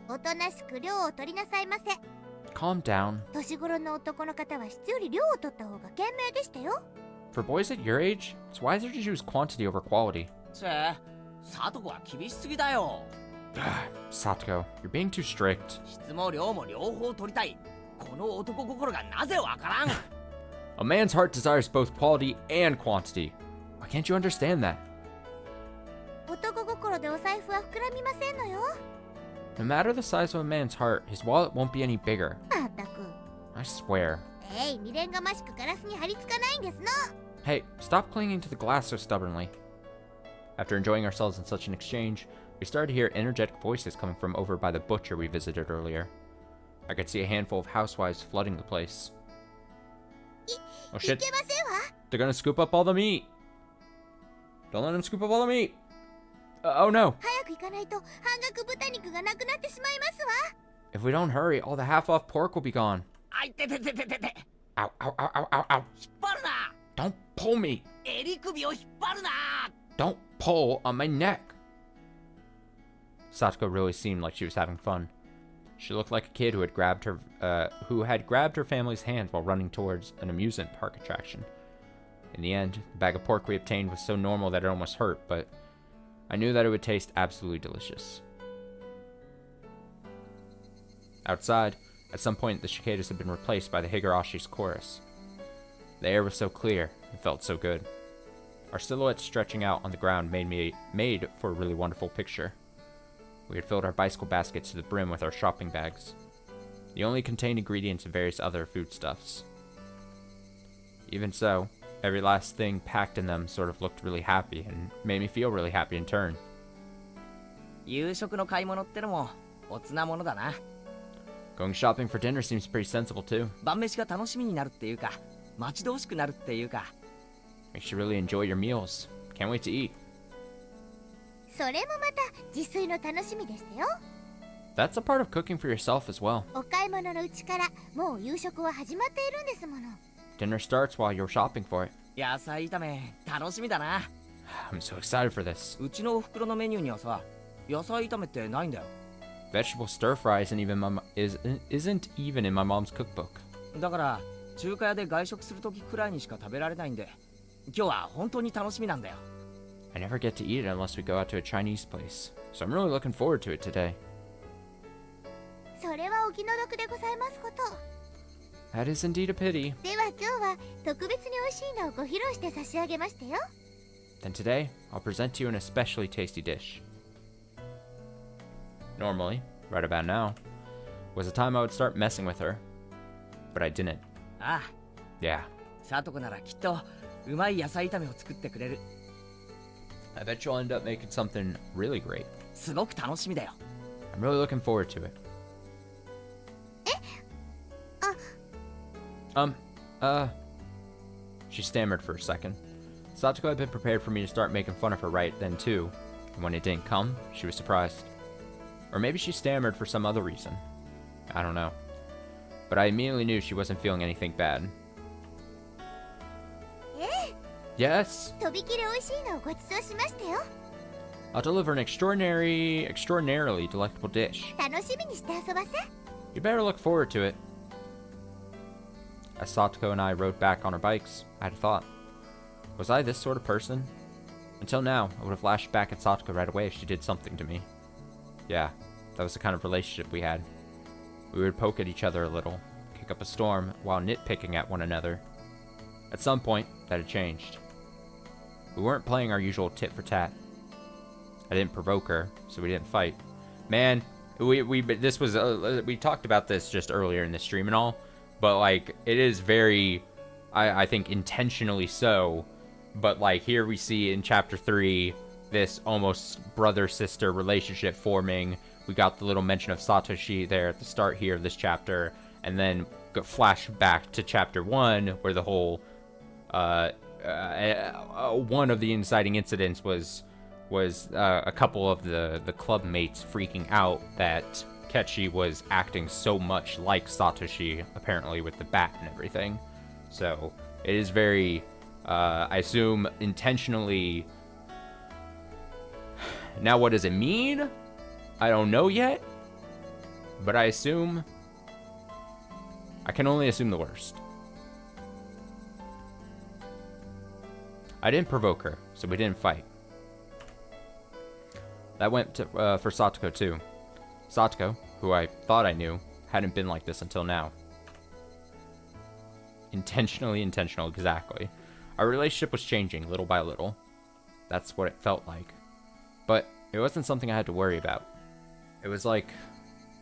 S7: おとなしく量を取りなさいませ。
S1: Calm down.
S7: 年頃の男の方は質より量を取った方が賢明でしたよ。
S1: For boys at your age, it's wiser to choose quantity over quality.
S6: チェ、サトコは厳しすぎだよ。
S1: Satoko, you're being too strict.
S6: 質も量も両方取りたい。この男心がなぜわからん。
S1: A man's heart desires both quality and quantity. Why can't you understand that?
S7: 男心でお財布は膨らみませんのよ。
S1: No matter the size of a man's heart, his wallet won't be any bigger.
S7: まったく。
S1: I swear.
S7: 未練がましくガラスに張り付かないんですの。
S1: Hey, stop clinging to the glass so stubbornly. After enjoying ourselves in such an exchange, we started to hear energetic voices coming from over by the butcher we visited earlier. I could see a handful of housewives flooding the place. Oh
S7: い
S1: shit,
S7: けませんわ。
S1: they're gonna scoop up all the meat! Don't let them scoop up all the meat! Oh no!
S7: 早く行かないと半額豚肉がなくなってしまいますわ。
S1: If we don't hurry, all the half-off pork will be gone.
S6: あいてててててて。
S1: Ow, ow, ow, ow, ow, ow.
S6: 引っ張るな。
S1: Don't pull me!
S6: 襟首を引っ張るな。
S1: Don't pull on my neck! Satoko really seemed like she was having fun. She looked like a kid who had grabbed her family's hand while running towards an amusement park attraction. In the end, the bag of pork we obtained was so normal that it almost hurt, but I knew that it would taste absolutely delicious. Outside, at some point the cicadas had been replaced by the Higurashi's chorus. The air was so clear, it felt so good. Our silhouettes stretching out on the ground made for a really wonderful picture. We had filled our bicycle baskets to the brim with our shopping bags. They only contained ingredients of various other foodstuffs. Even so, every last thing packed in them sort of looked really happy and made me feel really happy in turn.
S6: 夕食の買い物ってのもおつなものだな。
S1: Going shopping for dinner seems pretty sensible too.
S6: 晩飯が楽しみになるっていうか、待ち遠しくなるっていうか。
S1: Makes you really enjoy your meals. Can't wait to eat.
S7: それもまた自炊の楽しみでしたよ。
S1: That's a part of cooking for yourself as well.
S7: お買い物のうちからもう夕食は始まっているんですもの。
S1: Dinner starts while you're shopping for it.
S6: 野菜炒め楽しみだな。
S1: I'm so excited for this.
S6: うちのお袋のメニューにはさ、野菜炒めってないんだよ。
S1: Vegetable stir fry isn't even in my mom's cookbook.
S6: だから中華屋で外食するときくらいにしか食べられないんで、今日は本当に楽しみなんだよ。
S1: I never get to eat it unless we go out to a Chinese place, so I'm really looking forward to it today.
S7: それはお気の毒でございますこと。
S1: That is indeed a pity.
S7: では今日は特別に美味しいのをご披露して差し上げましたよ。
S1: Then today, I'll present to you an especially tasty dish. Normally, right about now, was the time I would start messing with her, but I didn't.
S6: ああ、
S1: Yeah,
S6: サトコならきっとうまい野菜炒めを作ってくれる。
S1: I bet you'll end up making something really great.
S6: すごく楽しみだよ。
S1: I'm really looking forward to it. She stammered for a second. Satoko had been prepared for me to start making fun of her right then too, and when it didn't come, she was surprised. Or maybe she stammered for some other reason. I don't know. But I immediately knew she wasn't feeling anything bad. Yes?
S7: とびきり美味しいのをごちそうしましたよ。
S1: I'll deliver an extraordinarily delectable dish.
S7: 楽しみにして遊ばせ。
S1: You better look forward to it. As Satoko and I rode back on our bikes, I had a thought. Was I this sort of person? Until now, I would have lashed back at Satoko right away if she did something to me. Yeah, that was the kind of relationship we had. We would poke at each other a little, kick up a storm, while nitpicking at one another. At some point, that had changed. We weren't playing our usual tit for tat. I didn't provoke her, so we didn't fight. Man, we talked about this just earlier in the stream and all, but like it is very, I think intentionally so. But like here we see in chapter 3 this almost brother-sister relationship forming. We got the little mention of Satoshi there at the start here of this chapter, and then flash back to chapter 1 where the whole one of the inciting incidents was a couple of the club mates freaking out that Ketchi was acting so much like Satoshi, apparently with the bat and everything. So it is very, I assume, intentionally. Now, what does it mean? I don't know yet, but I can only assume the worst. I didn't provoke her, so we didn't fight. That went to, for Satoko too. Satoko, who I thought I knew, hadn't been like this until now. Intentionally intentional, exactly. Our relationship was changing little by little. That's what it felt like. But it wasn't something I had to worry about. It was like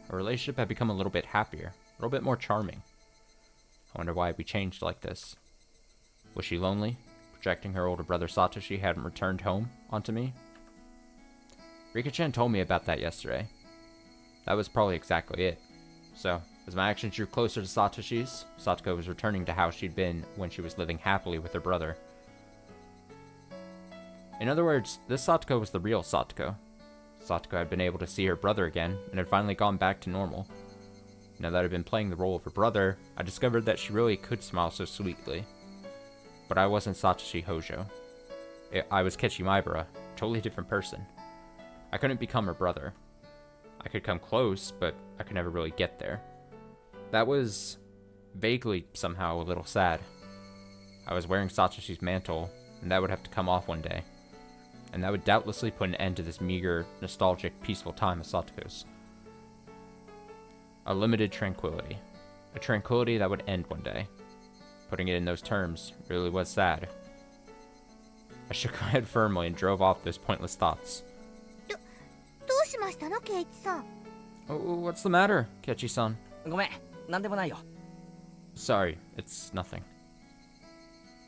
S1: our relationship had become a little bit happier, a little bit more charming. I wonder why we changed like this. Was she lonely, projecting her older brother Satoshi hadn't returned home onto me? Rika-chan told me about that yesterday. That was probably exactly it. So, as my actions drew closer to Satoshi's, Satoko was returning to how she'd been when she was living happily with her brother. In other words, this Satoko was the real Satoko. Satoko had been able to see her brother again, and had finally gone back to normal. Now that I'd been playing the role of her brother, I discovered that she really could smile so sweetly. But I wasn't Satoshi Hojo. I was Ketchi Maibara, a totally different person. I couldn't become her brother. I could come close, but I could never really get there. That was vaguely somehow a little sad. I was wearing Satoshi's mantle, and that would have to come off one day. And that would doubtlessly put an end to this meager, nostalgic, peaceful time of Satoko's. A limited tranquility. A tranquility that would end one day. Putting it in those terms really was sad. I shook my head firmly and drove off those pointless thoughts.
S7: どうしましたのケイチさん
S1: Oh, what's the matter, Ketchi-san?
S6: ごめん、なんでもないよ。
S1: Sorry, it's nothing.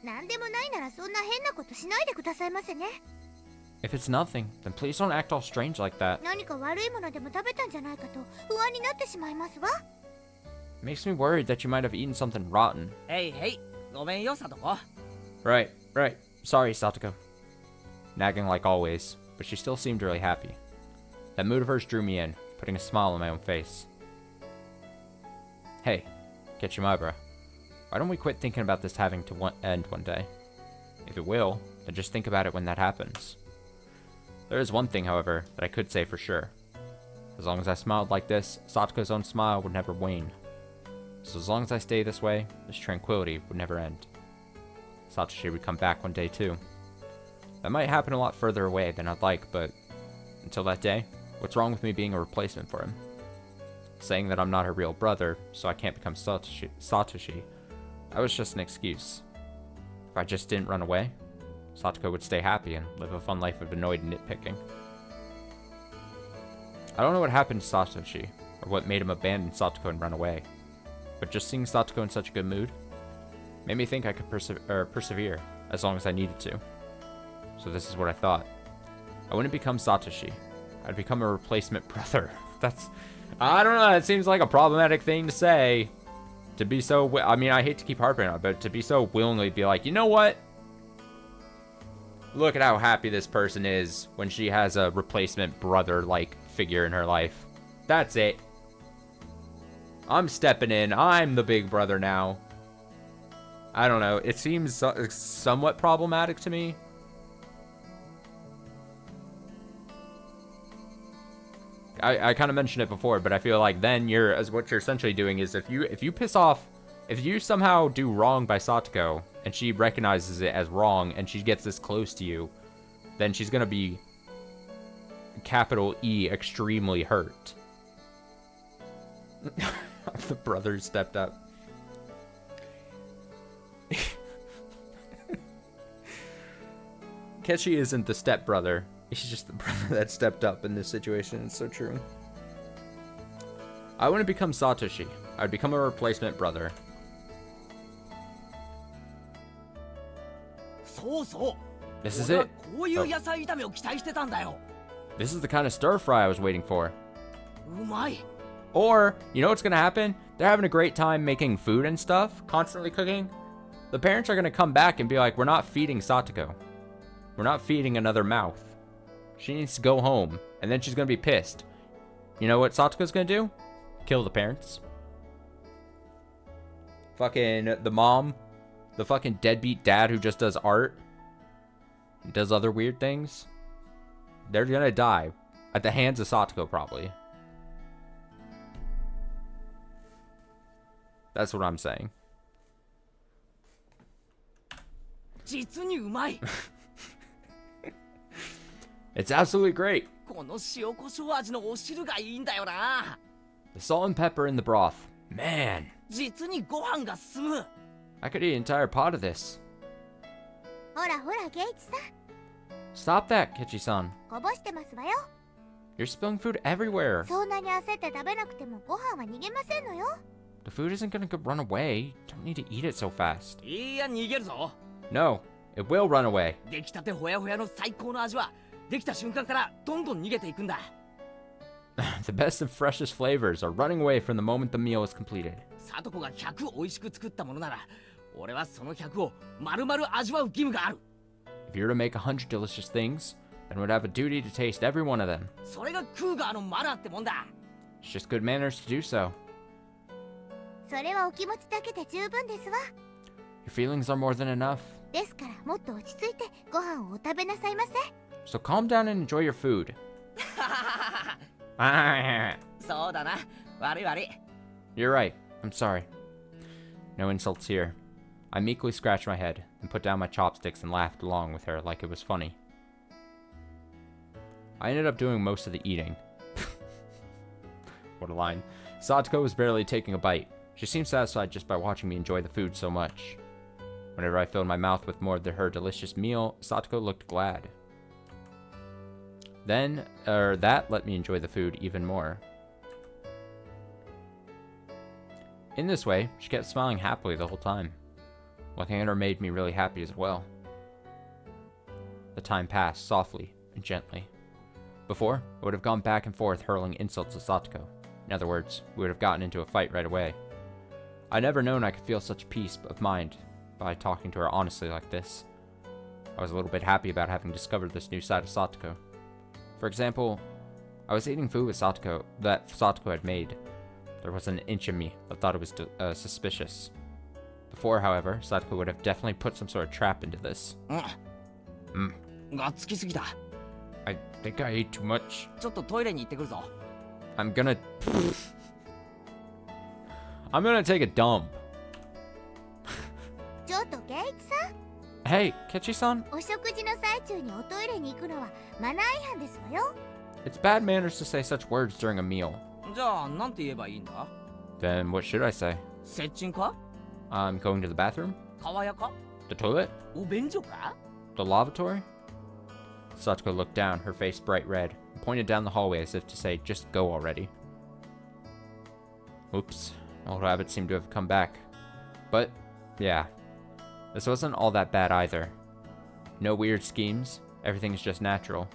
S7: なんでもないならそんな変なことしないでくださいませね
S1: If it's nothing, then please don't act all strange like that.
S7: 何か悪いものでも食べたんじゃないかと不安になってしまいますわ
S1: Makes me worried that you might have eaten something rotten.
S6: へいへい、ごめんよ、サトコ。
S1: Right. Sorry, Satoko. Nagging like always, but she still seemed really happy. That mood of hers drew me in, putting a smile on my own face. Hey, Ketchumabra, why don't we quit thinking about this having to end one day? If it will, then just think about it when that happens. There is one thing, however, that I could say for sure. As long as I smiled like this, Satoko's own smile would never wane. So as long as I stay this way, this tranquility would never end. Satoshi would come back one day too. That might happen a lot further away than I'd like, but until that day, what's wrong with me being a replacement for him? Saying that I'm not her real brother, so I can't become Satoshi, that was just an excuse. If I just didn't run away, Satoko would stay happy and live a fun life of annoyed nitpicking. I don't know what happened to Satoshi, or what made him abandon Satoko and run away, but just seeing Satoko in such a good mood made me think I could persevere as long as I needed to. So this is what I thought. I wouldn't become Satoshi. I'd become a replacement brother. That's... I don't know, it seems like a problematic thing to say. To be so... I mean, I hate to keep harping on it, but to be so willingly be like, you know what? Look at how happy this person is when she has a replacement brother-like figure in her life. That's it. I'm stepping in. I'm the big brother now. I don't know. It seems somewhat problematic to me. I kind of mentioned it before, but I feel like then what you're essentially doing is if you somehow do wrong by Satoko and she recognizes it as wrong and she gets this close to you, then she's gonna be capital E extremely hurt. The brothers stepped up. Kechi isn't the stepbrother. He's just the brother that stepped up in this situation. It's so true. I wouldn't become Satoshi. I'd become a replacement brother. This is it. Oh. This is the kind of stir fry I was waiting for. Or, you know what's gonna happen? They're having a great time making food and stuff, constantly cooking. The parents are gonna come back and be like, we're not feeding Satoko. We're not feeding another mouth. She needs to go home, and then she's gonna be pissed. You know what Satoko's gonna do? Kill the parents. Fucking the mom, the fucking deadbeat dad who just does art, and does other weird things. They're gonna die at the hands of Satoko, probably. That's what I'm saying. It's absolutely great. The salt and pepper in the broth. Man. I could eat an entire pot of this. Stop that, Kechi-san. You're spilling food everywhere. The food isn't gonna run away. You don't need to eat it so fast. No, it will run away. The best and freshest flavors are running away from the moment the meal is completed. If you were to make 100 delicious things, then would have a duty to taste every one of them. It's just good manners to do so. Your feelings are more than enough. So calm down and enjoy your food. You're right. I'm sorry. No insults here. I meekly scratched my head and put down my chopsticks and laughed along with her like it was funny. I ended up doing most of the eating. What a line. Satoko was barely taking a bite. She seemed satisfied just by watching me enjoy the food so much. Whenever I filled my mouth with more of her delicious meal, Satoko looked glad. That let me enjoy the food even more. In this way, she kept smiling happily the whole time. Looking at her made me really happy as well. The time passed softly and gently. Before, I would have gone back and forth hurling insults at Satoko. In other words, we would have gotten into a fight right away. I'd never known I could feel such peace of mind by talking to her honestly like this. I was a little bit happy about having discovered this new side of Satoko. For example, I was eating food with Satoko that Satoko had made. There wasn't an inch of me that thought it was suspicious. Before, however, Satoko would have definitely put some sort of trap into this. I think I ate too much. I'm gonna take a dump. Hey, Kechi-san? It's bad manners to say such words during a meal. Then what should I say? I'm going to the bathroom? The toilet? The lavatory? Satoko looked down, her face bright red, and pointed down the hallway as if to say, just go already. Oops, old habits seem to have come back. But, yeah, this wasn't all that bad either. No weird schemes, everything's just natural.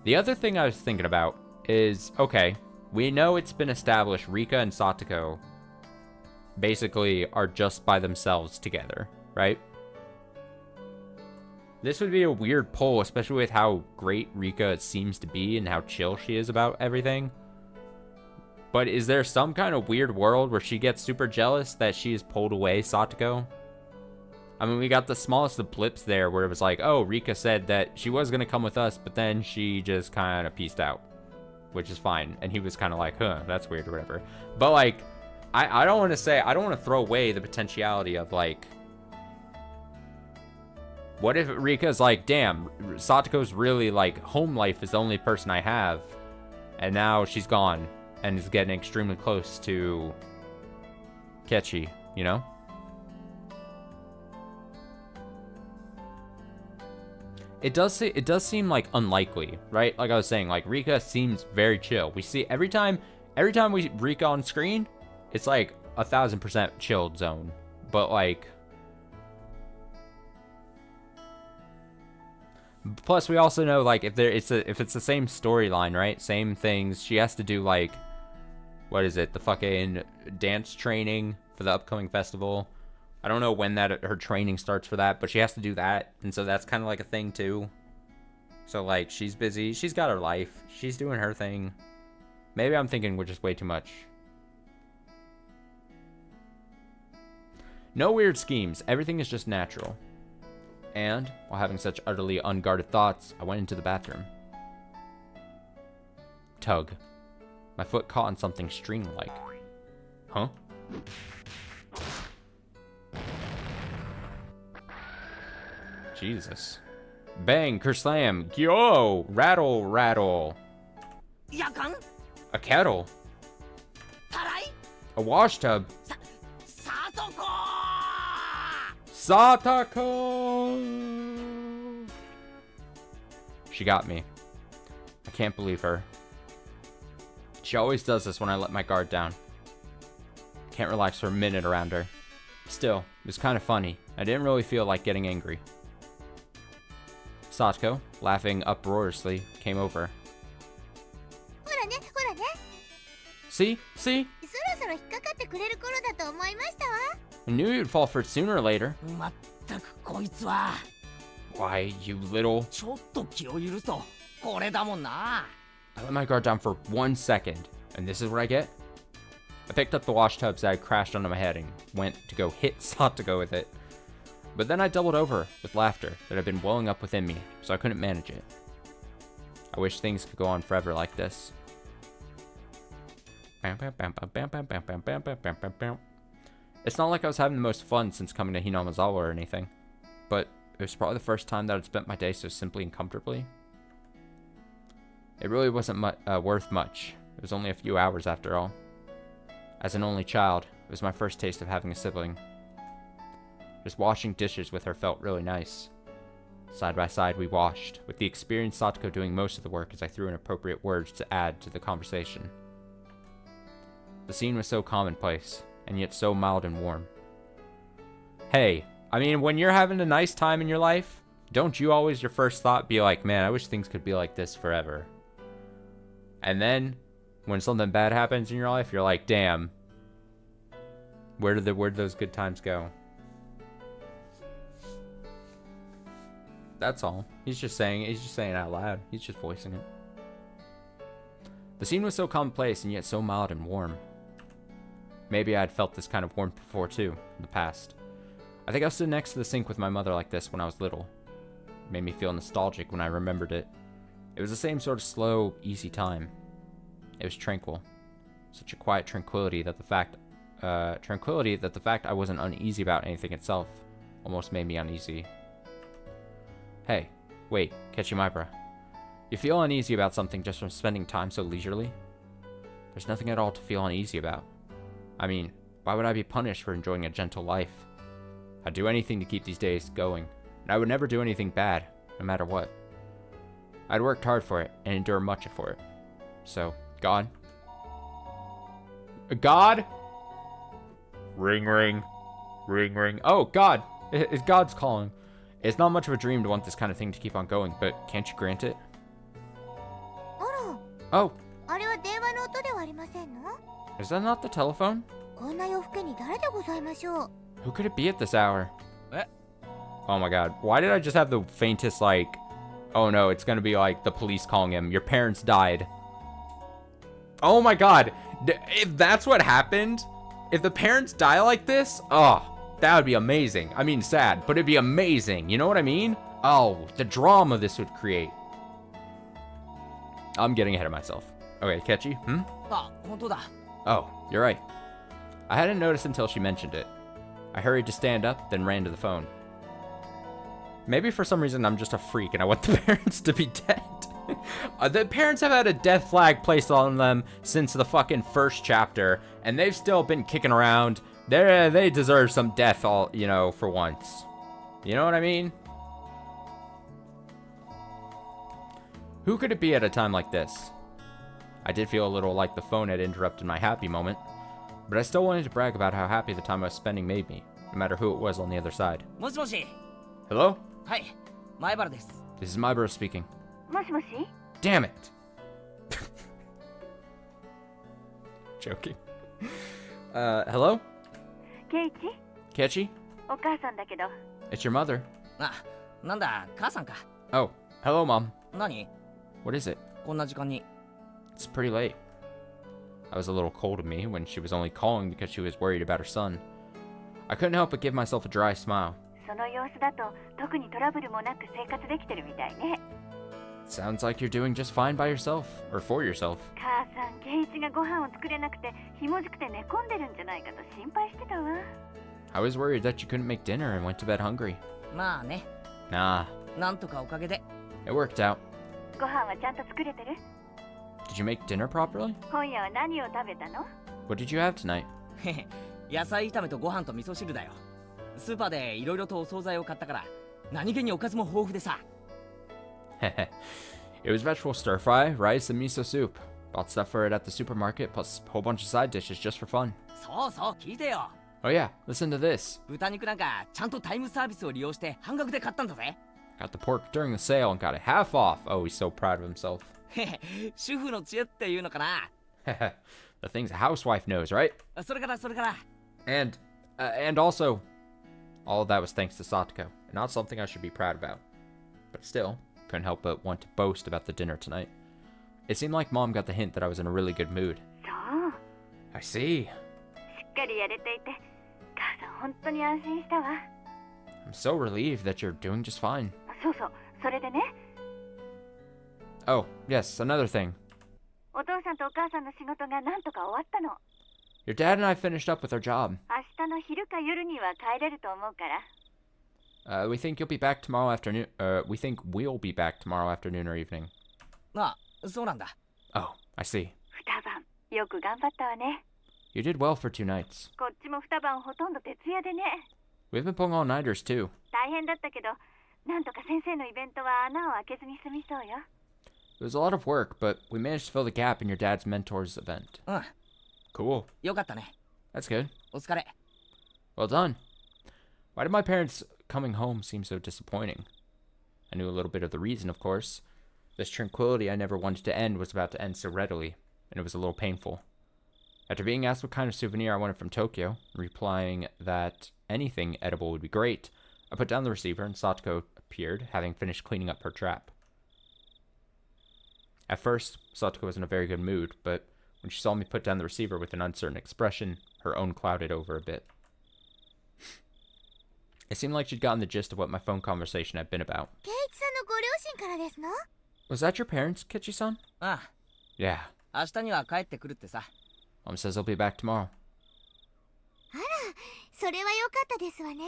S1: The other thing I was thinking about is, okay, we know it's been established Rika and Satoko basically are just by themselves together, right? This would be a weird pull, especially with how great Rika seems to be and how chill she is about everything. But is there some kind of weird world where she gets super jealous that she has pulled away Satoko? I mean, we got the smallest of blips there where it was like, oh, Rika said that she was going to come with us, but then she just kind of peaced out, which is fine. And he was kind of like, huh, that's weird or whatever. But like, I don't want to say, I don't want to throw away the potentiality of like What if Rika's like, damn, Satoko's really like, home life is the only person I have. And now she's gone and is getting extremely close to Kechi, you know? It does seem like unlikely, right? Like I was saying, like Rika seems very chill. We see every time we Rika on screen, it's like 1000% chilled zone. But like, plus we also know like if it's the same storyline, right? Same things. She has to do like, what is it? The fucking dance training for the upcoming festival. I don't know when her training starts for that, but she has to do that, and so that's kind of like a thing too. So like she's busy, she's got her life, she's doing her thing. Maybe I'm thinking we're just way too much. No weird schemes, everything is just natural. And while having such utterly unguarded thoughts, I went into the bathroom. Tug. My foot caught on something string-like. Huh? Jesus. Bang, kerslam, yo, rattle, rattle.
S6: Yakan?
S1: A kettle.
S6: Tarai?
S1: A wash tub.
S6: Satoko!
S1: Satoko! She got me. I can't believe her. She always does this when I let my guard down. Can't relax for a minute around her. Still, it was kind of funny. I didn't really feel like getting angry. Satoko, laughing uproariously, came over. See? See? I knew you'd fall for it sooner or later. Why, you little... I let my guard down for 1 second, and this is what I get? I picked up the wash tubs that had crashed onto my head and went to go hit Satoko with it. But then I doubled over with laughter that had been welling up within me, so I couldn't manage it. I wish things could go on forever like this. It's not like I was having the most fun since coming to Hinamazawa or anything, but it was probably the first time that I'd spent my day so simply and comfortably. It really wasn't worth much. It was only a few hours after all. As an only child, it was my first taste of having a sibling. Just washing dishes with her felt really nice. Side by side we washed, with the experienced Satoko doing most of the work as I threw in appropriate words to add to the conversation. The scene was so commonplace, and yet so mild and warm. Hey, I mean, when you're having a nice time in your life, don't you always your first thought be like, man, I wish things could be like this forever? And then, when something bad happens in your life, you're like, damn, where did those good times go? That's all. He's just saying it out loud. He's just voicing it. The scene was so commonplace and yet so mild and warm. Maybe I had felt this kind of warmth before too, in the past. I think I stood next to the sink with my mother like this when I was little. It made me feel nostalgic when I remembered it. It was the same sort of slow, easy time. It was tranquil. Such a quiet tranquility that the fact I wasn't uneasy about anything itself almost made me uneasy. Hey, wait, Ketchimaibra. You feel uneasy about something just from spending time so leisurely? There's nothing at all to feel uneasy about. I mean, why would I be punished for enjoying a gentle life? I'd do anything to keep these days going, and I would never do anything bad, no matter what. I'd worked hard for it, and endure much for it. So, God? God? Ring, ring. Ring, ring. Oh, God! It's God's calling. It's not much of a dream to want this kind of thing to keep on going, but can't you grant it? Oh. Is that not the telephone? Who could it be at this hour? Oh my god. Why did I just have the faintest, like... Oh no, it's gonna be like the police calling him. Your parents died. Oh my god. If that's what happened, if the parents die like this, oh, that would be amazing. I mean, sad, but it'd be amazing. You know what I mean? Oh, the drama this would create. I'm getting ahead of myself. Okay, Kechi, Oh, you're right. I hadn't noticed until she mentioned it. I hurried to stand up, then ran to the phone. Maybe for some reason I'm just a freak and I want the parents to be dead. The parents have had a death flag placed on them since the fucking first chapter, and they've still been kicking around. They deserve some death, all you know, for once. You know what I mean? Who could it be at a time like this? I did feel a little like the phone had interrupted my happy moment, but I still wanted to brag about how happy the time I was spending made me, no matter who it was on the other side.
S6: もしもし。
S1: Hello?
S6: はい、前原です。
S1: This is Mybro speaking.
S10: もしもし
S1: Damn it! Joking. Hello?
S10: ケイチ
S1: Kechi?
S10: お母さんだけど
S1: It's your mother.
S6: あ、なんだ、母さんか。
S1: Oh, hello, Mom.
S6: 何？
S1: What is it?
S6: こんな時間に。
S1: It's pretty late. I was a little cold of me when she was only calling because she was worried about her son. I couldn't help but give myself a dry smile.
S10: その様子だと特にトラブルもなく生活できてるみたいね。
S1: Sounds like you're doing just fine by yourself, or for yourself.
S10: 母さん、ケイチがご飯を作れなくてひもじくて寝込んでるんじゃないかと心配してたわ。
S1: I was worried that you couldn't make dinner and went to bed hungry.
S6: まあね。
S1: Nah,
S6: なんとかおかげで。
S1: it worked out.
S10: ご飯はちゃんと作れてる？
S1: Did you make dinner properly?
S10: 今夜は何を食べたの？
S1: What did you have tonight?
S6: へへ、野菜炒めとご飯と味噌汁だよ。スーパーでいろいろとお惣菜を買ったから、何気におかずも豊富でさ。
S1: It was vegetable stir fry, rice, and miso soup. Bought stuff for it at the supermarket, plus a whole bunch of side dishes just for fun.
S6: そうそう、聞いてよ。
S1: Oh yeah, listen to this.
S6: 豚肉なんかちゃんとタイムサービスを利用して半額で買ったんだぜ。
S1: Got the pork during the sale and got it half off. Oh, he's so proud of himself.
S6: へへ、主婦の知恵っていうのかな。
S1: The things a housewife knows, right?
S6: それから。
S1: And also, all of that was thanks to Satoko, and not something I should be proud about. But still, couldn't help but want to boast about the dinner tonight. It seemed like Mom got the hint that I was in a really good mood.
S10: そう。
S1: I see.
S10: しっかりやれていて、母さん本当に安心したわ。
S1: I'm so relieved that you're doing just fine.
S10: そうそう、それでね、
S1: Oh, yes, another thing.
S10: お父さんとお母さんの仕事がなんとか終わったの。
S1: Your dad and I finished up with our job.
S10: 明日の昼か夜には帰れると思うから。
S1: We think you'll be back tomorrow afternoon. We think we'll be back tomorrow afternoon or evening.
S6: あ、そうなんだ。
S1: Oh, I see.
S10: 二晩、よく頑張ったわね。
S1: You did well for 2 nights.
S10: こっちも二晩ほとんど徹夜でね。
S1: We've been pulling all-nighters too.
S10: 大変だったけど、なんとか先生のイベントは穴を開けずに済みそうよ。
S1: It was a lot of work, but we managed to fill the gap in your dad's mentor's event.
S6: うん、
S1: Cool.
S6: よかったね。
S1: That's good.
S6: お疲れ。
S1: Well done. Why did my parents coming home seem so disappointing? I knew a little bit of the reason, of course. This tranquility I never wanted to end was about to end so readily, and it was a little painful. After being asked what kind of souvenir I wanted from Tokyo, replying that anything edible would be great, I put down the receiver and Satoko appeared, having finished cleaning up her trap. At first, Satoko was in a very good mood, but when she saw me put down the receiver with an uncertain expression, her own clouded over a bit. It seemed like she'd gotten the gist of what my phone conversation had been about.
S7: ケイチさんのご両親からですの？
S1: Was that your parents, Kichi-san?
S6: ああ、
S1: Yeah.
S6: 明日には帰ってくるってさ。
S1: Mom says they'll be back tomorrow.
S7: あら、それは良かったですわね。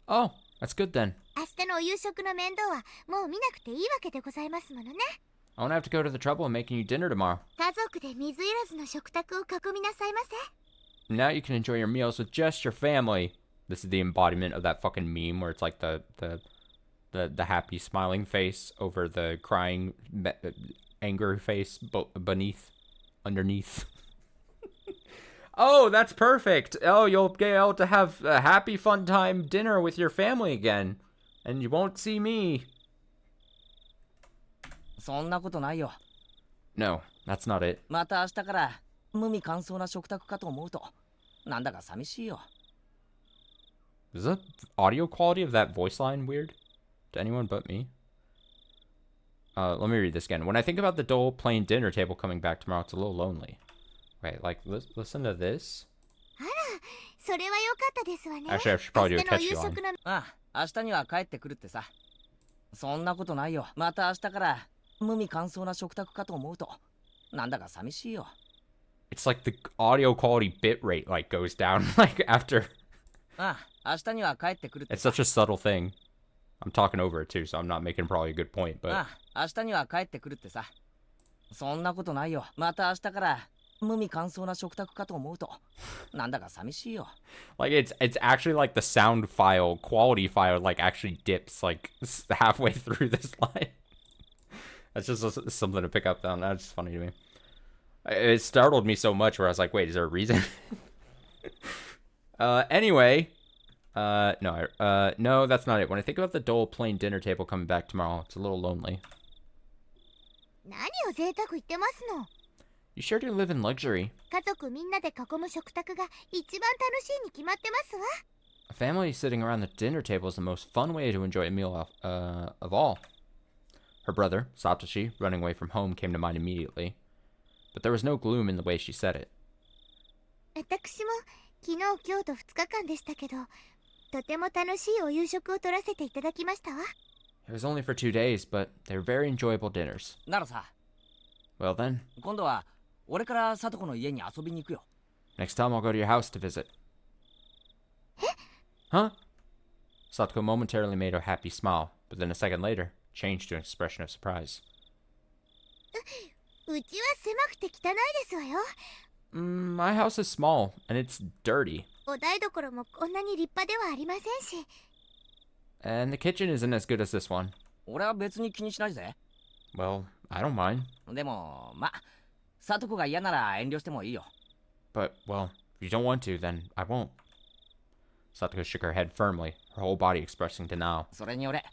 S1: Oh, that's good then.
S7: 明日のお夕食の面倒はもう見なくていいわけでございますものね。
S1: I won't have to go to the trouble of making you dinner tomorrow.
S7: 家族で水入らずの食卓を囲みなさいませ。
S1: Now you can enjoy your meals with just your family. This is the embodiment of that fucking meme where it's like the happy smiling face over the crying anger face underneath. Oh, that's perfect. Oh, you'll get able to have a happy fun time dinner with your family again. And you won't see me.
S6: そんなことないよ。
S1: No, that's not it.
S6: また明日から無味乾燥な食卓かと思うと、なんだか寂しいよ。
S1: Is the audio quality of that voice line weird? To anyone but me? Let me read this again. When I think about the dull, plain dinner table coming back tomorrow, it's a little lonely. Wait, like, listen to this?
S7: あら、それは良かったですわね。
S1: Actually, I should probably do a
S7: 明日のお
S1: catchy
S7: 夕
S1: line.
S7: 食の
S6: ああ、明日には帰ってくるってさ。そんなことないよ。また明日から無味乾燥な食卓かと思うと、なんだか寂しいよ。
S1: It's like the audio quality bit rate like goes down like after.
S6: ああ、明日には帰ってくるって
S1: It's
S6: さ。
S1: such a subtle thing. I'm talking over it too, so I'm not making probably a good point, but
S6: ああ、明日には帰ってくるってさ。そんなことないよ。また明日から無味乾燥な食卓かと思うと、なんだか寂しいよ。
S1: like it's actually like the sound file, quality file, like actually dips like halfway through this line. That's just something to pick up on. That's just funny to me. It startled me so much where I was like, wait, is there a reason? Anyway, no, that's not it. When I think about the dull, plain dinner table coming back tomorrow, it's a little lonely.
S7: 何を贅沢言ってますの。
S1: You sure do live in luxury.
S7: 家族みんなで囲む食卓が一番楽しいに決まってますわ。
S1: A family sitting around the dinner table is the most fun way to enjoy a meal of all. Her brother, Satoshi, running away from home came to mind immediately. But there was no gloom in the way she said it.
S7: 私も昨日今日と2日間でしたけど、とても楽しいお夕食を取らせていただきましたわ。
S1: It was only for 2 days, but they were very enjoyable dinners.
S6: ならさ、
S1: Well then,
S6: 今度は俺からサトコの家に遊びに行くよ。
S1: next time I'll go to your house to visit. Huh? Satoko momentarily made a happy smile, but then a second later, changed to an expression of surprise.
S7: うちは狭くて汚いですわよ。
S1: My house is small, and it's dirty.
S7: お台所もこんなに立派ではありませんし。
S1: And the kitchen isn't as good as this one.
S6: 俺は別に気にしないぜ。
S1: Well, I don't mind.
S6: でも、ま、サトコが嫌なら遠慮してもいいよ。
S1: But, well, if you don't want to, then I won't. Satoko shook her head firmly, her whole body expressing denial.
S6: それに俺、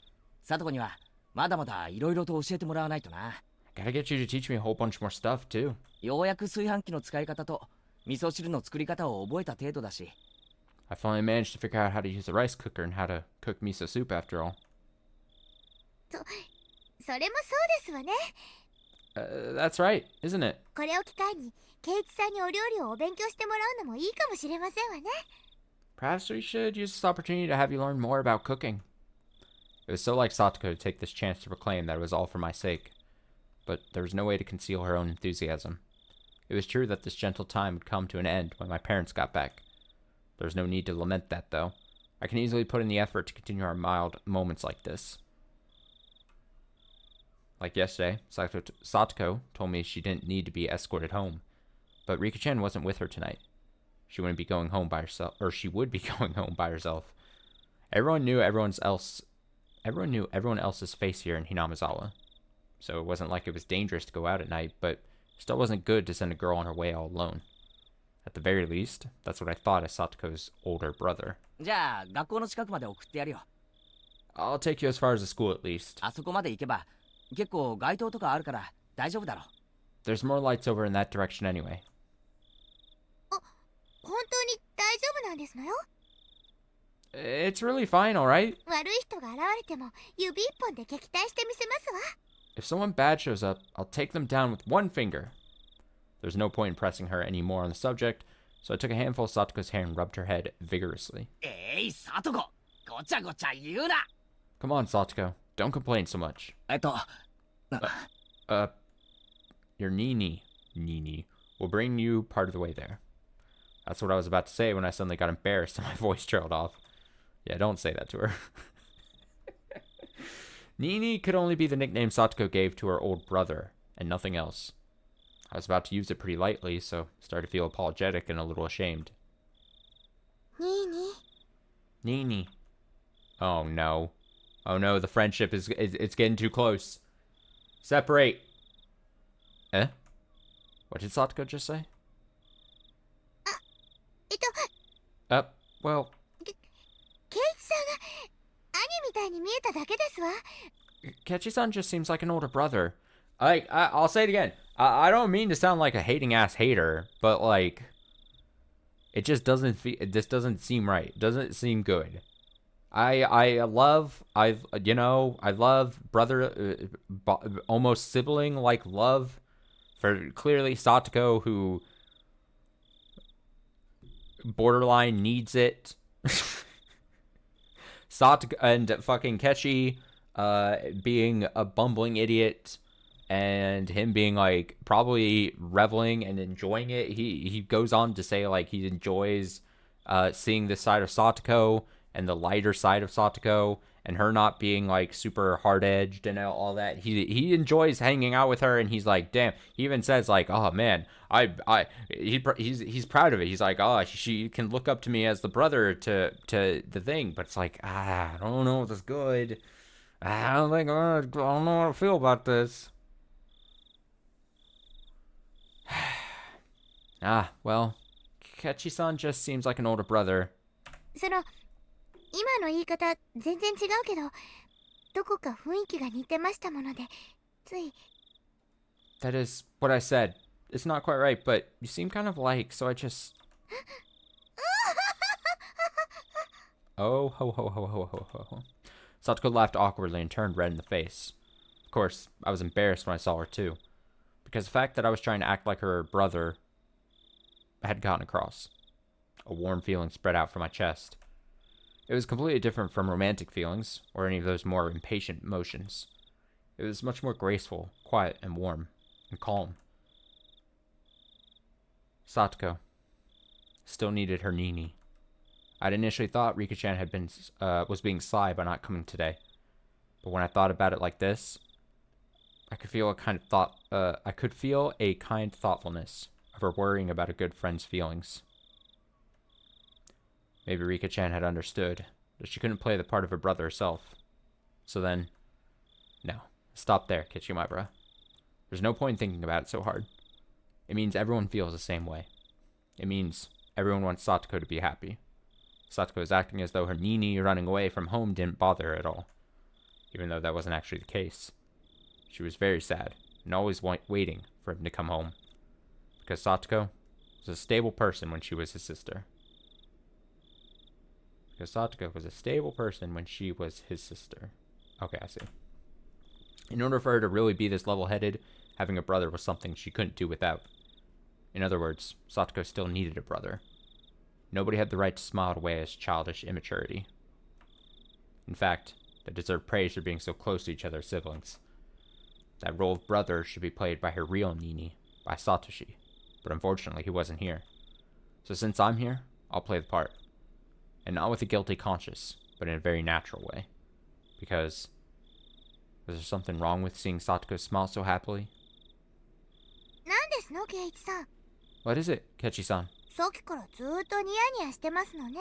S6: サトコにはまだまだ色々と教えてもらわないとな。
S1: Gotta get you to teach me a whole bunch more stuff, too.
S6: ようやく炊飯器の使い方と味噌汁の作り方を覚えた程度だし。
S1: I finally managed to figure out how to use a rice cooker and how to cook miso soup after all.
S7: それもそうですわね。
S1: That's right, isn't it?
S7: これを機会にケイチさんにお料理をお勉強してもらうのもいいかもしれませんわね。
S1: Perhaps we should use this opportunity to have you learn more about cooking. It was so like Satoko to take this chance to proclaim that it was all for my sake. But there was no way to conceal her own enthusiasm. It was true that this gentle time would come to an end when my parents got back. There was no need to lament that, though. I can easily put in the effort to continue our mild moments like this. Like yesterday, Satoko told me she didn't need to be escorted home. But Rika-chan wasn't with her tonight. She wouldn't be going home by herself, or she would be going home by herself. Everyone knew everyone else's face here in Hinamizawa. So it wasn't like it was dangerous to go out at night, but still wasn't good to send a girl on her way all alone. At the very least, that's what I thought as Satoko's older brother.
S6: じゃあ、学校の近くまで送ってやるよ。
S1: I'll take you as far as the school at least.
S6: あそこまで行けば、結構街灯とかあるから大丈夫だろ。
S1: There's more lights over in that direction anyway.
S7: 本当に大丈夫なんですのよ。
S1: It's really fine, alright?
S7: 悪い人が現れても指一本で撃退してみせますわ。
S1: If someone bad shows up, I'll take them down with one finger. There's no point in pressing her any more on the subject, so I took a handful of Satoko's hair and rubbed her head vigorously.
S6: サトコ、ごちゃごちゃ言うな。
S1: Come on, Satoko. Don't complain so much. Your Nini will bring you part of the way there. That's what I was about to say when I suddenly got embarrassed and my voice trailed off. Yeah, don't say that to her. Nini could only be the nickname Satoko gave to her old brother, and nothing else. I was about to use it pretty lightly, so started to feel apologetic and a little ashamed. Nini. Oh no. Oh no, the friendship is it's getting too close. Separate. Eh? What did Satoko just say? Well...
S7: ケイチさんが兄みたいに見えただけですわ。
S1: Kechi-san just seems like an older brother. I'll say it again. I don't mean to sound like a hating-ass hater, but, like... It just doesn't this doesn't seem right. It doesn't seem good. I love brother, almost sibling-like love for clearly Satoko, who borderline needs it. Satoko and fucking Kechi being a bumbling idiot, and him being like probably reveling and enjoying it. He goes on to say like he enjoys seeing this side of Satoko and the lighter side of Satoko, and her not being like super hard-edged and all that. He enjoys hanging out with her, and he's like, damn. He even says like, oh man, he's proud of it. He's like, oh, she can look up to me as the brother to the thing. But it's like, I don't know if that's good. I don't know how to feel about this. Well, Kechi-san just seems like an older brother.
S7: その今の言い方全然違うけど、どこか雰囲気が似てましたもので、つい。
S1: That is what I said. It's not quite right, but you seem kind of like, so I just. Oh, ho, ho, ho, ho, ho, ho, ho. Satoko laughed awkwardly and turned red in the face. Of course, I was embarrassed when I saw her too, because the fact that I was trying to act like her brother had gotten across. A warm feeling spread out from my chest. It was completely different from romantic feelings, or any of those more impatient emotions. It was much more graceful, quiet, and warm, and calm. Satoko still needed her Nini. I'd initially thought Rika-chan was being sly by not coming today, but when I thought about it like this, I could feel a kind thoughtfulness of her worrying about a good friend's feelings. Maybe Rika-chan had understood that she couldn't play the part of a brother herself. So then, no, stop there, Kichimabra. There's no point in thinking about it so hard. It means everyone feels the same way. It means everyone wants Satoko to be happy. Satoko is acting as though her Nini running away from home didn't bother her at all, even though that wasn't actually the case. She was very sad, and always waiting for him to come home, because Satoko was a stable person when she was his sister. Because Satoko was a stable person when she was his sister. Okay, I see. In order for her to really be this level-headed, having a brother was something she couldn't do without. In other words, Satoko still needed a brother. Nobody had the right to smile away as childish immaturity. In fact, they deserve praise for being so close to each other as siblings. That role of brother should be played by her real Nini, by Satoshi, but unfortunately he wasn't here. So since I'm here, I'll play the part. And not with a guilty conscience, but in a very natural way. Because, was there something wrong with seeing Satoko smile so happily?
S7: なんですの、ケイイチさん。
S1: What is it, Kechi-san?
S7: さっきからずーっとニヤニヤしてますのね。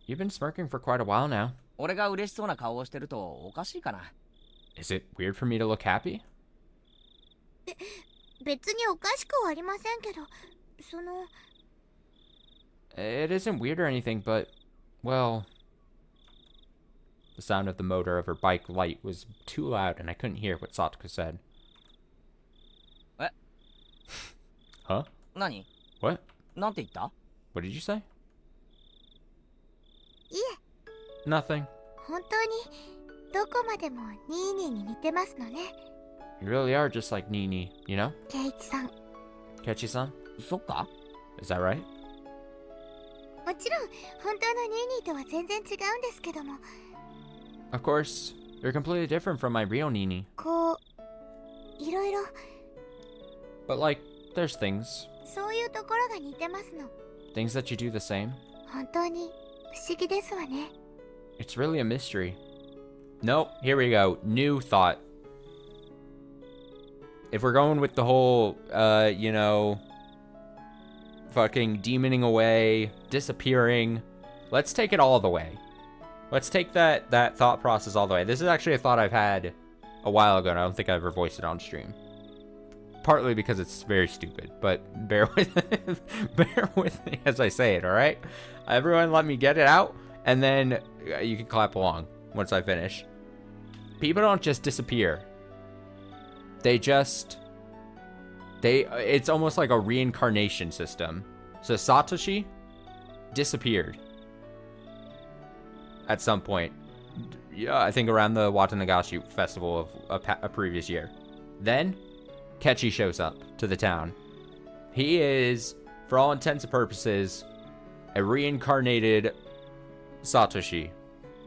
S1: You've been smirking for quite a while now.
S6: 俺が嬉しそうな顔をしてるとおかしいかな。
S1: Is it weird for me to look happy?
S7: 別におかしくはありませんけど、その。
S1: It isn't weird or anything, but, well... The sound of the motor of her bike light was too loud and I couldn't hear what Satoko said.
S6: What?
S1: Huh?
S6: 何?
S1: What?
S6: なんて言った?
S1: What did you say?
S7: いえ。
S1: Nothing.
S7: 本当にどこまでもニーニーに似てますのね。
S1: You really are just like Nini, you know?
S7: ケイイチさん。
S1: Kechi-san?
S6: そっか?
S1: Is that right?
S7: もちろん本当のニーニーとは全然違うんですけども。
S1: Of course, you're completely different from my real Nini.
S7: こういろいろ。
S1: But like, there's things.
S7: そういうところが似てますの。
S1: Things that you do the same.
S7: 本当に不思議ですわね。
S1: It's really a mystery. Nope, here we go. New thought. If we're going with the whole, you know, fucking demoning away, disappearing, let's take it all the way. Let's take that thought process all the way. This is actually a thought I've had a while ago, and I don't think I ever voiced it on stream. Partly because it's very stupid, but bear with me as I say it, alright? Everyone let me get it out, and then you can clap along once I finish. People don't just disappear. It's almost like a reincarnation system. So Satoshi disappeared at some point. Yeah, I think around the Watanagashi festival of a previous year. Then Kechi shows up to the town. He is, for all intents and purposes, a reincarnated Satoshi.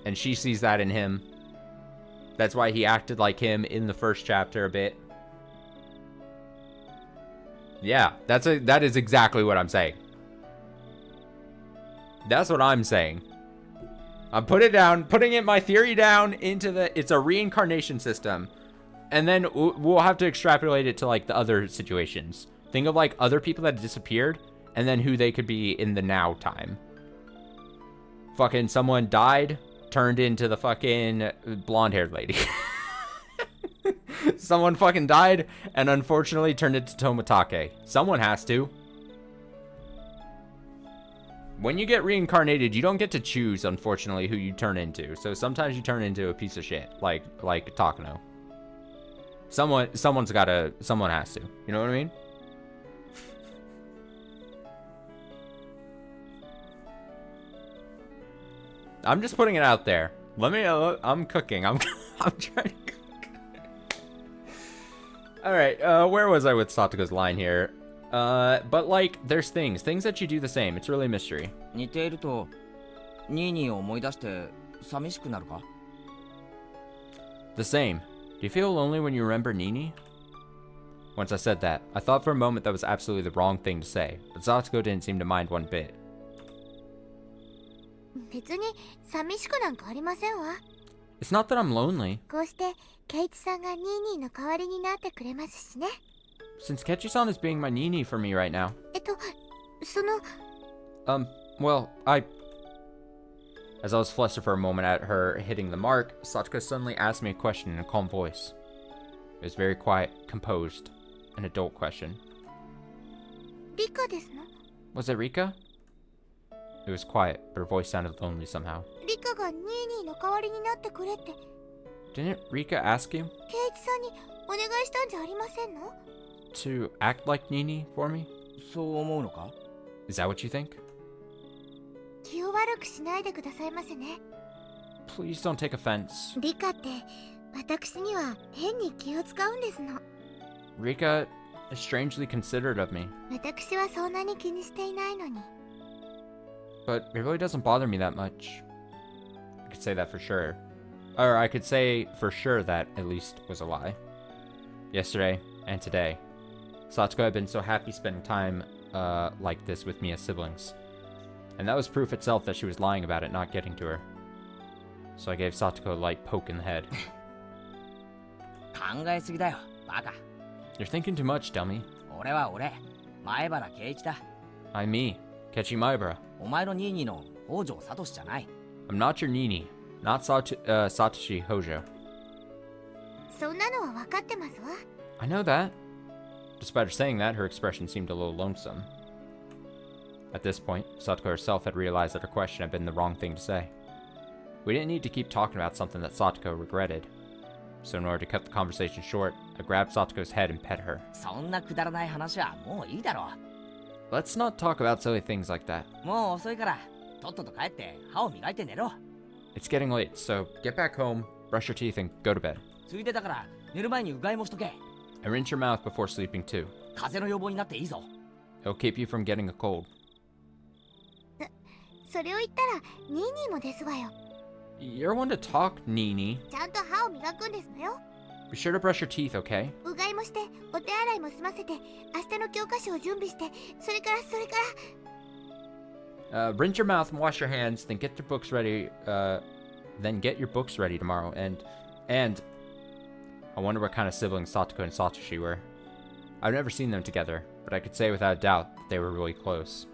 S1: And she sees that in him. That's why he acted like him in the first chapter a bit. Yeah, that is exactly what I'm saying. That's what I'm saying. I'm putting it, my theory down into the, it's a reincarnation system. And then we'll have to extrapolate it to like the other situations. Think of like other people that disappeared and then who they could be in the now time. Fucking someone died, turned into the fucking blonde-haired lady. Someone fucking died and unfortunately turned into Tomatake. Someone has to. When you get reincarnated, you don't get to choose, unfortunately, who you turn into. So sometimes you turn into a piece of shit, like Takano. Someone has to. You know what I mean? I'm just putting it out there. I'm cooking. I'm trying to cook. All right, where was I with Satoko's line here? But like, there's things that you do the same. It's really a mystery.
S6: 似ているとニーニーを思い出して寂しくなるか?
S1: The same. Do you feel lonely when you remember Nini? Once I said that, I thought for a moment that was absolutely the wrong thing to say, but Satoko didn't seem to mind one bit.
S7: 別に寂しくなんかありませんわ。
S1: It's not that I'm lonely.
S7: こうしてケイチさんがニーニーの代わりになってくれますしね。
S1: Since Kechi-san is being my Nini for me right now.
S7: その
S1: Well, As I was flustered for a moment at her hitting the mark, Satoko suddenly asked me a question in a calm voice. It was very quiet, composed, an adult question.
S7: リカですの?
S1: Was it Rika? It was quiet, but her voice sounded lonely somehow.
S7: リカがニーニーの代わりになってくれって。
S1: Didn't Rika ask you?
S7: ケイチさんにお願いしたんじゃありませんの?
S1: To act like Nini for me?
S6: そう思うのか?
S1: Is that what you think?
S7: 気を悪くしないでくださいませね。
S1: Please don't take offense.
S7: リカって私には変に気を使うんですの。
S1: Rika is strangely considerate of me.
S7: 私はそんなに気にしていないのに。
S1: But it really doesn't bother me that much. I could say that for sure. Or I could say for sure that at least was a lie. Yesterday and today, Satoko had been so happy spending time like this with me as siblings. And that was proof itself that she was lying about it not getting to her. So I gave Satoko a light poke in the head.
S6: 考えすぎだよ、バカ。
S1: You're thinking too much, dummy.
S6: 俺は俺、前原圭一だ。
S1: I'm me, Kechi Maibara.
S6: お前のニーニーの北条聡じゃない。
S1: I'm not your Nini, not Satoshi Hojo.
S7: そんなのは分かってますわ。
S1: I know that. Despite her saying that, her expression seemed a little lonesome. At this point, Satoko herself had realized that her question had been the wrong thing to say. We didn't need to keep talking about something that Satoko regretted. So in order to cut the conversation short, I grabbed Satoko's head and pet her.
S6: そんなくだらない話はもういいだろう。
S1: Let's not talk about silly things like that.
S6: もう遅いから、とっとと帰って歯を磨いて寝ろ。
S1: It's getting late, so get back home, brush your teeth, and go to bed.
S6: ついでだから寝る前にうがいもしとけ。
S1: And rinse your mouth before sleeping too.
S6: 風邪の予防になっていいぞ。
S1: It'll keep you from getting a cold.
S7: それを言ったらニーニーもですわよ。
S1: You're one to talk, Nini.
S7: ちゃんと歯を磨くんですのよ。
S1: Be sure to brush your teeth, okay?
S7: うがいもしてお手洗いも済ませて明日の教科書を準備してそれから
S1: Rinse your mouth and wash your hands, then get your books ready. Then get your books ready tomorrow. And I wonder what kind of siblings Satoko and Satoshi were. I've never seen them together, but I could say without a doubt that they were really close.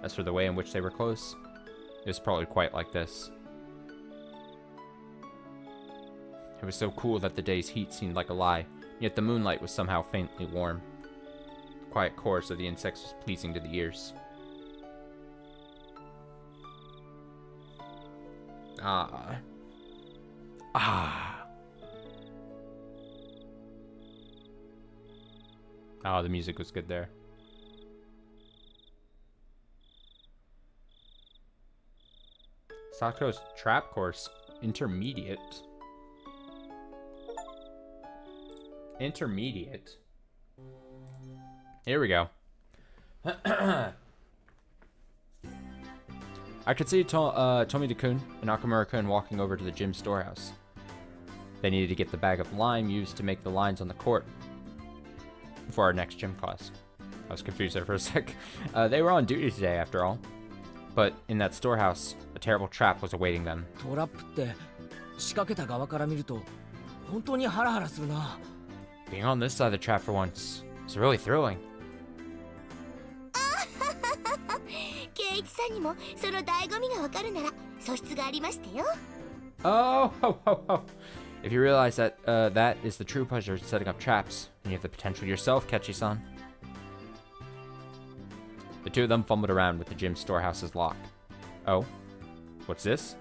S1: As for the way in which they were close, it was probably quite like this. It was so cool that the day's heat seemed like a lie, yet the moonlight was somehow faintly warm. The quiet chorus of the insects was pleasing to the ears. Ah. Oh, the music was good there. Satoko's trap course, intermediate. Intermediate. Here we go. I could see Tomita-kun and Nakamura-kun walking over to the gym storehouse. They needed to get the bag of lime used to make the lines on the court for our next gym class. I was confused there for a sec. They were on duty today, after all. But in that storehouse, a terrible trap was awaiting them.
S6: トラップって仕掛けた側から見ると本当にハラハラするな。
S1: Being on this side of the trap for once is really thrilling.
S7: 圭一さんにもその醍醐味がわかるなら素質がありましたよ。
S1: Oh, ho, ho, ho. If you realize that that is the true pleasure of setting up traps, then you have the potential yourself, Kechi-san. The two of them fumbled around with the gym storehouse's lock. Oh? What's this?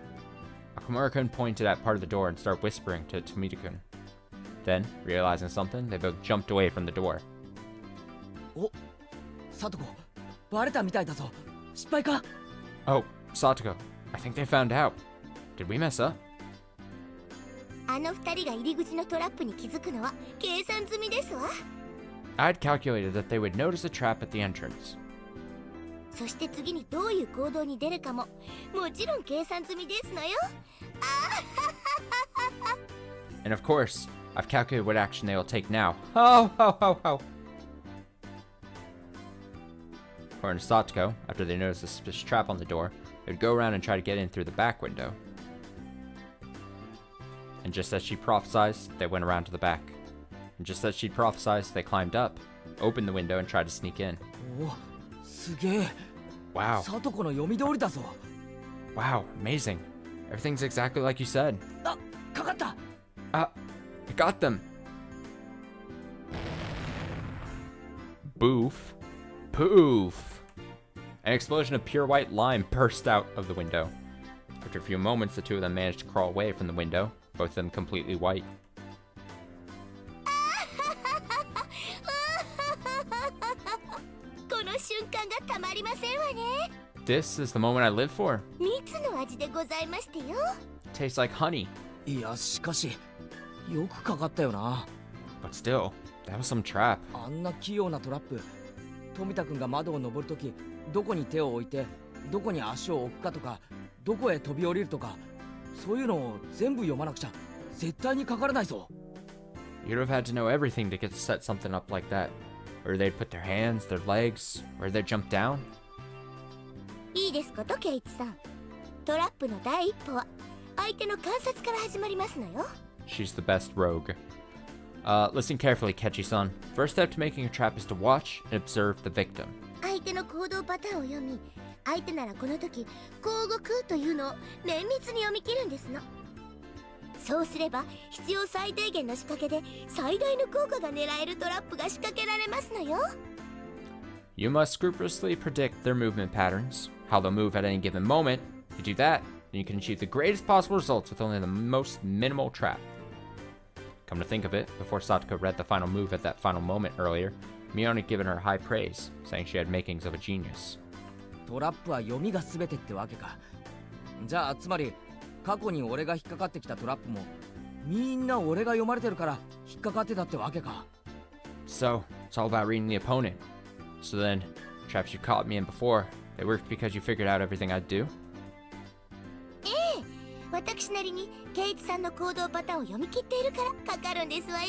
S1: Akamura-kun pointed at part of the door and started whispering to Tomita-kun. Then, realizing something, they both jumped away from the door.
S6: お、サトコ、バレたみたいだぞ。失敗か？
S1: Oh, Satoko, I think they found out. Did we mess up?
S7: あの二人が入り口のトラップに気づくのは計算済みですわ。
S1: I had calculated that they would notice a trap at the entrance.
S7: そして次にどういう行動に出るかももちろん計算済みですのよ。
S1: And of course, I've calculated what action they will take now. Ho, ho, ho, ho. According to Satoko, after they noticed a suspicious trap on the door, they would go around and try to get in through the back window. And just as she prophesied, they went around to the back. And just as she'd prophesied, they climbed up, opened the window, and tried to sneak in.
S6: お、すげえ。
S1: Wow.
S6: サトコの読み通りだぞ。
S1: Wow, amazing. Everything's exactly like you said.
S6: あ、かかった。
S1: I got them. Boof. Poof. An explosion of pure white lime burst out of the window. After a few moments, the two of them managed to crawl away from the window, both of them completely white.
S7: この瞬間がたまりませんわね。
S1: This is the moment I live for.
S7: 蜜の味でございましてよ。
S1: Tastes like honey.
S6: いや、しかしよくかかったよな。
S1: But still, that was some trap.
S6: あんな器用なトラップ、富田くんが窓を登るときどこに手を置いてどこに足を置くかとかどこへ飛び降りるとかそういうのを全部読まなくちゃ絶対にかからないぞ。
S1: You'd have had to know everything to get to set something up like that. Where they'd put their hands, their legs, where they'd jump down.
S7: いいですこと圭一さん。トラップの第一歩は相手の観察から始まりますのよ。
S1: She's the best rogue. Listen carefully, Kechi-san. First step to making a trap is to watch and observe the victim.
S7: 相手の行動パターンを読み、相手ならこの時こう動くというのを綿密に読み切るんですの。そうすれば必要最低限の仕掛けで最大の効果が狙えるトラップが仕掛けられますのよ。
S1: You must scrupulously predict their movement patterns, how they'll move at any given moment. If you do that, then you can achieve the greatest possible results with only the most minimal trap. Come to think of it, before Satoko read the final move at that final moment earlier, Mion had given her high praise, saying she had makings of a genius.
S6: トラップは読みが全てってわけか。じゃあつまり過去に俺が引っかかってきたトラップもみんな俺が読まれてるから引っかかってたってわけか。
S1: So, it's all about reading the opponent. So then, traps you caught me in before, they worked because you figured out everything I'd do?
S7: ええ、私なりに圭一さんの行動パターンを読み切っているからかかるんですわよ。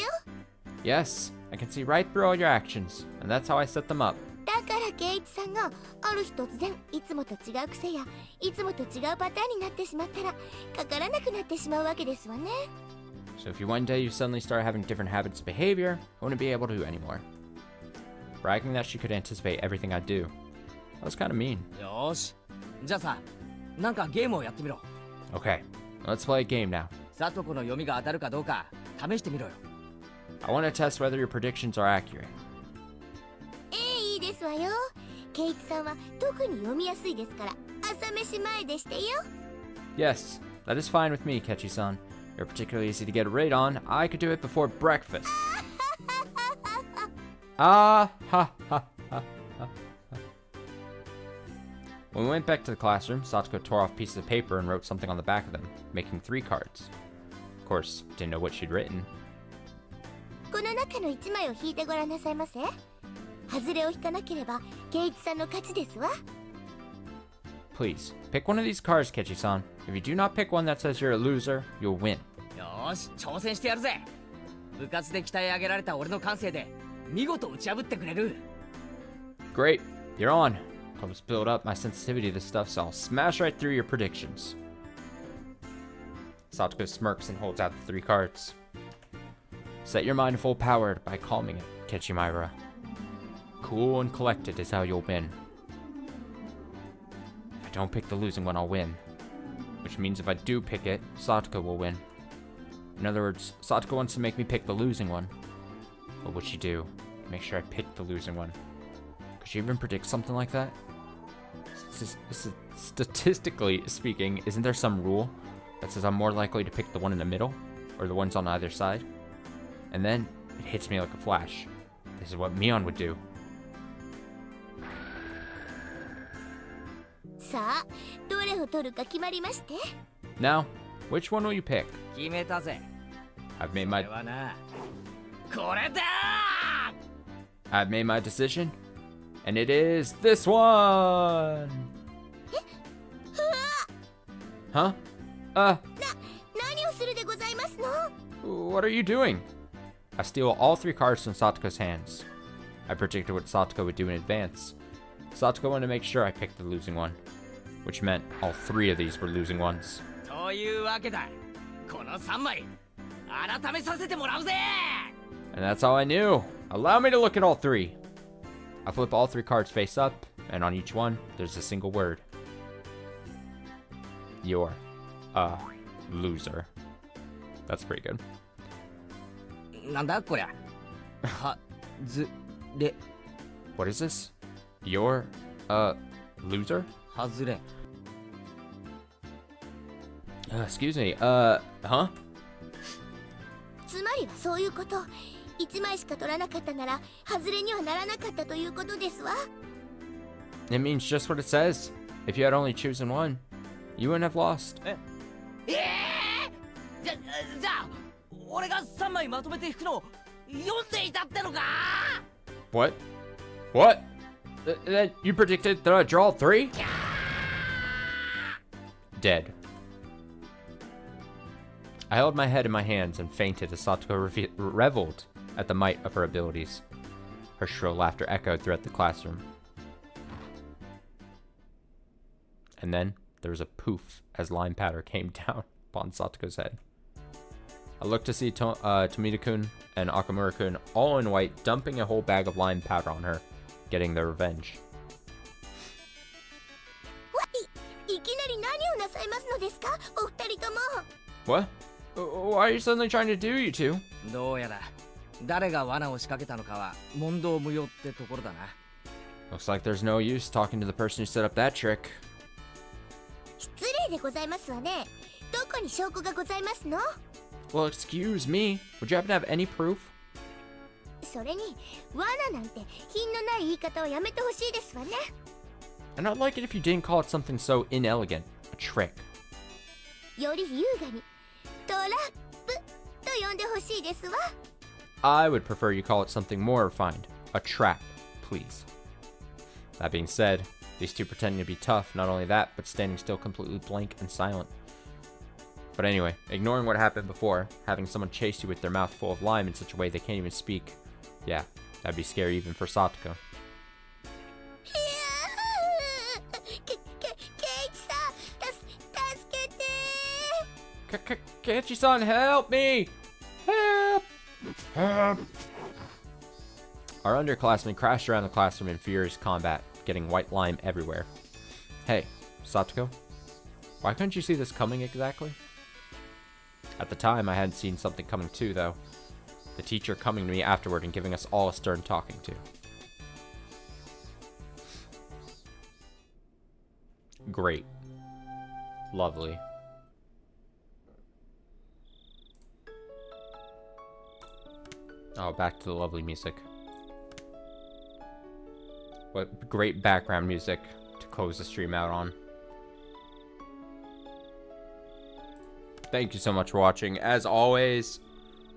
S1: Yes, I can see right through all your actions, and that's how I set them up.
S7: だから圭一さんがある日突然いつもと違う癖やいつもと違うパターンになってしまったらかからなくなってしまうわけですわね。
S1: So if one day you suddenly start having different habits of behavior, I wouldn't be able to anymore. Bragging that she could anticipate everything I'd do. That was kind of mean.
S6: よーし、じゃあさ、なんかゲームをやってみろ。
S1: Okay, let's play a game now.
S6: サトコの読みが当たるかどうか試してみろよ。
S1: I want to test whether your predictions are accurate.
S7: ええ、いいですわよ。圭一さんは特に読みやすいですから朝飯前でしてよ。
S1: Yes, that is fine with me, Kechi-san. You're particularly easy to get a read on. I could do it before breakfast. Ah, ha, ha, ha, ha. When we went back to the classroom, Satoko tore off pieces of paper and wrote something on the back of them, making 3 cards. Of course, didn't know what she'd written.
S7: この中の1枚を引いてごらんなさいませ。外れを引かなければ圭一さんの勝ちですわ。
S1: Please, pick one of these cards, Kechi-san. If you do not pick one that says you're a loser, you'll win.
S6: よーし、挑戦してやるぜ。部活で鍛え上げられた俺の感性で見事打ち破ってくれる。
S1: Great, you're on. I'll just build up my sensitivity to this stuff, so I'll smash right through your predictions. Satoko smirks and holds out the 3 cards. Set your mind full powered by calming it, Kichimaira. Cool and collected is how you'll win. If I don't pick the losing one, I'll win. Which means if I do pick it, Satoko will win. In other words, Satoko wants to make me pick the losing one. What would she do to make sure I pick the losing one? Could she even predict something like that? Statistically speaking, isn't there some rule that says I'm more likely to pick the one in the middle, or the ones on either side? And then, it hits me like a flash. This is what Mion would do.
S7: さあどれを取るか決まりまして
S1: Now, which one will you pick?
S6: 決めたぜ。
S1: I've made
S6: こ
S1: my
S6: れはな、これだー
S1: I've made my decision, and it is this one. Huh?
S7: 何をするでございますの
S1: What are you doing? I steal all 3 cards from Satoko's hands. I predicted what Satoko would do in advance. Satoko wanted to make sure I picked the losing one, which meant all 3 of these were losing ones.
S6: というわけだ。この3枚、改めさせてもらうぜ
S1: And that's all I knew. Allow me to look at all 3. I flip all 3 cards face up, and on each one, there's a single word. You're a loser. That's pretty good.
S6: なんだこりゃ。はずれ。
S1: What is this? You're a loser?
S6: 外れ。
S1: Excuse me, huh?
S7: つまりはそういうこと。1枚しか取らなかったなら外れにはならなかったということですわ。
S1: It means just what it says. If you had only chosen one, you wouldn't have lost.
S6: じゃあ俺が3枚まとめて引くのを読んでいたってのか
S1: What? What? That you predicted that I'd draw 3? Dead. I held my head in my hands and fainted as Satoko reveled at the might of her abilities. Her shrill laughter echoed throughout the classroom. And then there was a poof as lime powder came down upon Satoko's head. I looked to see Tomita-kun and Akamura-kun all in white dumping a whole bag of lime powder on her, getting their revenge.
S7: いきなり何をなさいますのですかお二人とも
S1: What? Why are you suddenly trying to do, you two?
S6: どうやら誰が罠を仕掛けたのかは問答無用ってところだな。
S1: Looks like there's no use talking to the person who set up that trick.
S7: 失礼でございますわね。どこに証拠がございますの
S1: Well, excuse me. Would you happen to have any proof?
S7: それに罠なんて品のない言い方をやめてほしいですわね。
S1: And I'd like it if you didn't call it something so inelegant. A trick.
S7: より優雅にトラップと呼んでほしいですわ。
S1: I would prefer you call it something more refined. A trap, please. That being said, these two pretending to be tough, not only that, but standing still completely blank and silent. But anyway, ignoring what happened before, having someone chase you with their mouth full of lime in such a way they can't even speak, yeah, that'd be scary even for Satoko.
S7: ケイチさん、助けて
S1: Keiichi-san, help me! Help! Help! Our underclassmen crashed around the classroom in furious combat, getting white lime everywhere. Hey, Satoko, why couldn't you see this coming exactly? At the time, I hadn't seen something coming too, though. The teacher coming to me afterward and giving us all a stern talking to. Great. Lovely. Oh, back to the lovely music. What great background music to close the stream out on. Thank you so much for watching. As always,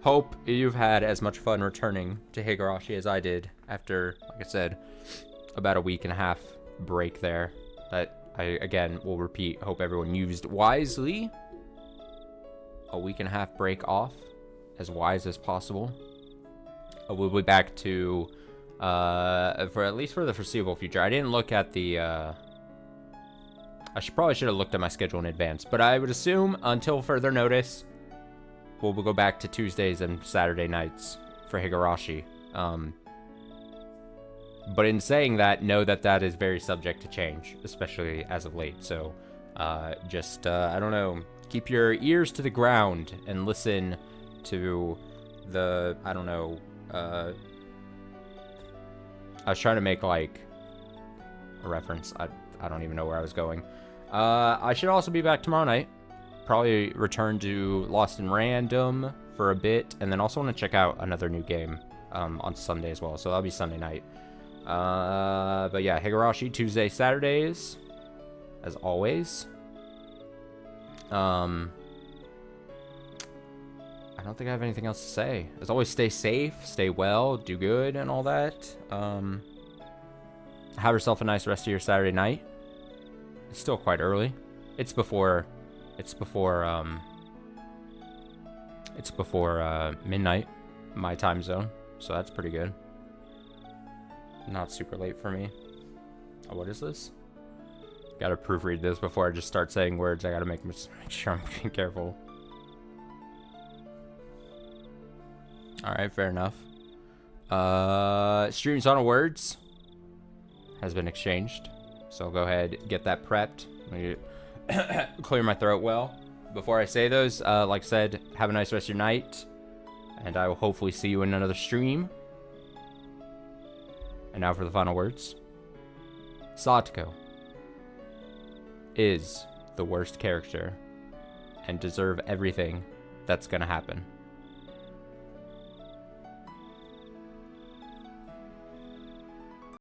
S1: hope you've had as much fun returning to Higurashi as I did after, like I said, about a week and a half break there. That I, again, will repeat, hope everyone used wisely. A week and a half break off, as wise as possible. We'll be back to For at least for the foreseeable future. I didn't look at the, probably should have looked at my schedule in advance, but I would assume until further notice, we'll go back to Tuesdays and Saturday nights for Higurashi. But in saying that, know that that is very subject to change, especially as of late. So, I don't know, keep your ears to the ground and listen to the, I don't know, I was trying to make, like, a reference. I don't even know where I was going. I should also be back tomorrow night. Probably return to Lost in Random for a bit, and then also want to check out another new game on Sunday as well. So that'll be Sunday night. But yeah, Higurashi Tuesday, Saturdays, as always. I don't think I have anything else to say. As always, stay safe, stay well, do good, and all that. Have yourself a nice rest of your Saturday night. It's still quite early. It's before midnight, my time zone, so that's pretty good. Not super late for me. Oh, what is this? Gotta proofread this before I just start saying words. I gotta make sure I'm being careful. Alright, fair enough. Streams on words has been exchanged. So I'll go ahead, get that prepped. Let me clear my throat well. Before I say those, like I said, have a nice rest of your night. And I will hopefully see you in another stream. And now for the final words. Satoko is the worst character and deserve everything that's gonna happen.